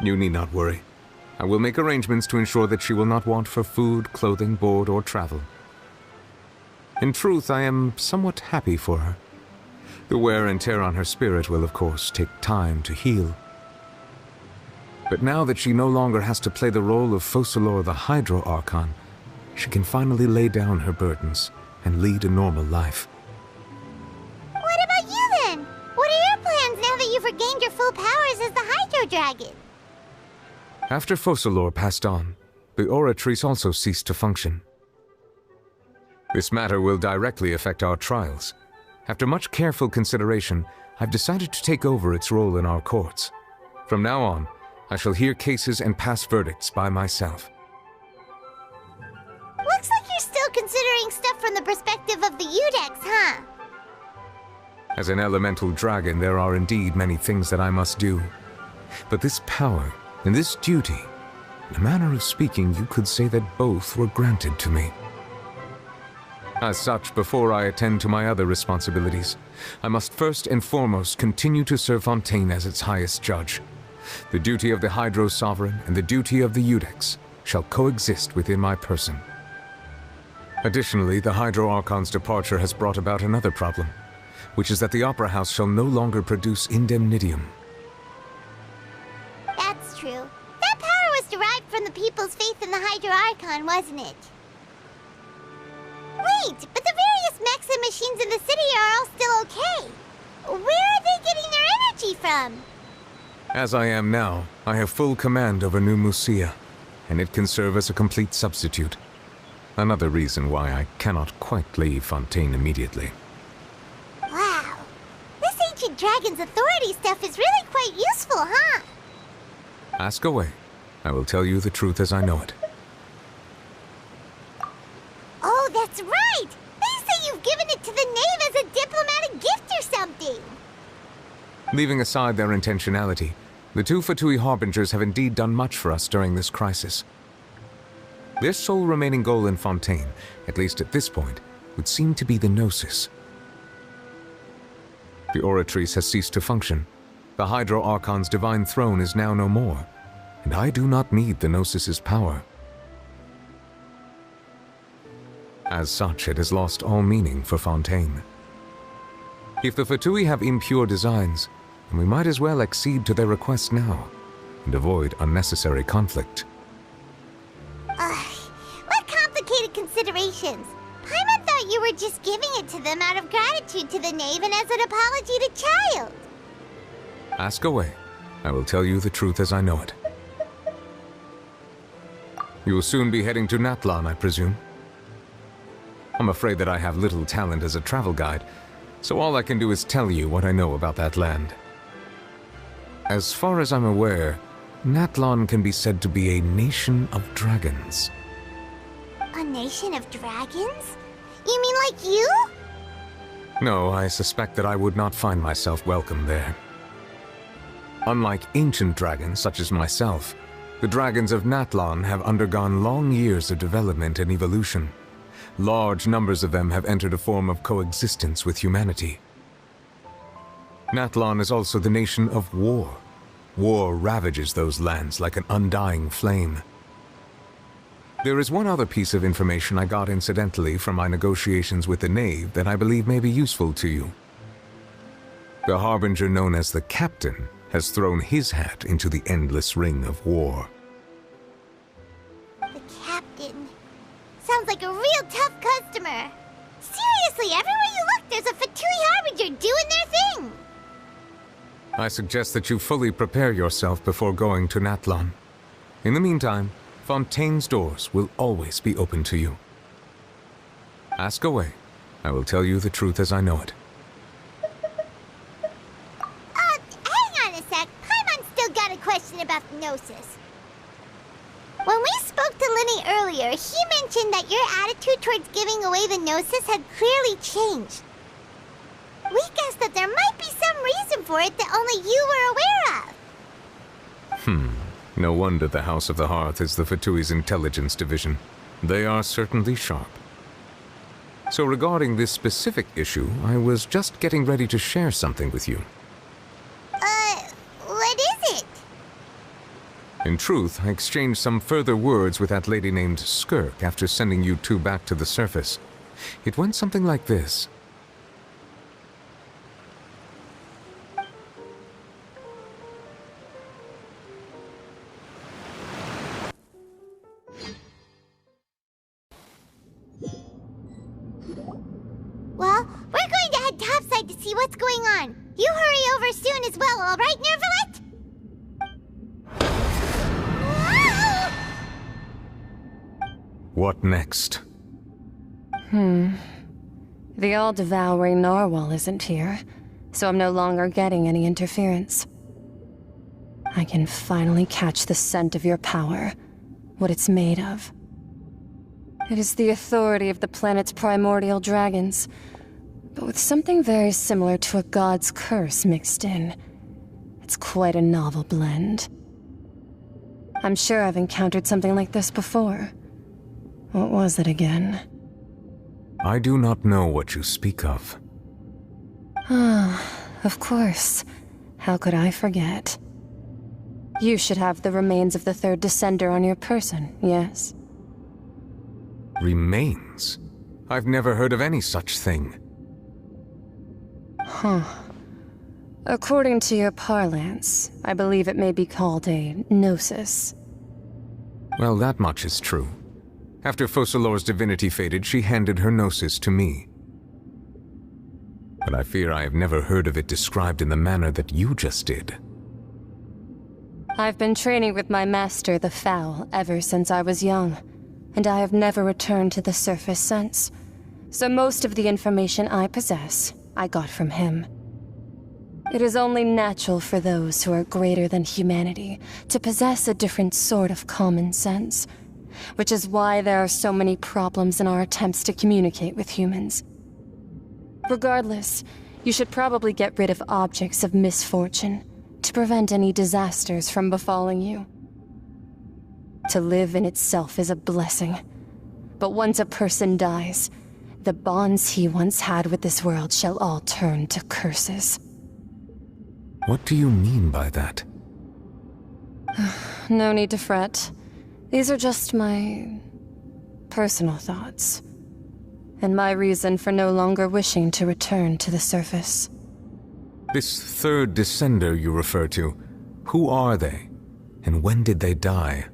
You need not worry. I will make arrangements to ensure that she will not want for food, clothing, board, or travel. In truth, I am somewhat happy for her. The wear and tear on her spirit will, of course, take time to heal. But now that she no longer has to play the role of Focalor the Hydro Archon, she can finally lay down her burdens and lead a normal life. What about you then? What are your plans now that you've regained your full powers as the Hydro Dragon? After Focalor passed on, the Oratrice also ceased to function. This matter will directly affect our trials. After much careful consideration, I've decided to take over its role in our courts. From now on, I shall hear cases and pass verdicts by myself. Looks like you're still considering stuff from the perspective of the Udex, huh? As an elemental dragon, there are indeed many things that I must do. But this power and this duty, in a manner of speaking, you could say that both were granted to me. As such, before I attend to my other responsibilities, I must first and foremost continue to serve Fontaine as its highest judge. The duty of the Hydro Sovereign and the duty of the Udex shall coexist within my person. Additionally, the Hydro Archon's departure has brought about another problem, which is that the Opera House shall no longer produce indemnitium. That's true. That power was derived from the people's faith in the Hydro Archon, wasn't it? Wait, but the various mechs and machines in the city are all still okay. Where are they getting their energy from? As I am now, I have full command over New Musia, and it can serve as a complete substitute. Another reason why I cannot quite leave Fontaine immediately. Wow. This ancient dragon's authority stuff is really quite useful, huh? Ask away. I will tell you the truth as I know it. Oh, that's right! They say you've given it to the knave as a diplomatic gift or something! Leaving aside their intentionality, the two Fatui Harbingers have indeed done much for us during this crisis. Their sole remaining goal in Fontaine, at least at this point, would seem to be the Gnosis. The Oratrice has ceased to function. The Hydro Archon's divine throne is now no more, and I do not need the Gnosis's power. As such, it has lost all meaning for Fontaine. If the Fatui have impure designs, then we might as well accede to their request now, and avoid unnecessary conflict. What complicated considerations! Paimon thought you were just giving it to them out of gratitude to the knave and as an apology to Child. Ask away. I will tell you the truth as I know it. You will soon be heading to Natlan, I presume? I'm afraid that I have little talent as a travel guide, So all I can do is tell you what I know about that land. As far as I'm aware, Natlan can be said to be a nation of dragons. A nation of dragons? You mean like you? No, I suspect that I would not find myself welcome there. Unlike ancient dragons such as myself, the dragons of Natlan have undergone long years of development and evolution. Large numbers of them have entered a form of coexistence with humanity. Natlan is also the nation of war. War ravages those lands like an undying flame. There is one other piece of information I got incidentally from my negotiations with the Knave that I believe may be useful to you. The Harbinger known as the Captain has thrown his hat into the endless ring of war. The Captain. Sounds like a real tough customer. Seriously, everywhere you look, there's a Fatui Harbinger doing their thing. I suggest that you fully prepare yourself before going to Natlan. In the meantime, Fontaine's doors will always be open to you. Ask away. I will tell you the truth as I know it. Hang on a sec. Paimon's still got a question about the Gnosis. When we spoke to Linny earlier, he mentioned that your attitude towards giving away the Gnosis had clearly changed. We guessed that there might be some reason for it that only you were aware of. No wonder the House of the Hearth is the Fatui's intelligence division. They are certainly sharp. So regarding this specific issue, I was just getting ready to share something with you. What is it? In truth, I exchanged some further words with that lady named Skirk after sending you two back to the surface. It went something like this. Well, we're going to head topside to see what's going on. You hurry over soon as well, all right, Nervalet? What next? The all-devouring narwhal isn't here, so I'm no longer getting any interference. I can finally catch the scent of your power, what it's made of. It is the authority of the planet's primordial dragons, but with something very similar to a god's curse mixed in. It's quite a novel blend. I'm sure I've encountered something like this before. What was it again? I do not know what you speak of. Of course. How could I forget? You should have the remains of the third descender on your person, yes? Remains? I've never heard of any such thing. According to your parlance, I believe it may be called a gnosis. Well, that much is true. After Focalor's divinity faded, she handed her gnosis to me. But I fear I have never heard of it described in the manner that you just did. I've been training with my master, the Foul, ever since I was young, and I have never returned to the surface since. So most of the information I possess, I got from him. It is only natural for those who are greater than humanity to possess a different sort of common sense, which is why there are so many problems in our attempts to communicate with humans. Regardless, you should probably get rid of objects of misfortune to prevent any disasters from befalling you. To live in itself is a blessing, but once a person dies, the bonds he once had with this world shall all turn to curses. What do you mean by that? No need to fret. These are just my personal thoughts, and my reason for no longer wishing to return to the surface. This third descender you refer to, who are they? And when did they die?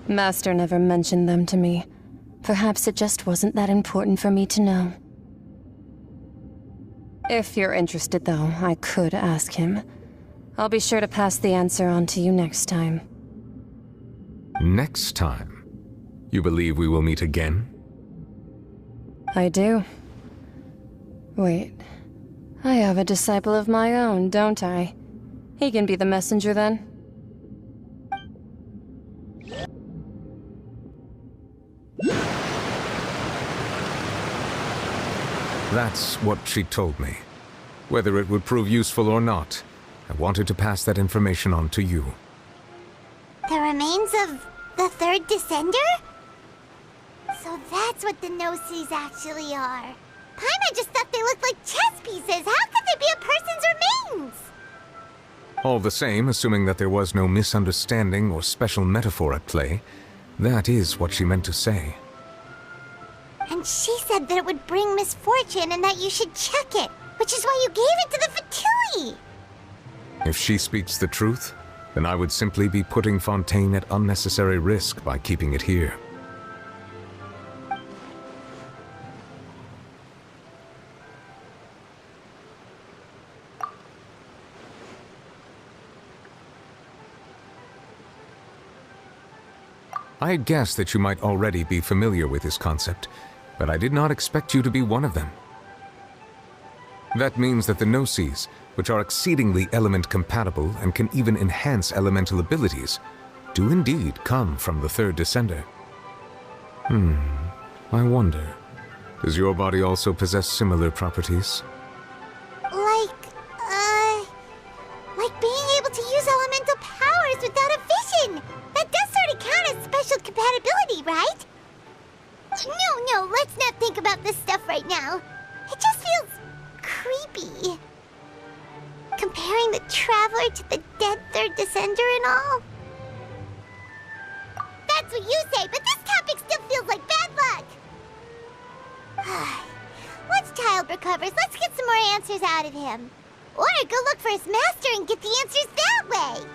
Master never mentioned them to me. Perhaps it just wasn't that important for me to know. If you're interested, though, I could ask him. I'll be sure to pass the answer on to you next time. Next time? You believe we will meet again? I do. Wait. I have a disciple of my own, don't I? He can be the messenger then. That's what she told me. Whether it would prove useful or not, I wanted to pass that information on to you. The remains of the third descender? So that's what the Gnosis actually are. Paimon just thought they looked like chess pieces. How could they be a person's remains? All the same, assuming that there was no misunderstanding or special metaphor at play, that is what she meant to say. And she said that it would bring misfortune and that you should check it, which is why you gave it to the Fatui. If she speaks the truth, then I would simply be putting Fontaine at unnecessary risk by keeping it here. I had guessed that you might already be familiar with this concept, but I did not expect you to be one of them. That means that the Gnosis, which are exceedingly element-compatible and can even enhance elemental abilities, do indeed come from the third descender. I wonder, does your body also possess similar properties? Like being able to use elemental powers without a vision! That does sort of count as special compatibility, right? No, let's not think about this stuff right now. It just feels creepy. Comparing the Traveler to the dead third descender and all. That's what you say, but this topic still feels like bad luck. Once Child recovers, let's get some more answers out of him. Or go look for his master and get the answers that way.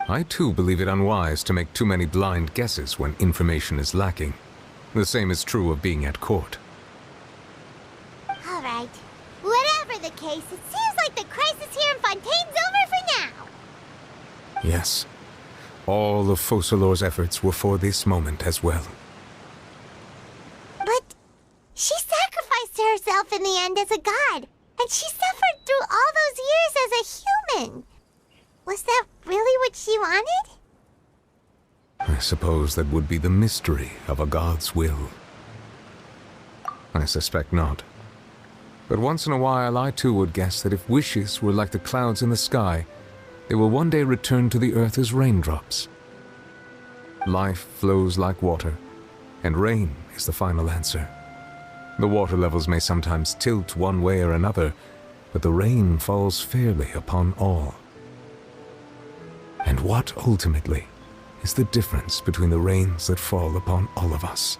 I too believe it unwise to make too many blind guesses when information is lacking. The same is true of being at court. All right. Whatever the case, it seems like the crisis here in Fontaine's over for now. Yes. All of Focalor's efforts were for this moment as well. But she sacrificed herself in the end as a god, and she suffered through all those years as a human. Was that really what she wanted? I suppose that would be the mystery of a god's will. I suspect not. But once in a while I too would guess that if wishes were like the clouds in the sky, they will one day return to the earth as raindrops. Life flows like water, and rain is the final answer. The water levels may sometimes tilt one way or another, but the rain falls fairly upon all. And what ultimately is the difference between the rains that fall upon all of us?